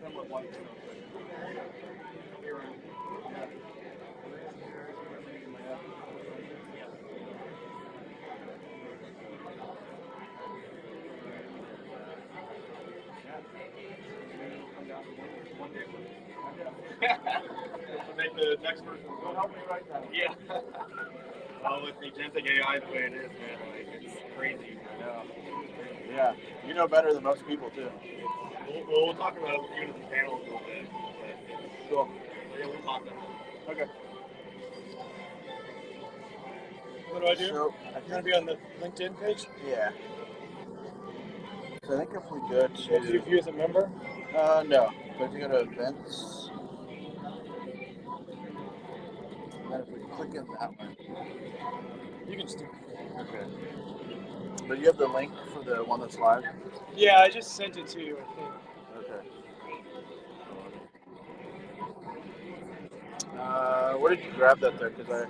come with one. Make the next person. Don't help me right now. Yeah. Well, with agentic AI the way it is, man, like, it's crazy. Yeah. You know better than most people too. We'll talk about it in the panel a little bit. Cool. Yeah, we'll talk about it. Okay. What do I do? So, you want to be on the LinkedIn page? Yeah. So I think if we go to... What, do you view as a member? No. But if you go to events, and if we click in that one... You can just do it. Okay. But you have the link for the one that's live? Yeah, I just sent it to you, I think. Okay. Where did you grab that there? Because I...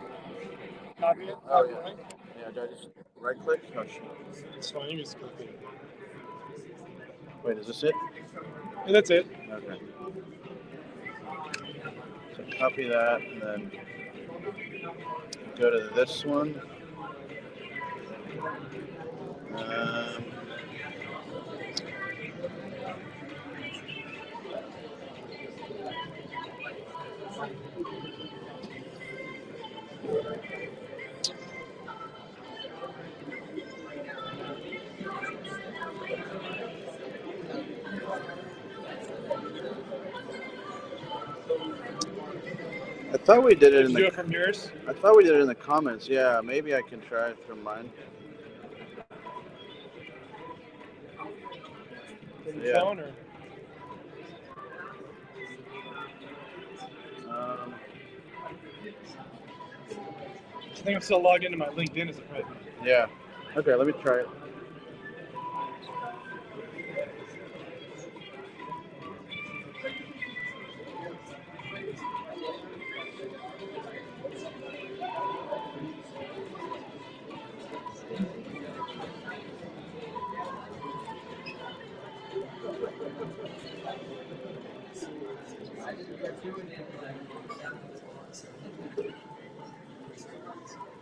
Copy it? Oh, yeah. Right? Yeah, did I just right-click? Oh, shit. It's fine, you just copy it. Wait, is this it? Yeah, that's it. Okay. So copy that, and then go to this one. I thought we did it in the... Did you do it from yours? I thought we did it in the comments. Yeah, maybe I can try it from mine. From your phone, or? I think I'm still logged into my LinkedIn as a friend. Yeah. Okay, let me try it.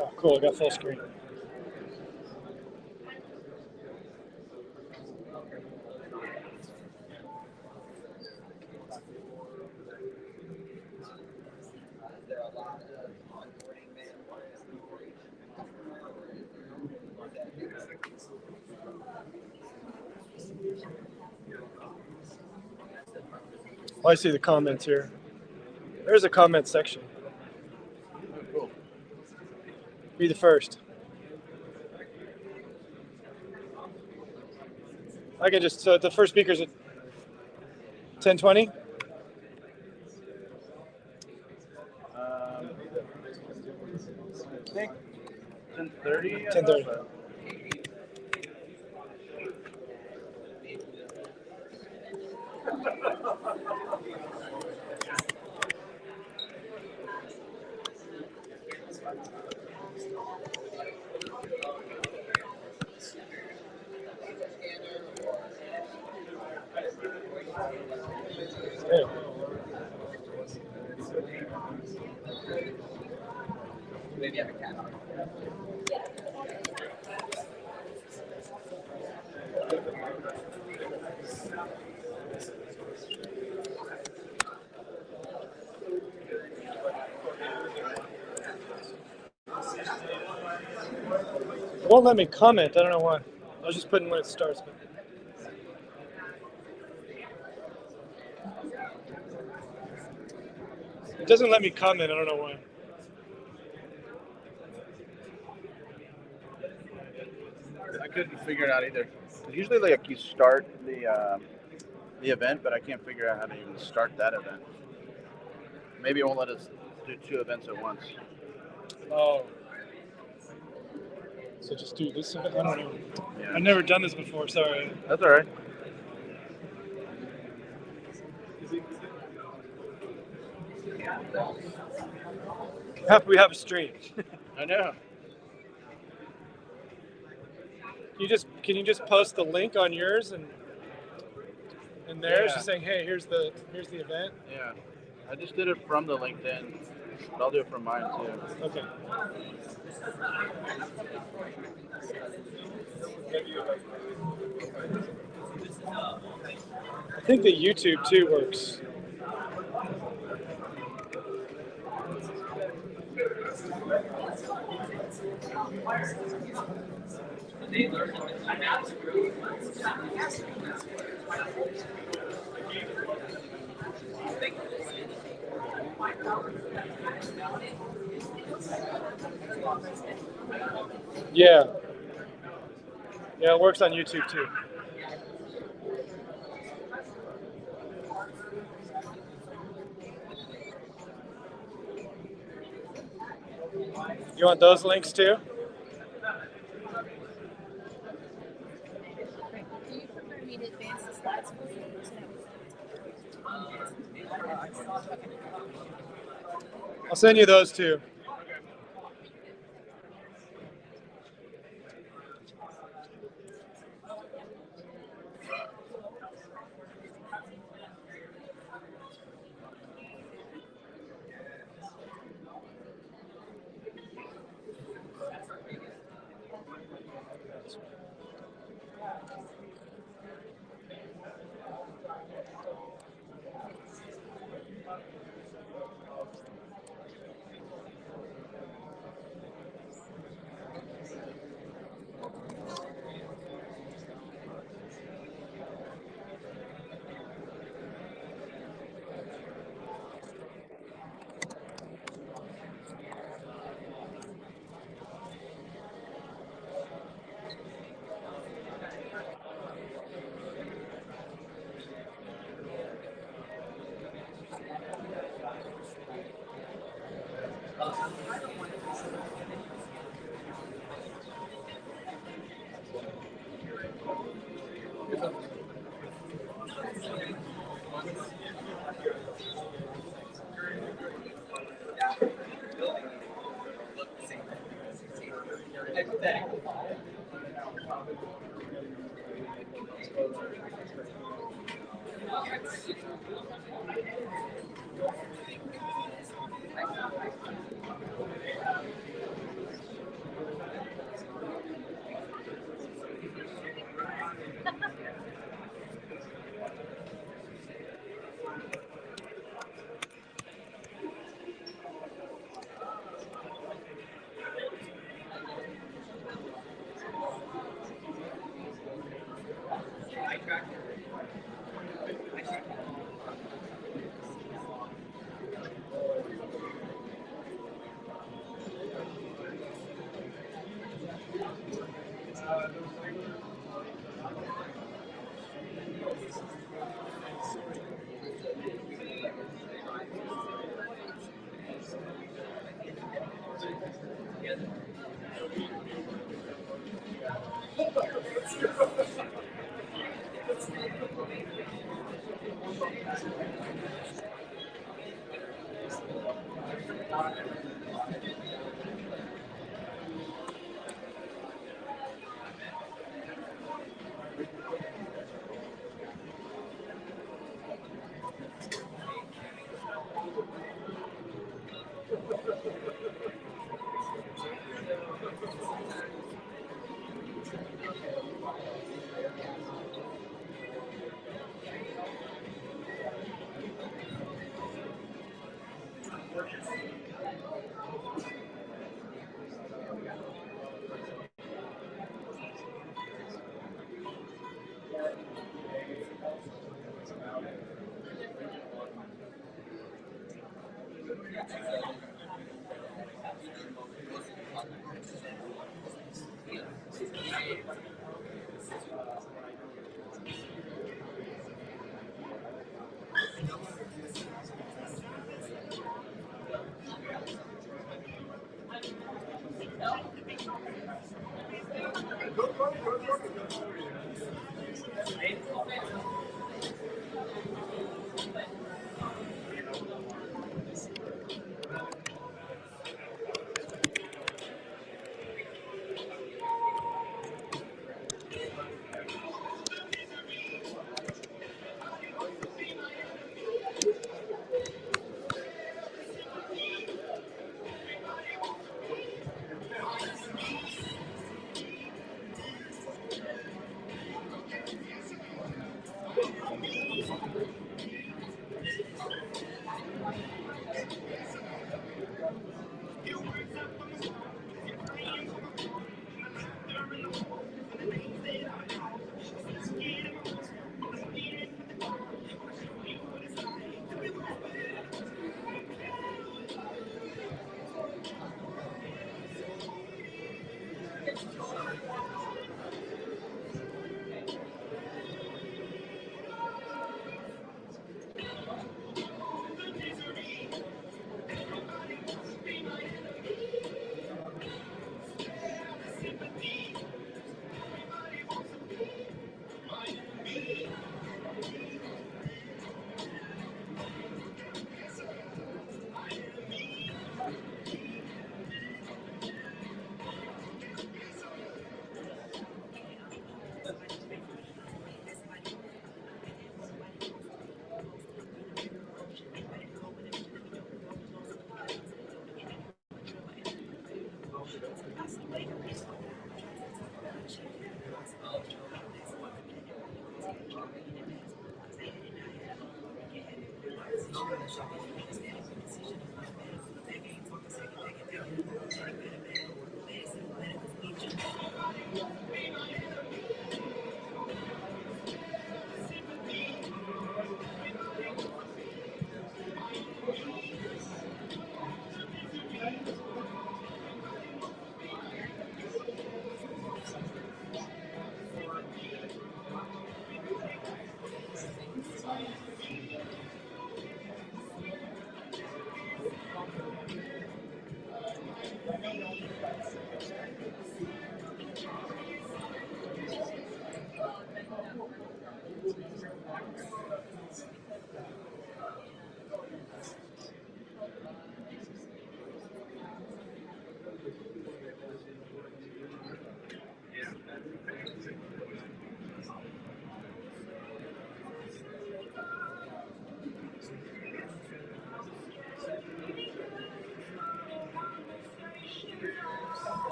Oh, cool, I got full screen. I see the comments here. There's a comment section. Oh, cool. Be the first. I can just, so the first speaker's at 10:20? I think 10:30. 10:30. Maybe have a cat. It won't let me comment. I don't know why. I was just putting when it starts. But... It doesn't let me comment. I don't know why. I couldn't figure it out either. Usually, like, you start the event, but I can't figure out how to even start that event. Maybe it won't let us do 2 events at once. Oh. So just do this event? I don't know. Yeah. I've never done this before, sorry. That's all right. Happy we have a stream. I know. Can you just post the link on yours? And in there. It's Yeah. just saying, hey, here's the event. Yeah. I just did it from the LinkedIn, but I'll do it from mine too. Okay. I think the YouTube too works. Yeah. Yeah, it works on YouTube too. You want those links too? I'll send you those too.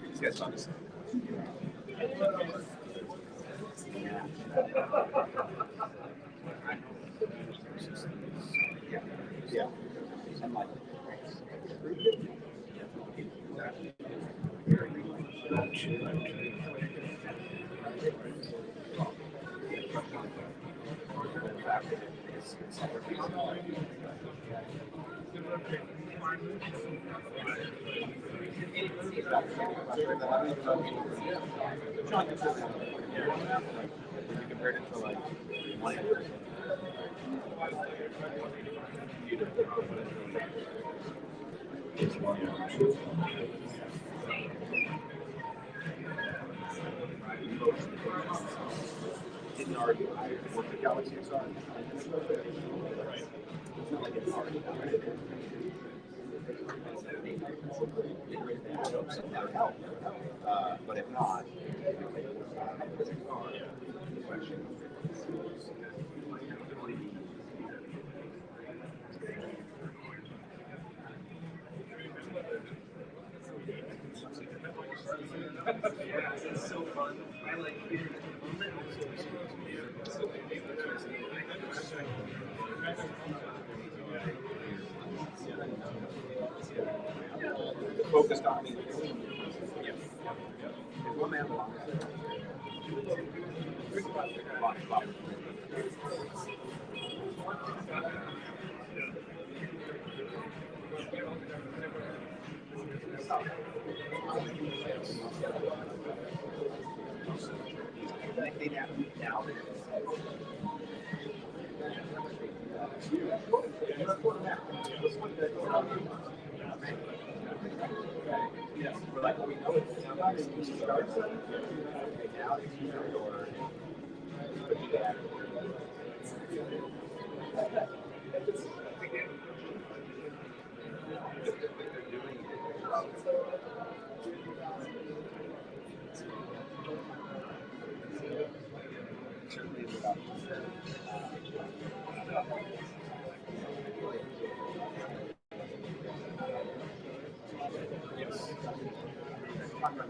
These guys found us. Yeah. And like, Compared it to like one. Didn't argue what the galaxies are. It's not like it's hard. But if not, It's so fun. I like being in the moment. focused on me. Yeah. One man belongs. They have now. Yes, we're like, we know it's somebody who starts it. Okay, now it's your order. But you got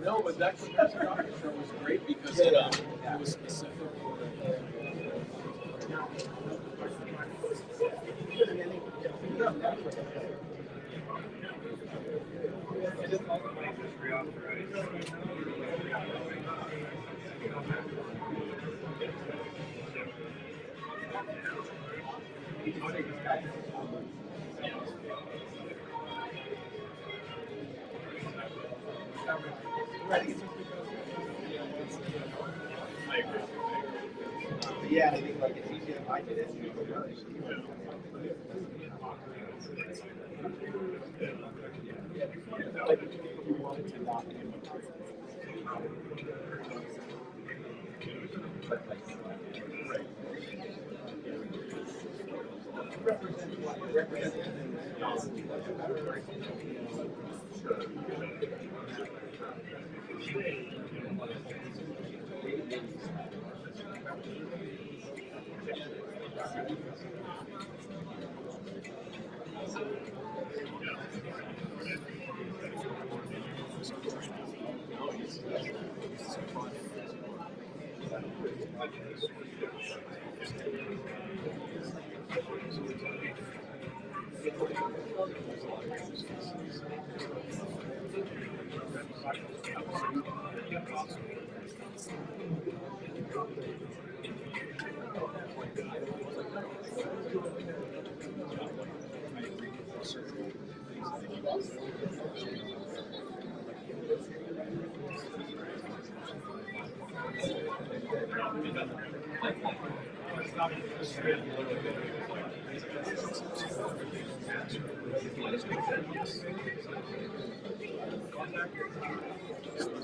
No, but that comparison doctor show was great because it was specific. Yeah, I think like it's easy to find it. Like if you wanted to not be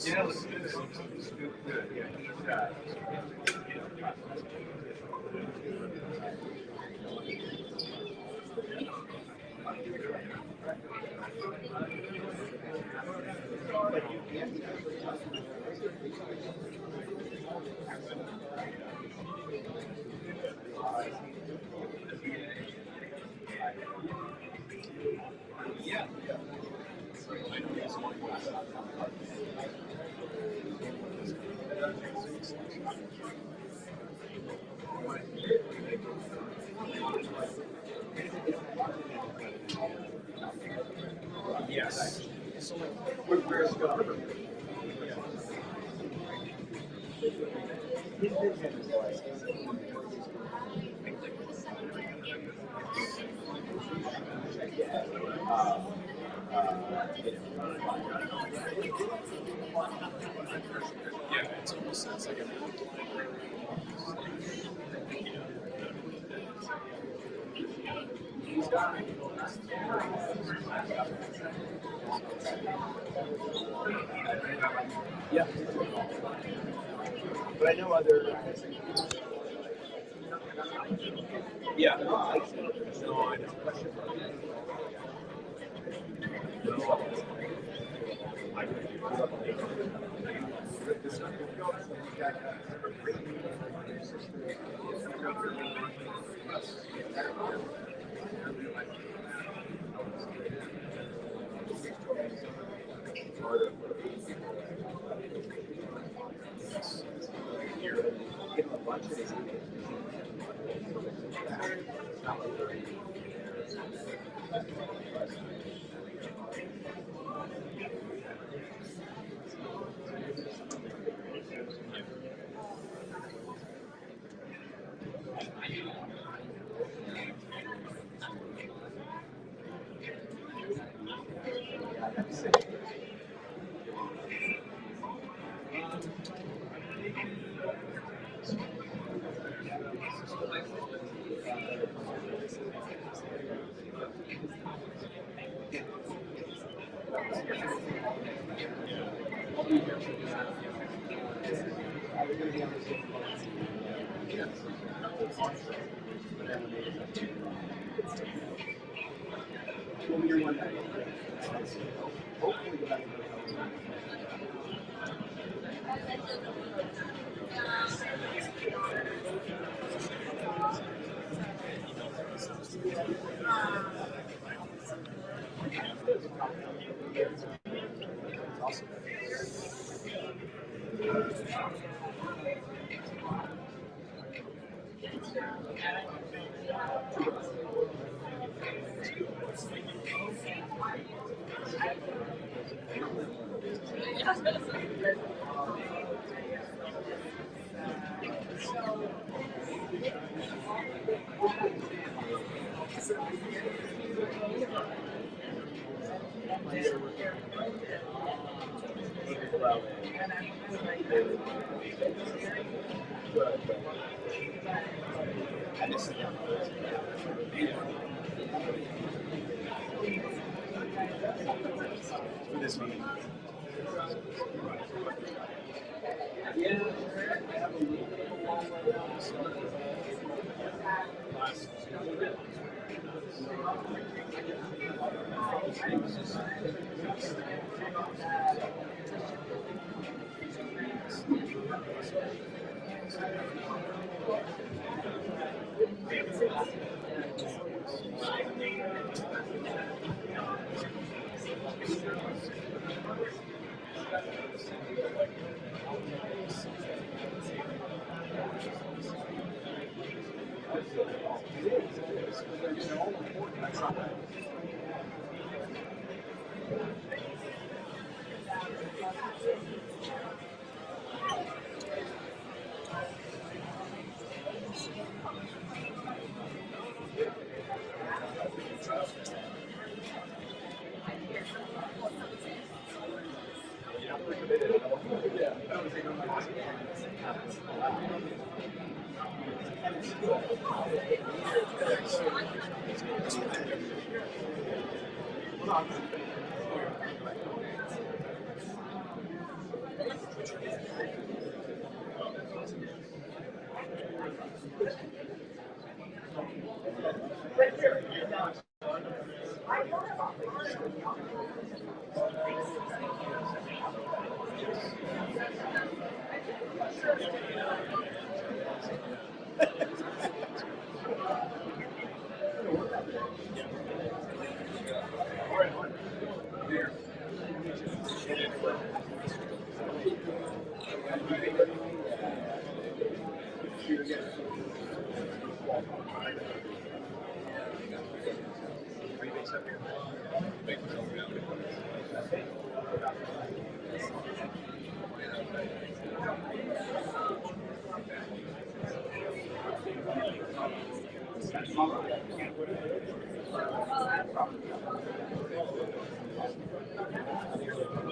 Yeah, let's do this. Good. Yeah. Yes. So like, where's the government? His vision is like get, Yeah, it's almost it's like a library. yeah. But I know other. Yeah. No, I this meeting.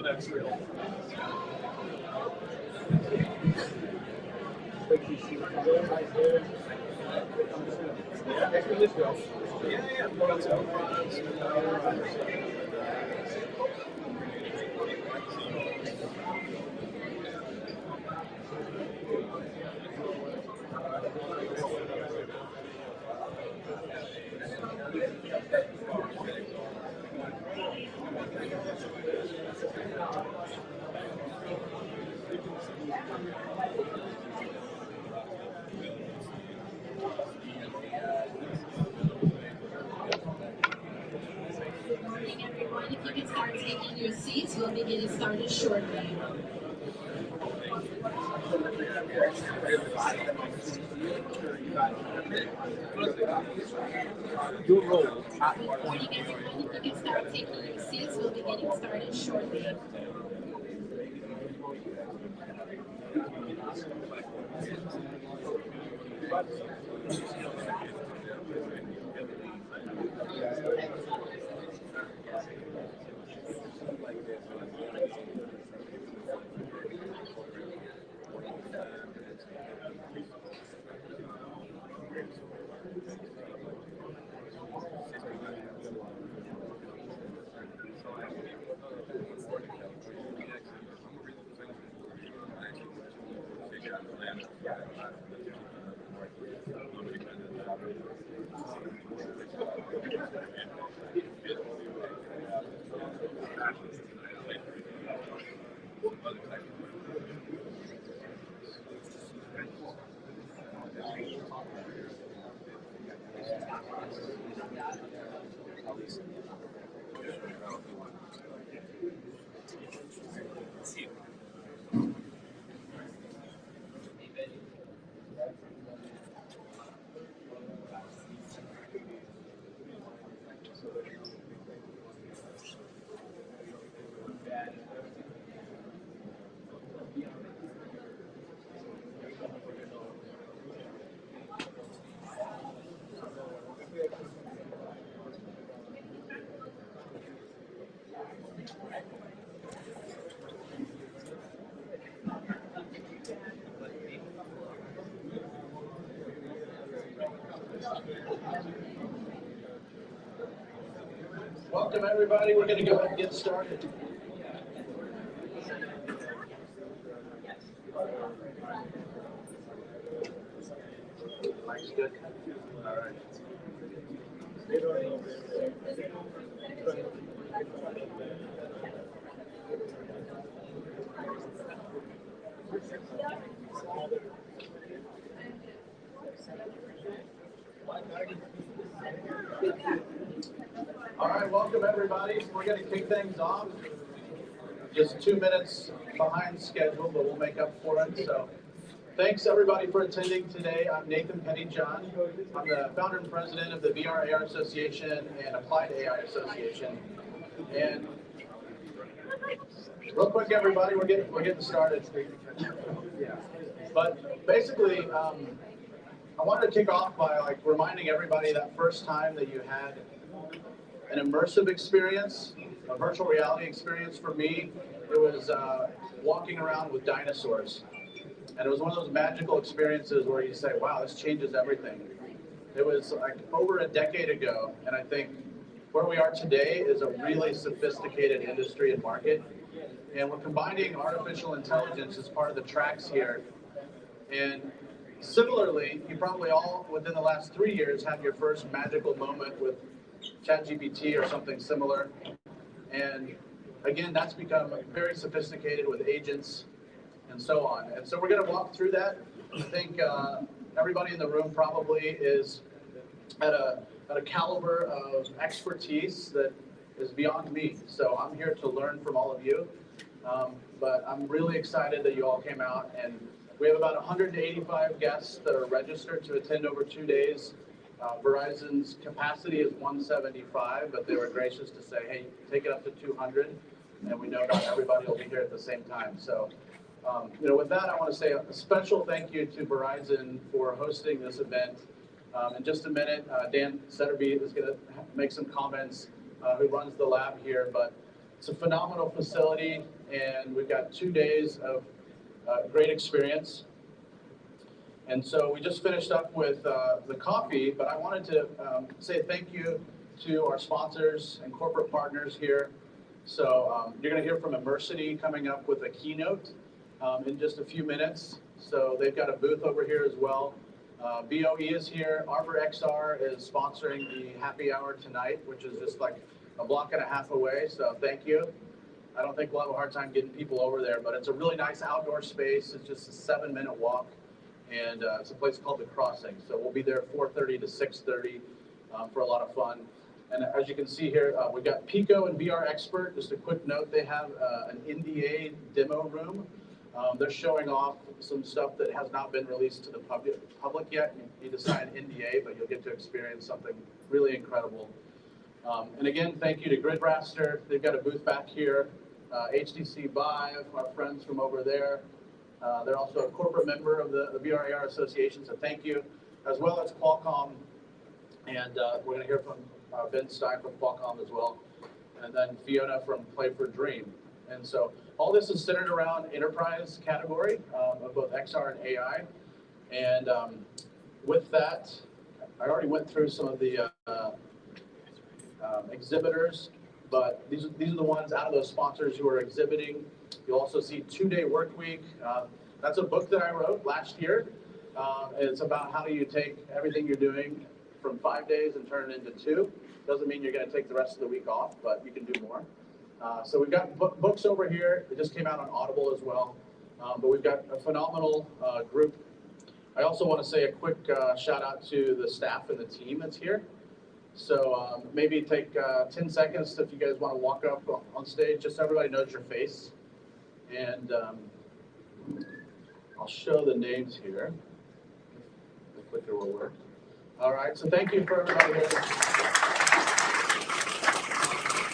That's real. Morning, everyone. If you can start taking your seats, we'll be getting started shortly. Your role. Good morning, everyone. If you can start taking your seats, we'll be getting started shortly. Welcome, everybody. We're going to go ahead and get started. Mike's good. All right. All right, welcome everybody. We're going to kick things off. Just 2 minutes behind schedule, but we'll make up for it. So thanks everybody for attending today. I'm Nathan Pettyjohn. I'm the founder and president of the VR AR Association and Applied AI Association. And real quick, everybody, we're getting started. But basically, I wanted to kick off by reminding everybody that first time that you had an immersive experience, a virtual reality experience. For me, it was walking around with dinosaurs. And it was one of those magical experiences where you say, wow, this changes everything. It was like over a decade ago, and I think where we are today is a really sophisticated industry and market. And we're combining artificial intelligence as part of the tracks here. And similarly, you probably all, within the last 3 years, had your first magical moment with ChatGPT or something similar. And again, that's become very sophisticated with agents and so on. And so we're going to walk through that. I think everybody in the room probably is at a caliber of expertise that is beyond me. So I'm here to learn from all of you. But I'm really excited that you all came out, and we have about 185 guests that are registered to attend over 2 days. Verizon's capacity is 175, but they were gracious to say, hey, take it up to 200, and we know not everybody will be here at the same time. So, with that, I want to say a special thank you to Verizon for hosting this event. In just a minute, Dan Setterby is going to make some comments who runs the lab here, but it's a phenomenal facility, and we've got 2 days of great experience. And so we just finished up with the coffee, but I wanted to say thank you to our sponsors and corporate partners here. So you're going to hear from Immersity coming up with a keynote in just a few minutes. So they've got a booth over here as well. BOE is here. Arbor XR is sponsoring the happy hour tonight, which is just like a block and a half away. So thank you. I don't think we'll have a hard time getting people over there, but it's a really nice outdoor space. It's just a 7-minute walk, and it's a place called The Crossing. So we'll be there 4:30 to 6:30 for a lot of fun. And as you can see here, we've got Pico and VR Expert. Just a quick note, they have an NDA demo room. They're showing off some stuff that has not been released to the public yet. You need to sign an NDA, but you'll get to experience something really incredible. And again, thank you to Gridraster. They've got a booth back here. HTC Vive, our friends from over there. They're also a corporate member of the VR/AR Association, so thank you. As well as Qualcomm, and we're going to hear from Ben Stein from Qualcomm as well, and then Fiona from Play for Dream. And so all this is centered around enterprise category of both XR and AI. And with that, I already went through some of the exhibitors, but these are the ones out of those sponsors who are exhibiting. You'll also see 2-Day Work Week. That's a book that I wrote last year. It's about how do you take everything you're doing from 5 days and turn it into 2. Doesn't mean you're going to take the rest of the week off, but you can do more. So we've got books over here. It just came out on Audible as well. But we've got a phenomenal group. I also want to say a quick shout out to the staff and the team that's here. So maybe take 10 seconds if you guys want to walk up on stage, just so everybody knows your face. And I'll show the names here. The clicker will work. All right, so thank you for everybody here.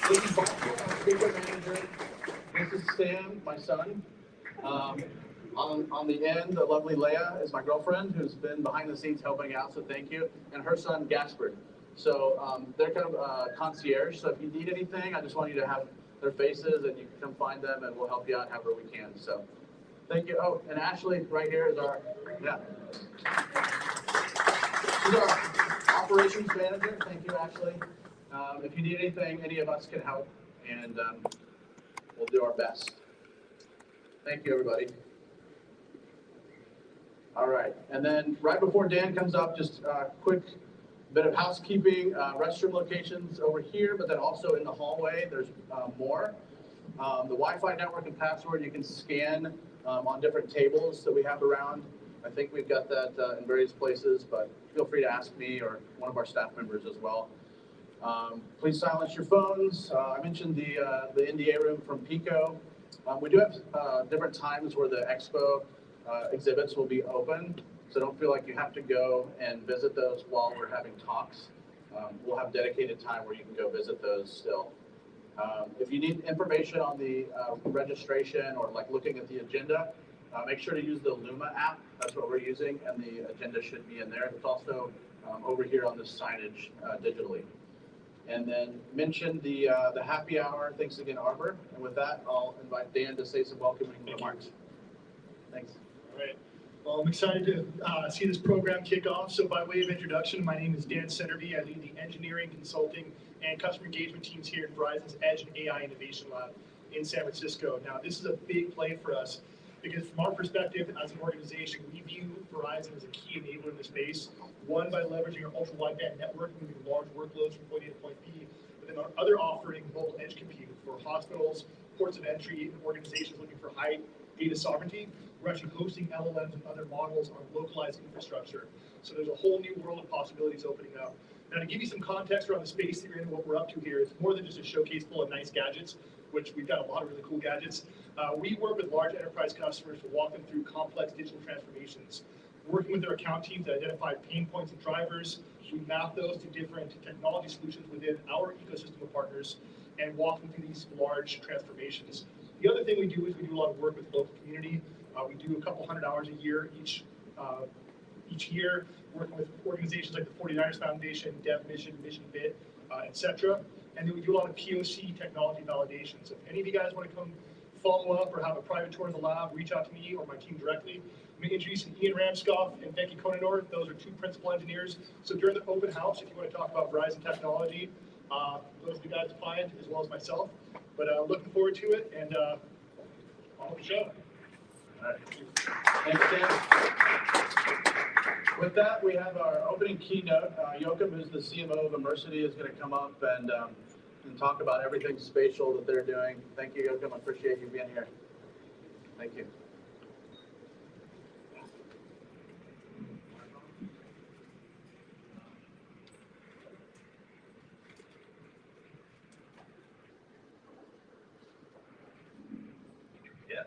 This is Bob, our speaker manager. This is Sam, my son. On the end, the lovely Leia is my girlfriend, who's been behind the scenes helping out, so thank you. And her son, Gaspard. So they're kind of concierge, so if you need anything, I just want you to have their faces, and you can come find them, and we'll help you out however we can. So thank you. Oh, and Ashley right here is our, she's our operations manager. Thank you, Ashley. If you need anything, any of us can help, and we'll do our best. Thank you, everybody. All right, and then right before Dan comes up, just a quick bit of housekeeping. Restroom locations over here, but then also in the hallway, there's more. The Wi-Fi network and password you can scan on different tables that we have around. I think we've got that in various places, but feel free to ask me or one of our staff members as well. Please silence your phones. I mentioned the NDA room from Pico. We do have different times where the expo exhibits will be open, so don't feel like you have to go and visit those while we're having talks. We'll have dedicated time where you can go visit those still. If you need information on the registration or like looking at the agenda, make sure to use the Luma app. That's what we're using, and the agenda should be in there. It's also over here on this signage digitally. And then mention the happy hour. Thanks again, Arbor. And with that, I'll invite Dan to say some welcoming remarks. Thanks. All right. Well, I'm excited to see this program kick off. So by way of introduction, my name is Dan Centerby. I lead the engineering, consulting, and customer engagement teams here at Verizon's Edge and AI Innovation Lab in San Francisco. Now, this is a big play for us because from our perspective as an organization, we view Verizon as a key enabler in the space. One, by leveraging our ultra-wideband network, moving large workloads from point A to point B, but then our other offering, mobile edge compute for hospitals, ports of entry, and organizations looking for high data sovereignty. We're actually hosting LLMs and other models on localized infrastructure. So there's a whole new world of possibilities opening up. Now, to give you some context around the space that you're in and what we're up to here, it's more than just a showcase full of nice gadgets, which we've got a lot of really cool gadgets. We work with large enterprise customers to walk them through complex digital transformations. Working with their account teams to identify pain points and drivers, we map those to different technology solutions within our ecosystem of partners and walk them through these large transformations. The other thing we do is we do a lot of work with the local community. We do a couple hundred hours a year each year, working with organizations like the 49ers Foundation, Dev Mission, Mission Bit, etc. and then we do a lot of POC technology validation. So if any of you guys want to come follow up or have a private tour of the lab, reach out to me or my team directly. I'm going to introduce Ian Ramskoff and Becky Konendorf. Those are two principal engineers. So during the open house, if you want to talk about Verizon technology, those are the guys to find, as well as myself. But looking forward to it, and on with the show. All right. Thanks, Dan. With that, we have our opening keynote. Joachim, who's the CMO of Immersity, is going to come up and talk about everything spatial that they're doing. Thank you, Joachim. I appreciate you being here. Thank you. Yeah.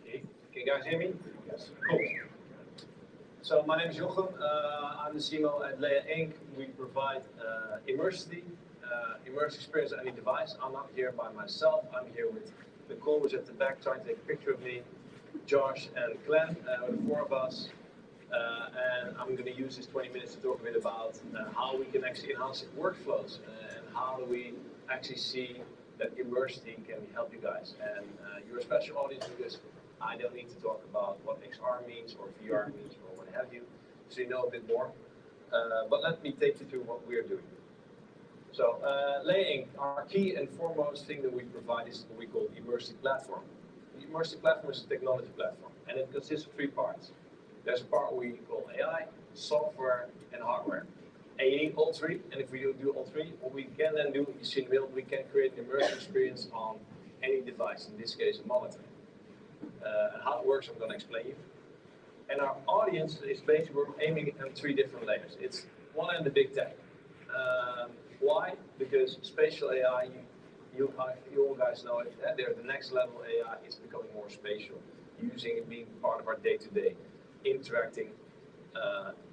Okay. Can you guys hear me? Yes. Cool. So my name is Jochem. I'm the CMO at Leia Inc. We provide Immersity, Immerse experience on any device. I'm not here by myself. I'm here with Nicole, who's at the back, trying to take a picture of me, Josh and Glenn, the four of us. And I'm going to use this 20 minutes to talk a bit about how we can actually enhance workflows and how do we actually see that Immersity can help you guys. And you're a special audience because I don't need to talk about what XR means or VR means or what have you, so you know a bit more. But let me take you through what we're doing. So, Leia Inc., our key and foremost thing that we provide is what we call the Immersive Platform. The Immersive Platform is a technology platform, and it consists of three parts. There's a part we call AI, software, and hardware. And you need all three, and if we do all three, what we can then do, you see in the middle, we can create an immersive experience on any device, in this case a monitor. And how it works, I'm going to explain you. And our audience is basically, we're aiming at three different layers. It's one end, the big tech. Why? Because spatial AI, you all guys know it, they're the next level AI is becoming more spatial, using it being part of our day-to-day, interacting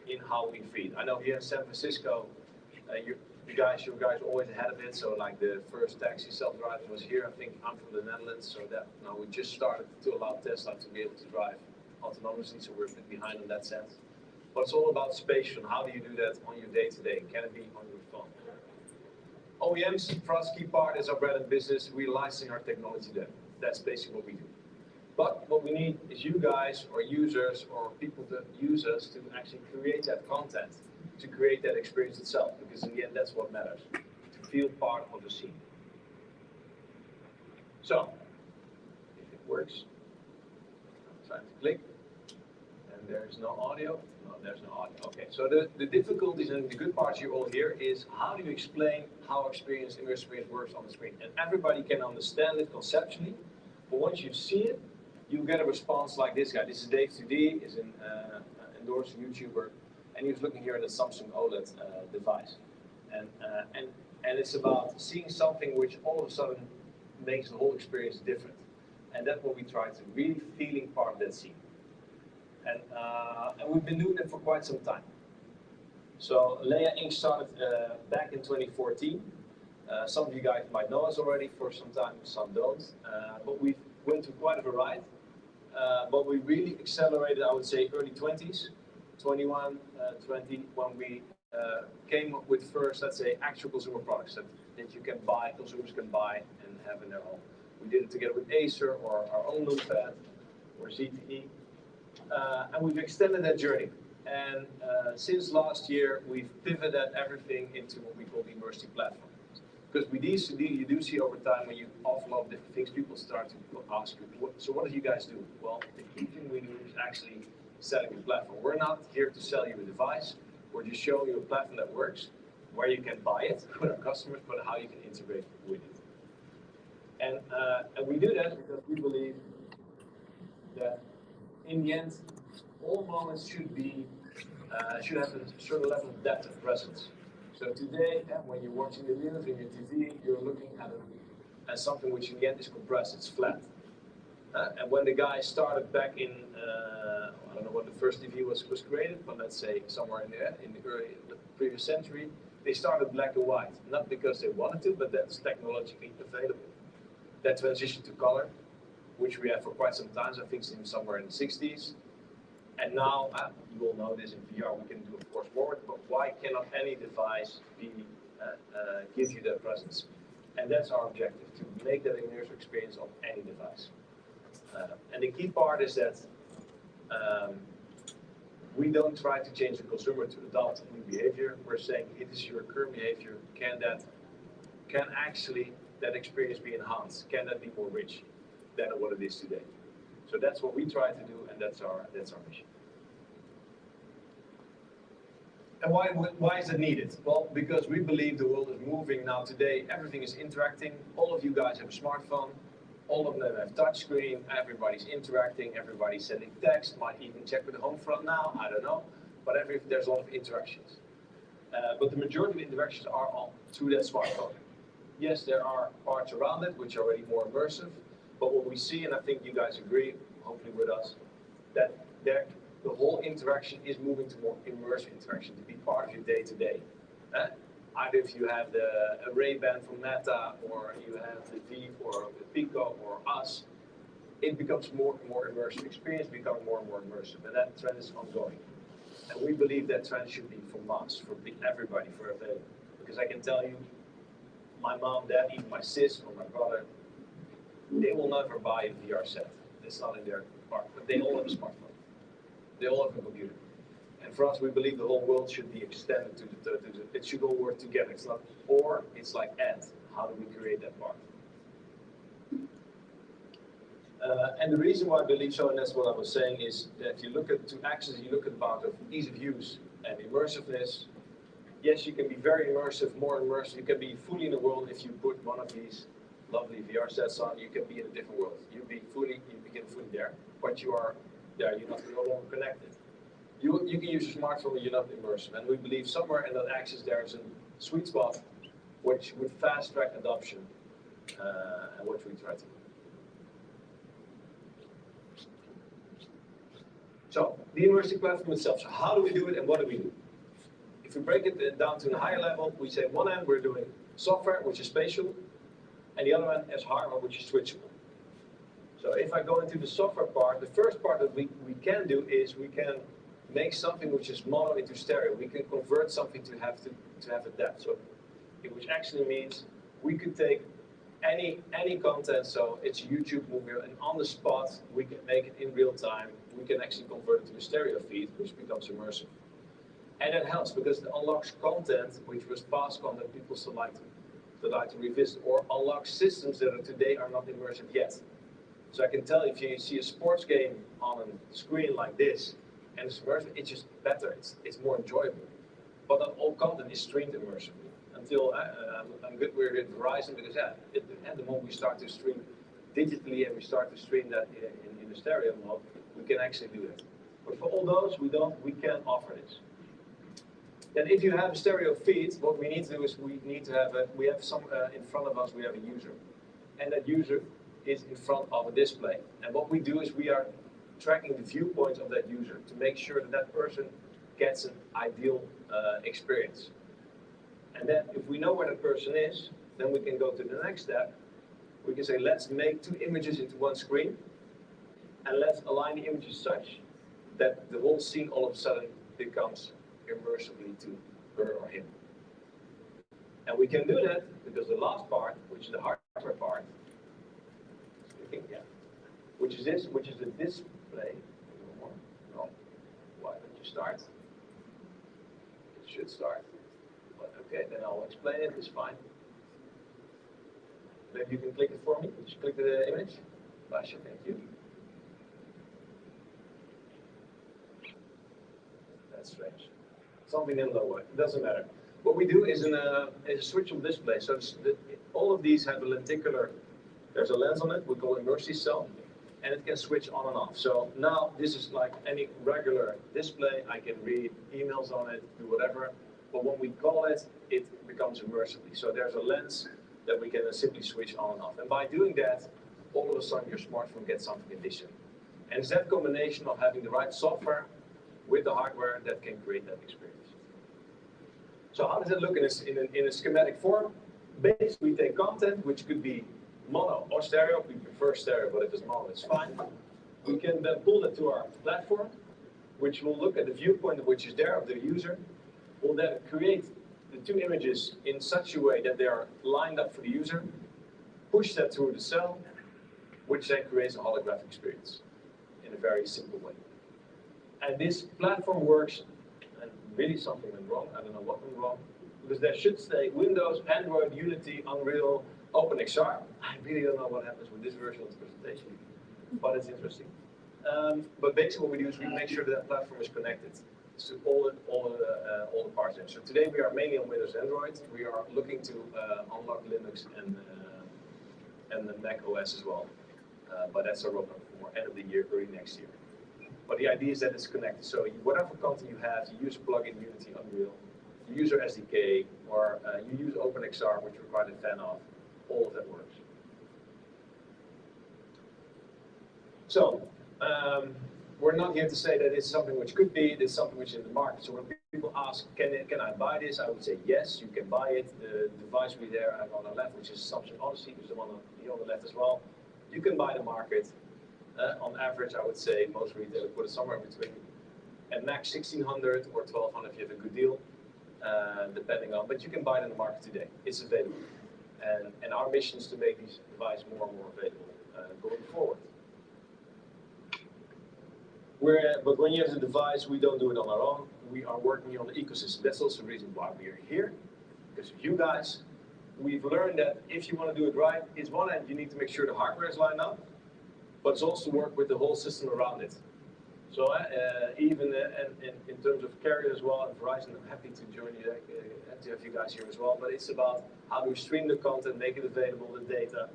in how we feed. I know here in San Francisco, you guys are always ahead of it. So like the first taxi self-driving was here. I think I'm from the Netherlands, so that now we just started to allow Tesla to be able to drive autonomously. So we're a bit behind in that sense. But it's all about spatial. How do you do that on your day-to-day? Can it be on your phone? OEMs, for us, key part is our bread and business. We license our technology there. That's basically what we do. But what we need is you guys or users or people that use us to actually create that content, to create that experience itself, because in the end, that's what matters, to feel part of the scene. So, if it works, I'm trying to click, and there's no audio. No, there's no audio. Okay, so the difficulties and the good parts you all hear is how do you explain how immersive experience works on the screen? And everybody can understand it conceptually, but once you see it, you get a response like this guy. This is Dave 2D, is an endorsed YouTuber, and he was looking here at a Samsung OLED device. And it's about seeing something which all of a sudden makes the whole experience different. And that's what we try to really feeling part of that scene. And we've been doing that for quite some time. So Leia Inc. started back in 2014. Some of you guys might know us already for some time, some don't. But we went through quite a variety. But we really accelerated, I would say, early 20s, 21, 20, when we came up with first, let's say, actual consumer products that you can buy, consumers can buy and have in their home. We did it together with Acer or our own Lumpad or ZTE. And we've extended that journey. And since last year, we've pivoted everything into what we call the Immersive Platform. Because you do see over time when you offload different things, people start to ask you, so what do you guys do? Well, the key thing we do is actually selling a platform. We're not here to sell you a device. We're just showing you a platform that works, where you can buy it with our customers, but how you can integrate with it. And we do that because we believe that in the end, all moments should have a certain level of depth and presence. So today, when you're watching the news on your TV, you're looking at something which in the end is compressed, it's flat. And when the guy started back in, I don't know when the first TV was created, but let's say somewhere in the previous century, they started black and white, not because they wanted to, but that's technologically available. That transition to color, which we had for quite some time, I think since somewhere in the 60s. And now, you all know this in VR, we can do, of course, more, but why cannot any device be gives you that presence. And that's our objective, to make that immersive experience on any device. And the key part is that we don't try to change the consumer to adopt new behavior. We're saying it is your current behavior. Can actually that experience be enhanced? Can that be more rich than what it is today? So that's what we try to do, and that's our mission. And why is it needed? Well, because we believe the world is moving now. Today, everything is interacting. All of you guys have a smartphone. All of them have touchscreen. Everybody's interacting. Everybody's sending text. Might even check with the home front now. I don't know. But there's a lot of interactions. But the majority of interactions are through that smartphone. Yes, there are parts around it which are already more immersive. But what we see, and I think you guys agree, hopefully with us, that the whole interaction is moving to more immersive interaction, to be part of your day-to-day. Either if you have the Ray-Ban from Meta, or you have the Vive, or the Pico, or us, it becomes more and more immersive. Experience becoming more and more immersive, and that trend is ongoing. And we believe that trend should be for mass, for everybody, for everybody. Because I can tell you, my mom, dad, even my sis or my brother, they will never buy a VR set. It's not in their part, but they all have a smartphone. They all have a computer. And for us, we believe the whole world should be extended to it should all work together. It's not or, it's like and. How do we create that part? And the reason why I believe so, and that's what I was saying, is that you look at you look at part of ease of use and immersiveness. Yes, you can be very immersive, more immersive. You can be fully in the world if you put one of these lovely VR sets on. You can be in a different world. You become fully there, but you are there. You're no longer connected. You can use your smartphone, but you're not immersive. And we believe somewhere in that axis there is a sweet spot which would fast track adoption, and which we try to do. So the immersive platform itself. So how do we do it, and what do we do? If we break it down to a higher level, we say one end we're doing software, which is spatial, and the other end is hardware, which is switchable. So if I go into the software part, the first part that we can do is we can make something which is mono into stereo. We can convert something to have a depth. So, which actually means we could take any content. So it's a YouTube movie, and on the spot we can make it in real time. We can actually convert it to a stereo feed, which becomes immersive. And that helps because it unlocks content which was past content people still like to revisit, or unlock systems that today are not immersive yet. So I can tell if you see a sports game on a screen like this and it's immersive, it's just better, it's more enjoyable. But not all content is streamed immersively. Until I'm good we're at Verizon, because at the moment we start to stream digitally and we start to stream that in the stereo mode, we can actually do that. But for all those, we can't offer this. Then if you have a stereo feed, what we need to do is we have some in front of us, we have a user. And that user is in front of a display. And what we do is we are tracking the viewpoint of that user to make sure that that person gets an ideal experience. And then if we know where the person is, then we can go to the next step. We can say, let's make two images into one screen, and let's align the images such that the whole scene all of a sudden becomes immersively to her or him. And we can do that because the last part, which is the hardware part, which is the display. No, why don't you start? It should start. But okay, then I'll explain it. It's fine. Maybe you can click it for me. Just click the image. Basha, thank you. That's strange. Something in lower. It doesn't matter. What we do is a switchable display. So all of these have a lenticular. There's a lens on it. We call immersive cell, and it can switch on and off. So now this is like any regular display. I can read emails on it, do whatever. But when we call it, it becomes immersively. So there's a lens that we can simply switch on and off. And by doing that, all of a sudden your smartphone gets something additional. And it's that combination of having the right software with the hardware that can create that experience. So how does it look in a schematic form? Basically, we take content, which could be mono or stereo. We prefer stereo, but if it's mono, it's fine. We can then pull that to our platform, which will look at the viewpoint which is there of the user. Will then create the two images in such a way that they are lined up for the user, push that through the cell, which then creates a holographic experience in a very simple way. And this platform works, and really something went wrong, I don't know what went wrong, because there should stay Windows, Android, Unity, Unreal, OpenXR. I really don't know what happens with this version of the presentation, but it's interesting. But basically what we do is we make sure that platform is connected to all the parts there. So today we are mainly on Windows and Android. We are looking to unlock Linux and the Mac OS as well. But that's a roadmap for end of the year, early next year. But the idea is that it's connected. So whatever content you have, you use plugin Unity, Unreal, you use your SDK, or you use OpenXR, which we're quite a fan of, all of that works. So, we're not here to say that it's something which could be, it's something which is in the market. So when people ask, can I buy this? I would say yes, you can buy it. The device we there have on the left, which is Samsung Odyssey, there's the one on the left as well. You can buy the market. On average, I would say most retailers put it somewhere between at max 1,600 or 1,200 if you have a good deal, depending on. But you can buy it in the market today. It's available, and our mission is to make these devices more and more available going forward. But when you have the device, we don't do it on our own. We are working on the ecosystem. That's also the reason why we are here, because of you guys. We've learned that if you want to do it right, it's one end, you need to make sure the hardware is lined up, but it's also work with the whole system around it. So even in terms of carrier as well, and Verizon, I'm happy to join you, to have you guys here as well, but it's about how do we stream the content, make it available, the data,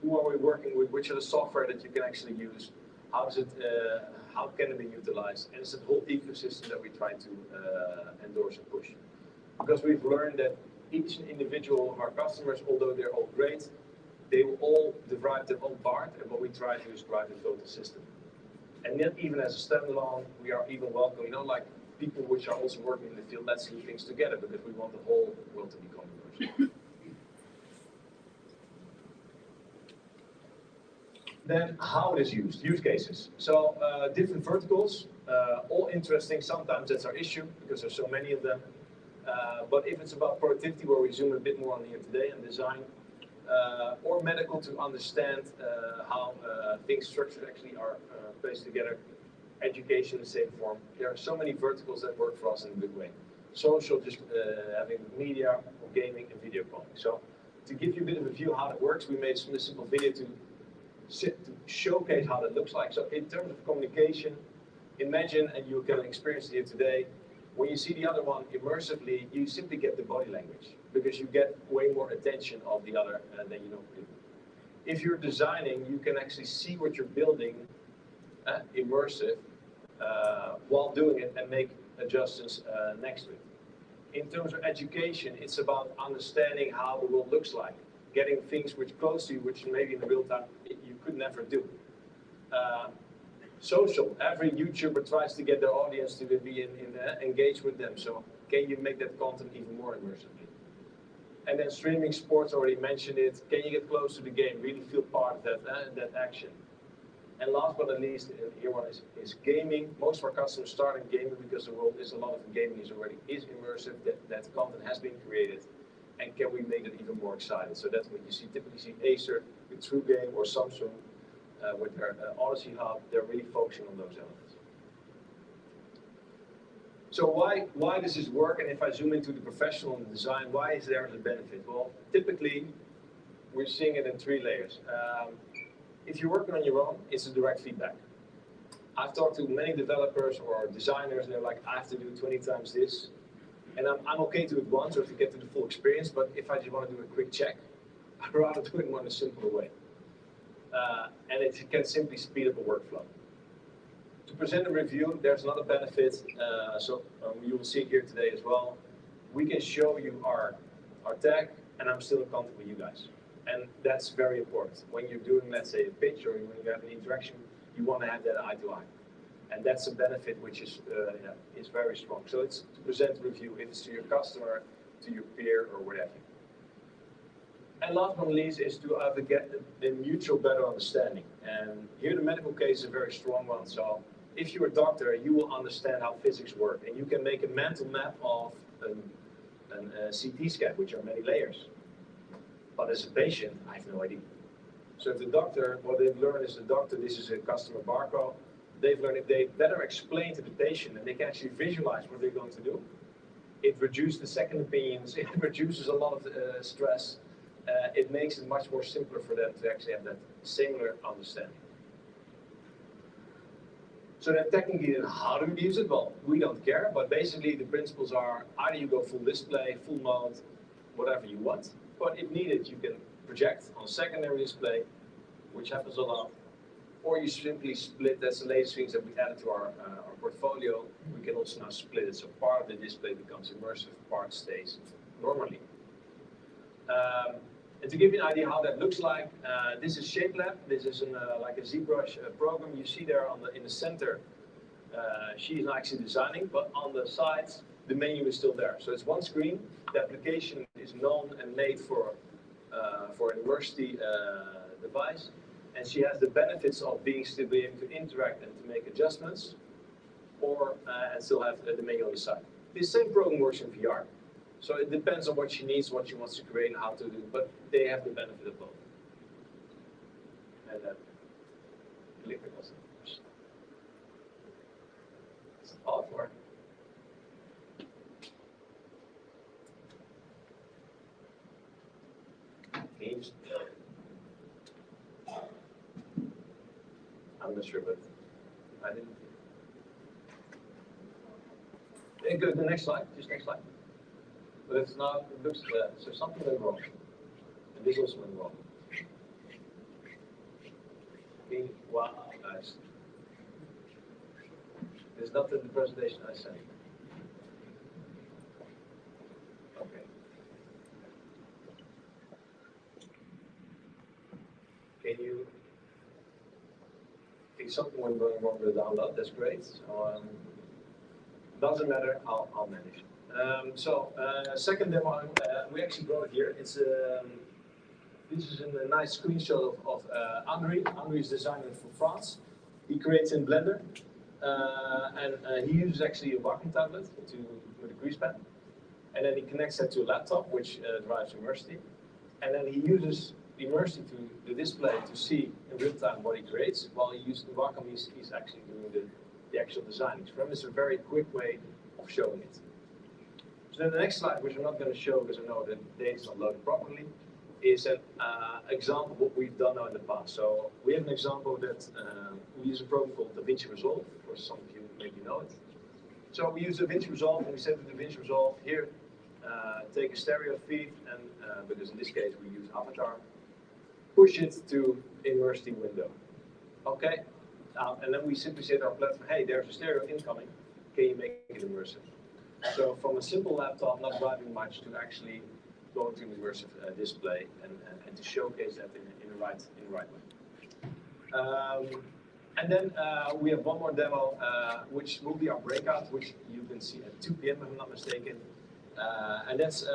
who are we working with, which are the software that you can actually use, how can it be utilized, and it's a whole ecosystem that we try to endorse and push. Because we've learned that each individual of our customers, although they're all great, they will all derive their own part, and what we try to do is drive the total system. And then even as a standalone, we are even welcome, like people which are also working in the field, let's do things together, because we want the whole world to become universal. Then how it is used, use cases. So different verticals, all interesting. Sometimes that's our issue, because there's so many of them. But if it's about productivity, where we zoom a bit more on here today, and design, or medical to understand how things structured actually are placed together, education, the same form. There are so many verticals that work for us in a good way. Social, just having media, or gaming, and video calling. So to give you a bit of a view how that works, we made some simple video to showcase how that looks like. So in terms of communication, imagine, and you can experience it here today, when you see the other one immersively, you simply get the body language, because you get way more attention of the other than you normally do. If you're designing, you can actually see what you're building immersive while doing it, and make adjustments next to it. In terms of education, it's about understanding how the world looks like, getting things which close to you, which maybe in the real time you could never do. Social, every YouTuber tries to get their audience to be engaged with them. So can you make that content even more immersively? And then streaming sports, already mentioned it. Can you get close to the game, really feel part of that action? And last but not least, here one is gaming. Most of our customers start in gaming because the world is a lot of gaming is immersive. That content has been created, and can we make it even more exciting? So that's what you typically see Acer with TrueGame, or Samsung with their Odyssey Hub. They're really focusing on those elements. So why does this work? And if I zoom into the professional and the design, why is there a benefit? Well, typically we're seeing it in 3 layers. If you're working on your own, it's a direct feedback. I've talked to many developers or designers, and they're like, I have to do 20 times this. And I'm okay to do it once, or to get to the full experience, but if I just want to do a quick check, I'd rather do it more in a simpler way. And it can simply speed up a workflow. To present a review, there's another benefit, you will see it here today as well. We can show you our tag, and I'm still in contact with you guys. And that's very important. When you're doing, let's say, a pitch, or when you have an interaction, you want to have that eye to eye. And that's a benefit which is very strong. So it's to present a review, if it's to your customer, to your peer, or whatever. And last but not least is to get a mutual better understanding. And here the medical case is a very strong one. So if you're a doctor, you will understand how physics work, and you can make a mental map of a CT scan, which are many layers. But as a patient, I have no idea. So if the doctor, what they've learned is the doctor, this is a customer barcode, they've learned if they better explain to the patient and they can actually visualize what they're going to do, it reduces the second opinions, it reduces a lot of stress, it makes it much more simpler for them to actually have that similar understanding. So then technically, how do we use it? Well, we don't care, but basically the principles are either you go full display, full mode, whatever you want, but if needed, you can project on a secondary display, which happens a lot, or you simply split. That's the latest things that we added to our portfolio. We can also now split it, so part of the display becomes immersive, part stays normally. And to give you an idea how that looks like, this is ShapeLab. This is like a ZBrush program. You see there in the center, she's not actually designing, but on the sides, the menu is still there. So it's one screen. The application is known and made for an Immerse device. And she has the benefits of still being able to interact and to make adjustments, or and still have the menu on the side. This same program works in VR. So it depends on what she needs, what she wants to create, and how to do. But they have the benefit of both. And then clicker doesn't. It's off or. I'm not sure, but I didn't. Hey, go to the next slide. Just next slide. But it's not, it looks, so something went wrong. And this also went wrong. Okay, wow, guys. There's not in the presentation I sent. Okay. Can you, if something went wrong with the download, that's great. So, doesn't matter, I'll manage. Second demo, we actually brought it here. It's this is a nice screenshot of Henri. Henri is designer for France. He creates in Blender, and he uses actually a Wacom tablet with a grease pen, and then he connects that to a laptop, which drives Immerse, and then he uses Immerse to the display to see in real time what he creates. While he uses the Wacom, he's actually doing the actual design. For him, it's a very quick way of showing it. So then the next slide, which I'm not going to show because I know the data is not loaded properly, is an example of what we've done now in the past. So we have an example that we use a program called DaVinci Resolve. For some of you maybe know it. So we use DaVinci Resolve, and we said to DaVinci Resolve, here, take a stereo feed, and because in this case we use Avatar, push it to Immerse window. Okay? And then we simply say to our platform, hey, there's a stereo incoming. Can you make it immersive? So from a simple laptop, not driving much, to actually going to an immersive display and to showcase that in the right way. And then we have one more demo, which will be our breakout, which you can see at 2 p.m. if I'm not mistaken. And that's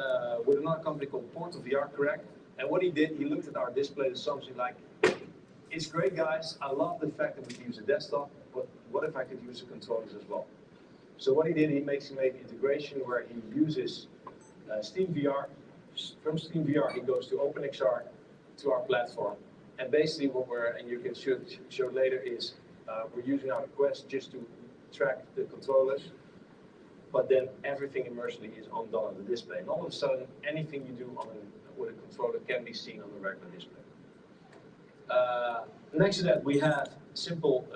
with another company called Portal VR, correct? And what he did, he looked at our display as something like, it's great, guys. I love the fact that we can use a desktop, but what if I could use the controllers as well? So what he did, he made integration where he uses Steam VR. From Steam VR, he goes to OpenXR, to our platform. And basically what and you can show later, is we're using our Quest just to track the controllers, but then everything immersively is done on the display. And all of a sudden, anything you do with a controller can be seen on the regular display. Next to that, we have simple,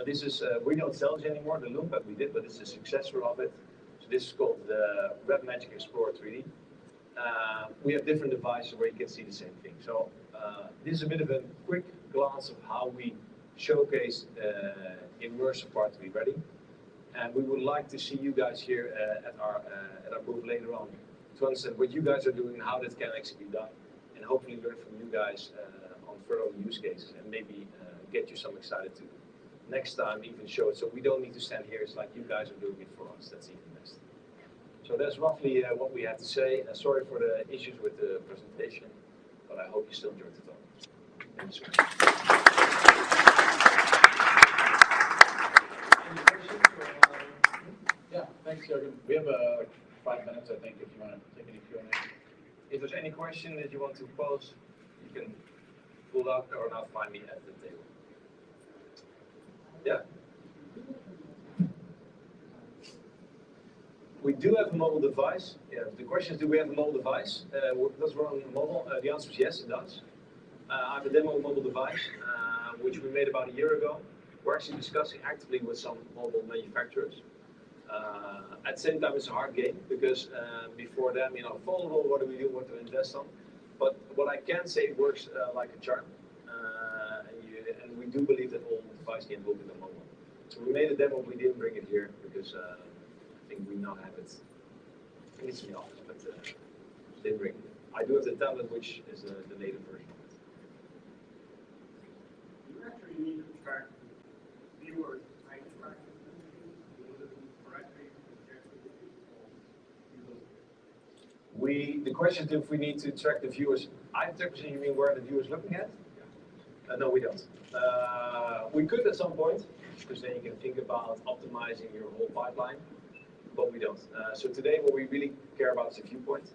we don't sell this anymore, the Loom that we did, but it's a successor of it. So this is called the Webmagic Explorer 3D. We have different devices where you can see the same thing. So this is a bit of a quick glance of how we showcase immersive part to be ready. And we would like to see you guys here at our booth later on to understand what you guys are doing and how that can actually be done, and hopefully learn from you guys on further use cases, and maybe get you some excited to next time even show it. So we don't need to stand here. It's like you guys are doing it for us. That's even best. So that's roughly what we had to say. Sorry for the issues with the presentation, but I hope you still enjoyed the talk. Thank you, sir. Any questions? Yeah, thanks, Jürgen. We have 5 minutes, I think, if you want to take any Q&A. If there's any question that you want to pose, you can pull up or not find me at the table. Yeah. We do have a mobile device. Yeah. The question is, do we have a mobile device? Does it run on mobile? The answer is yes, it does. I have a demo mobile device, which we made about a year ago. We're actually discussing actively with some mobile manufacturers. At the same time, it's a hard game because before them, foldable, what do we do, what to invest on? But what I can say, it works like a charm. And we do believe that all device games will be the mobile. So we made a demo, we didn't bring it here because I think we now have it. It needs to be office, but didn't bring it. I do have the tablet, which is the native version of it. You actually need to track viewers. The question is if we need to track the viewers. I typically mean where the viewer is looking at? No, we don't. We could at some point, because then you can think about optimizing your whole pipeline, but we don't. So today what we really care about is the viewpoint.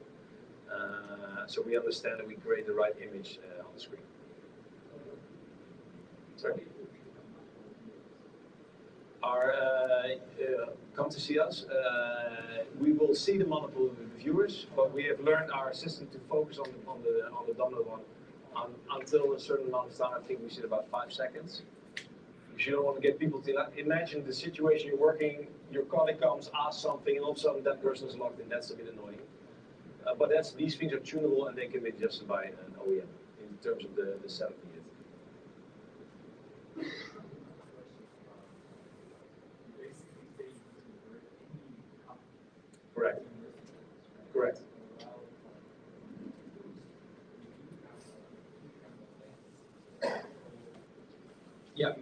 So we understand that we create the right image on the screen. Sorry? Come to see us. We will see the multiple viewers, but we have learned our system to focus on the dominant one until a certain amount of time. I think we said about 5 seconds. Because you don't want to get people to imagine the situation you're working. Your colleague comes, asks something, and all of a sudden that person is logged in. That's a bit annoying. But these things are tunable and they can be adjusted by an OEM in terms of the setup needed. Correct. Correct. Yeah.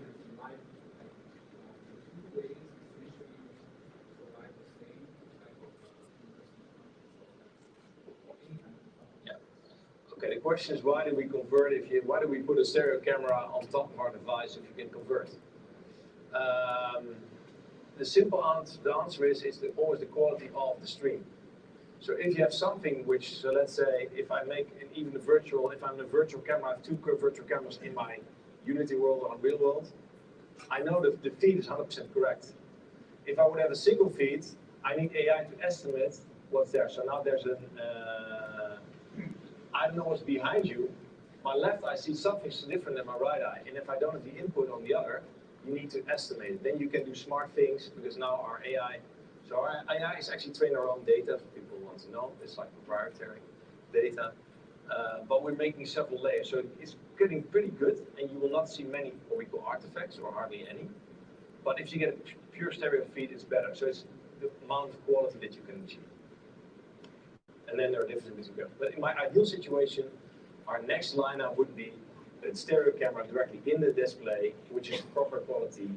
Okay, the question is why do we convert why do we put a stereo camera on top of our device if you can convert? The simple answer is always the quality of the stream. So if you have something which, so let's say if I make if I'm a virtual camera, I have two virtual cameras in my Unity world or real world, I know that the feed is 100% correct. If I would have a single feed, I need AI to estimate what's there. So now there's I don't know what's behind you. My left eye sees something different than my right eye. And if I don't have the input on the other, you need to estimate it. Then you can do smart things because now our AI, so our AI is actually training our own data, if people want to know. It's like proprietary data. But we're making several layers. So it's getting pretty good and you will not see many what we call artifacts or hardly any. But if you get a pure stereo feed, it's better. So it's the amount of quality that you can achieve. And then there are differences between them. But in my ideal situation, our next lineup would be a stereo camera directly in the display, which is proper quality,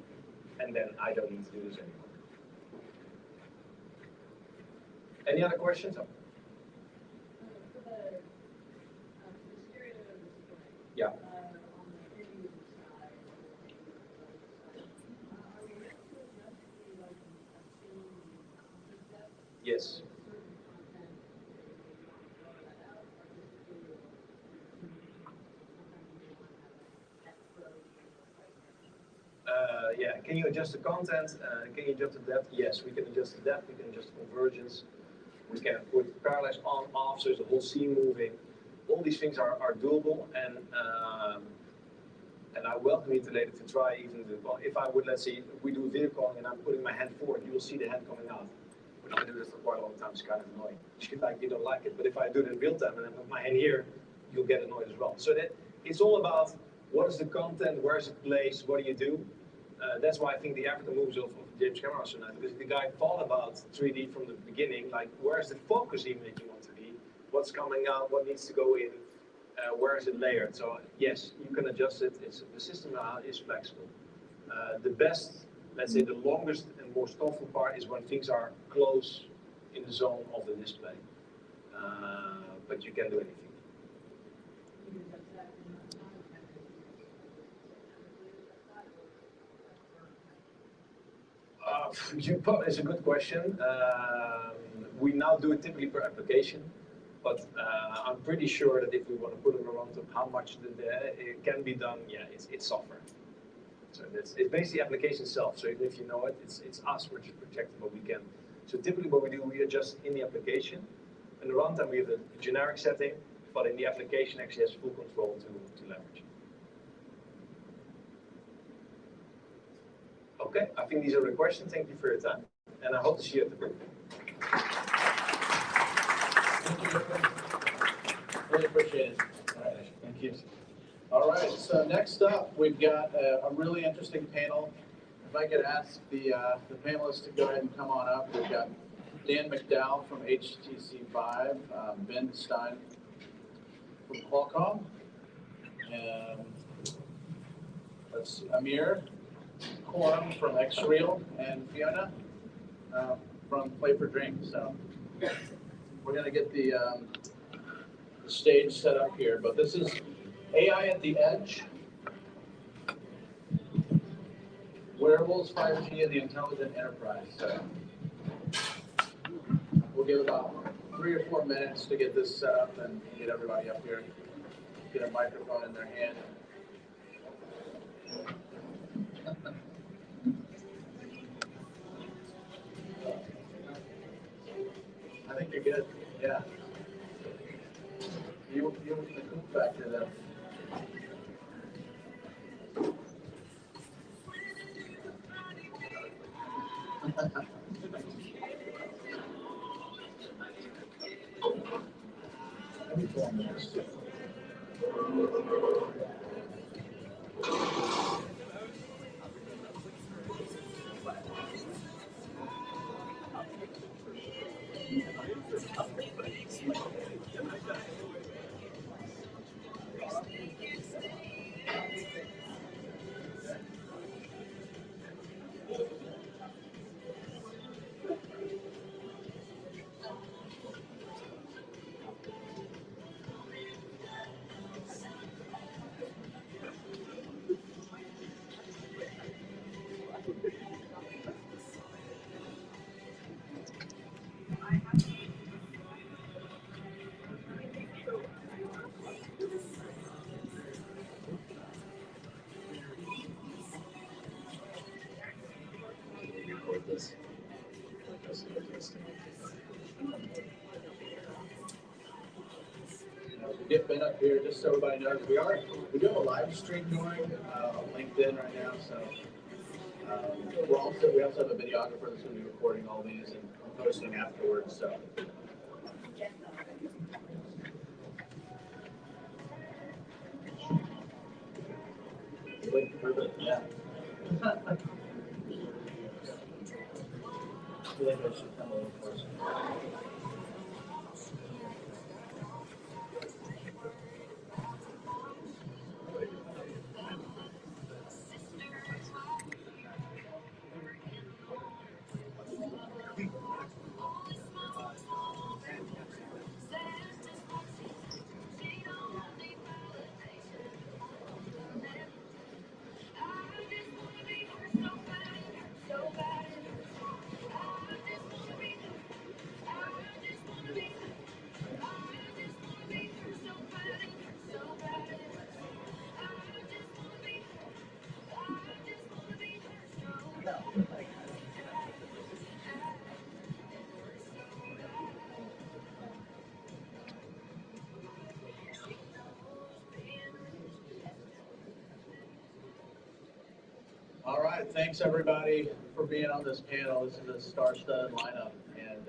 and then I don't need to do this anymore. Any other questions? Yeah. Yes. Yeah, can you adjust the content? Can you adjust the depth? Yes, we can adjust the depth, we can adjust the convergence, we can put parallax on, off, so there's the whole scene moving. All these things are doable, and I welcome you later to try even if I would, let's say, if we do video calling and I'm putting my hand forward, you will see the hand coming out. But I do this for quite a long time, it's kind of annoying. You don't like it, but if I do it in real time and I put my hand here, you'll get annoyed as well. So that it's all about what is the content, where is it placed, what do you do? That's why I think the African movies of James Cameron are so nice, because the guy thought about 3D from the beginning, like where's the focus even that you want to be, what's coming out, what needs to go in, where is it layered. So yes, you can adjust it. The system is flexible. The best, let's say the longest and most thoughtful part is when things are close in the zone of the display. But you can do anything. It's a good question. we now do it typically per application, but I'm pretty sure that if we want to put it around to how much it can be done, yeah, it's software. So it's basically application itself. So even if you know it, it's us which is projecting what we can. So typically what we do, we adjust in the application. In the runtime, we have a generic setting, but in the application actually has full control to leverage. Okay, I think these are the questions. Thank you for your time, and I hope to see you at the break. Really appreciate it. All right, thank you. All right, so next up, we've got a really interesting panel. If I could ask the panelists to go ahead and come on up. We've got Dan McDowell from HTC Vive, Ben Stein from Qualcomm, and let's see, Amir Korm from Xreal, and Fiona from Play for Dreams. So we're going to get the stage set up here, but this is AI at the Edge, Wearables, 5G, and the Intelligent Enterprise. So we'll give about 3 or 4 minutes to get this set up and get everybody up here, get a microphone in their hand. I think you're good. Yeah. You the cool factor though. Every 4 minutes. Get Ben up here just so everybody knows we do have a live stream going on LinkedIn right now, so we also have a videographer that's going to be recording all these and posting afterwards. So. Yeah. I feel like I should come a little closer. All right, thanks everybody for being on this panel. This is a star-studded lineup, and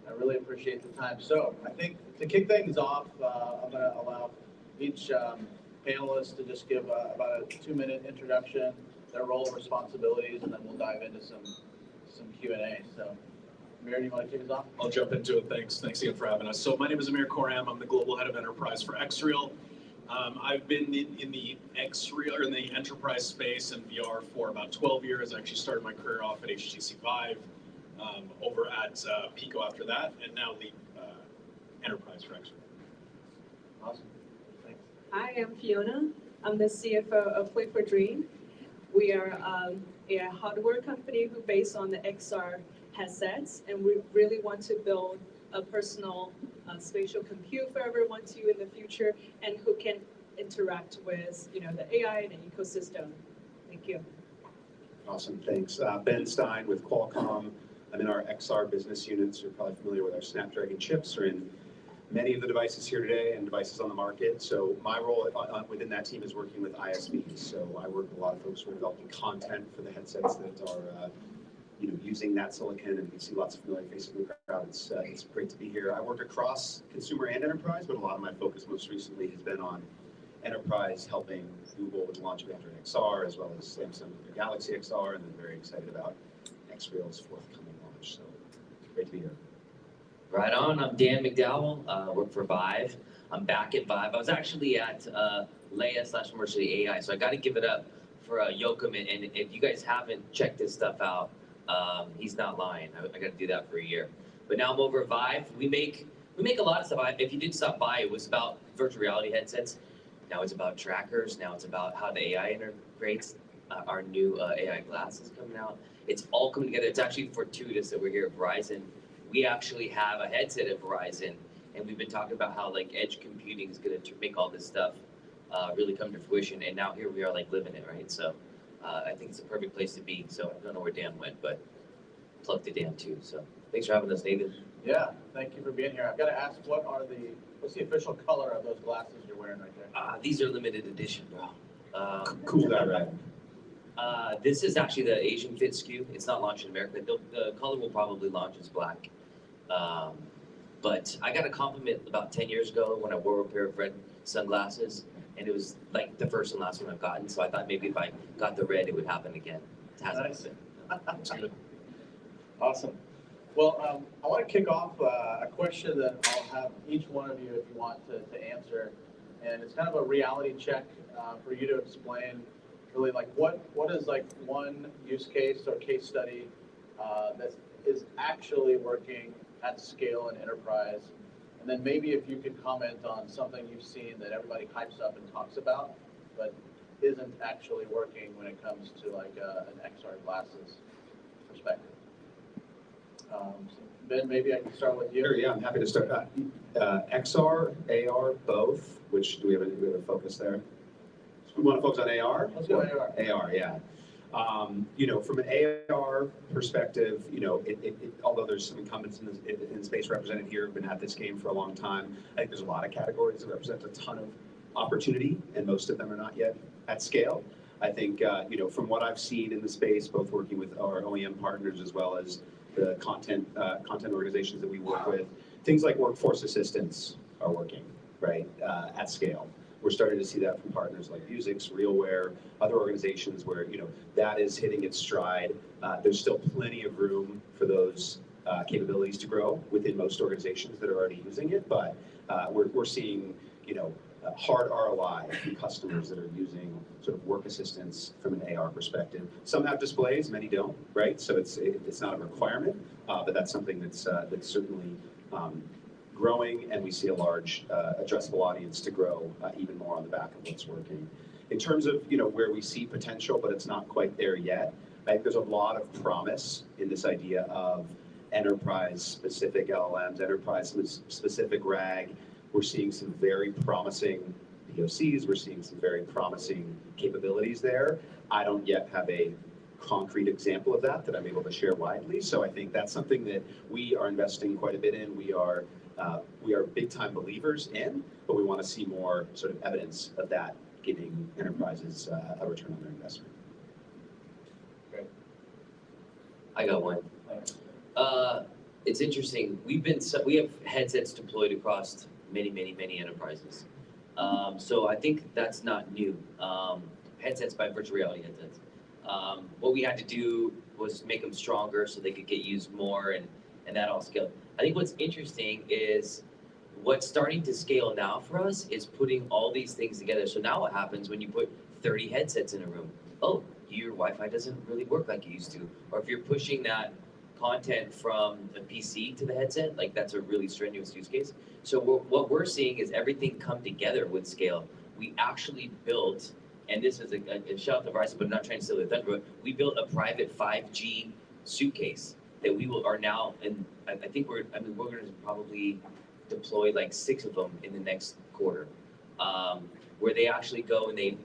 I really appreciate the time. So I think to kick things off, I'm going to allow each panelist to just give about a 2-minute introduction, their role and responsibilities, and then we'll dive into some Q&A. So Amir, do you want to kick us off? I'll jump into it. Thanks again for having us. So my name is Amir Koram. I'm the global head of enterprise for Xreal. I've been in the Xreal or in the enterprise space and VR for about 12 years. I actually started my career off at HTC Vive, over at Pico after that, and now the enterprise for Xreal. Awesome. Thanks. Hi, I'm Fiona. I'm the CFO of Play for Dream. We are a hardware company who, based on the XR headsets, and we really want to build a personal spatial compute for everyone to in the future, and who can interact with the AI and the ecosystem. Thank you. Awesome, thanks. Ben Stein with Qualcomm. I'm in our XR business units. You're probably familiar with our Snapdragon chips are in many of the devices here today and devices on the market. So my role within that team is working with ISVs. So I work with a lot of folks who are developing content for the headsets that are using that silicon, and we see lots of familiar faces in the crowd. It's great to be here. I work across consumer and enterprise, but a lot of my focus most recently has been on enterprise, helping Google with the launch of Android XR, as well as Samsung with their Galaxy XR, and then very excited about Xreal's forthcoming launch. So great to be here. Right on. I'm Dan McDowell. Work for Vive. I'm back at Vive. I was actually at Leia/Immerse AI, so I got to give it up for Yoakum. And if you guys haven't checked this stuff out, he's not lying. I got to do that for a year. But now I'm over at Vive. We make a lot of stuff. If you did stop by, it was about virtual reality headsets. Now it's about trackers. Now it's about how the AI integrates. Our new AI glasses coming out. It's all coming together. It's actually fortuitous that we're here at Verizon. We actually have a headset at Verizon, and we've been talking about how edge computing is going to make all this stuff really come to fruition. And now here we are living it, right? So I think it's a perfect place to be. So I don't know where Dan went, but plug to Dan too. So thanks for having us, Nathan. Yeah, thank you for being here. I've got to ask, what's the official color of those glasses you're wearing right there? These are limited edition, bro. Cool that, right? This is actually the Asian Fit SKU. It's not launched in America. The color will probably launch as black. But I got a compliment about 10 years ago when I wore a pair of red sunglasses, and it was the first and last one I've gotten. So I thought maybe if I got the red, it would happen again. It hasn't Nice. Good. Awesome. Well, I want to kick off a question that I'll have each one of you, if you want to answer, and it's kind of a reality check for you to explain. Really, what is one use case or case study that is actually working at scale in enterprise, and then maybe if you could comment on something you've seen that everybody hypes up and talks about, but isn't actually working when it comes to an XR glasses perspective. Ben, maybe I can start with you. Sure, yeah, I'm happy to start. XR, AR, both. Which do we have a focus there? We want to focus on AR? Let's go AR. AR, yeah. From an AR perspective, although there's some incumbents in the space represented here who've been at this game for a long time, I think there's a lot of categories that represent a ton of opportunity, and most of them are not yet at scale. I think, from what I've seen in the space, both working with our OEM partners as well as the content organizations that we work with, things like workforce assistance are working, right, at scale. We're starting to see that from partners like Vuzix, RealWear, other organizations where that is hitting its stride. There's still plenty of room for those capabilities to grow within most organizations that are already using it, but we're seeing hard ROI from customers that are using sort of work assistance from an AR perspective. Some have displays, many don't, right? So it's not a requirement, but that's something that's certainly growing, and we see a large addressable audience to grow even more on the back of what's working. In terms of where we see potential, but it's not quite there yet, I think there's a lot of promise in this idea of enterprise-specific LLMs, enterprise-specific RAG. We're seeing some very promising POCs. We're seeing some very promising capabilities there. I don't yet have a concrete example of that I'm able to share widely. So I think that's something that we are investing quite a bit in. We are big-time believers in, but we want to see more sort of evidence of that giving enterprises a return on their investment. Great. I got one. It's interesting. We have headsets deployed across many enterprises. So I think that's not new. Headsets by virtual reality headsets. What we had to do was make them stronger so they could get used more, and that all scaled. I think what's interesting is what's starting to scale now for us is putting all these things together. So now what happens when you put 30 headsets in a room? Oh, your Wi-Fi doesn't really work like it used to. Or if you're pushing that content from the PC to the headset, that's a really strenuous use case. So what we're seeing is everything come together with scale. We actually built, and this is a shout out to Verizon, but I'm not trying to steal the thunder, but we built a private 5G suitcase that we are now, and I think we're going to probably deploy like 6 of them in the next quarter, where they actually go and they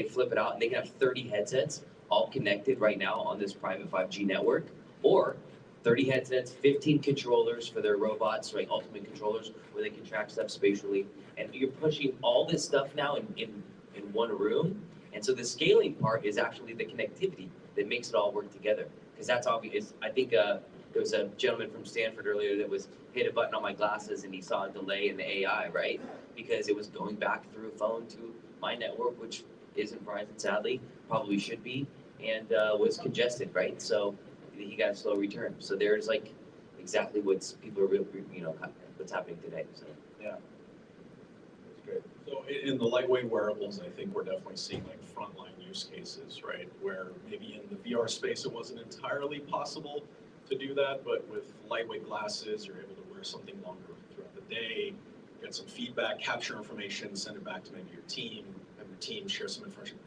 flip it out and they can have 30 headsets all connected right now on this private 5G network, or 30 headsets, 15 controllers for their robots, right? Ultimate controllers where they can track stuff spatially. And you're pushing all this stuff now in one room. And so the scaling part is actually the connectivity that makes it all work together. Because that's obvious. I think there was a gentleman from Stanford earlier that hit a button on my glasses and he saw a delay in the AI, right? Because it was going back through a phone to my network, which isn't Verizon, sadly, probably should be, and was congested, right? So he got a slow return. So there's like exactly what's what's happening today. So yeah, that's great. So in the lightweight wearables, I think we're definitely seeing like frontline use cases, right? Where maybe in the VR space it wasn't entirely possible to do that, but with lightweight glasses, you're able to wear something longer throughout the day, get some feedback, capture information, send it back to maybe your team, have your team share some information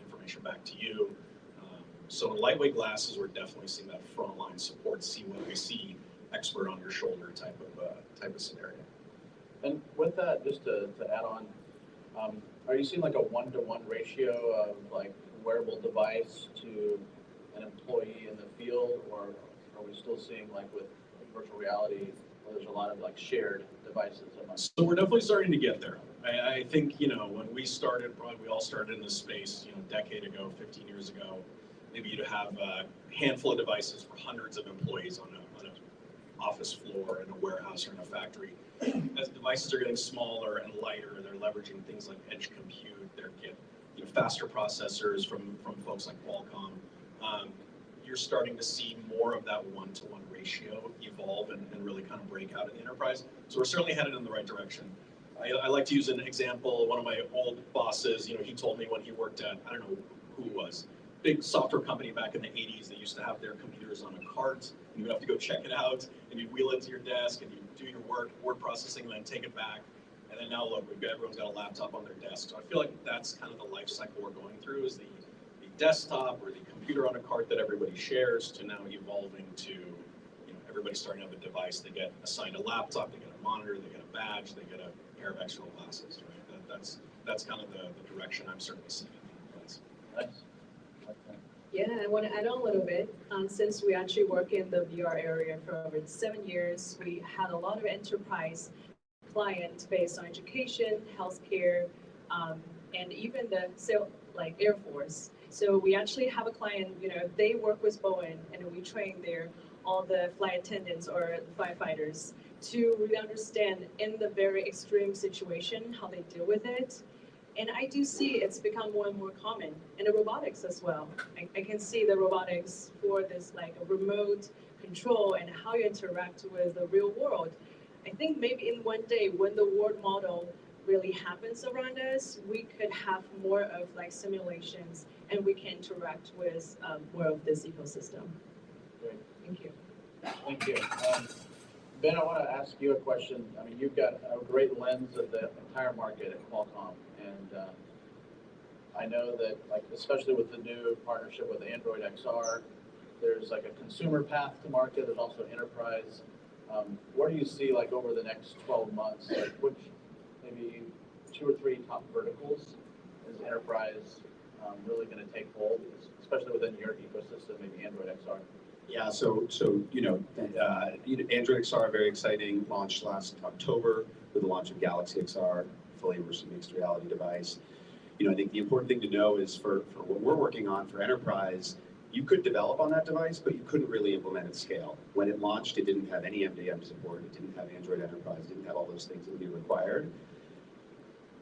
back to you. So in lightweight glasses, we're definitely seeing that frontline support, see what we see, expert on your shoulder type of scenario. And with that, just to add on, are you seeing like a 1-to-1 ratio of like wearable device to an employee in the field, or are we still seeing like with virtual reality, where there's a lot of like shared devices amongst? So we're definitely starting to get there. I think, when we started, probably we all started in this space, a decade ago, 15 years ago, maybe you'd have a handful of devices for hundreds of employees on an office floor in a warehouse or in a factory. As devices are getting smaller and lighter, they're leveraging things like edge compute. They're getting faster processors from folks like Qualcomm. You're starting to see more of that 1-to-1 ratio evolve and really kind of break out in the enterprise. So we're certainly headed in the right direction. I like to use an example. One of my old bosses, he told me when he worked at, I don't know who it was, big software company back in the 80s, they used to have their computers on a cart, and you would have to go check it out, and you'd wheel it to your desk, and you'd do your word processing, and then take it back. And then now look, everyone's got a laptop on their desk. So I feel like that's kind of the life cycle we're going through, is the desktop or the computer on a cart that everybody shares, to now evolving to everybody starting to have a device. They get assigned a laptop, they get a monitor, they get a badge, they get a pair of external glasses, right? That's kind of the direction I'm certainly seeing in the enterprise. Yeah, I want to add on a little bit. Since we actually work in the VR area for over 7 years, we had a lot of enterprise clients based on education, healthcare, and even the Air Force. So we actually have a client, they work with Boeing, and we train all the flight attendants or firefighters to really understand in the very extreme situation how they deal with it. And I do see it's become more and more common in the robotics as well. I can see the robotics for this like a remote control and how you interact with the real world. I think maybe in one day when the world model really happens around us, we could have more of like simulations and we can interact with more of this ecosystem. Great. Thank you. Thank you. Ben, I want to ask you a question. I mean, you've got a great lens of the entire market at Qualcomm, and I know that, like, especially with the new partnership with Android XR, there's like a consumer path to market. There's also enterprise. Where do you see, like, over the next 12 months, like, which maybe 2 or 3 top verticals is enterprise really going to take hold, especially within your ecosystem, maybe Android XR? Yeah, so Android XR, very exciting, launched last October with the launch of Galaxy XR, fully immersive mixed reality device. I think the important thing to know is for what we're working on for enterprise, you could develop on that device, but you couldn't really implement at scale. When it launched, it didn't have any MDM support, it didn't have Android Enterprise, it didn't have all those things that would be required.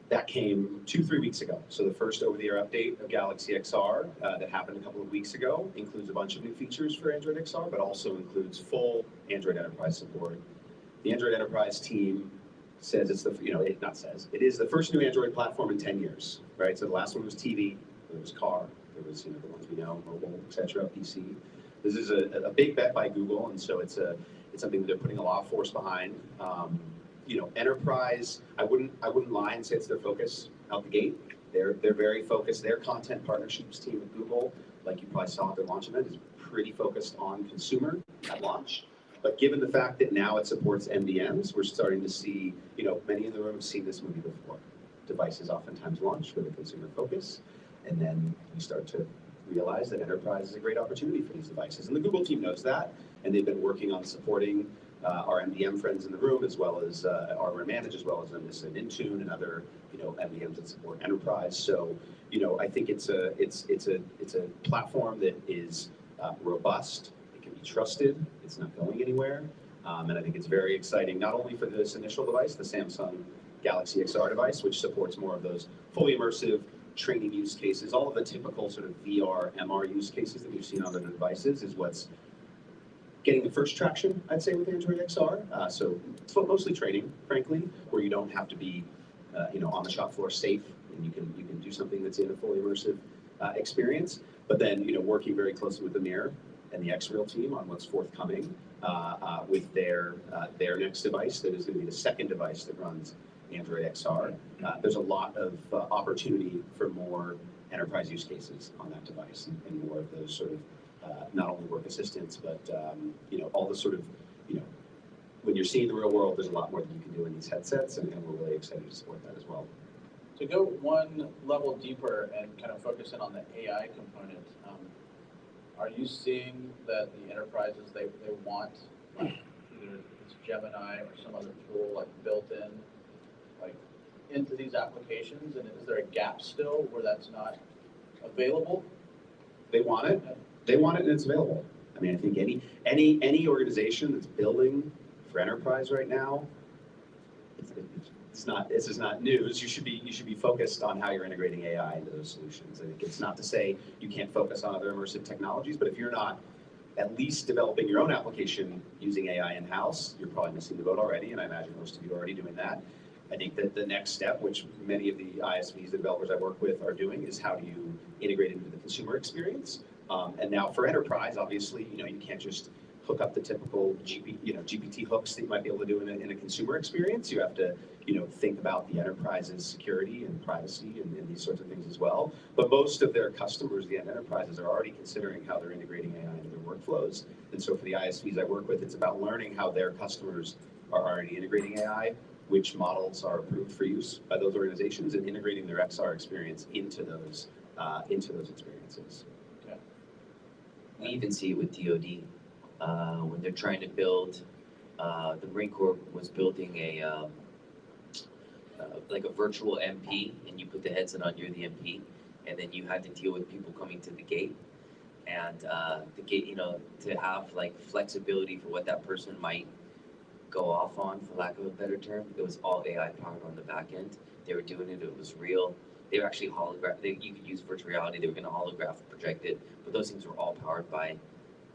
That came 2-3 weeks ago. So the first over-the-air update of Galaxy XR that happened a couple of weeks ago includes a bunch of new features for Android XR, but also includes full Android Enterprise support. The Android Enterprise team says it's it is the first new Android platform in 10 years, right? So the last one was TV, there was car, there was the ones we know, mobile, etc., PC. This is a big bet by Google, and so it's something that they're putting a lot of force behind. Enterprise, I wouldn't lie and say it's their focus out the gate. They're very focused. Their content partnerships team with Google, like you probably saw at their launch event, is pretty focused on consumer at launch. But given the fact that now it supports MDMs, we're starting to see, many in the room have seen this movie before. Devices oftentimes launch with a consumer focus, and then you start to realize that enterprise is a great opportunity for these devices. And the Google team knows that, and they've been working on supporting our MDM friends in the room, as well as our Manage, as well as Intune and other, MDMs that support enterprise. So, I think it's a platform that is robust. It can be trusted. It's not going anywhere, and I think it's very exciting, not only for this initial device, the Samsung Galaxy XR device, which supports more of those fully immersive training use cases. All of the typical sort of VR, MR use cases that we've seen on other devices is what's getting the first traction, I'd say, with Android XR. So it's mostly training, frankly, where you don't have to be, on the shop floor safe, and you can do something that's in a fully immersive experience. But then, working very closely with the Mirror and the XReal team on what's forthcoming with their next device that is going to be the second device that runs Android XR. There's a lot of opportunity for more enterprise use cases on that device, and more of those sort of not only work assistants, but all the sort of, when you're seeing the real world, there's a lot more that you can do in these headsets, and we're really excited to support that as well. To go one level deeper and kind of focus in on the AI component, are you seeing that the enterprises, they want either it's Gemini or some other tool like built in, like into these applications, and is there a gap still where that's not available? They want it. They want it, and it's available. I mean, I think any organization that's building for enterprise right now, this is not news. You should be focused on how you're integrating AI into those solutions. I think it's not to say you can't focus on other immersive technologies, but if you're not at least developing your own application using AI in-house, you're probably missing the boat already, and I imagine most of you are already doing that. I think that the next step, which many of the ISVs, the developers I work with, are doing, is how do you integrate into the consumer experience? And now for enterprise, obviously, you can't just hook up the typical GPT hooks that you might be able to do in a consumer experience. You have to, think about the enterprise's security and privacy and these sorts of things as well. But most of their customers, the end enterprises, are already considering how they're integrating AI into their workflows. And so for the ISVs I work with, it's about learning how their customers are already integrating AI, which models are approved for use by those organizations, and integrating their XR experience into those experiences. Okay. We even see it with DoD when they're trying to build. The Marine Corps was building like a virtual MP, and you put the headset on, you're the MP, and then you had to deal with people coming to the gate, and the gate, to have like flexibility for what that person might go off on, for lack of a better term. It was all AI powered on the back end. They were doing it. It was real. They were actually you could use virtual reality. They were going to holograph project it, but those things were all powered by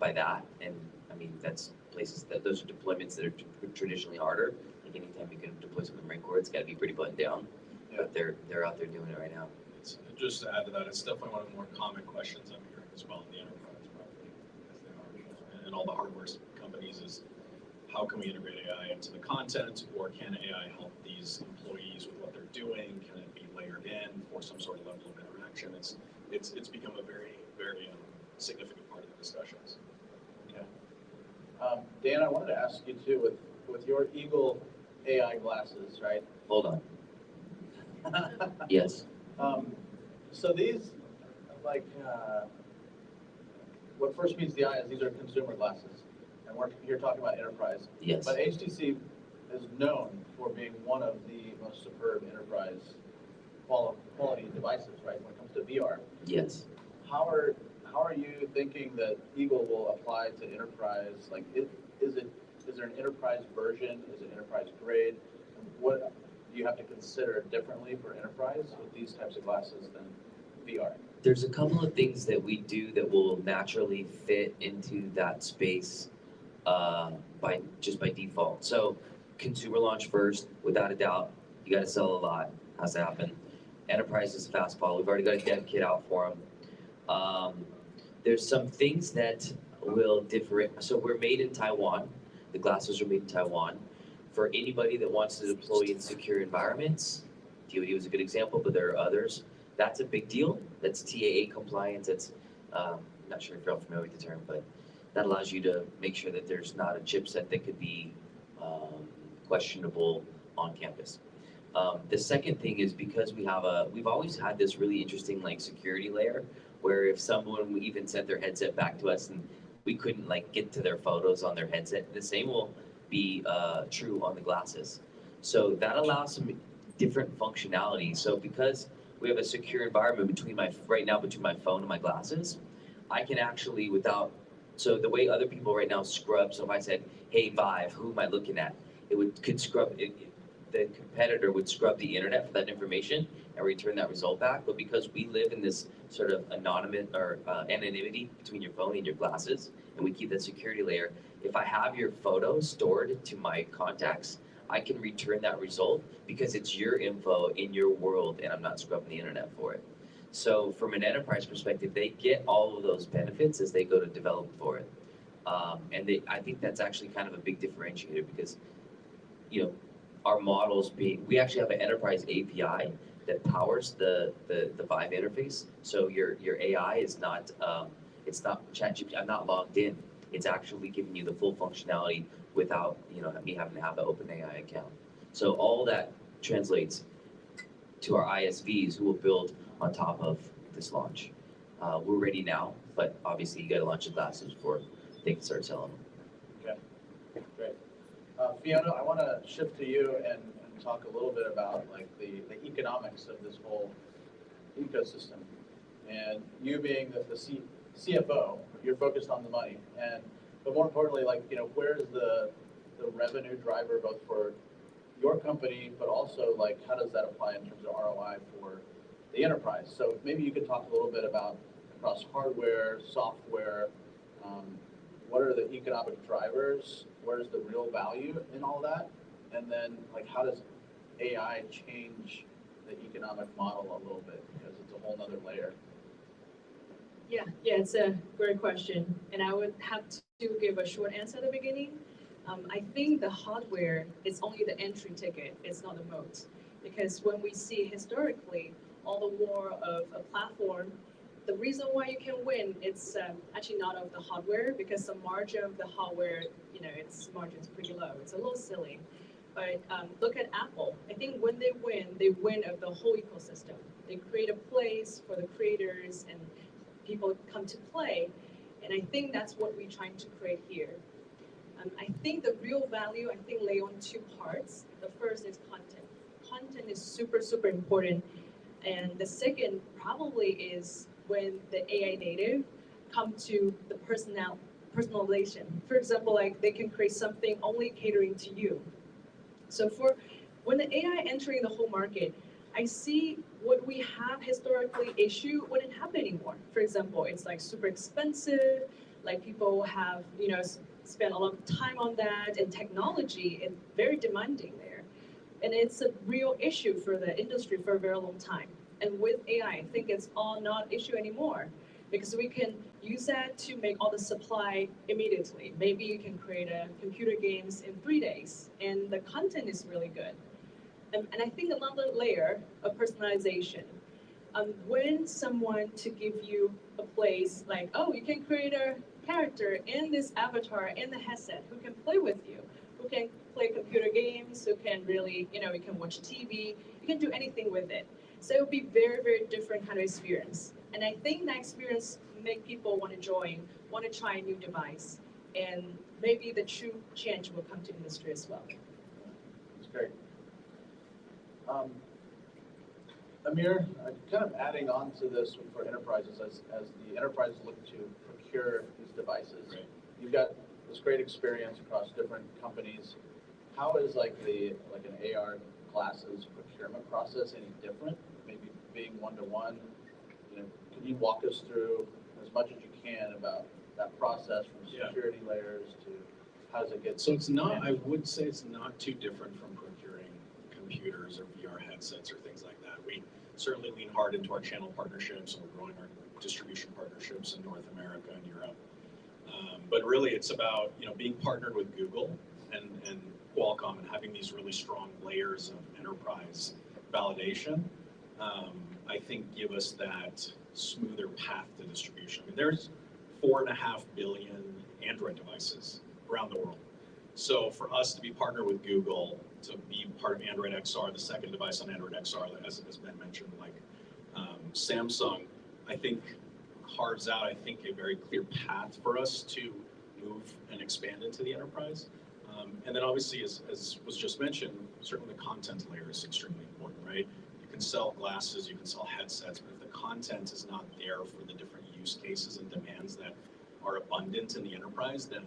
that. And I mean, that's places those are deployments that are traditionally harder. Like anytime you can deploy something in the Marine Corps, it's got to be pretty buttoned down. Yeah. But they're out there doing it right now. Just to add to that, it's definitely one of the more common questions I'm hearing as well in the enterprise, probably, as they are, and all the hardware companies is, how can we integrate AI into the content, or can AI help these employees with what they're doing? Can it be layered in for some sort of level of interaction? It's become a very, very significant part of the discussions. Okay. Dan, I wanted to ask you too, with your Eagle AI glasses, right? Hold on. Yes. So these, like, what first meets the eye is these are consumer glasses. And we're here talking about enterprise. Yes. But HTC is known for being one of the most superb enterprise quality devices, right, when it comes to VR. Yes. How are you thinking that Eagle will apply to enterprise? Like, is there an enterprise version? Is it enterprise grade? What do you have to consider differently for enterprise with these types of glasses than VR? There's a couple of things that we do that will naturally fit into that space by default. So consumer launch first, without a doubt. You got to sell a lot. Has to happen. Enterprise is fast follow. We've already got a dev kit out for them. There's some things that will differ. So we're made in Taiwan. The glasses are made in Taiwan. For anybody that wants to deploy in secure environments, DoD was a good example, but there are others. That's a big deal. That's TAA compliance. That's I'm not sure if you're all familiar with the term, but that allows you to make sure that there's not a chipset that could be questionable on campus. The second thing is because we've always had this really interesting like security layer where if someone even sent their headset back to us and we couldn't like get to their photos on their headset, the same will be true on the glasses. So that allows some different functionality. So because we have a secure environment between my phone and my glasses, I can actually so the way other people right now scrub, so if I said, hey Vive, who am I looking at? Could scrub, the competitor would scrub the internet for that information and return that result back. But because we live in this sort of anonymous or anonymity between your phone and your glasses, and we keep that security layer, if I have your photo stored to my contacts, I can return that result because it's your info in your world and I'm not scrubbing the internet for it. So from an enterprise perspective, they get all of those benefits as they go to develop for it. I think that's actually kind of a big differentiator because, our models we actually have an enterprise API that powers the Vive interface. So your AI is not, it's not ChatGPT, I'm not logged in. It's actually giving you the full functionality without, me having to have an OpenAI account. So all that translates to our ISVs who will build on top of this launch. We're ready now, but obviously you got to launch the glasses before they can start selling them. Okay, great. Fiona, I want to shift to you and talk a little bit about like the economics of this whole ecosystem. And you being the CFO, you're focused on the money, but more importantly, where's the revenue driver both for your company, but also like how does that apply in terms of ROI for the enterprise? So maybe you could talk a little bit about across hardware, software, what are the economic drivers? Where's the real value in all that? And then like how does AI change the economic model a little bit because it's a whole nother layer? Yeah, it's a great question. And I would have to give a short answer at the beginning. I think the hardware is only the entry ticket, it's not the moat. Because when we see historically all the war of a platform, the reason why you can win, it's actually not of the hardware because the margin of the hardware, its margin's pretty low. It's a little silly. But look at Apple. I think when they win of the whole ecosystem. They create a place for the creators and people come to play. And I think that's what we're trying to create here. I think the real value, lay on two parts. The first is content. Content is super, super important. And the second probably is when the AI native come to the personalization. For example, like they can create something only catering to you. So when the AI entering the whole market, I see what we have historically issue wouldn't happen anymore. For example, it's like super expensive, like people have, spent a lot of time on that, and technology is very demanding there. And it's a real issue for the industry for a very long time. And with AI, I think it's all not issue anymore because we can use that to make all the supply immediately. Maybe you can create a computer games in 3 days and the content is really good. And I think another layer of personalization, when someone to give you a place like, oh, you can create a character in this avatar in the headset who can play with you, who can play computer games, who can really, you can watch TV, you can do anything with it. So it would be very, very different kind of experience. And I think that experience make people want to join, want to try a new device. And maybe the true change will come to industry as well. That's great. Amir, kind of adding on to this for enterprises, as the enterprises look to procure these devices, right. You've got this great experience across different companies. How is like an AR glasses procurement process any different? Maybe being one-to-one, can you walk us through as much as you can about that process from security layers to how does it get? So it's not, I would say it's not too different from procuring computers or VR headsets or things like that. We certainly lean hard into our channel partnerships and we're growing our distribution partnerships in North America and Europe. But really it's about, being partnered with Google and Qualcomm and having these really strong layers of enterprise validation, I think give us that smoother path to distribution. I mean, there's 4.5 billion Android devices around the world. So for us to be partnered with Google, to be part of Android XR, the second device on Android XR, as Ben mentioned, like Samsung, I think carves out, I think, a very clear path for us to move and expand into the enterprise. And then obviously, as was just mentioned, certainly the content layer is extremely important, right? You can sell glasses, you can sell headsets, but if the content is not there for the different use cases and demands that are abundant in the enterprise, then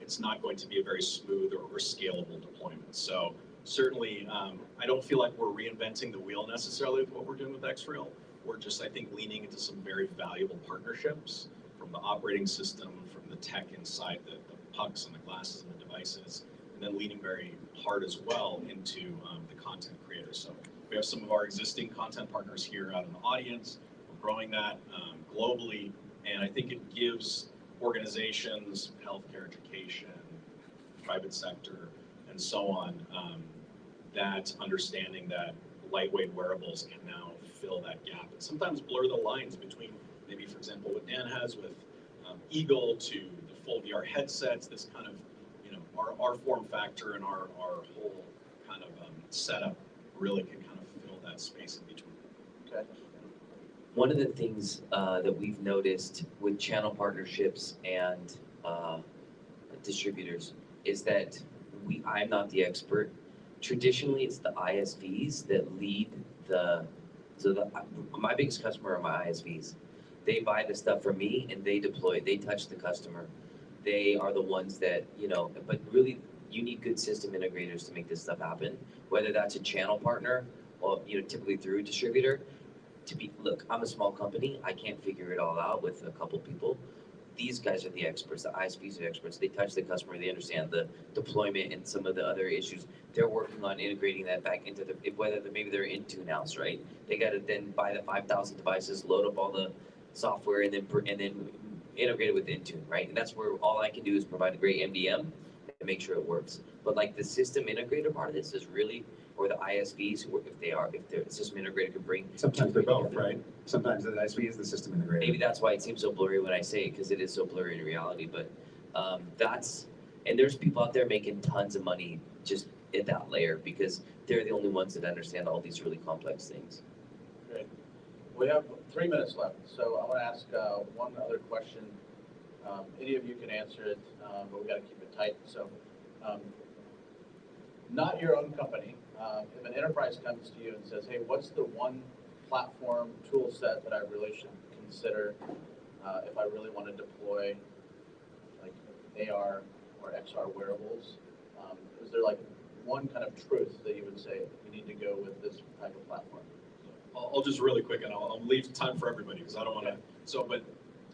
it's not going to be a very smooth or scalable deployment. So certainly, I don't feel like we're reinventing the wheel necessarily with what we're doing with Xreal. We're just, I think, leaning into some very valuable partnerships from the operating system, from the tech inside the pucks and the glasses and the devices, and then leaning very hard as well into the content creators. So we have some of our existing content partners here out in the audience. We're growing that globally, and I think it gives organizations, healthcare, education, private sector, and so on, that understanding that lightweight wearables can now fill that gap and sometimes blur the lines between maybe, for example, what Dan has with Eagle to the full VR headsets, this kind of, our form factor and our whole kind of setup really can kind of fill that space in between. Okay. One of the things that we've noticed with channel partnerships and distributors is that I'm not the expert. Traditionally, it's the ISVs that lead my biggest customer are my ISVs. They buy the stuff from me and they deploy it. They touch the customer. They are the ones that, but really you need good system integrators to make this stuff happen, whether that's a channel partner or, typically through a distributor. Look, I'm a small company. I can't figure it all out with a couple people. These guys are the experts. The ISVs are the experts. They touch the customer. They understand the deployment and some of the other issues. They're working on integrating that back into maybe they're Intune house, right? They got to then buy the 5,000 devices, load up all the software, and then integrate it with Intune, right? And that's where all I can do is provide a great MDM and make sure it works. But like the system integrator part of this is really, or the ISVs, who if their system integrator can bring. Sometimes they're both, right? Sometimes the ISV is the system integrator. Maybe that's why it seems so blurry when I say it, because it is so blurry in reality. But and there's people out there making tons of money just at that layer because they're the only ones that understand all these really complex things. Great. We have 3 minutes left, so I want to ask one other question. Any of you can answer it, but we got to keep it tight. So, not your own company. If an enterprise comes to you and says, "Hey, what's the one platform tool set that I really should consider if I really want to deploy like AR or XR wearables?" Is there like one kind of truth that you would say you need to go with this type of platform? I'll just really quick, and I'll leave time for everybody because I don't want to. But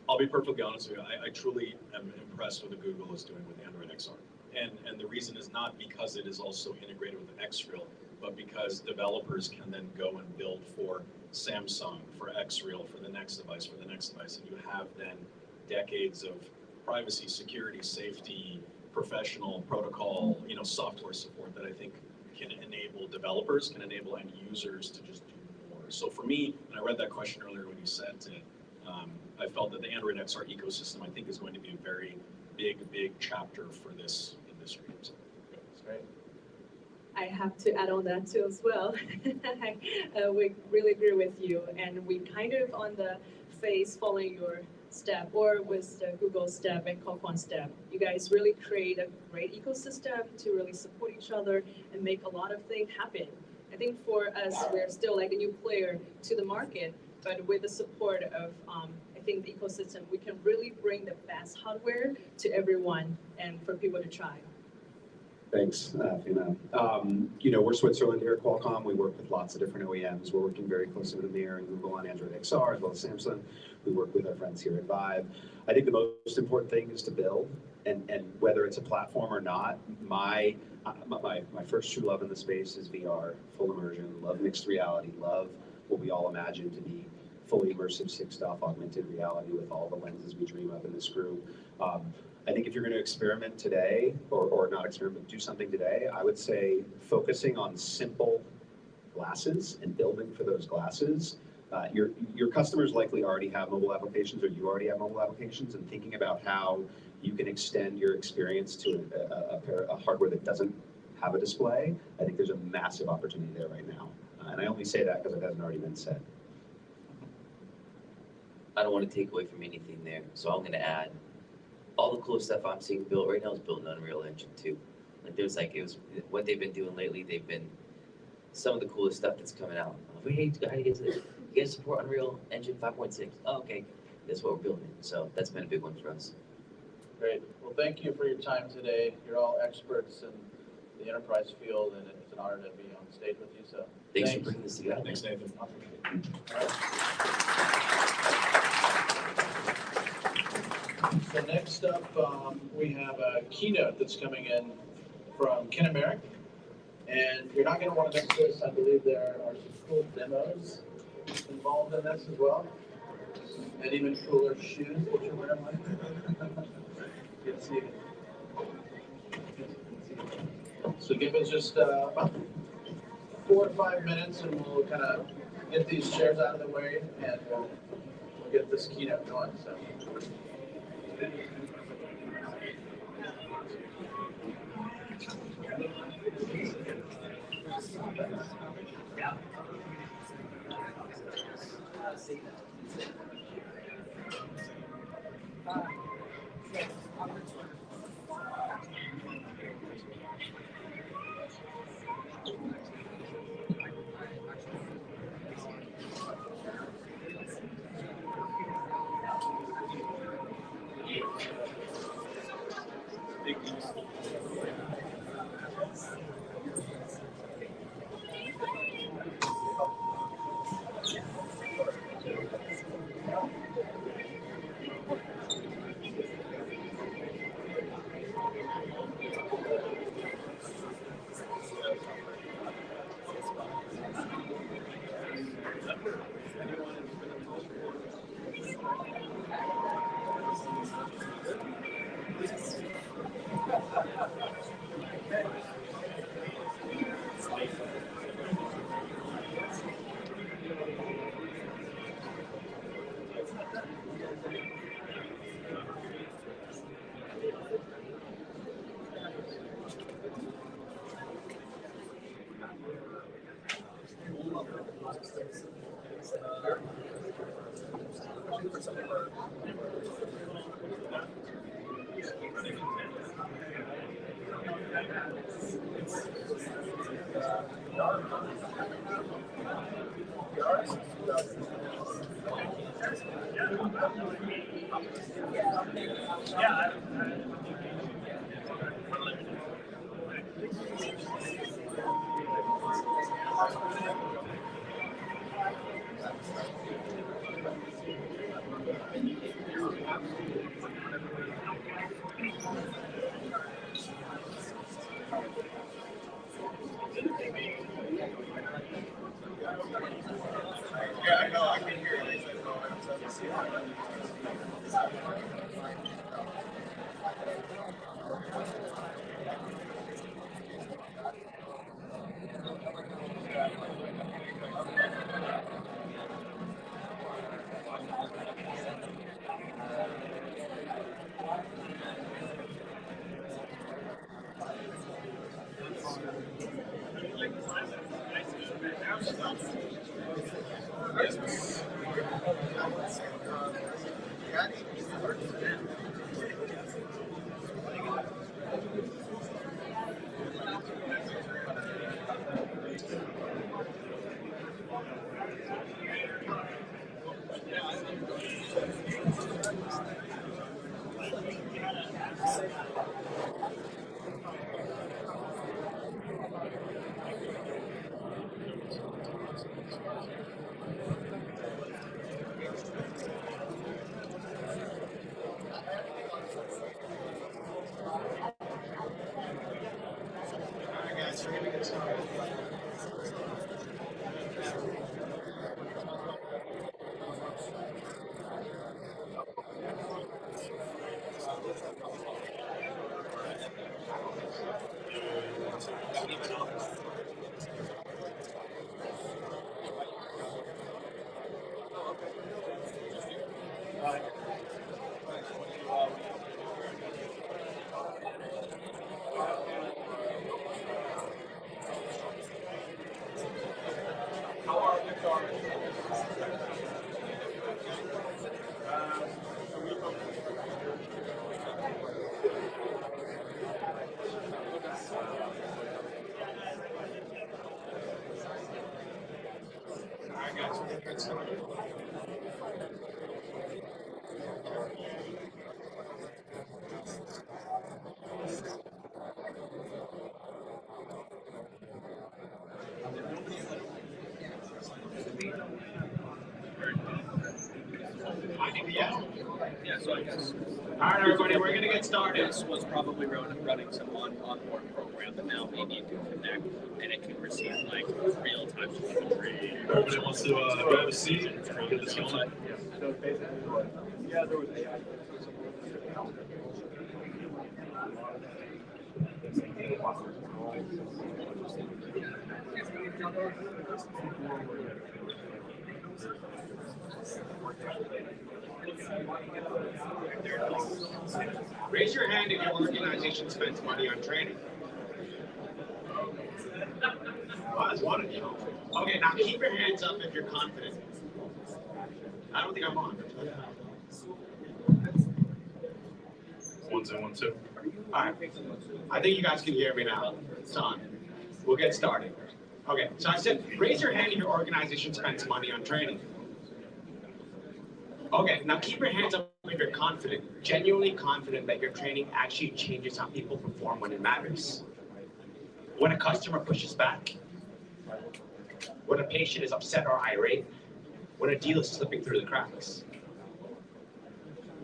I'll be perfectly honest with you. I truly am impressed with what Google is doing with Android XR, and the reason is not because it is also integrated with Xreal, but because developers can then go and build for Samsung, for Xreal, for the next device, and you have then decades of privacy, security, safety, professional protocol, software support that I think can enable developers, can enable end users to just do more. So for me, and I read that question earlier when you sent it, I felt that the Android XR ecosystem, I think, is going to be a very big chapter for this industry. So, that's great. I have to add on that too as well. We really agree with you, and we kind of on the face following your step or with the Google step and Qualcomm step. You guys really create a great ecosystem to really support each other and make a lot of things happen. I think for us, we're still like a new player to the market, but with the support of I think the ecosystem, we can really bring the best hardware to everyone and for people to try. Thanks, Fina. We're Switzerland here at Qualcomm. We work with lots of different OEMs. We're working very closely with Immerse and Google on Android XR, as well as Samsung. We work with our friends here at Vive. I think the most important thing is to build, and whether it's a platform or not, my first true love in the space is VR, full immersion, love mixed reality, love what we all imagine to be fully immersive 6-DoF augmented reality with all the lenses we dream of in this group. I think if you're going to experiment today, or not experiment, do something today, I would say focusing on simple glasses and building for those glasses. Your customers likely already have mobile applications, or you already have mobile applications, and thinking about how you can extend your experience to a hardware that doesn't have a display. I think there's a massive opportunity there right now. And I only say that because it hasn't already been said. I don't want to take away from anything there, so I'm going to add all the cool stuff I'm seeing built right now is built in Unreal Engine 2. Like there's like, it was what they've been doing lately. They've been some of the coolest stuff that's coming out. Hey, how do you get to this? You guys support Unreal Engine 5.6? Oh, okay. That's what we're building. So that's been a big one for us. Great. Well, thank you for your time today. You're all experts in the enterprise field, and it's an honor to be on stage with you. So thanks for bringing this together. Thanks, Nathan. So next up, we have a keynote that's coming in from Ken Americ. And you're not going to want to miss this. I believe there are some cool demos involved in this as well. And even cooler shoes that you're wearing, Mike. Good to see you. So give us just about 4 or 5 minutes and we'll kind of get these chairs out of the way and we'll get this keynote going. So. Yeah, I know. I can hear you. Yeah, so I guess. All right, everybody, we're going to get started. This was probably running some onboard program that now they need to connect, and it can receive like real-time telemetry. Everybody wants to grab a seat and get this going. So basically, yeah, there was AI. Raise your hand if your organization spends money on training. Well, that's one of you. Okay, now keep your hands up if you're confident. I don't think I'm on. 1, 2, 1, 2. All right. I think you guys can hear me now. It's on. We'll get started. Okay, so I said, raise your hand if your organization spends money on training. Okay, now keep your hands up if you're confident, genuinely confident that your training actually changes how people perform when it matters. When a customer pushes back, when a patient is upset or irate, when a deal is slipping through the cracks.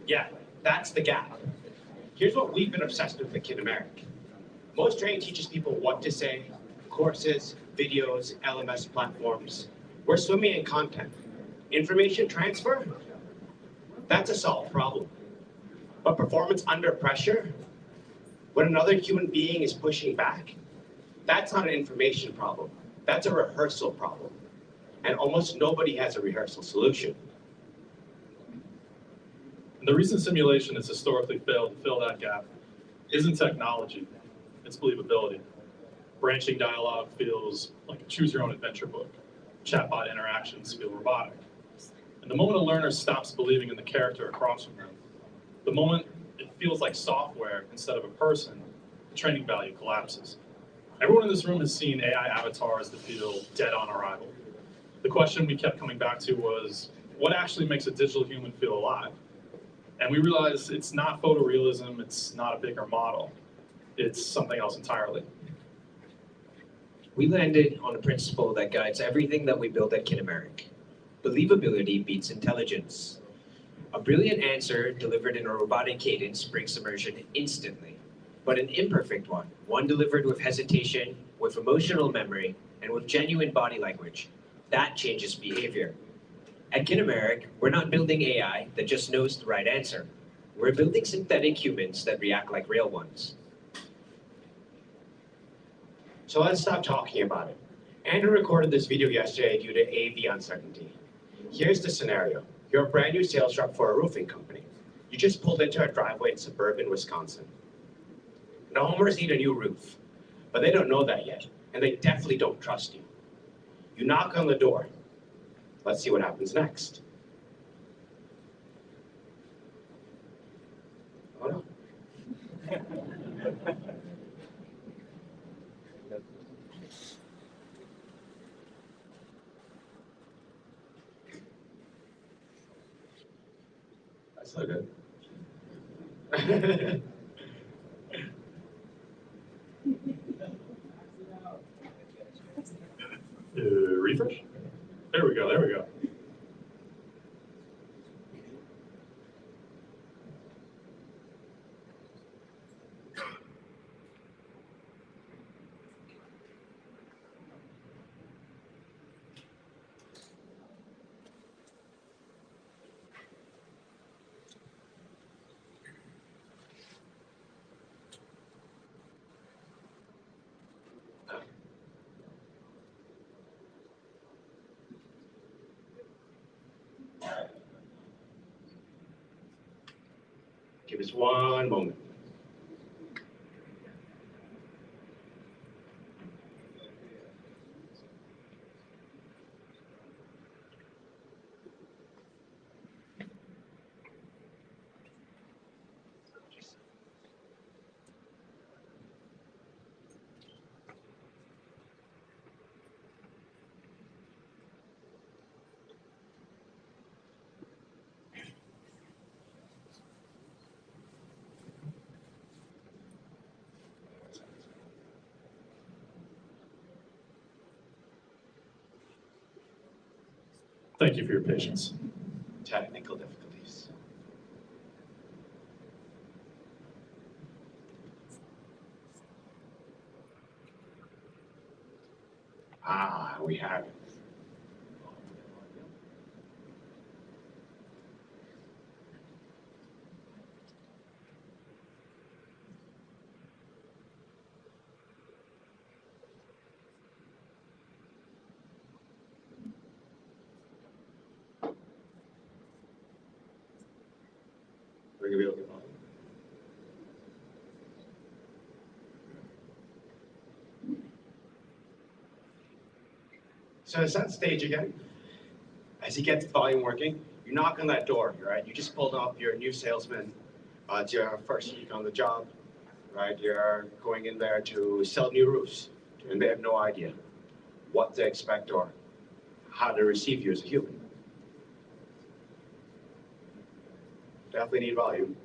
Yeah, that's the gap. Here's what we've been obsessed with at Immerse. Most training teaches people what to say, courses, videos, LMS platforms. We're swimming in content. Information transfer? That's a solved problem. But performance under pressure, when another human being is pushing back, that's not an information problem. That's a rehearsal problem. And almost nobody has a rehearsal solution. And the reason simulation has historically failed to fill that gap isn't technology, it's believability. Branching dialogue feels like a choose-your-own-adventure book. Chatbot interactions feel robotic. And the moment a learner stops believing in the character across from them, the moment it feels like software instead of a person, the training value collapses. Everyone in this room has seen AI avatars that feel dead on arrival. The question we kept coming back to was, what actually makes a digital human feel alive? And we realized it's not photorealism, it's not a bigger model. It's something else entirely. We landed on a principle that guides everything that we build at Immerse. Believability beats intelligence. A brilliant answer delivered in a robotic cadence brings immersion instantly, but an imperfect one delivered with hesitation, with emotional memory, and with genuine body language, that changes behavior. At Immerse, we're not building AI that just knows the right answer. We're building synthetic humans that react like real ones. So let's stop talking about it. Andrew recorded this video yesterday due to AV uncertainty. Here's the scenario. You're a brand new sales rep for a roofing company. You just pulled into a driveway in suburban Wisconsin. The homeowners need a new roof, but they don't know that yet, and they definitely don't trust you. You knock on the door. Let's see what happens next. Oh no. That's so good. Refresh? There we go, there we go. Give us one moment. Thank you for your patience. Technical difficulties. Ah, we have it. We're gonna be able to get on. So it's that stage again. As you get the volume working, you knock on that door, right? You just pulled up, you're a new salesman. It's your first week on the job, right? You're going in there to sell new roofs, and they have no idea what to expect or how to receive you as a human. Definitely need volume.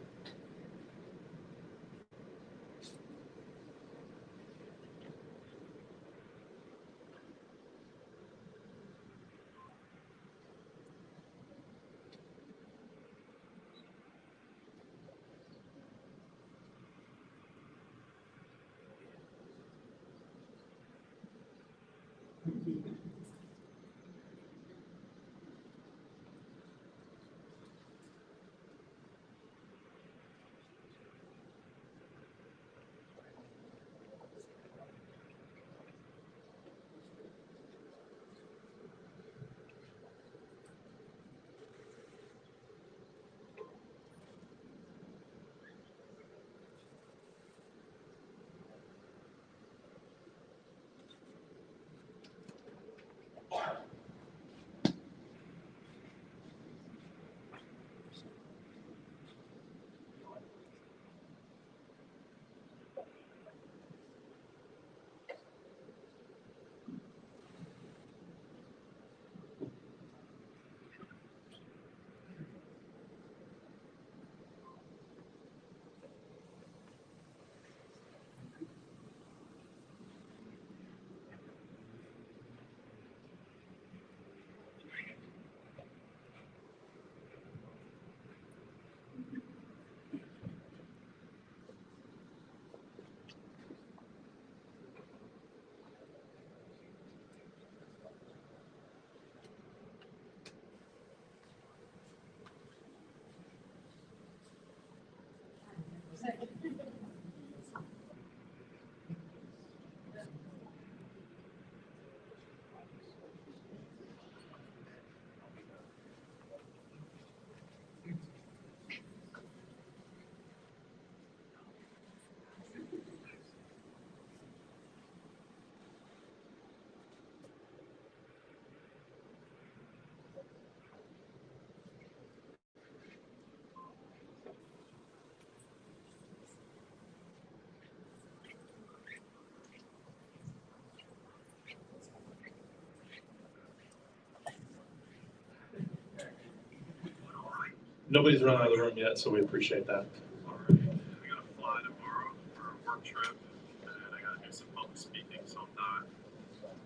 Nobody's run out of the room yet, so we appreciate that. All right. I got to fly tomorrow for a work trip, and I got to do some public speaking, so I'm not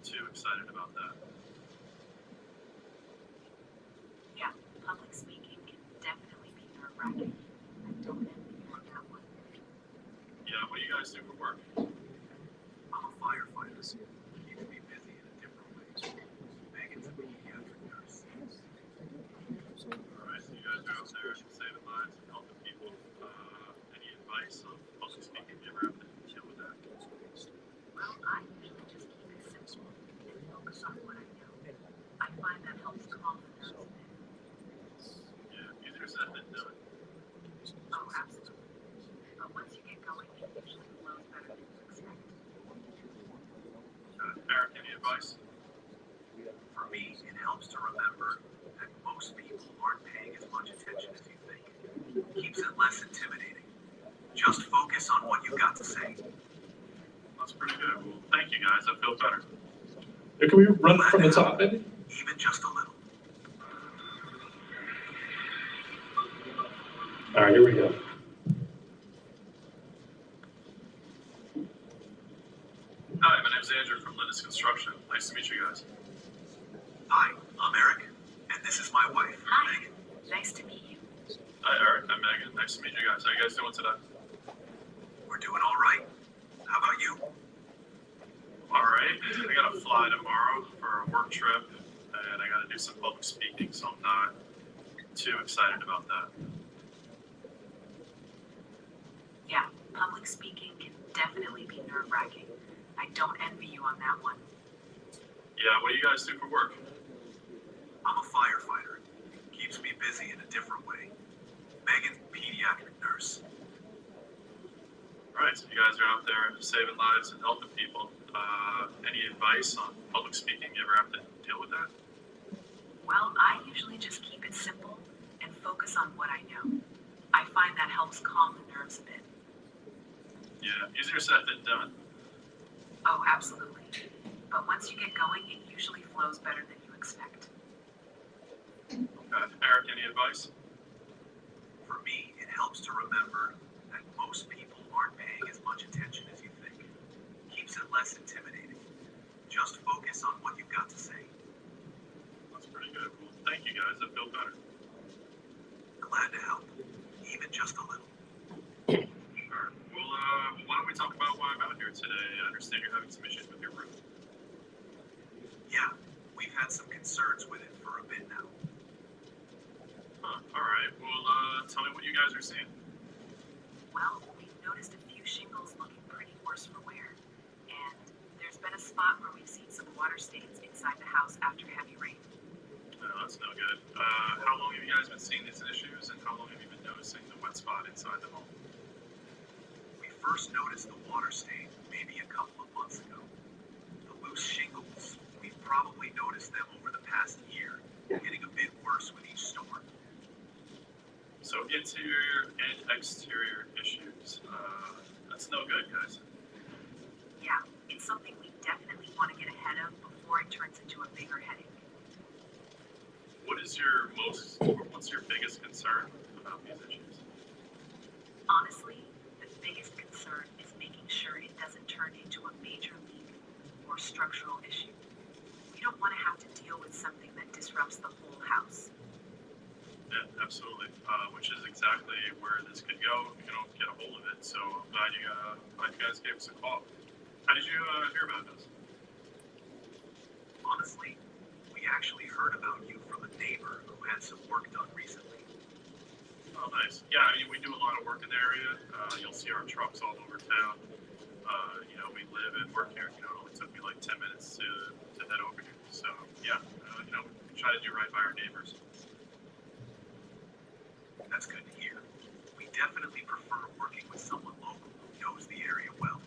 too excited about that. Yeah, public speaking can definitely be nerve-wracking. I don't envy you on that one. Yeah, what do you guys do for work? I'm a firefighter, so you keep me busy in a different way. Megan's a pediatric nurse. All right, so you guys are out there saving lives and helping people. Any advice on public speaking? You ever have to deal with that? Well, I usually just keep it simple and focus on what I know. I find that helps calm the nerves a bit. Yeah, easier said than done. Oh, absolutely. But once you get going, it usually flows better than you expect. Eric, any advice? For me, it helps to remember that most people aren't paying as much attention as you think. Keeps it less intimidating. Just focus on what you've got to say. That's pretty good. Well, thank you guys. I feel better. Yeah, can we run from the top, maybe? Even just a little. All right, here we go. Hi, my name's Andrew from Linus Construction. Nice to meet you guys. Hi, I'm Eric, and this is my wife, Hi. Megan. Nice to meet you. Hi, Eric. I'm Megan. Nice to meet you guys. How you guys doing today? We're doing all right. How about you? All right. I got to fly tomorrow for a work trip, and I got to do some public speaking, so I'm not too excited about that. Yeah, public speaking can definitely be nerve-wracking. I don't envy you on that one. Yeah, what do you guys do for work? I'm a firefighter. Keeps me busy in a different way. Megan, pediatric nurse. All right, so you guys are out there saving lives and helping people. Any advice on public speaking? You ever have to deal with that? Well, I usually just keep it simple and focus on what I know. I find that helps calm the nerves a bit. Yeah, easier said than done. Oh, absolutely. But once you get going, it usually flows better than you expect. Eric, any advice? For me, it helps to remember that most people aren't paying as much attention as you think. Keeps it less intimidating. Just focus on what you've got to say. That's pretty good. Well, thank you guys. I feel better. Glad to help, even just a little. Sure. Well, why don't we talk about why I'm out here today? I understand you're having some issues with your roof. Yeah, we've had some concerns with it for a bit now. Huh, all right. Well, tell me what you guys are seeing. Well, we've noticed a few shingles looking pretty worse for wear. And there's been a spot where we've seen some water stains inside the house after heavy rain. Oh, that's no good. How long have you guys been seeing these issues, and how long have you been noticing the wet spot inside the home? We first noticed the water stain maybe a couple of months ago. The loose shingles, we've probably noticed them over the past year, getting a bit worse with each storm. So interior and exterior issues. That's no good, guys. Yeah, it's something we definitely want to get ahead of before it turns into a bigger headache. What's your biggest concern about these issues? Honestly, the biggest concern is making sure it doesn't turn into a major leak or structural issue. We don't want to have to deal with something that disrupts the whole house. Yeah, absolutely. Which is exactly where this could go if you don't get a hold of it. So I'm glad you guys gave us a call. How did you hear about this? Honestly, we actually heard about you from a neighbor who had some work done recently. Oh, nice. Yeah, I mean, we do a lot of work in the area. You'll see our trucks all over town. We live and work here. It only took me like 10 minutes to head over here. So, yeah, we try to do right by our neighbors. That's good to hear. We definitely prefer working with someone local who knows the area well.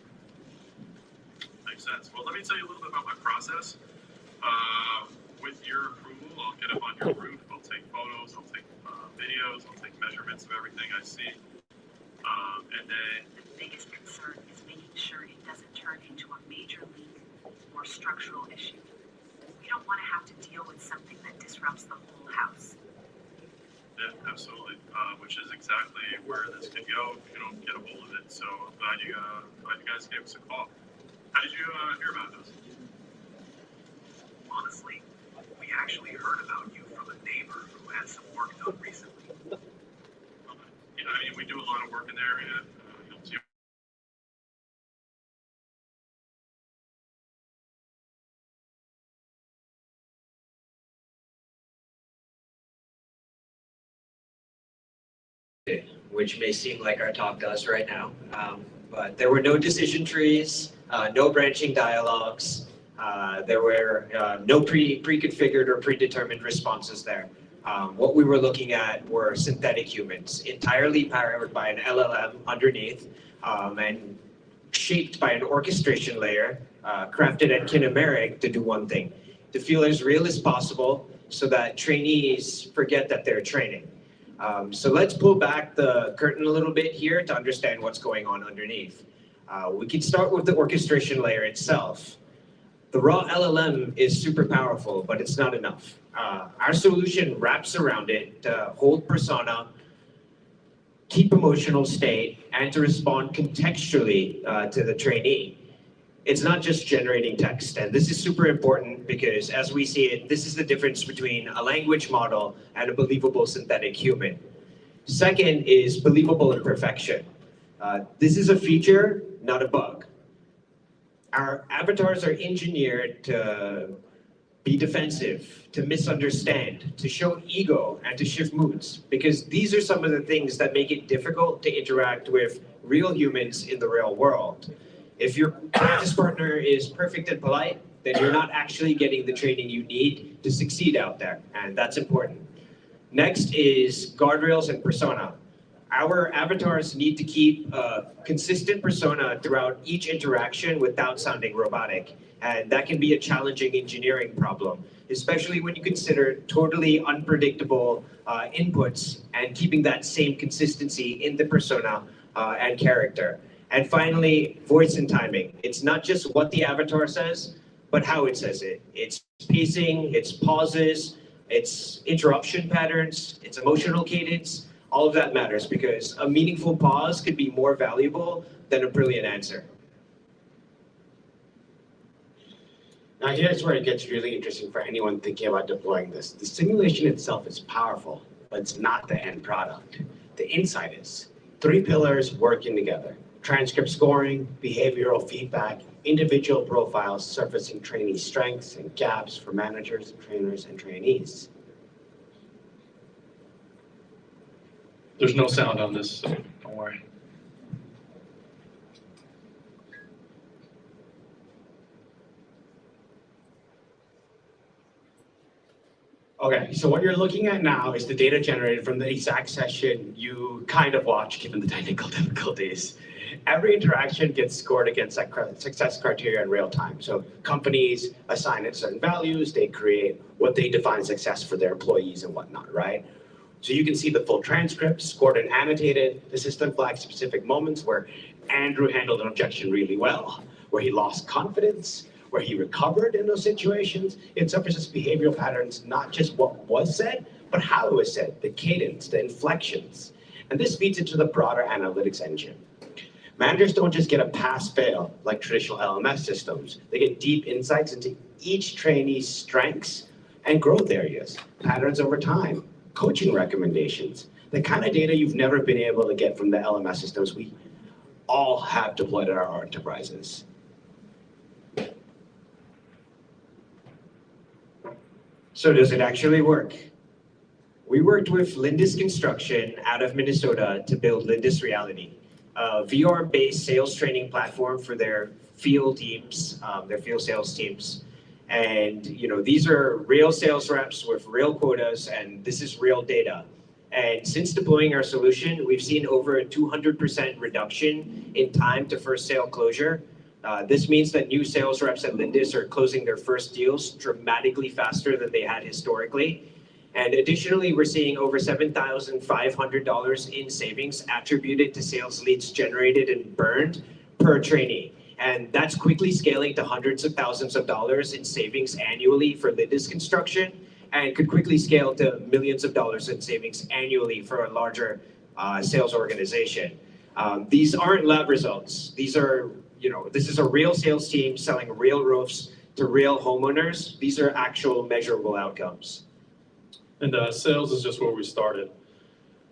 Makes sense. Well, let me tell you a little bit about my process. With your approval, I'll get up on your roof. I'll take photos. I'll take videos. I'll take measurements of everything I see. And then the biggest concern is making sure it doesn't turn into a major leak or structural issue. We don't want to have to deal with something that disrupts the whole house. Yeah, absolutely. Which is exactly where this could go if you don't get a hold of it. So I'm glad you guys gave us a call. How did you hear about this? Honestly, we actually heard about you from a neighbor who had some work done recently. I mean, we do a lot of work in the area. You'll see. Which may seem like our talk does right now. But there were no decision trees, no branching dialogues. There were no pre-configured or predetermined responses there. What we were looking at were synthetic humans, entirely powered by an LLM underneath, and shaped by an orchestration layer, crafted at Kinemeric to do one thing, to feel as real as possible so that trainees forget that they're training. So let's pull back the curtain a little bit here to understand what's going on underneath. We can start with the orchestration layer itself. The raw LLM is super powerful, but it's not enough. Our solution wraps around it to hold persona, keep emotional state, and to respond contextually to the trainee. It's not just generating text. And this is super important because as we see it, this is the difference between a language model and a believable synthetic human. Second is believable imperfection. This is a feature, not a bug. Our avatars are engineered to be defensive, to misunderstand, to show ego, and to shift moods, because these are some of the things that make it difficult to interact with real humans in the real world. If your practice partner is perfect and polite, then you're not actually getting the training you need to succeed out there, and that's important. Next is guardrails and persona. Our avatars need to keep a consistent persona throughout each interaction without sounding robotic. And that can be a challenging engineering problem, especially when you consider totally unpredictable inputs and keeping that same consistency in the persona and character. And finally, voice and timing. It's not just what the avatar says, but how it says it. It's pacing, it's pauses, it's interruption patterns, it's emotional cadence. All of that matters because a meaningful pause could be more valuable than a brilliant answer. Now here's where it gets really interesting for anyone thinking about deploying this. The simulation itself is powerful, but it's not the end product. The insight is 3 pillars working together: transcript scoring, behavioral feedback, individual profiles surfacing trainee strengths and gaps for managers, trainers, and trainees. There's no sound on this, so don't worry. Okay, so what you're looking at now is the data generated from the exact session you kind of watched, given the technical difficulties. Every interaction gets scored against success criteria in real time. So companies assign it certain values, they create what they define success for their employees and whatnot, right? So you can see the full transcript, scored and annotated. The system flags specific moments where Andrew handled an objection really well, where he lost confidence, where he recovered in those situations. It surfaces behavioral patterns, not just what was said, but how it was said, the cadence, the inflections. And this feeds into the broader analytics engine. Managers don't just get a pass-fail like traditional LMS systems. They get deep insights into each trainee's strengths and growth areas, patterns over time, coaching recommendations, the kind of data you've never been able to get from the LMS systems we all have deployed at our enterprises. So does it actually work? We worked with Lindis Construction out of Minnesota to build Lindis Reality, a VR-based sales training platform for their field teams, their field sales teams. And these are real sales reps with real quotas, and this is real data. And since deploying our solution, we've seen over a 200% reduction in time to first sale closure. This means that new sales reps at Lindis are closing their first deals dramatically faster than they had historically. And additionally, we're seeing over $7,500 in savings attributed to sales leads generated and burned per trainee. And that's quickly scaling to hundreds of thousands of dollars in savings annually for Lindis Construction, and could quickly scale to millions of dollars in savings annually for a larger sales organization. These aren't lab results. These are, this is a real sales team selling real roofs to real homeowners. These are actual measurable outcomes. And sales is just where we started.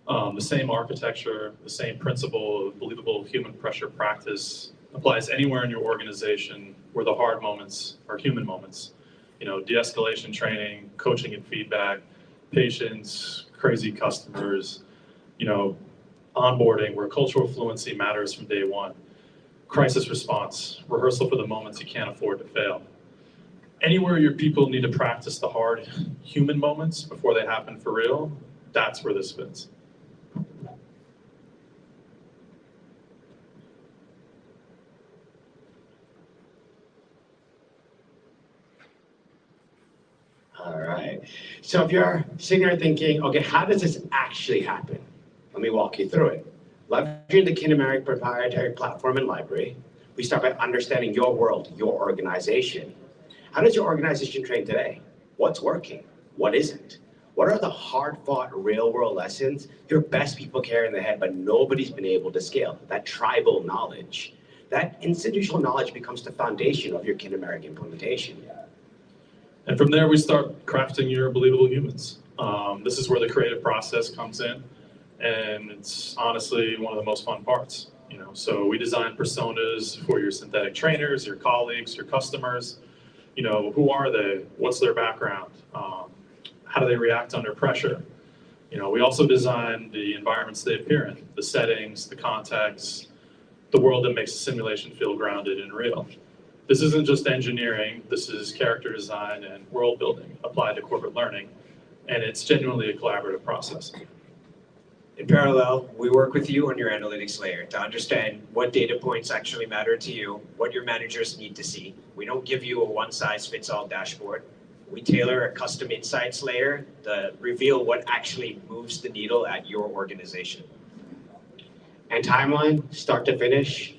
The same architecture, the same principle of believable human pressure practice applies anywhere in your organization where the hard moments are human moments. De-escalation training, coaching and feedback, patience, crazy customers, onboarding where cultural fluency matters from day one, crisis response, rehearsal for the moments you can't afford to fail. Anywhere your people need to practice the hard human moments before they happen for real, that's where this fits. All right. So if you're sitting there thinking, okay, how does this actually happen? Let me walk you through it. Leveraging the Kinemeric proprietary platform and library, we start by understanding your world, your organization. How does your organization train today? What's working? What isn't? What are the hard-fought real-world lessons your best people carry in their head, but nobody's been able to scale? That tribal knowledge. that institutional knowledge becomes the foundation of your Kinemeric implementation. And from there, we start crafting your believable humans. This is where the creative process comes in, and it's honestly one of the most fun parts. So we design personas for your synthetic trainers, your colleagues, your customers. Who are they? What's their background? How do they react under pressure? We also design the environments they appear in, the settings, the context, the world that makes the simulation feel grounded and real. This isn't just engineering, this is character design and world building applied to corporate learning, and it's genuinely a collaborative process. In parallel, we work with you on your analytics layer to understand what data points actually matter to you, what your managers need to see. We don't give you a one-size-fits-all dashboard. We tailor a custom insights layer to reveal what actually moves the needle at your organization. And timeline, start to finish,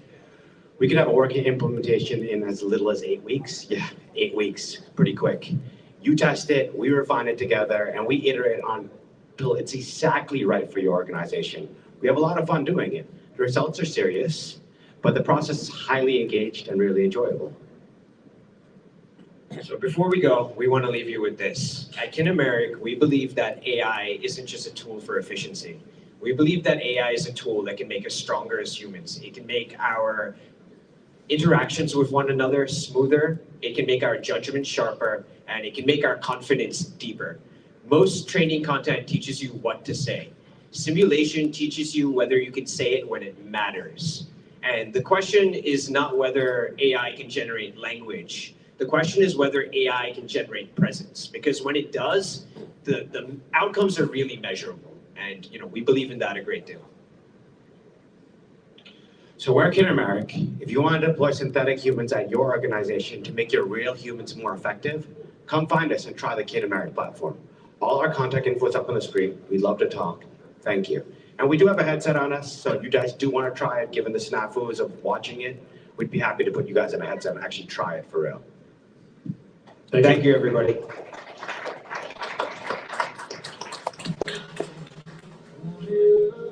we could have a working implementation in as little as 8 weeks. Yeah, 8 weeks, pretty quick. You test it, we refine it together, and we iterate on till it's exactly right for your organization. We have a lot of fun doing it. The results are serious, but the process is highly engaged and really enjoyable. So before we go, we want to leave you with this. At Kinemeric, we believe that AI isn't just a tool for efficiency. We believe that AI is a tool that can make us stronger as humans. It can make our interactions with one another smoother, it can make our judgment sharper, and it can make our confidence deeper. Most training content teaches you what to say. Simulation teaches you whether you can say it when it matters. And the question is not whether AI can generate language. The question is whether AI can generate presence. Because when it does, the outcomes are really measurable. And we believe in that a great deal. So we're Kinemeric. If you want to deploy synthetic humans at your organization to make your real humans more effective, come find us and try the Kinemeric platform. All our contact info is up on the screen. We'd love to talk. Thank you. And we do have a headset on us, so if you guys do want to try it, given the snafus of watching it, we'd be happy to put you guys in a headset and actually try it for real. Thank you, everybody.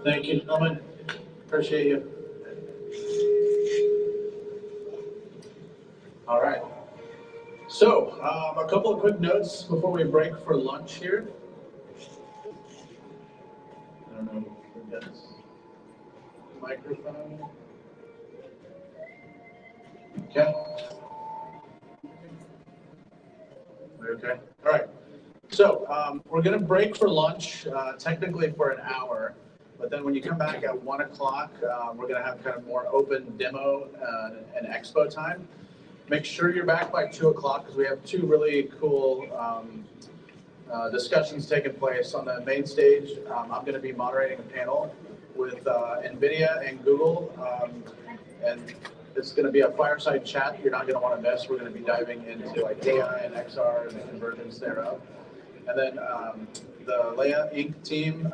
Thank you, gentlemen. Appreciate you. All right. So, a couple of quick notes before we break for lunch here. I don't know who gets microphone. Okay. Okay. All right. So we're going to break for lunch, technically for an hour, but then when you come back at 1 o'clock, we're going to have kind of more open demo and expo time. Make sure you're back by 2 o'clock because we have two really cool discussions taking place on the main stage. I'm going to be moderating a panel with NVIDIA and Google, and it's going to be a fireside chat you're not going to want to miss. We're going to be diving into like AI and XR and the convergence thereof. And then the Leia Inc. team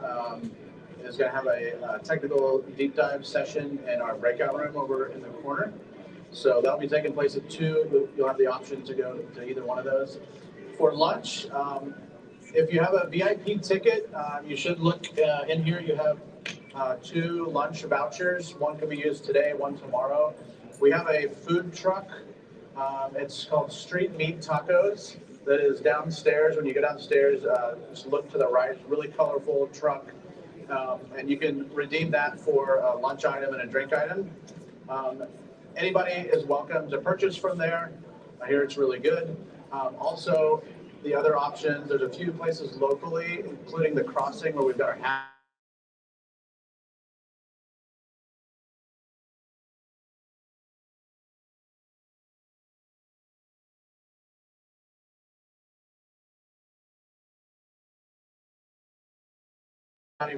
is going to have a technical deep dive session in our breakout room over in the corner. So that'll be taking place at 2. You'll have the option to go to either one of those. For lunch, if you have a VIP ticket, you should look in here. You have 2 lunch vouchers. One can be used today, one tomorrow. We have a food truck. It's called Street Meat Tacos. That is downstairs. When you go downstairs, just look to the right. Really colorful truck. And you can redeem that for a lunch item and a drink item. Anybody is welcome to purchase from there. I hear it's really good. Also, the other options, there's a few places locally, including the Crossing, where we've got our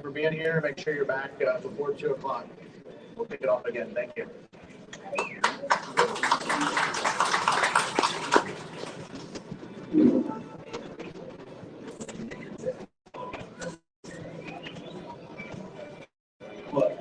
for being here. Make sure you're back before 2 o'clock. We'll kick it off again. Thank you. What?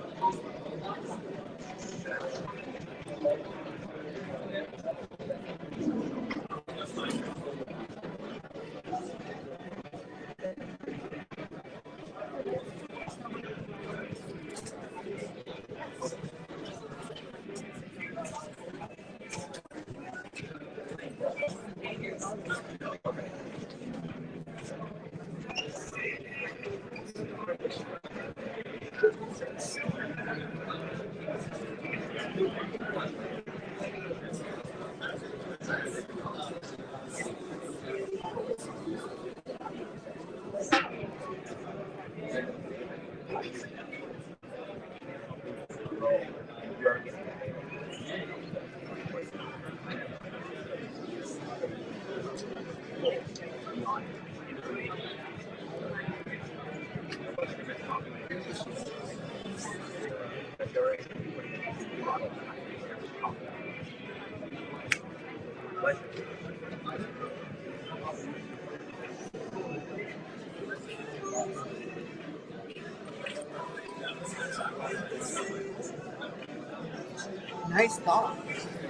Nice thought.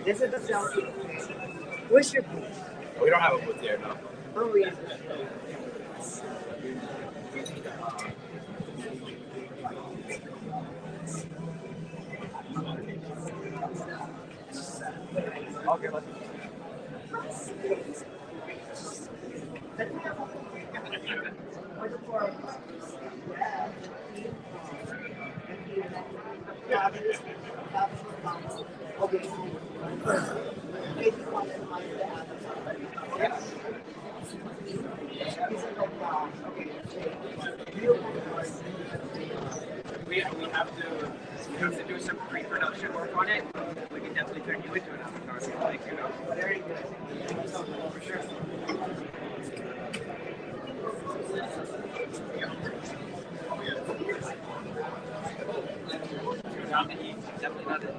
This is the selfie. Where's your booth? We don't have a booth here, no. Oh, yeah. Okay, let's We have to do some pre-production work on it. We can definitely turn you into an avatar if you like, you know. Very good. For sure. Definitely not it.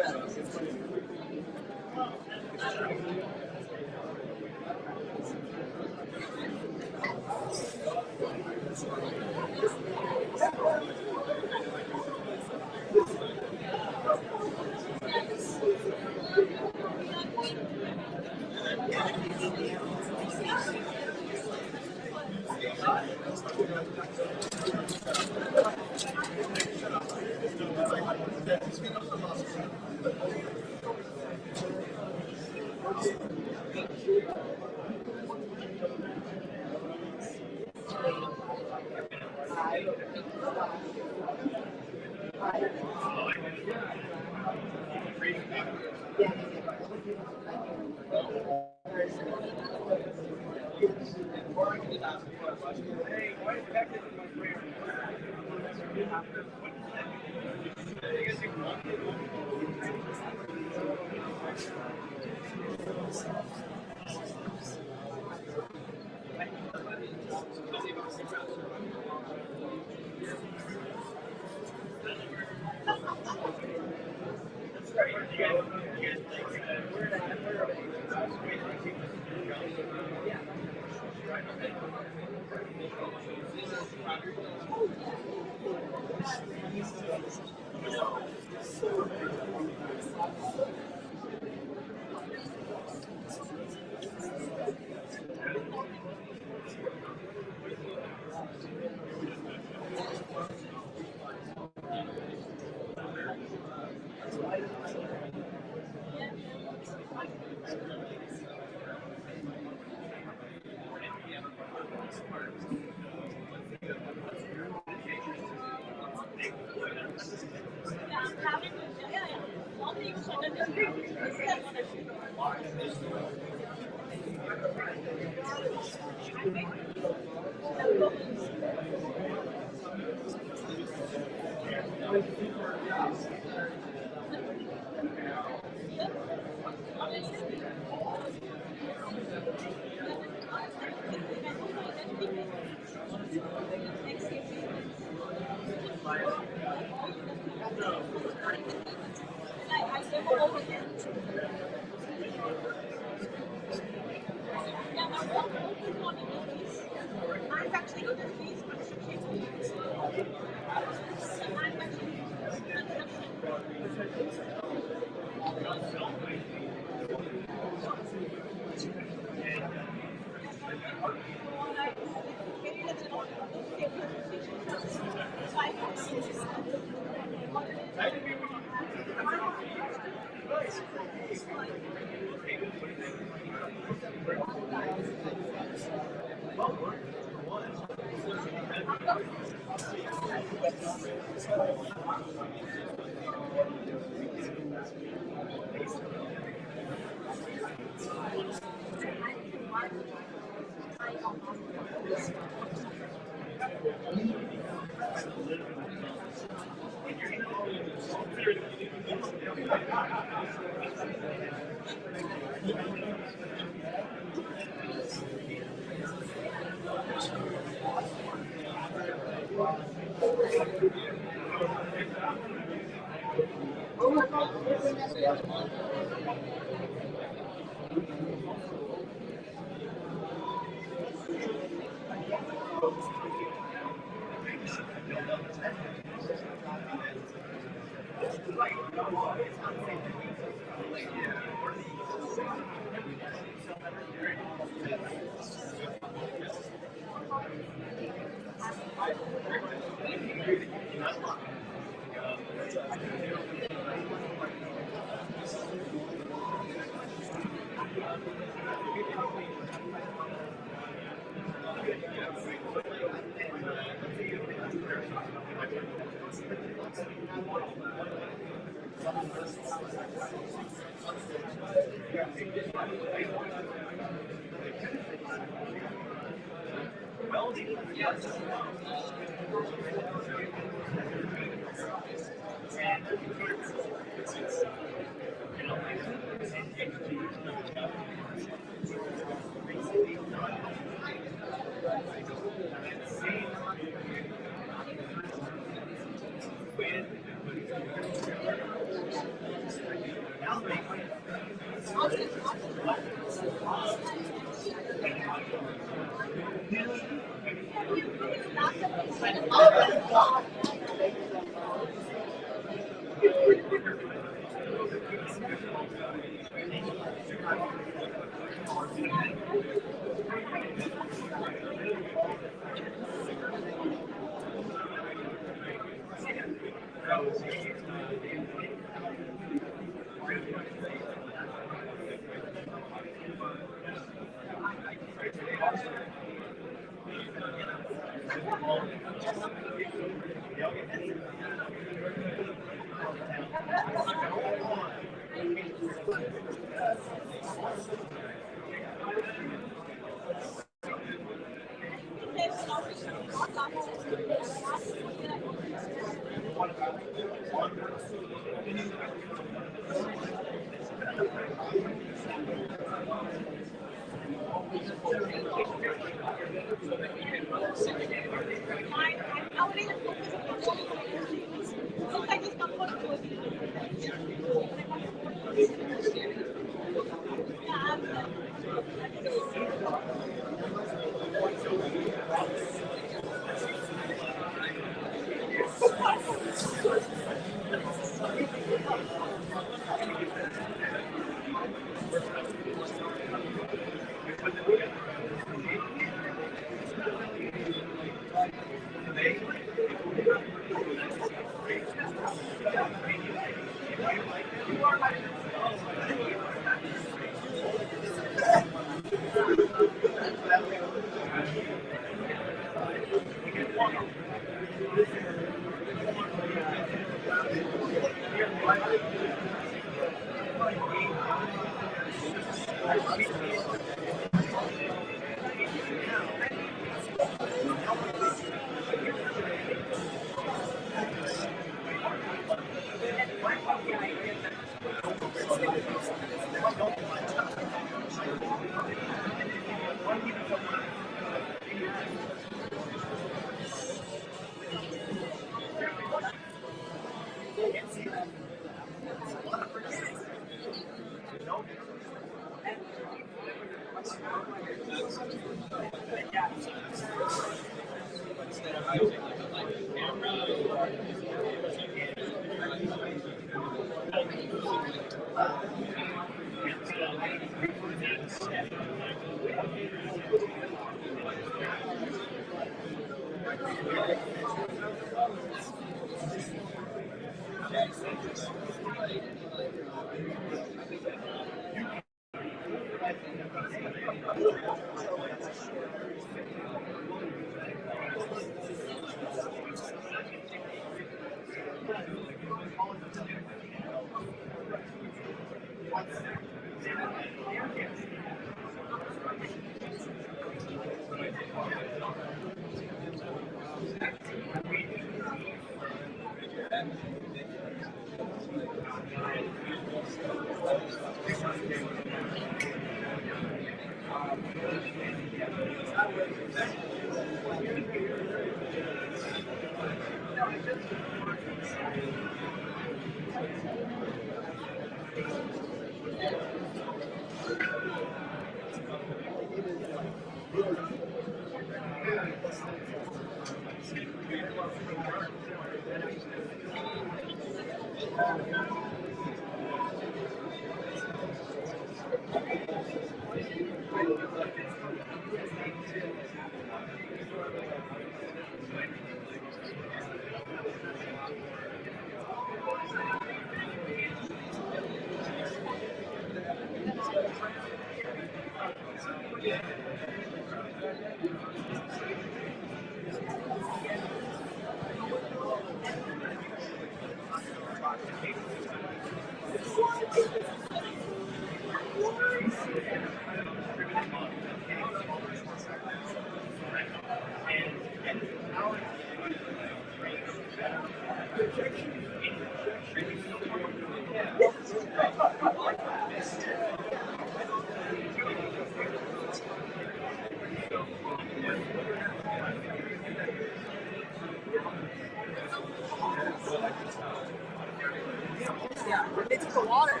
Yeah, they took the water.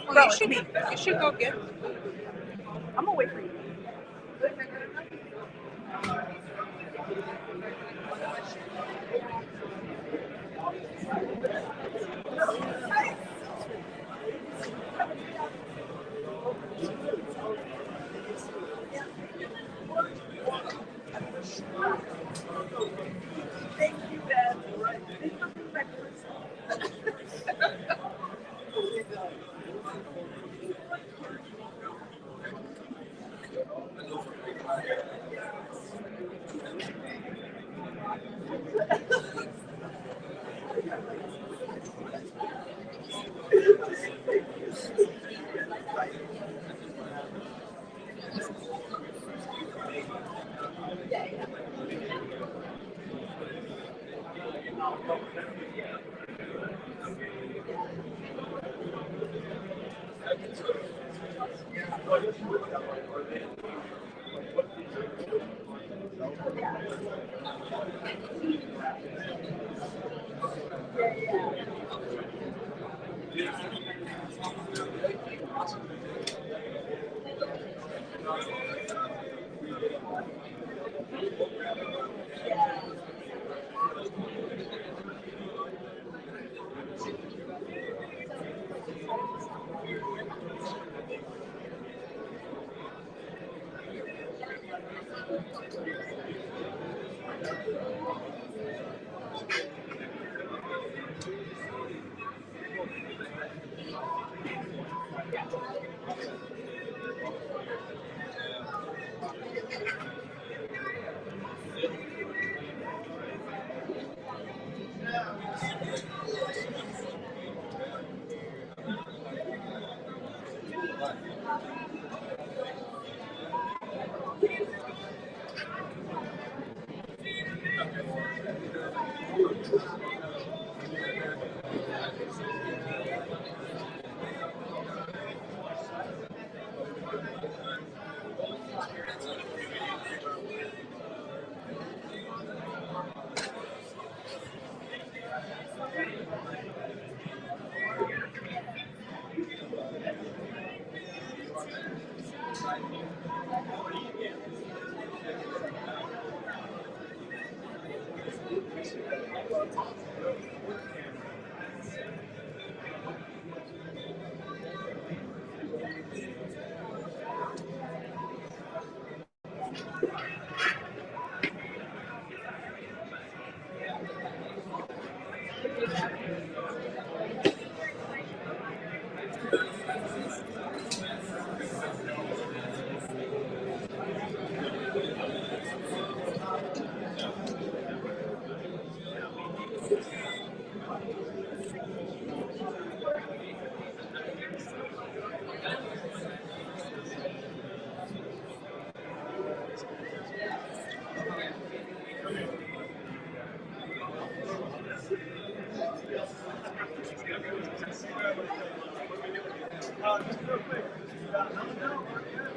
Well, you should go get. I'm gonna wait for you. Thank you, Dad.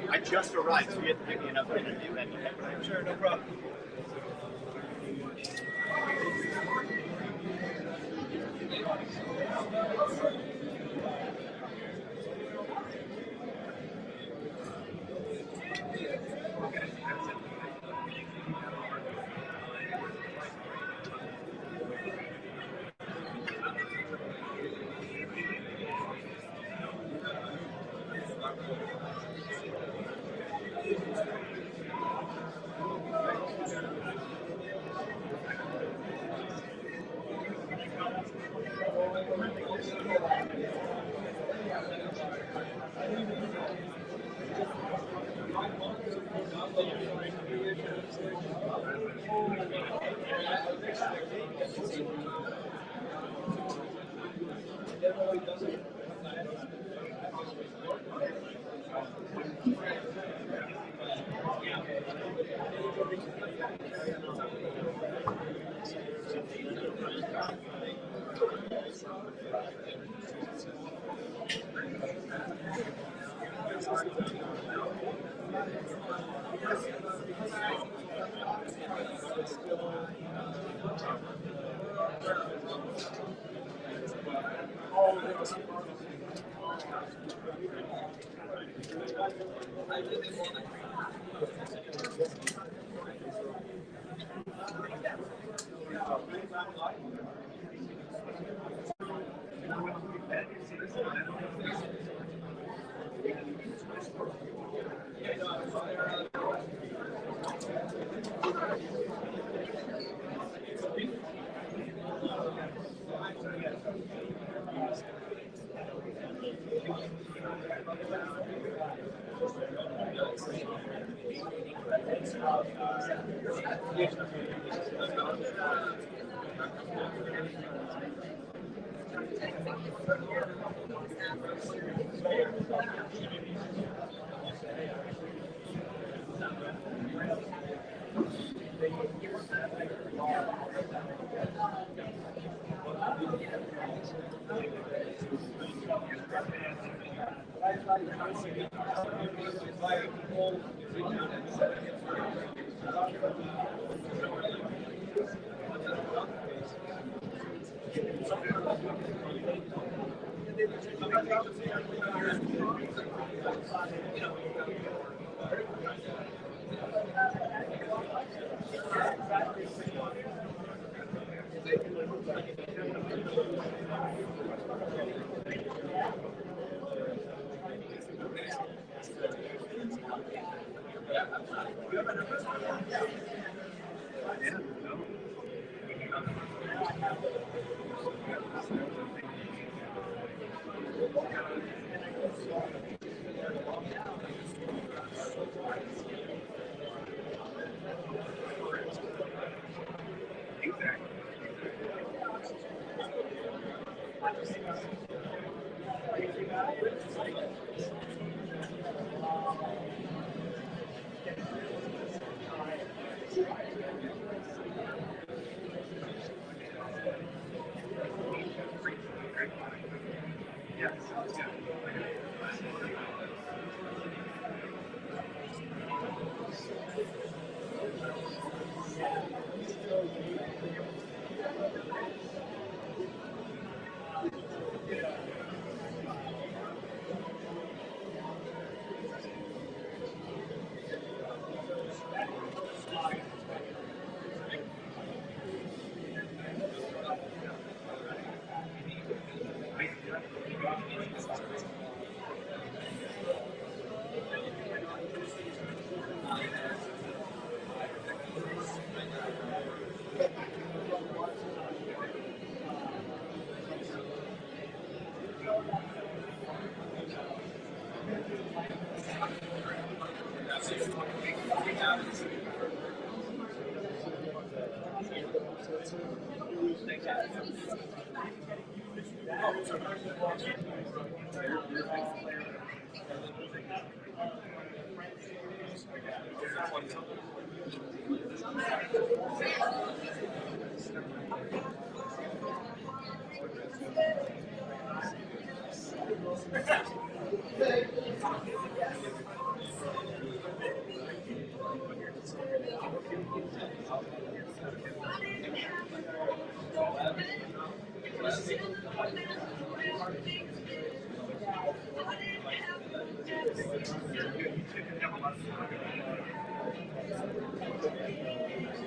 I just arrived, so you have to give me another interview. Sure, no problem.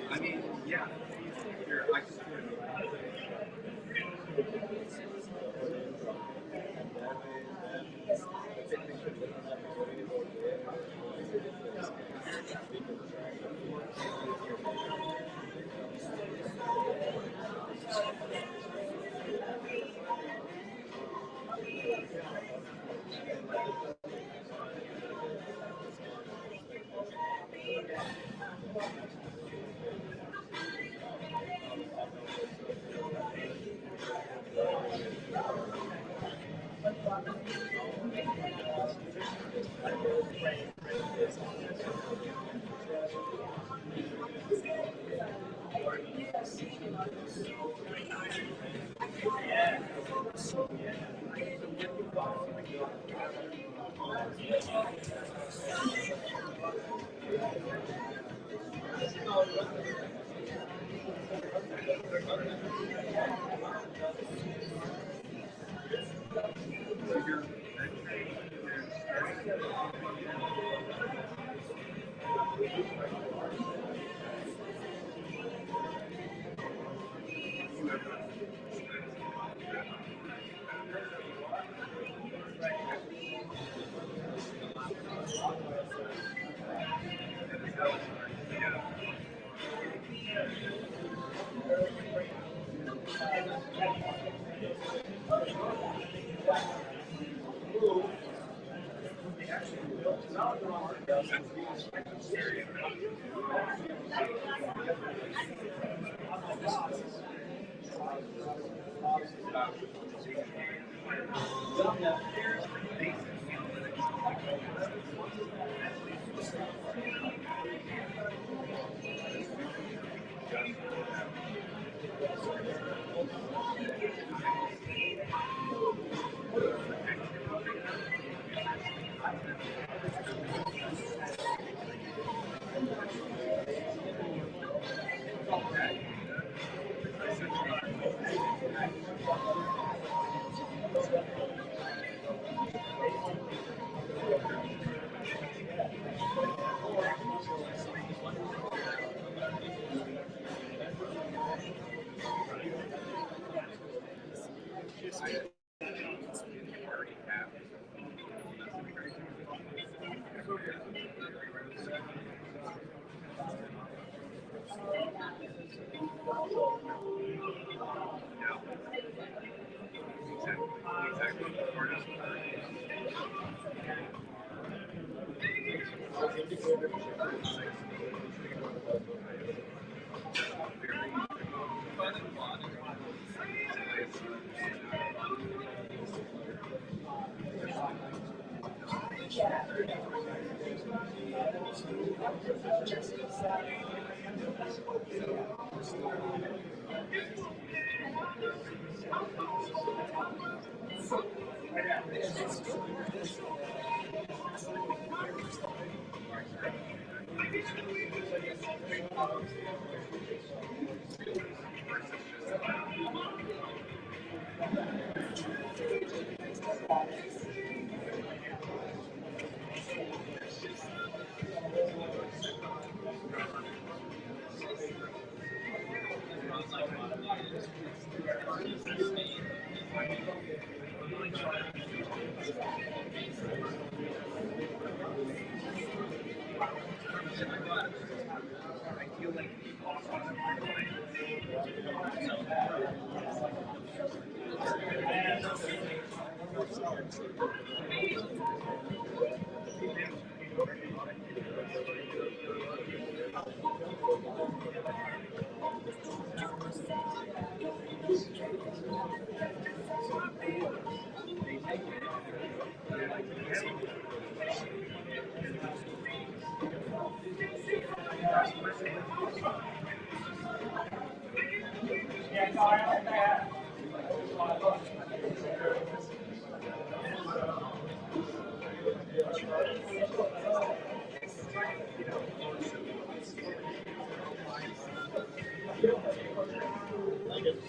I mean, yeah. Here, I can.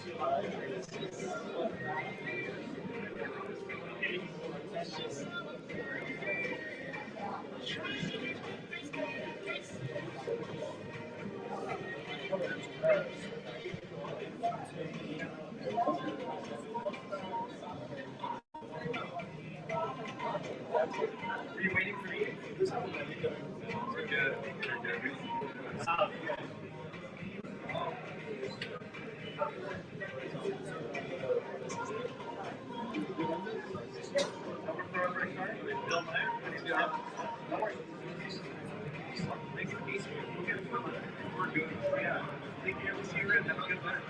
Were you waiting for me? We're good. We're good. We're good. Yeah. Take care. We'll see you around. Have a good night.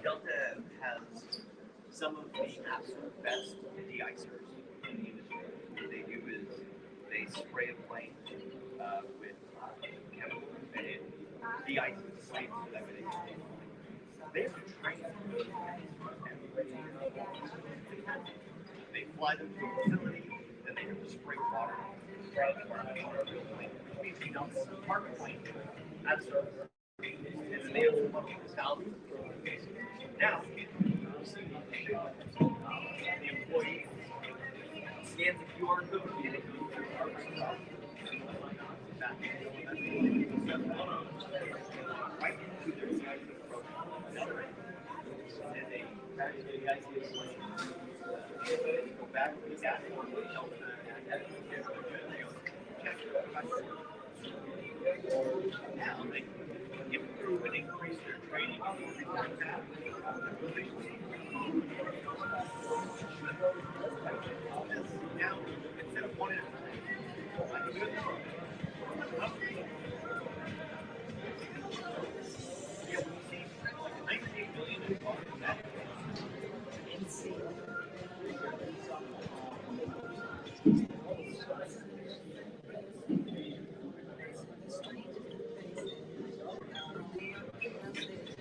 Delta has some of the absolute best de-icers in the industry. What they do is they spray a plane with chemicals and it de-ices the plane so that way they have to train them. They fly them to a facility, then they have to spray water on the plane. means he dumps park point at the service. And then they have to look at this house. Now, the employee scans a QR code and it goes through our right into their CIC program. And they actually go back to the gas now they improve and increase their training. Now, instead of one at a time, I can do it tomorrow. Yeah, we see 19 million in that.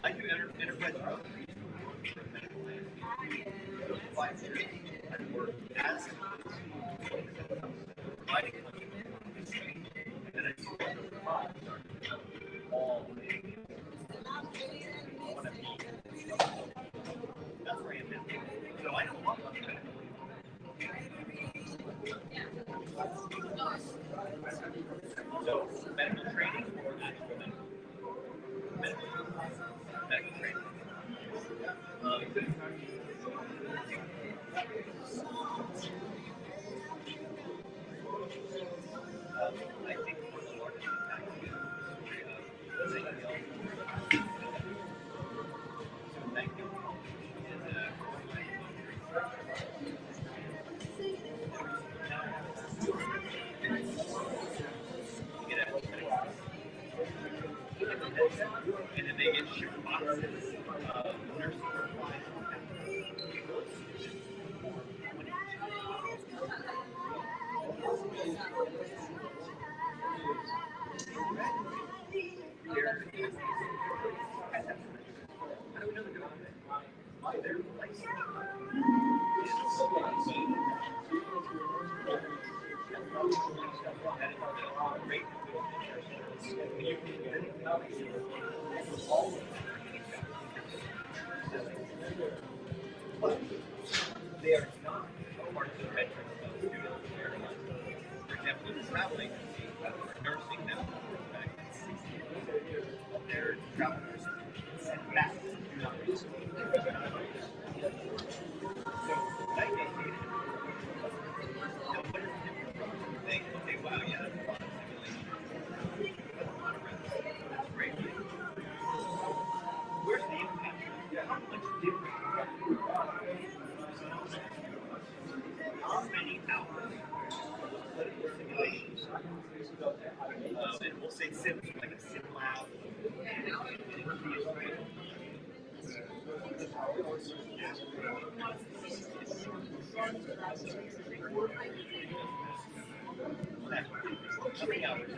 I do enterprise growth. So 5 years, I work as providing and then I all that's where I am now. So I know a lot about that. So medical training or actual medical training. I think for the largest impact thank you. And then they get shipped boxes of nursing supplies. They are not part of the metrics of students. For example, in the travel agency, nursing them their travel nurses and back do not reach. So that gets data. Now, what is the difference? They say, wow, yeah, that's a lot of simulation. That's a lot of reps. That's great. Where's the impact? How much different? How many hours of clinical simulations? And we'll say sims, like a sim lab. How many hours?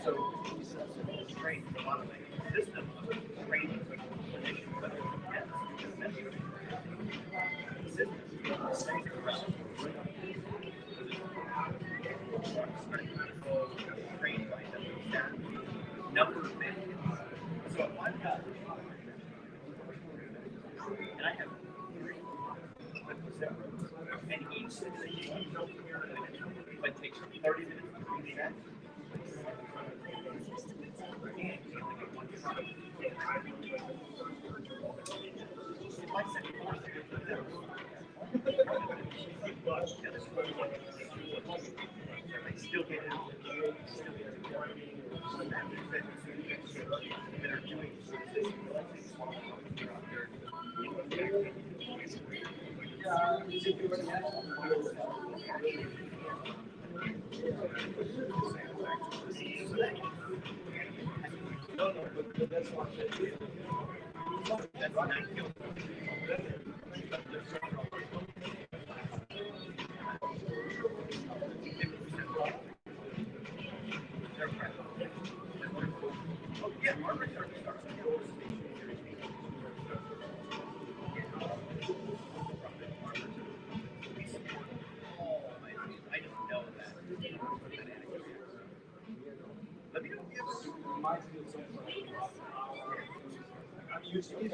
So, train for a lot of things. System training clinicians, whether it's systems around trained by staff, number of men. So if I've got, and I have and each simulation but takes 30 minutes to read that. If I send 4 students to them, they still get it. That are doing that's not that's 9 kills. I just know that. Let me know if you I'm used to it.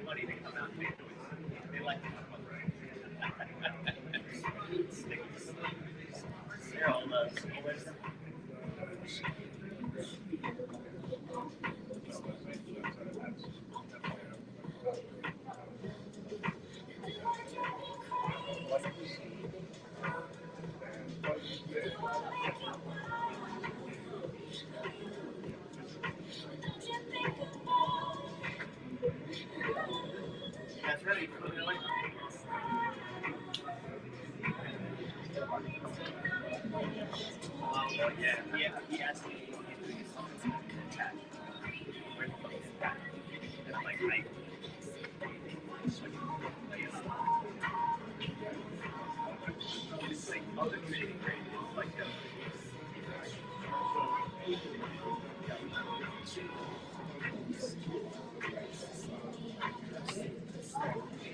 Money to come out and make noise. They like to have fun. They're all That's right. Yeah, he asked me if he could something in the chat. Where the fuck is that? And I'm like, it's like other trading rate is like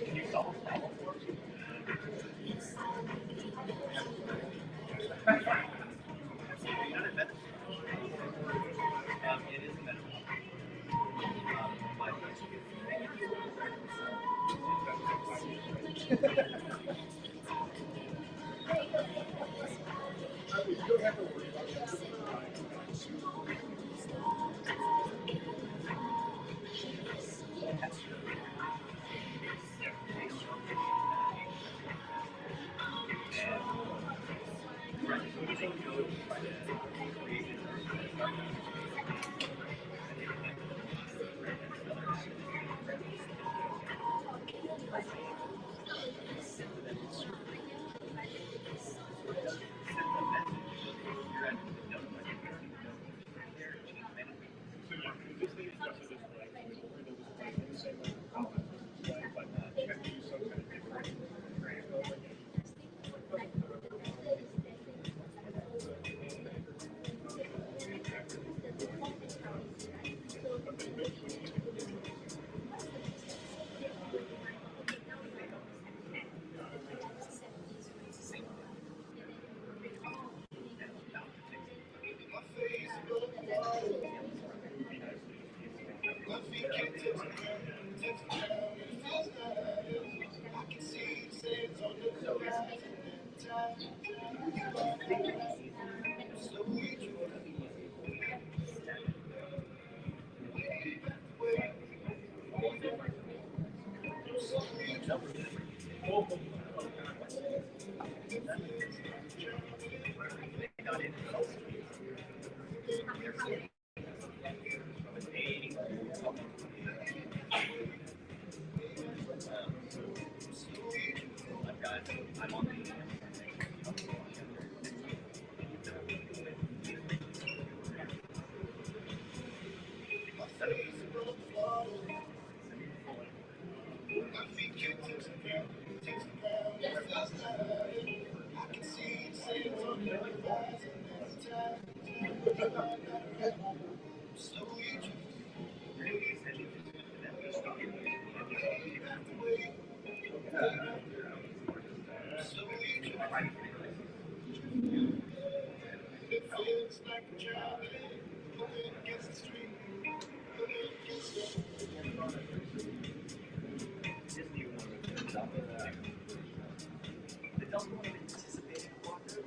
Can you solve that? Not a benefit. It is a benefit.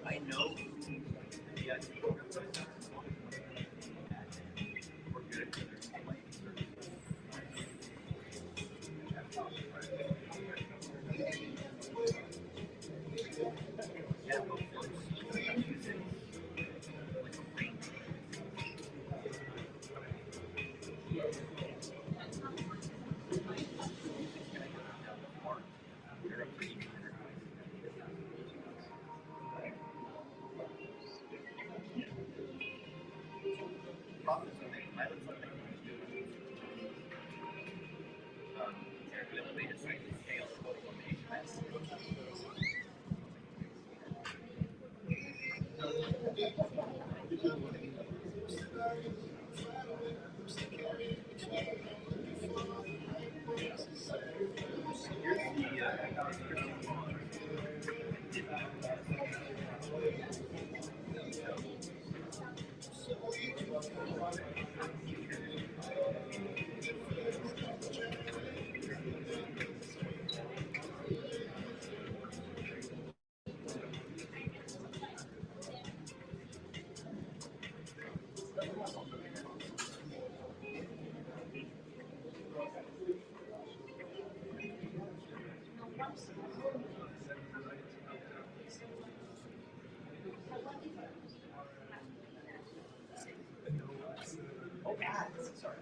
I know the we're good at Oh, ads. Sorry.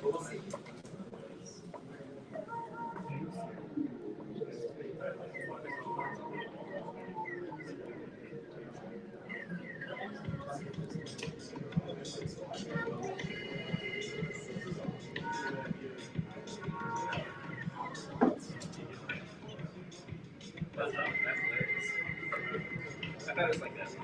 That's hilarious. I thought it was like this.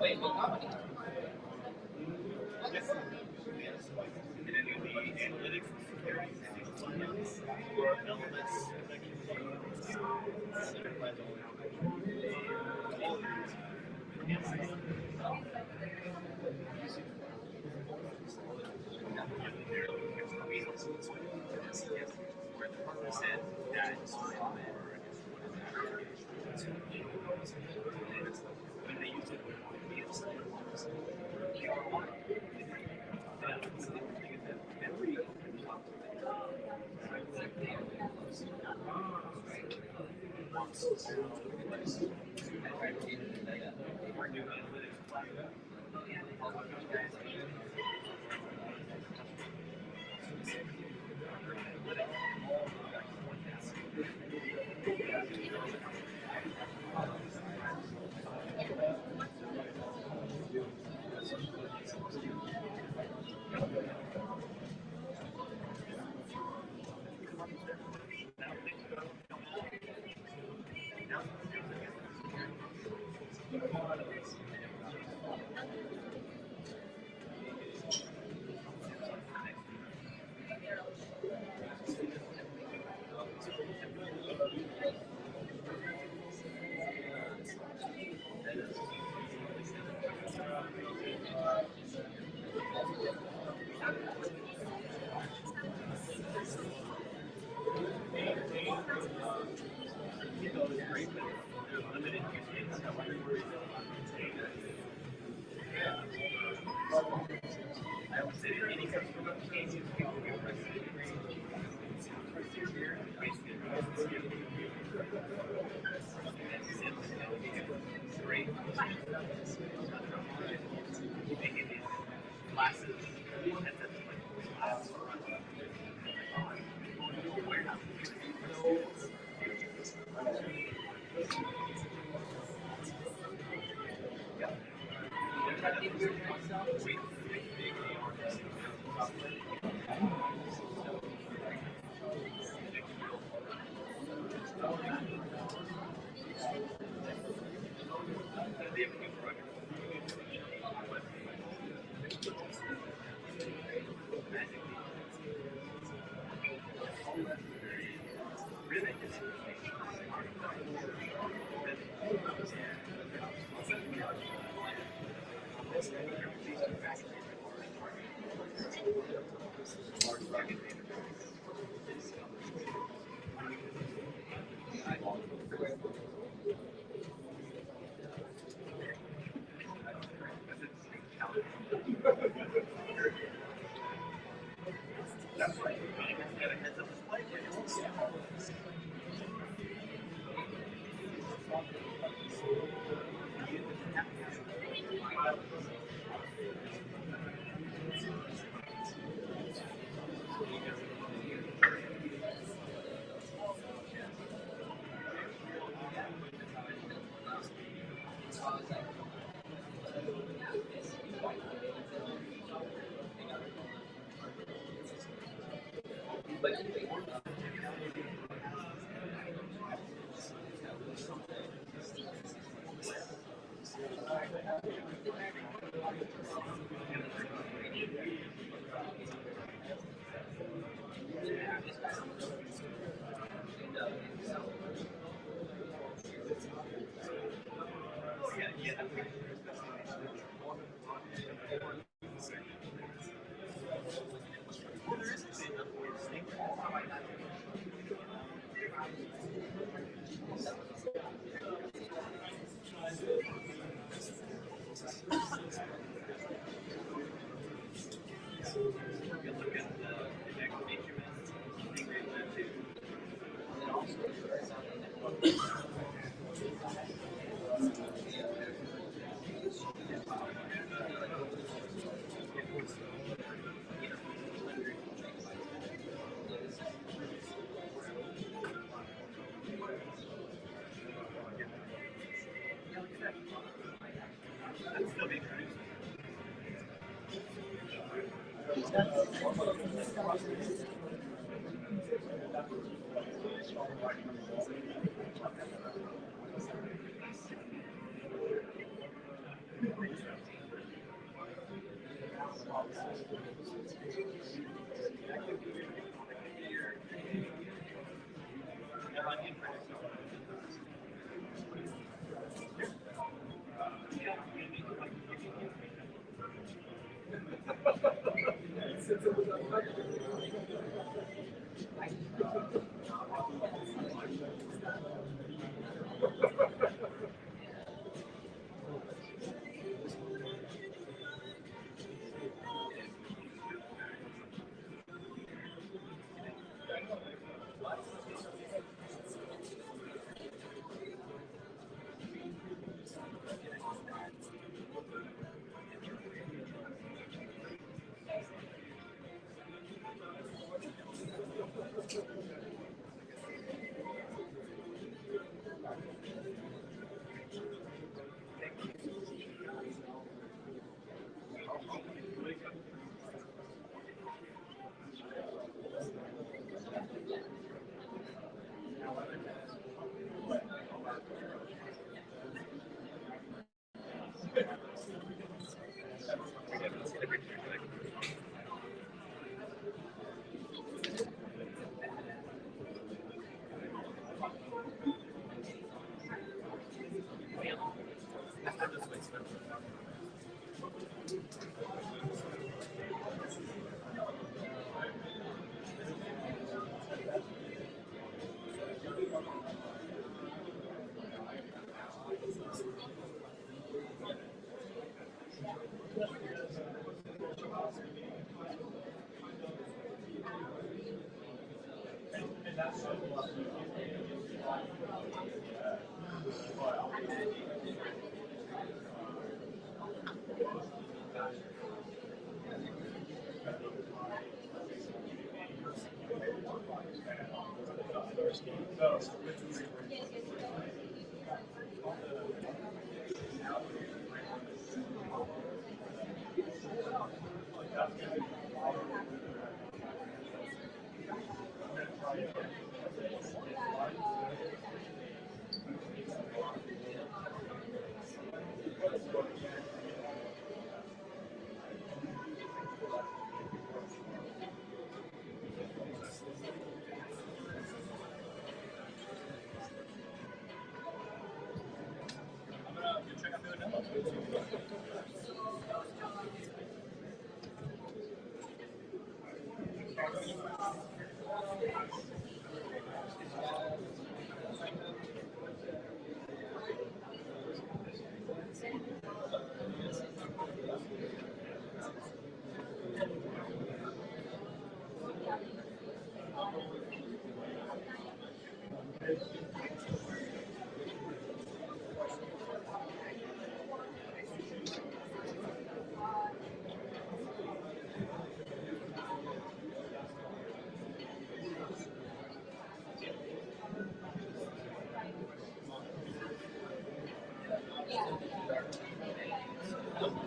Wait, what company?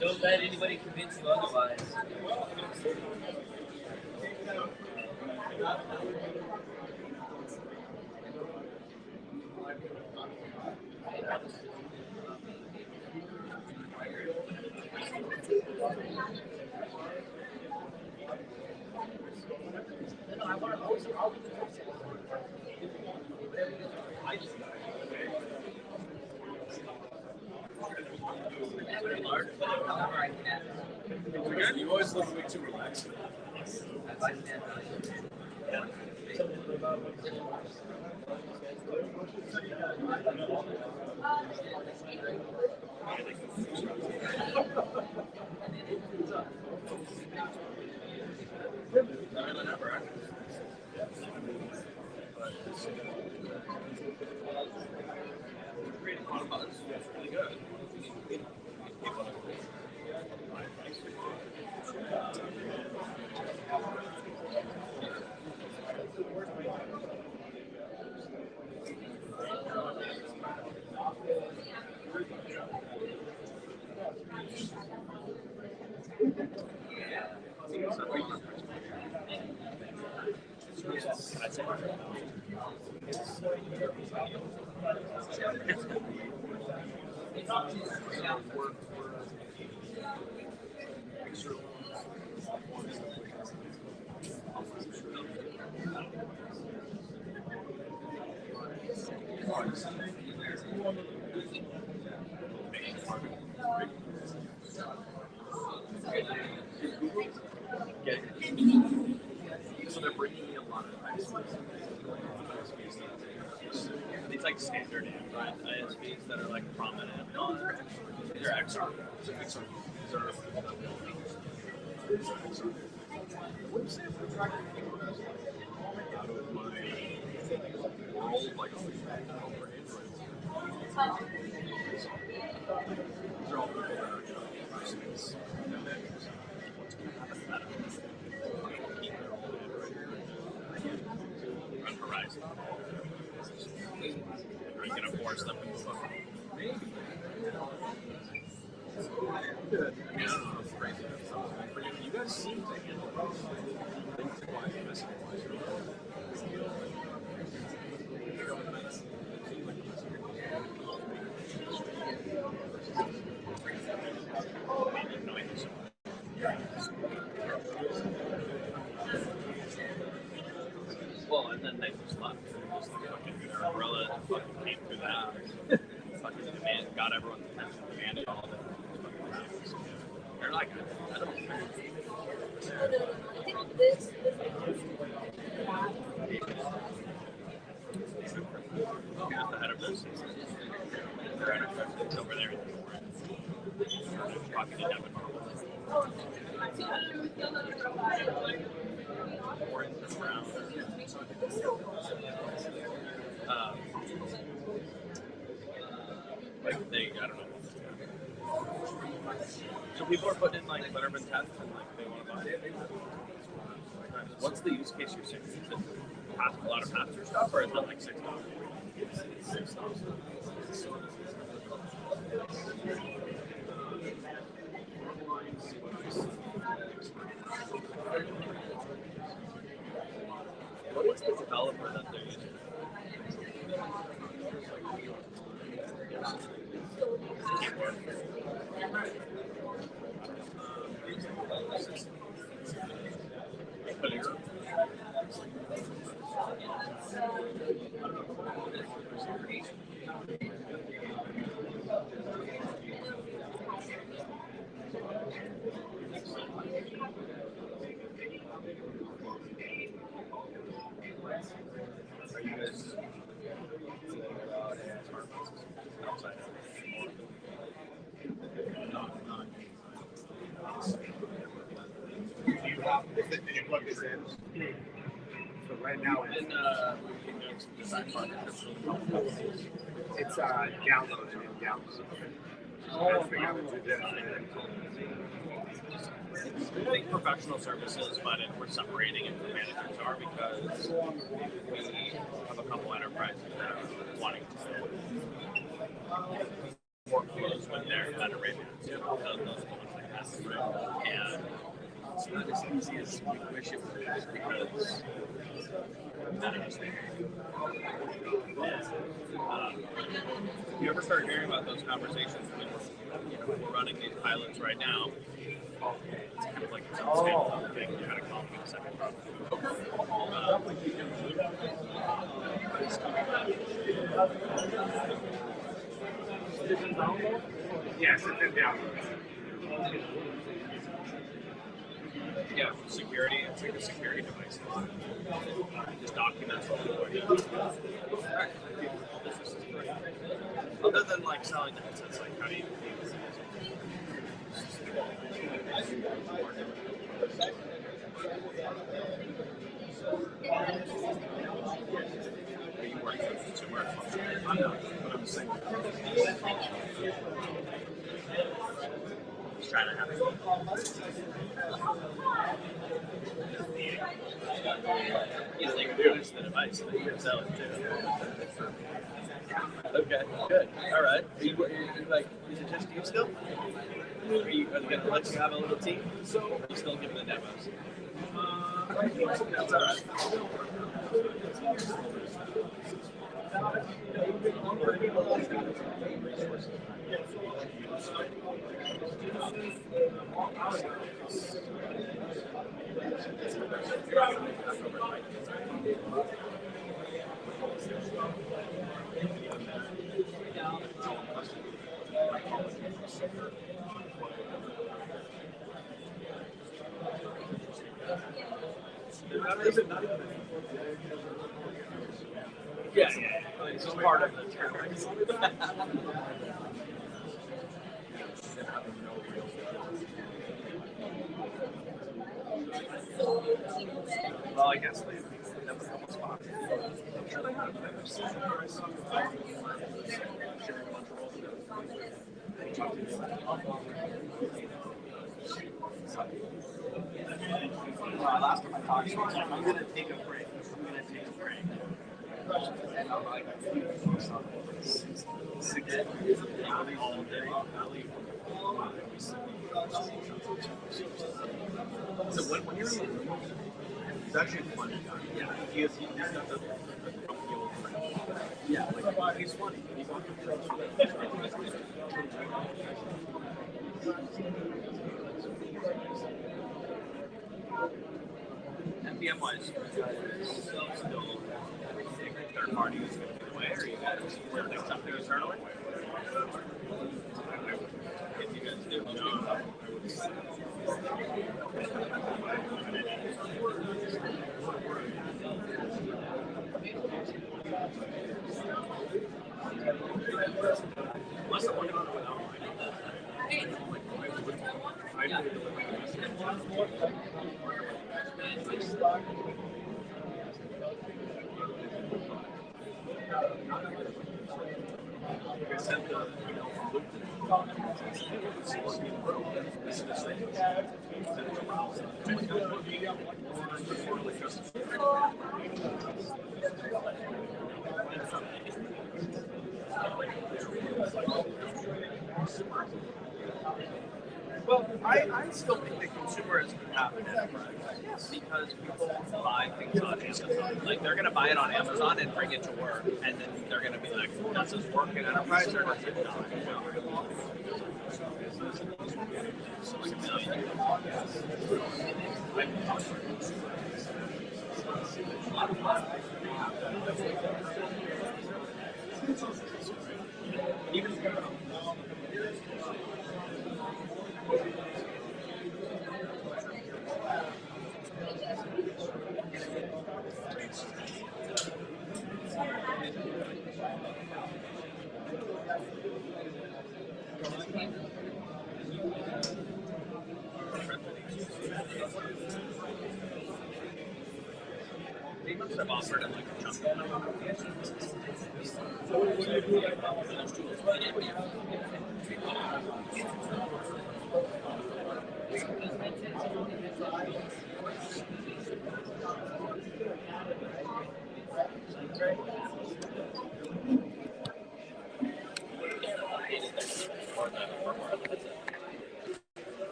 Don't let anybody convince you otherwise. You always look way too relaxed. Really good. So they're bringing me a lot of ISPs. These like standard Android ISPs that are like prominent on their XR. What is it? Out of my world, like over Android. These are all people that are ISPs. And then what's going to happen to that? Keep their old Android. Run Horizon. Are you going to force them to move up? Maybe. Yeah, I mean, I don't know. It's crazy. You guys seem to handle well, and then they just left. Just like fucking their umbrella and fucking came through that. Fucking demand, got everyone's attention, demanded all of it. They're like, I don't know. Here's the head of this. They're interested over there. Talking to Devin Marvel. Orange and brown. So people are putting in like Letterman tests and like they want to buy it. What's the use case you're seeing? Is it a lot of passenger stuff, or is it like $6? It's $6. What is the developer that they're using? Are you guys thinking about smartphones outside of Do you have, did you plug this in? So right now it's design partnerships with a couple companies. it's downloads and downloads. I think professional services, but we're separating it from managers are because we have a couple enterprises that are wanting to work close with their veteran those ones like that, right? And it's not as easy as we wish it was because none of us there. You ever start hearing about those conversations when we're running these pilots right now? It's kind of like its own standalone thing. You gotta call them in a second. Yes, it's in download. Yeah, security. It's like a security device. Just documents what we're doing. Right. Other than like selling the headsets, like how do you? You work with consumer function. I know, but I'm saying. Just trying to have it. You think it's the device that you can sell it to. Okay, good. All right. Are you like, is it just you still? Are they going to let you have a little team? So are you still giving the demos? That's all right. Yeah, it's just part of the territory. Well, I guess they have a couple spots. I'm sure they have. Last time I talked to him, I'm going to take a break. And I'm like, 6 all day. So when you're in the room, it's actually a funny guy. Yeah, he's got the old friend. Yeah, like, he's funny. He's on MBM wise, still third party is going to be the way, or you guys working something internally? If you guys do, unless I'm working on it without I sent the email from Luke. Well, I still think that consumers have an enterprise because people buy things on Amazon. Like they're gonna buy it on Amazon and bring it to work, and then they're gonna be like, "Does this work in enterprise or does it not?" They must have offered him like a chunk.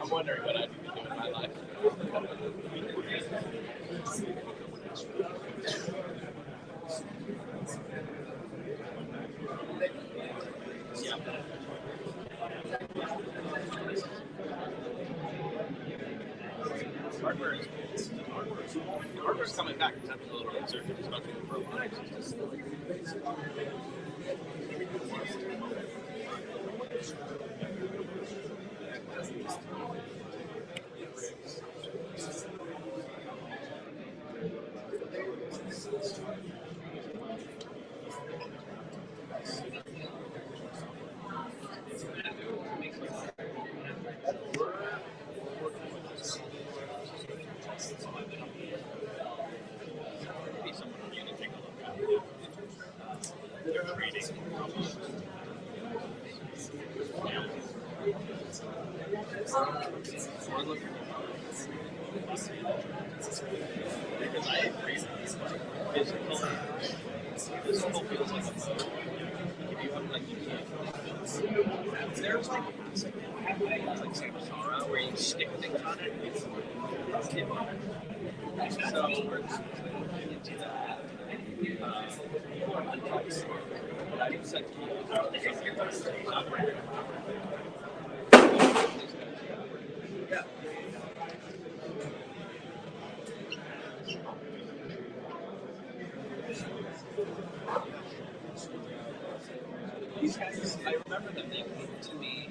I'm wondering what I'd be doing in my life. Hardware's coming back. It's having a little resurgence, especially with robotics. Because I agree, like, physically, physical feels like a mode. you have like you can't. There's like Samsara where you stick things on it. It's different. So we're just into that. But I said yeah. These guys, I remember them. They came to me.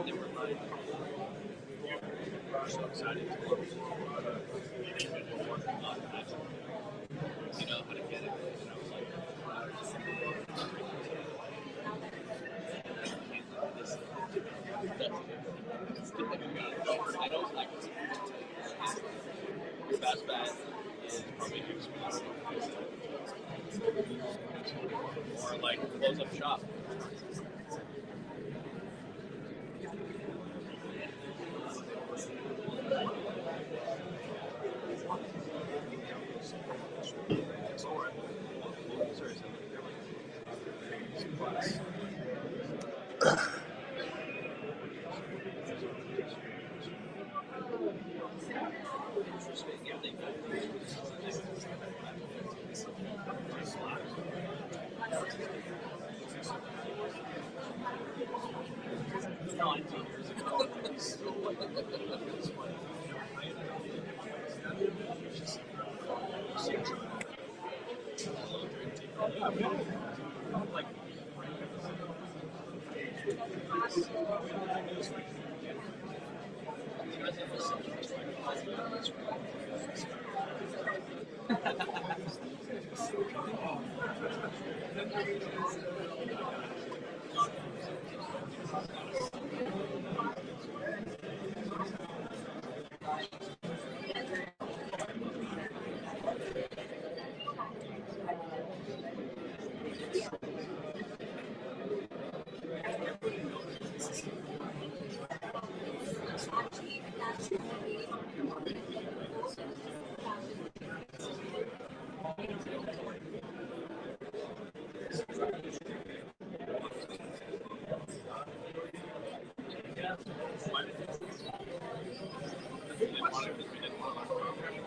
They were like, "We're so excited to work with you. We're working on that. You know how to get it." And I was like, I don't like your best bet is probably do smart or like close up shop.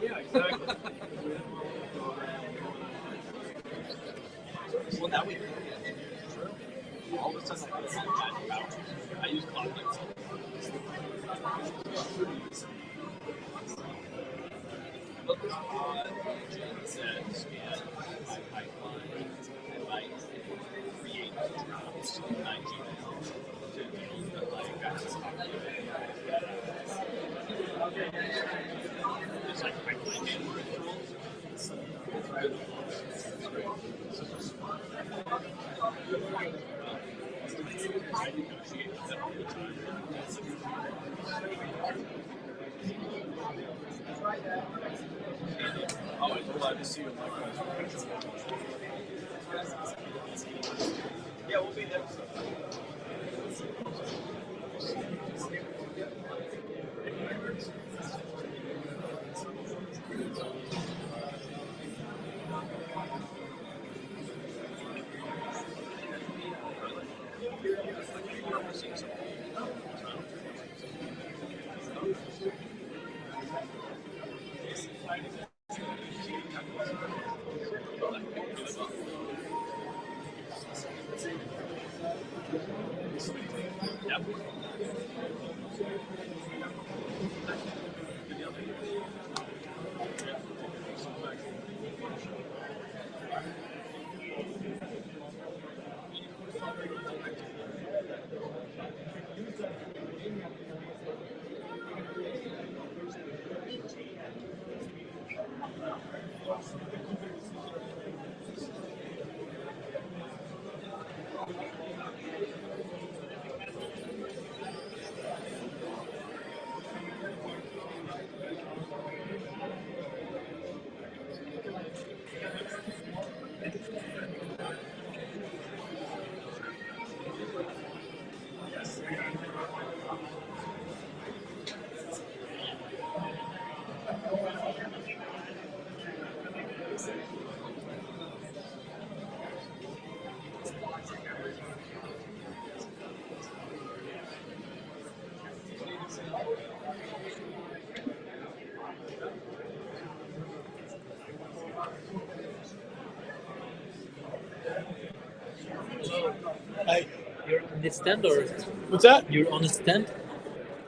Yeah, exactly. Well, now we all of a sudden I feel like I use cloud lights. Look on agents that scan my pipeline and like create drops in my Gmail to build like access it's like pipeline management tools. It's good. It's great. I negotiate with them all the time. Always glad to see you, likewise. Yeah, we'll be there. Hi. You're on the stand or? What's that? You're on a stand?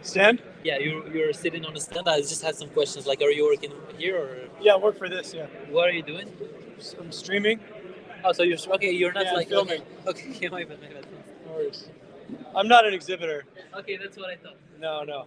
Stand? Yeah, you're sitting on a stand. I just had some questions. Like, are you working here or? Yeah, I work for this. Yeah. What are you doing? I'm streaming. Oh, so you're okay. You're not Yeah, like filming. Okay, okay, my bad. No worries. I'm not an exhibitor. Okay, that's what I thought. No, no.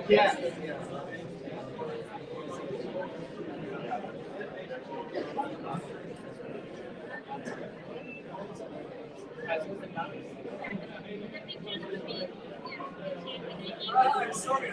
Yeah. Sorry,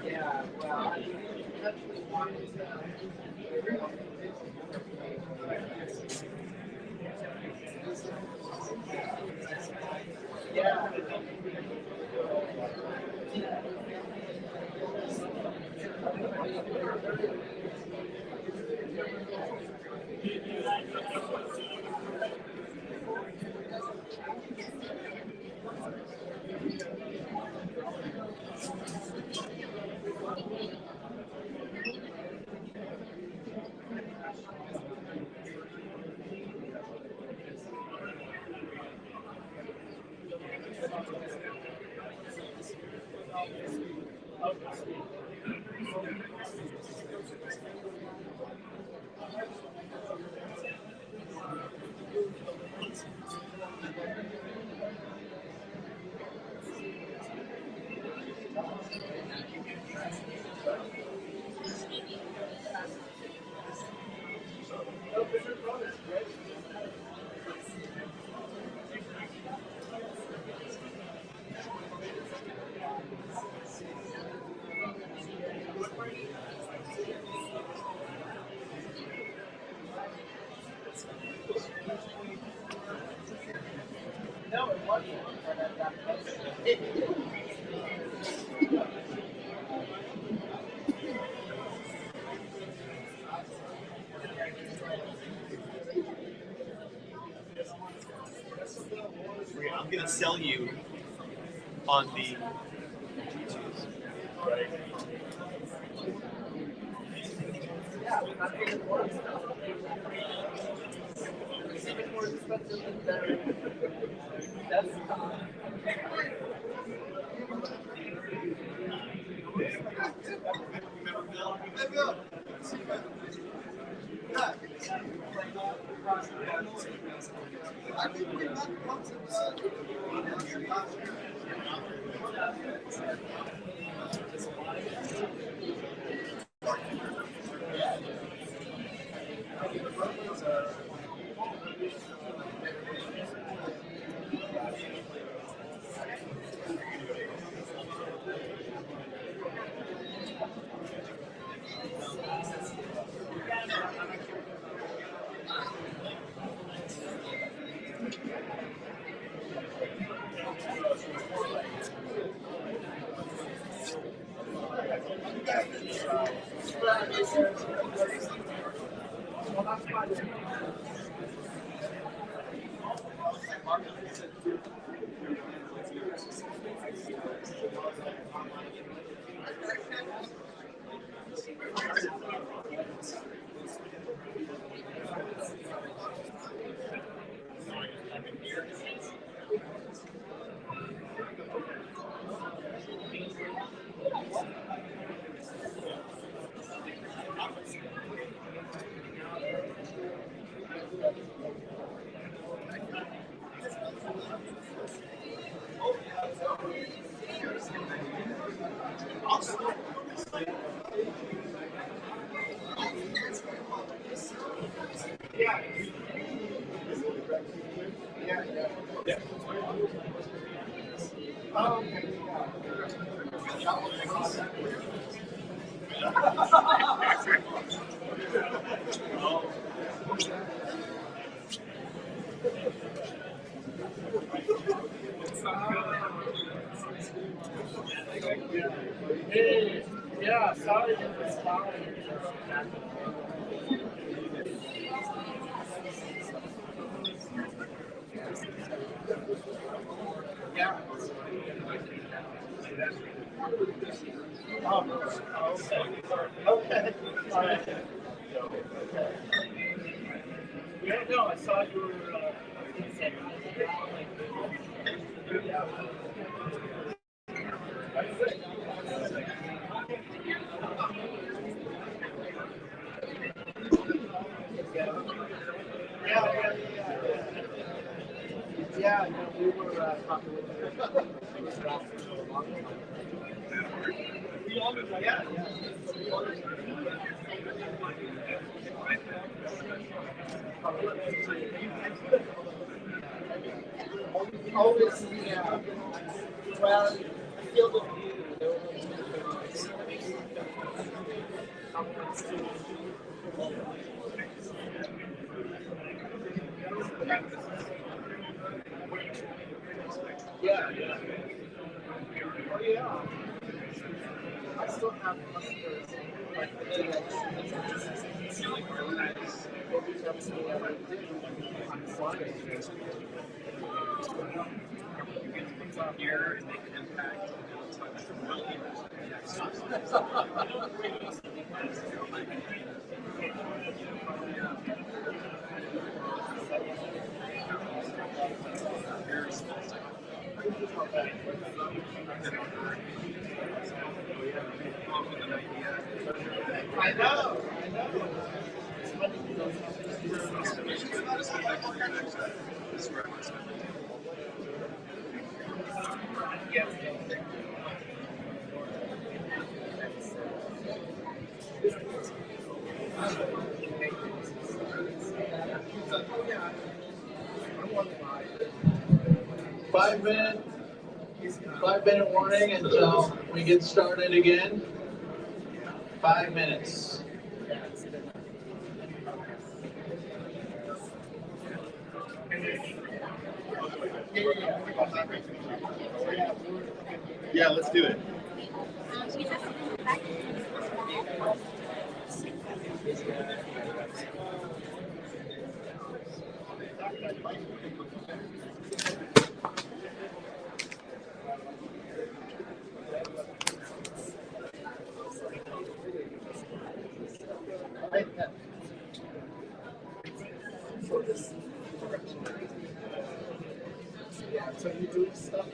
Yeah, well, yeah. No, it wasn't. I'm gonna sell you on the Yeah, sorry if it's loud. Yeah. Oh, okay. Okay. All right. Yeah, no, I saw you were. were talking with always, yeah. Well, I feel the view. There were yeah, yeah. Oh, yeah. I still have customers like the DX. Here and they can impact I know. Five-minute warning until we get started again. 5 minutes. Yeah, let's do it. So you do stuff.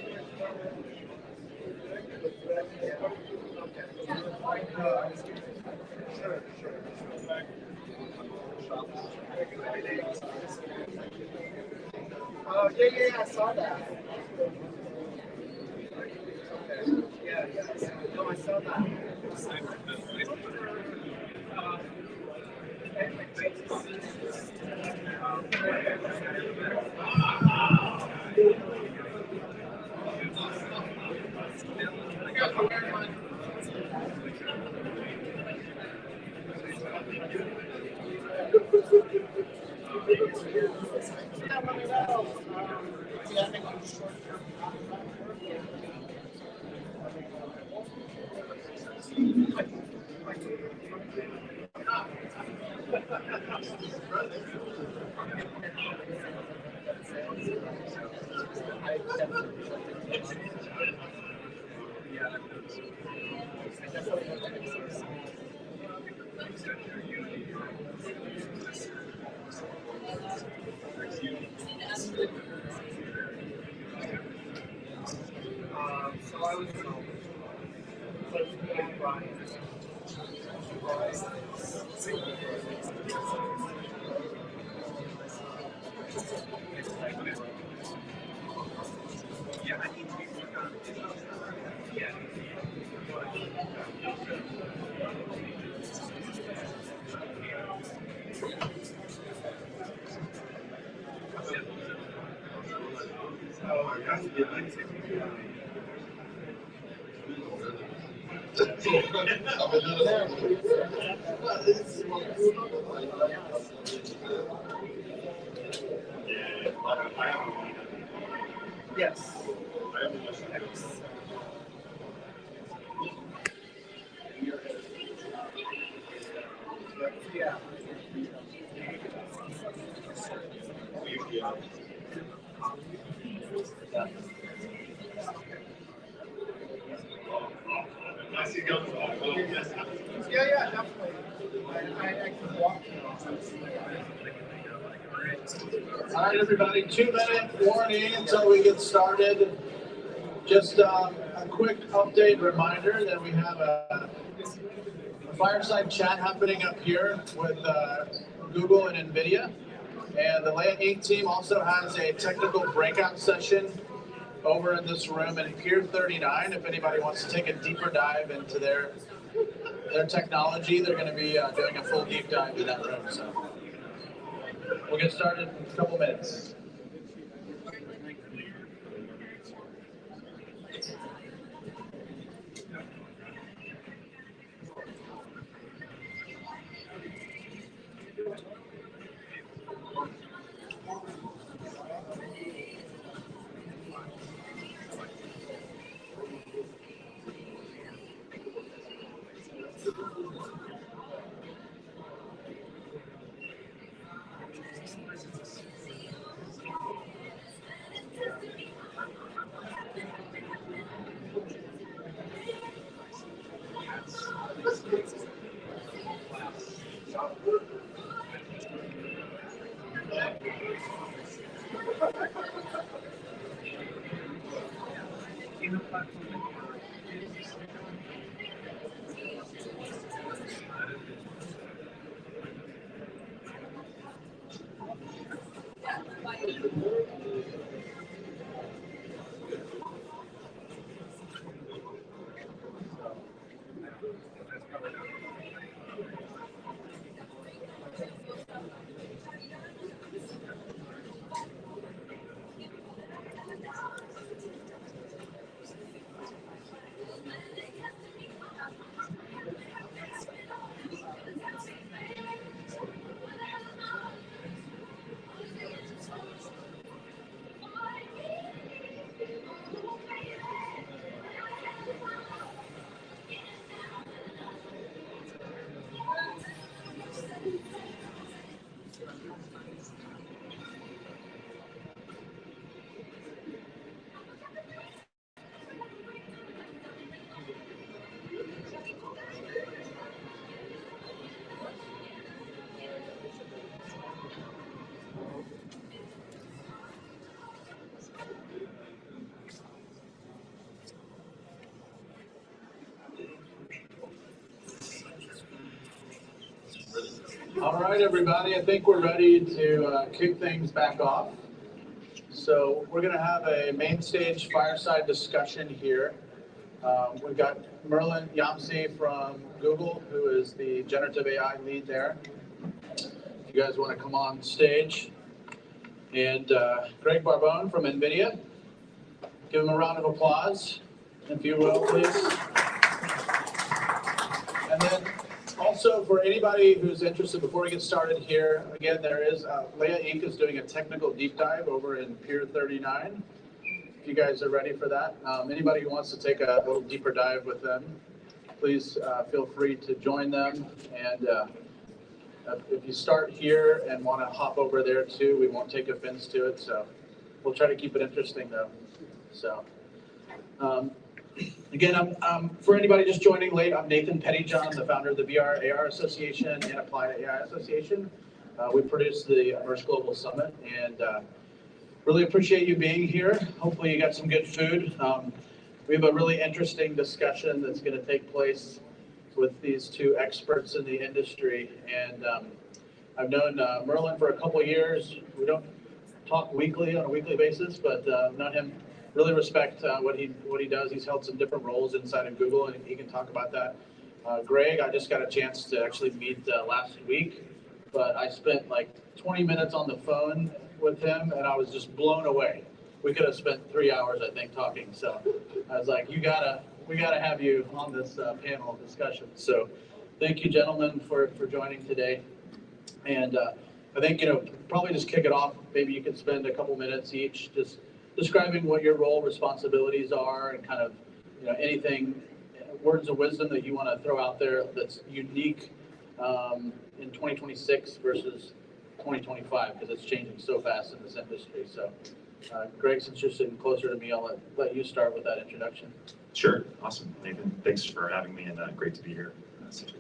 Oh, yeah, I saw that. Yeah. No, I saw that. So I was Yes. Yeah. Yeah, definitely. I can walk. All right, everybody, 2-minute warning until we get started. Just a quick update reminder that we have a fireside chat happening up here with Google and NVIDIA. And the Layer 8 team also has a technical breakout session over in this room in Pier 39. If anybody wants to take a deeper dive into their technology, they're going to be doing a full deep dive in that room. So we'll get started in a couple minutes. All right, everybody, I think we're ready to kick things back off. So we're going to have a main stage fireside discussion here. We've got Merlin Yamsi from Google, who is the generative AI lead there. If you guys want to come on stage. And Greg Barbone from NVIDIA. Give him a round of applause, if you will, please. And then also, for anybody who's interested, before we get started here, again, there is, Leia Inc. is doing a technical deep dive over in Pier 39. If you guys are ready for that. Anybody who wants to take a little deeper dive with them, please feel free to join them. And if you start here and want to hop over there too, we won't take offense to it. So we'll try to keep it interesting though. So. Again, for anybody just joining late, I'm Nathan Pettyjohn, the founder of the VR AR Association and Applied AI Association. We produce the Immerse Global Summit, and really appreciate you being here. Hopefully you got some good food. We have a really interesting discussion that's going to take place with these two experts in the industry. And I've known Merlin for a couple of years. We don't talk weekly on a weekly basis, but I've known him. Really respect what he does. He's held some different roles inside of Google, and he can talk about that. Greg, I just got a chance to actually meet last week, but I spent like 20 minutes on the phone with him, and I was just blown away. We could have spent 3 hours, I think, talking. So I was like, we gotta have you on this panel discussion. So thank you, gentlemen, for joining today. And I think, probably just kick it off. Maybe you could spend a couple minutes each just describing what your role responsibilities are and kind of, anything, words of wisdom that you want to throw out there that's unique in 2026 versus 2025, because it's changing so fast in this industry. So, Greg, since you're sitting closer to me, I'll let you start with that introduction. Sure. Awesome, Nathan. Thanks for having me, and great to be here. Such a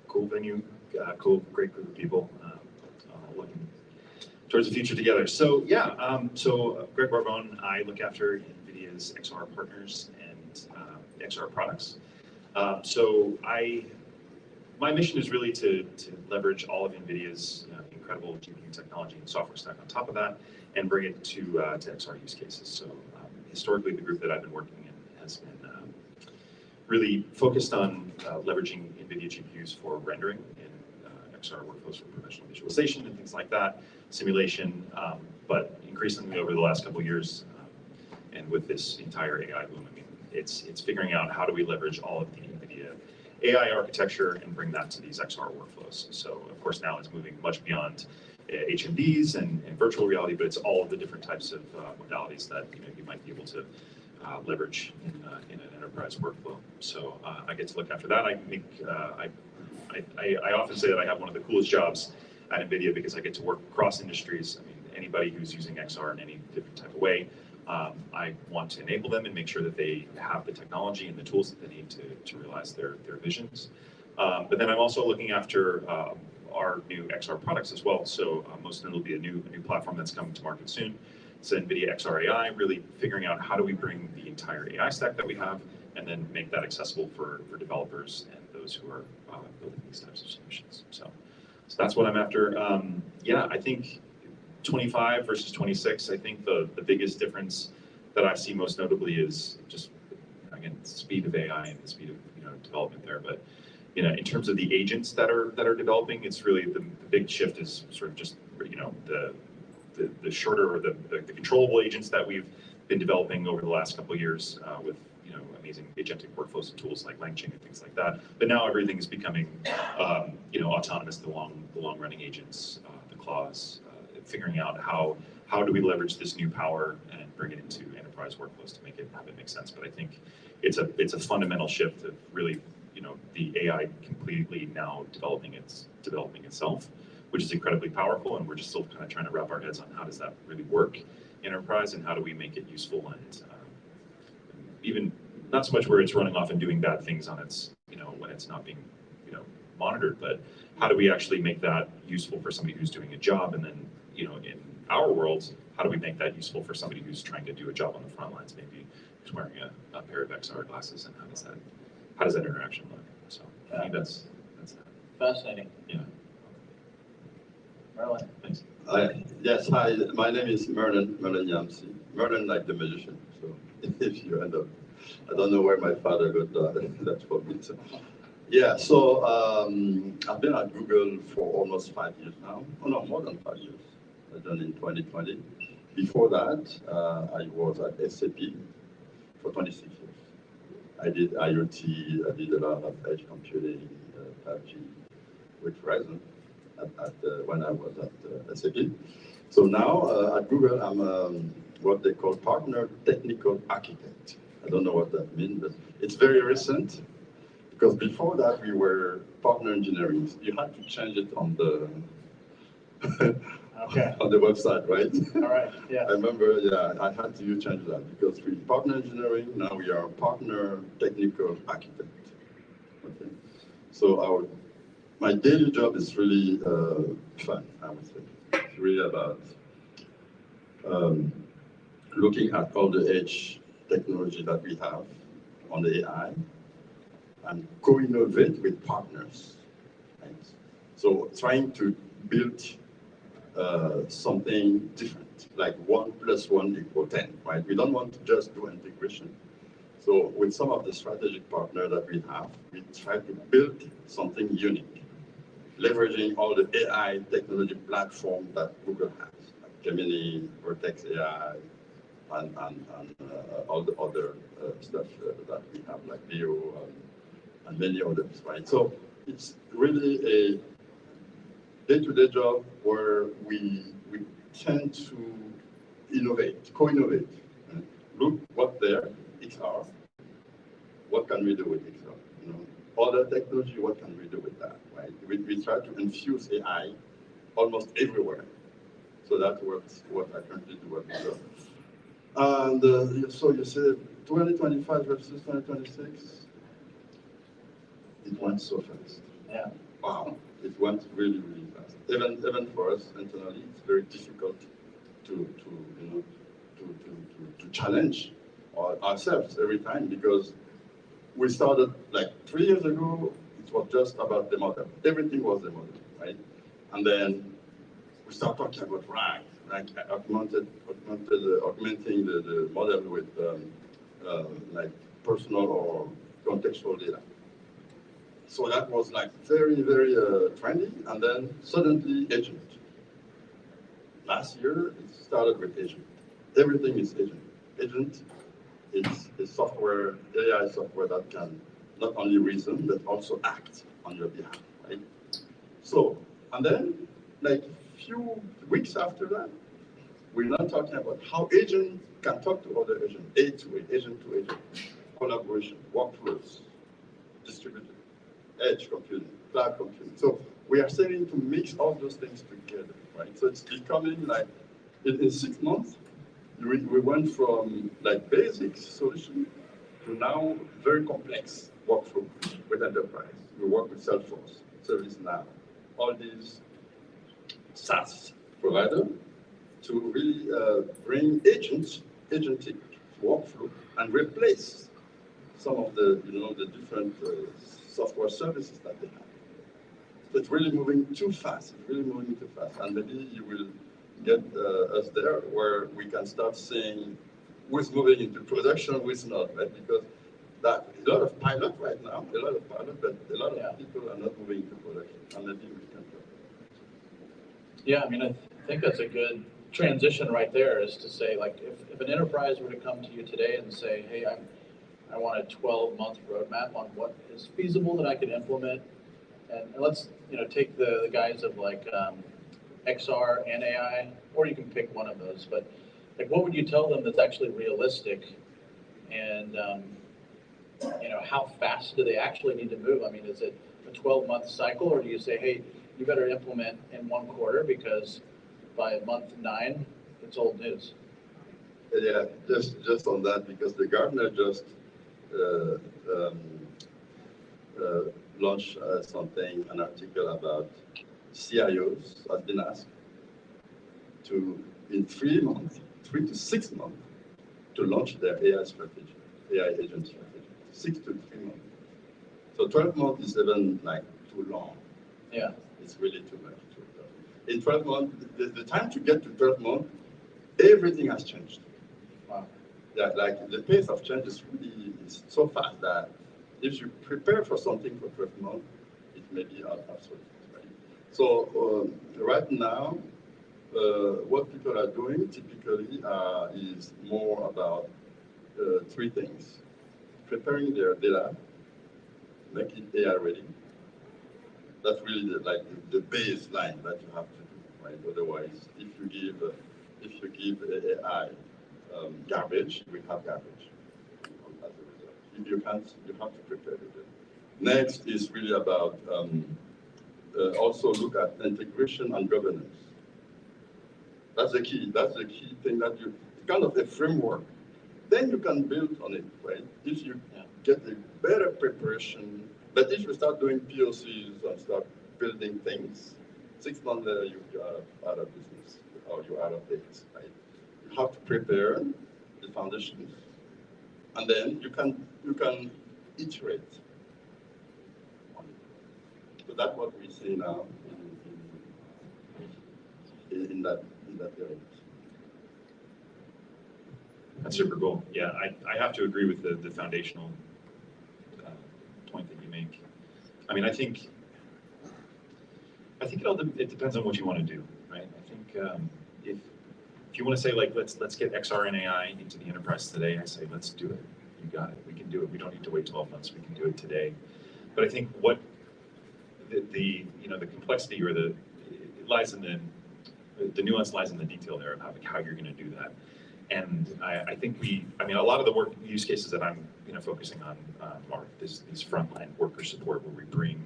cool venue, great group of people looking towards the future together. So yeah, Greg Barbone, I look after NVIDIA's XR partners and XR products. My mission is really to leverage all of NVIDIA's incredible GPU technology and software stack on top of that, and bring it to XR use cases. So historically the group that I've been working in has been really focused on leveraging NVIDIA GPUs for rendering in XR workflows for professional visualization and things like that, simulation, but increasingly over the last couple of years, and with this entire AI boom, I mean, it's figuring out how do we leverage all of the NVIDIA AI architecture and bring that to these XR workflows. So of course now it's moving much beyond HMDs and virtual reality, but it's all of the different types of modalities that you might be able to leverage in an enterprise workflow. So I get to look after that. I often say that I have one of the coolest jobs at NVIDIA because I get to work across industries. I mean, anybody who's using XR in any different type of way, I want to enable them and make sure that they have the technology and the tools that they need to realize their visions. But then I'm also looking after our new XR products as well. So most of them will be a new platform that's coming to market soon. It's NVIDIA XR AI, really figuring out how do we bring the entire AI stack that we have and then make that accessible for developers and those who are building these types of solutions. So that's what I'm after. Yeah, I think 25 versus 26, I think the biggest difference that I see most notably is just, again, the speed of AI and the speed of development there. But in terms of the agents that are developing, it's really the big shift is sort of just the shorter or the controllable agents that we've been developing over the last couple of years with amazing agentic workflows and tools like LangChain and things like that. But now everything is becoming autonomous. The long running agents, the claws, figuring out how do we leverage this new power and bring it into enterprise workflows to make it make sense. But I think it's a fundamental shift of really the AI completely now developing itself, which is incredibly powerful, and we're just still kind of trying to wrap our heads on how does that really work in enterprise and how do we make it useful and even not so much where it's running off and doing bad things on its when it's not being monitored, but how do we actually make that useful for somebody who's doing a job, and then in our world, how do we make that useful for somebody who's trying to do a job on the front lines, maybe who's wearing a pair of XR glasses, and how does that interaction look? So I think that's that. Fascinating. Yeah. Merlin. Thanks. Yes, hi, my name is Merlin Yamsi. Merlin like the magician, so if you end up, I don't know where my father got that for me. So. Yeah, so I've been at Google for almost 5 years now. Oh no, more than 5 years. I joined in 2020. Before that, I was at SAP for 26 years. I did IoT, I did a lot of edge computing, 5G with Verizon when I was at SAP. So now at Google, I'm what they call partner technical architect. I don't know what that means, but it's very recent because before that we were partner engineering. You had to change it on the on the website, right? All right. Yeah. I remember. Yeah, I had to change that because we partner engineering. Now we are partner technical architect. Okay. So my daily job is really fun. I would say it's really about looking at all the edge technology that we have on the AI and co-innovate with partners. Right? So trying to build something different, like 1 + 1 = 10, right? We don't want to just do integration. So with some of the strategic partners that we have, we try to build something unique, leveraging all the AI technology platform that Google has, like Gemini, Vertex AI, and all the other stuff that we have, like Leo and many others, right? So it's really a day-to-day job where we tend to innovate, co-innovate. Right? Look what there, XR. What can we do with XR? Other technology, what can we do with that, right? We try to infuse AI almost everywhere. So that's what I currently do at Google. And so you said 2025 versus 2026, it went so fast. Yeah. Wow, it went really, really fast. Even for us internally, it's very difficult to challenge ourselves every time because we started like 3 years ago. It was just about the model. Everything was the model, right? And then we start talking about RAG, like augmenting the model with like personal or contextual data. So that was like very, very trendy, and then suddenly agent. Last year, it started with agent. Everything is agent. Agent is software, AI software that can not only reason, but also act on your behalf, right? So, and then, like few weeks after that, we're not talking about how agent can talk to other agent, agent to agent, collaboration, workflows, distributed, edge computing, cloud computing. So we are starting to mix all those things together, right? So it's becoming like, in 6 months, we went from like basic solution to now very complex workflow with enterprise. We work with Salesforce, ServiceNow, all these SaaS providers to really bring agentic workflow and replace some of the, the different software services that they have. So it's really moving too fast. It's really moving too fast. And maybe you will get us there where we can start seeing who's moving into production, who's not, right? Because that a lot of pilot right now, but a lot of people are not moving into production. And maybe we can do it. Yeah, I mean, I think that's a good transition right there, is to say, like, if an enterprise were to come to you today and say, hey, I want a 12-month roadmap on what is feasible that I can implement, and let's take the guys of like XR and AI, or you can pick one of those, but like, what would you tell them that's actually realistic, and how fast do they actually need to move? I mean, is it a 12-month cycle, or do you say, hey, you better implement in 1 quarter because by month 9 it's old news? Yeah, just on that, because the Gartner just launched an article about CIOs has been asked to, in 3 months, 3 to 6 months, to launch their AI strategy, AI agent strategy, 6 to 3 months. So 12 months is even like too long. Yeah. It's really too much. In 12 months, the time to get to 12 months, everything has changed. Wow. Yeah, like the pace of change is so fast that if you prepare for something for 12 months, it may be obsolete. Right? So right now, what people are doing typically is more about 3 things: preparing their data, make it AI ready. That's really the baseline that you have to do, right? Otherwise, if you give AI garbage, we have garbage as a result. If you can't, you have to prepare it. Next is really about also look at integration and governance. That's the key. That's the key thing that you kind of a framework. Then you can build on it, right? If you get a better preparation, but if you start doing POCs and start building things, 6 months later you are out of business or you're out of date, right? You have to prepare the foundations, and then you can iterate on it. So that's what we see now in that area. That's super cool. Yeah, I have to agree with the foundational point that you make. I mean, I think it depends on what you want to do, right? I think if you want to say, like, let's get XR and AI into the enterprise today, I say let's do it. You got it. We can do it. We don't need to wait 12 months. We can do it today. But I think what the complexity or it lies in the nuance lies in the detail there of how you're going to do that. And I think a lot of the use cases that I'm focusing on are these frontline worker support, where we bring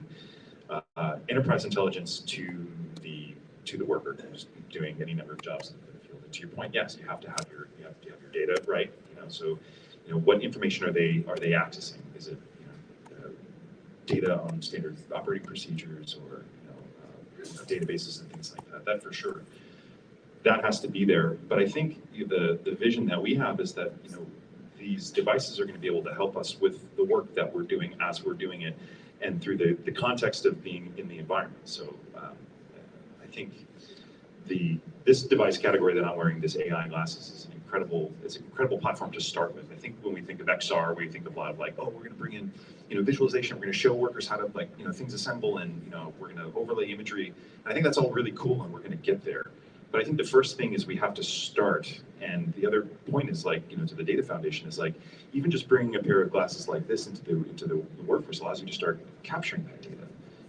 enterprise intelligence to the worker who's doing any number of jobs in the field. And to your point, yes, you have to have your data right. So what information are they accessing? Is it data on standard operating procedures or databases and things like that? That for sure. That has to be there. But I think the vision that we have is that these devices are going to be able to help us with the work that we're doing as we're doing it, and through the context of being in the environment. So I think this device category that I'm wearing, this AI glasses, is an incredible platform to start with. I think when we think of XR, we think of a lot of like, oh, we're going to bring in, visualization. We're going to show workers how to things assemble, and we're going to overlay imagery. And I think that's all really cool, and we're going to get there. But I think the first thing is we have to start. And the other point is to the data foundation is even just bringing a pair of glasses like this into the workforce allows you to start capturing that data,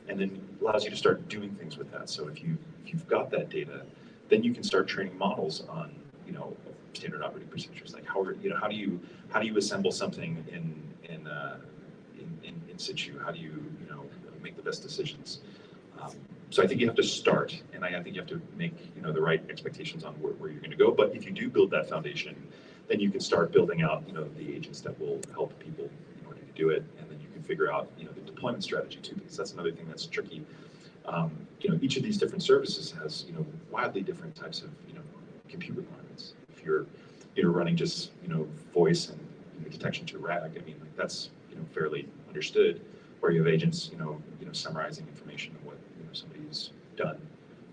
and then allows you to start doing things with that. So if you've got that data, then you can start training models on standard operating procedures, like how do you assemble something in situ? How do you make the best decisions? So I think you have to start, and I think you have to make the right expectations on where you're going to go. But if you do build that foundation, then you can start building out the agents that will help people in order to do it, and then you can figure out the deployment strategy too, because that's another thing that's tricky. Each of these different services has wildly different types of compute requirements. If you're running just voice and detection to RAG, I mean that's fairly understood. Where you have agents summarizing information of what somebody's done,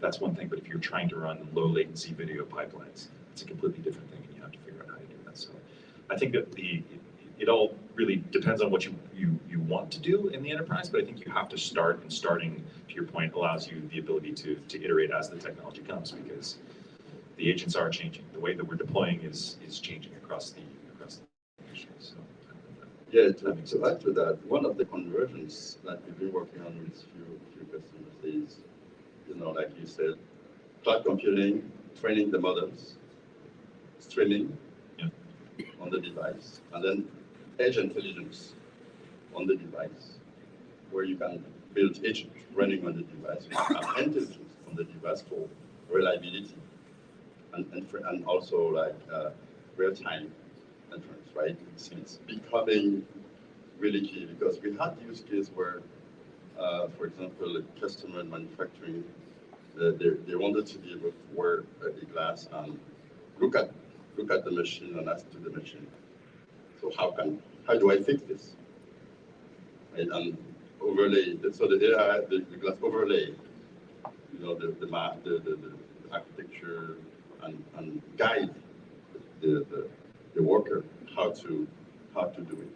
that's one thing. But if you're trying to run low latency video pipelines, it's a completely different thing, and you have to figure out how to do that. So I think that it all really depends on what you want to do in the enterprise, but I think you have to start, and starting, to your point, allows you the ability to iterate as the technology comes, because the agents are changing. The way that we're deploying is changing across the nation. So yeah, to add to that, one of the conversions that we've been working on with few customers is, like you said, cloud computing, training the models, streaming on the device, and then edge intelligence on the device, where you can build agents running on the device, and intelligence on the device for reliability, and also real-time inference, right? It's becoming really key, because we had use case where, for example, a customer in manufacturing, they wanted to be able to wear a glass and look at the machine and ask to the machine, so how do I fix this? Right? And overlay, so the glass overlay, the map, the architecture, and guide the worker how to do it.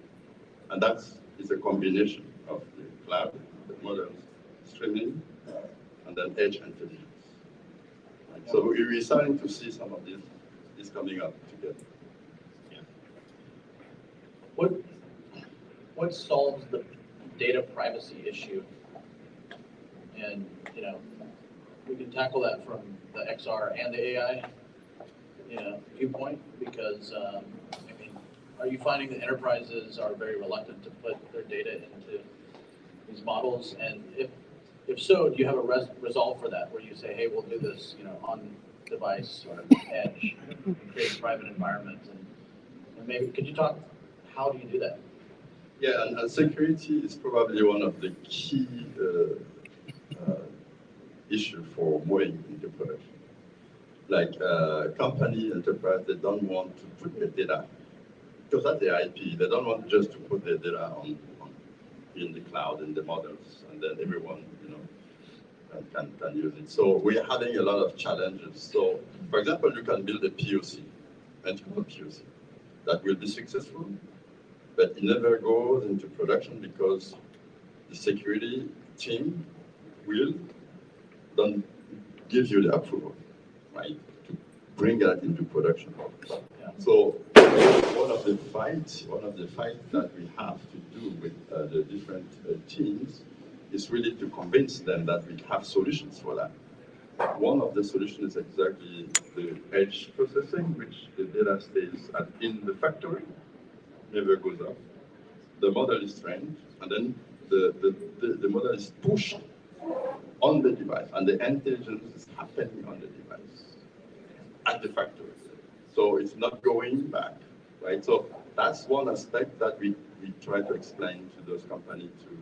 And it's a combination of the cloud, the models, streaming, and then edge intelligence. Right? So we're starting to see some of this coming up together. What solves the data privacy issue? And we can tackle that from the XR and the AI viewpoint, because are you finding that enterprises are very reluctant to put their data into these models? And if so, do you have a resolve for that, where you say, hey, we'll do this on device or edge, and create a private environment? And maybe could you talk, how do you do that? Yeah, and security is probably one of the key issue for moving into production. Like company, enterprise, they don't want to put the data, because that's the IP. They don't want just to put the data in the cloud, in the models, and then everyone can use it. So we're having a lot of challenges. So, for example, you can build a POC, internal POC, that will be successful, but it never goes into production because the security team don't give you the approval, right, to bring that into production. So one of the fights that we have to do with the different teams is really to convince them that we have solutions for that. One of the solutions is exactly the edge processing, which the data stays in the factory, never goes up. The model is trained, and then the model is pushed on the device, and the intelligence is happening on the device at the factory. So it's not going back, right? So that's one aspect that we try to explain to those companies, to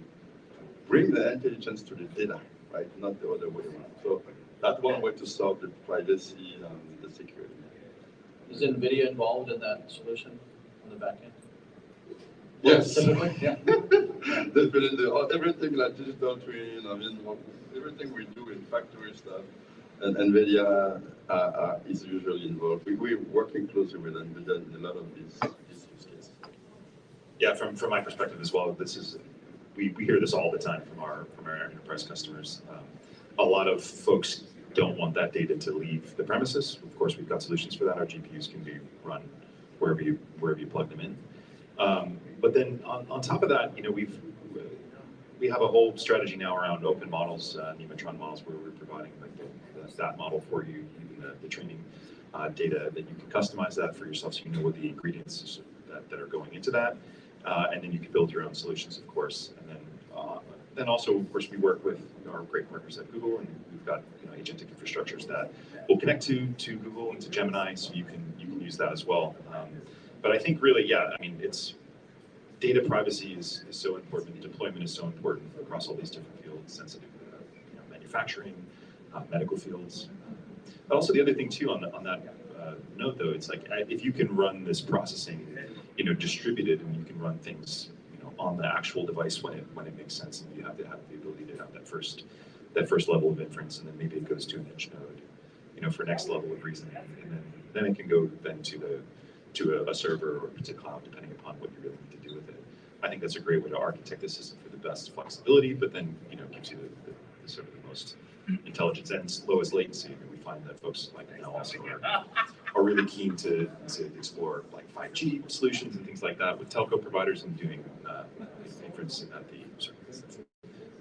bring the intelligence to the data, right? Not the other way around. So that's one way to solve the privacy and the security. Is NVIDIA involved in that solution on the back end? Yes. Typically, yeah. Definitely. Everything like digital twin, everything we do in factory stuff, And NVIDIA is usually involved. We're working closely with NVIDIA in a lot of these use cases. Yeah, from my perspective as well, this is we hear this all the time from our enterprise customers. A lot of folks don't want that data to leave the premises. Of course, we've got solutions for that. Our GPUs can be run wherever you plug them in. But then on top of that, you know, we have a whole strategy now around open models, Nematron models, where we're providing like the stat model for you, the training data that you can customize that for yourself, so you know what the ingredients that are going into that, and then you can build your own solutions, of course. And then also, of course, we work with our great partners at Google, and we've got agentic infrastructures that will connect to Google and to Gemini, so you can use that as well. But I think really, yeah, I mean, it's data privacy is so important. Deployment is so important across all these different fields, sensitive manufacturing, medical fields. But also the other thing too on that note though, it's like if you can run this processing, distributed, and you can run things, on the actual device when it makes sense, and you have to have the ability to have that first level of inference, and then maybe it goes to an edge node, for next level of reasoning, and then it can go then to a server or to cloud, depending upon what you really need to do with it. I think that's a great way to architect the system for the best flexibility, but then gives you the sort of the most intelligence and lowest latency. I mean, we find that folks like now also are really keen to explore like 5G solutions and things like that with telco providers, and doing inference at the sort of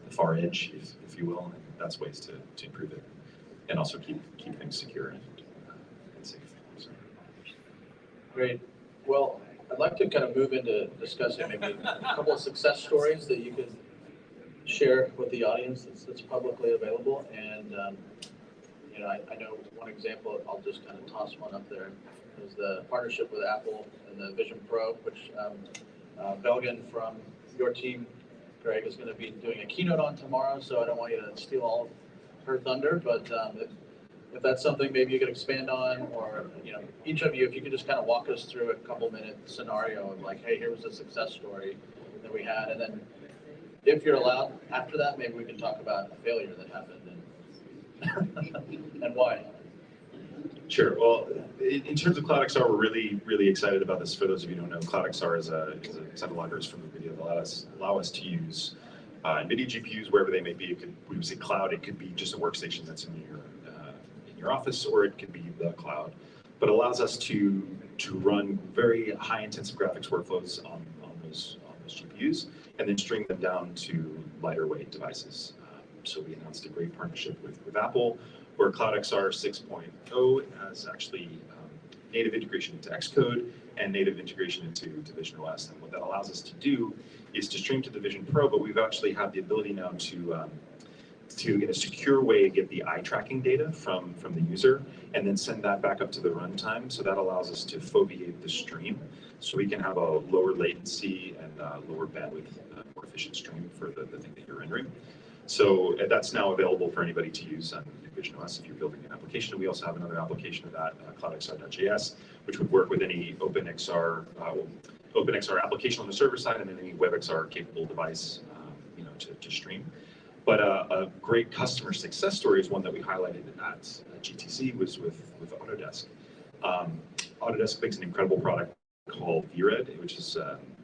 the far edge, if you will. And that's ways to improve it, and also keep things secure and safe. So. Great. Well, I'd like to kind of move into discussing maybe a couple of success stories that you could share with the audience that's publicly available. And I know one example, I'll just kind of toss one up there, is the partnership with Apple and the Vision Pro, which Belgin from your team, Greg, is going to be doing a keynote on tomorrow, so I don't want you to steal all of her thunder, but if that's something maybe you could expand on, or each of you, if you could just kind of walk us through a couple-minute scenario of like, hey, here was a success story that we had, and then if you're allowed, after that, maybe we can talk about a failure that happened and why. Sure. Well, in terms of CloudXR, we're really, really excited about this. For those of you who don't know, CloudXR is a set of libraries from NVIDIA that allow us to use NVIDIA GPUs wherever they may be. We would say cloud. It could be just a workstation that's in your office, or it could be the cloud. But it allows us to run very high intensive graphics workflows on those GPUs, and then string them down to lighter weight devices. So we announced a great partnership with Apple, where CloudXR 6.0 has actually native integration into Xcode and native integration into Vision OS. And what that allows us to do is to stream to the Vision Pro, but we've actually had the ability now to in a secure way, get the eye tracking data from the user, and then send that back up to the runtime. So that allows us to foveate the stream, so we can have a lower latency and lower bandwidth, more efficient stream for the thing that you're rendering. So that's now available for anybody to use on Vision OS if you're building an application. We also have another application of that, cloudxr.js, which would work with any OpenXR application on the server side, and then any WebXR capable device, to stream. But a great customer success story is one that we highlighted at GTC was with Autodesk. Autodesk makes an incredible product called VRED, which is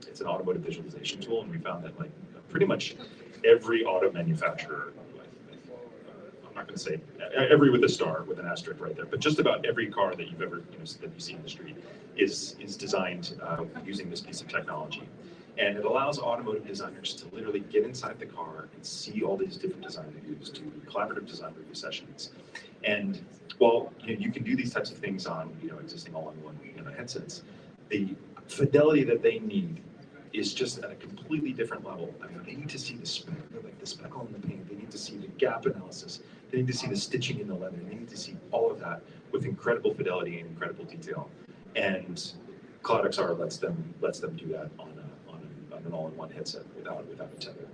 it's an automotive visualization tool, and we found that like pretty much every auto manufacturer, I'm not going to say every with a star with an asterisk right there, but just about every car that you've ever that you see in the street is designed using this piece of technology. And it allows automotive designers to literally get inside the car and see all these different design reviews, do collaborative design review sessions. And while you can do these types of things on existing all-in-one headsets, the fidelity that they need is just at a completely different level. I mean, they need to see the speckle in the paint. They need to see the gap analysis. They need to see the stitching in the leather. They need to see all of that with incredible fidelity and incredible detail. And CloudXR lets them do that on an all-in-one headset without a tether.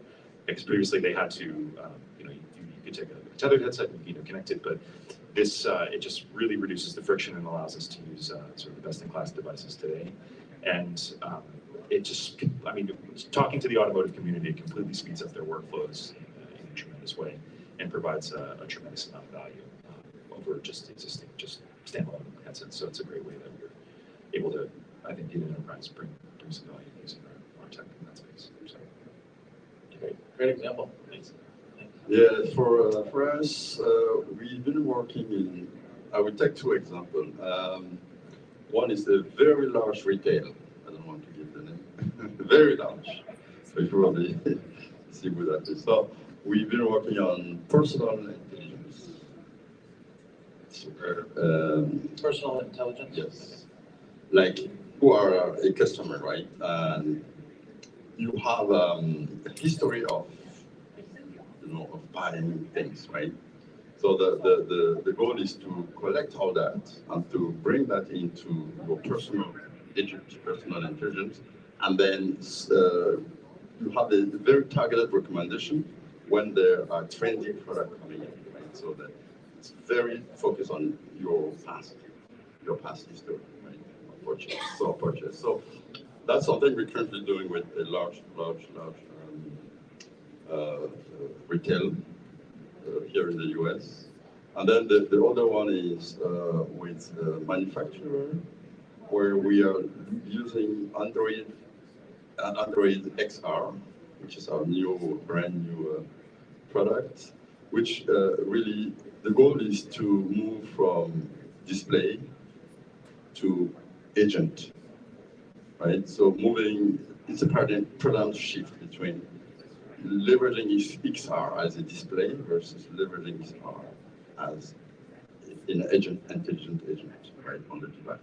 Because previously they had to, you could take a tethered headset and connect it, but this it just really reduces the friction and allows us to use sort of the best-in-class devices today. And it just, I mean, talking to the automotive community, it completely speeds up their workflows in a tremendous way and provides a tremendous amount of value. over just existing, just standalone headsets. So it's a great way that we're able to, I think, in enterprise bring some value using our tech in that space. So, Great example. Thanks. Yeah, for us, we've been working in, I will take two examples. One is a very large retail. I don't want to give the name. Very large. So you probably see who that is. So we've been working on personal intelligence. Personal intelligence? Yes. Like, who are a customer, right? And you have a history of, of buying things, right? So the goal is to collect all that and to bring that into your personal intelligence, and then you have a very targeted recommendation when there are trendy products coming in, right? So that it's very focused on your past history, right? Of purchase. So that's something we're currently doing with a large retail here in the US. And then the other one is with manufacturer, where we are using Android XR, which is our brand new product, which really, the goal is to move from display to agent, right? So it's a paradigm shift between leveraging XR as a display versus leveraging XR as an intelligent agent, right, on the device.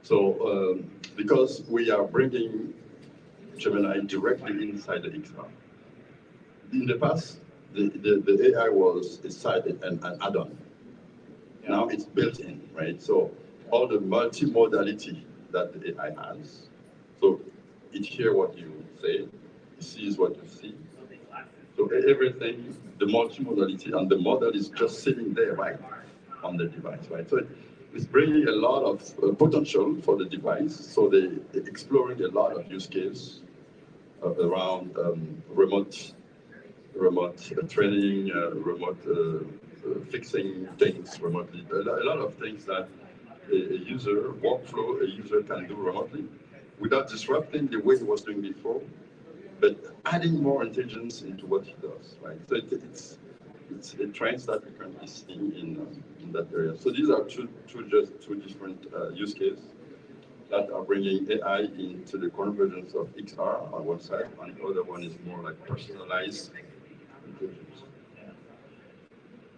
So because we are bringing Gemini directly inside the XR. In the past, the AI was a side an add-on. Now it's built in, right? So all the multimodality that the AI has. So it hears what you say, it sees what you see. So everything, the multimodality, and the model is just sitting there, right, on the device, right? So it's bringing a lot of potential for the device. So they're exploring a lot of use cases around remote training, remote fixing things remotely. A lot of things that a user can do remotely without disrupting the way he was doing before, but adding more intelligence into what he does, right? So it's a trend that we're currently seeing in that area. So these are two different use cases that are bringing AI into the convergence of XR on one side, and the other one is more like personalized intelligence. Yeah.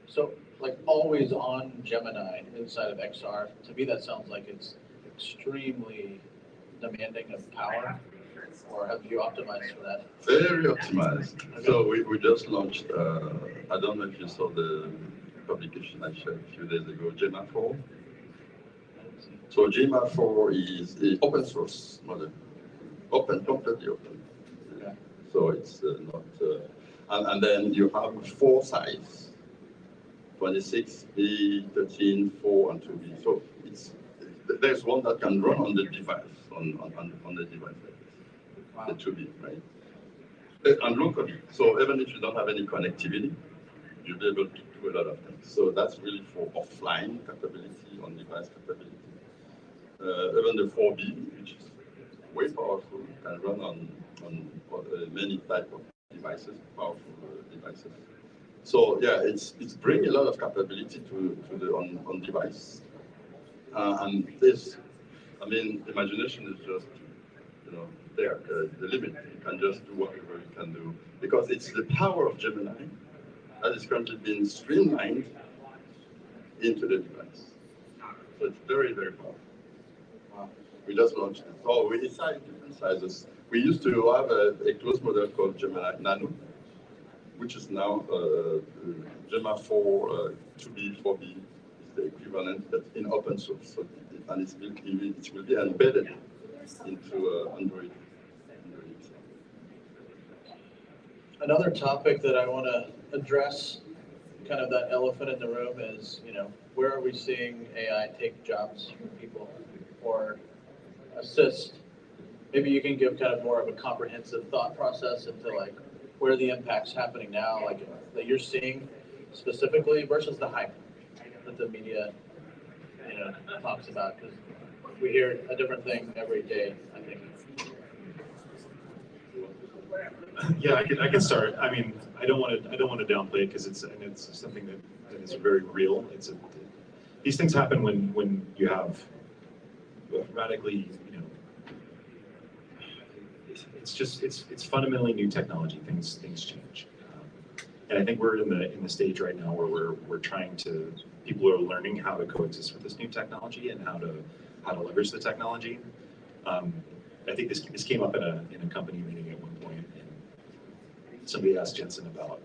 So, like always on Gemini inside of XR, to me that sounds like it's extremely demanding of power. Or have you optimized for that? Very optimized. Okay. So we just launched, I don't know if you saw the publication I shared a few days ago, Gemma 4. So Gemma 4 is an open source model. Completely open. Okay. So it's not, and then you have 4 sizes, 26B, 13, 4, and 2B. So there's one that can run on the device, on the device. Wow. The 2B, right? And locally. So even if you don't have any connectivity, you'll be able to do a lot of things. So that's really for offline capability, on-device capability. Even the 4B, which is way powerful, can run on many type of devices, powerful devices. So yeah, it's bringing a lot of capability to the on-device. And this, I mean, imagination is just, there, the limit. You can just do whatever you can do. Because it's the power of Gemini that is currently being streamlined into the device. So it's very, very powerful. Wow. We just launched it. So we decided different sizes. We used to have a closed model called Gemini Nano, which is now Gemma 4, 2B, 4B is the equivalent, but in open source. So and it will be embedded into Android. Another topic that I want to address, kind of that elephant in the room, is where are we seeing AI take jobs from people or assist? Maybe you can give kind of more of a comprehensive thought process into like where the impact's happening now, like that you're seeing specifically versus the hype. that the media, talks about, because we hear a different thing every day, I think. Yeah, I can start. I mean, I don't want to downplay it because it's something that is very real. These things happen when you have radically, it's fundamentally new technology. Things change, and I think we're in the stage right now where we're trying to. People are learning how to coexist with this new technology and how to leverage the technology. I think this came up in a company meeting at one point, and somebody asked Jensen about,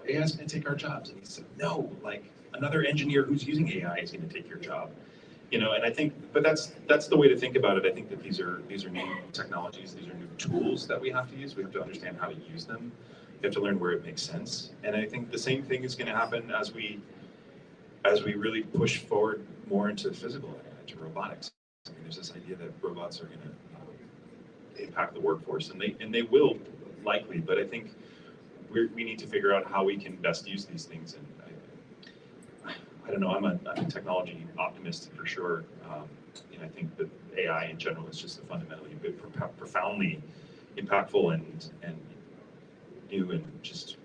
AI is going to take our jobs, and he said, no, like another engineer who's using AI is going to take your job. And I think, but that's the way to think about it. I think that these are new technologies, these are new tools that we have to use. We have to understand how to use them. We have to learn where it makes sense. And I think the same thing is going to happen as we really push forward more into physical AI, to robotics. I mean, there's this idea that robots are going to impact the workforce, and they will likely. But I think we need to figure out how we can best use these things. And I don't know. I'm a technology optimist for sure. And I think that AI in general is just a fundamentally profoundly impactful and new, and just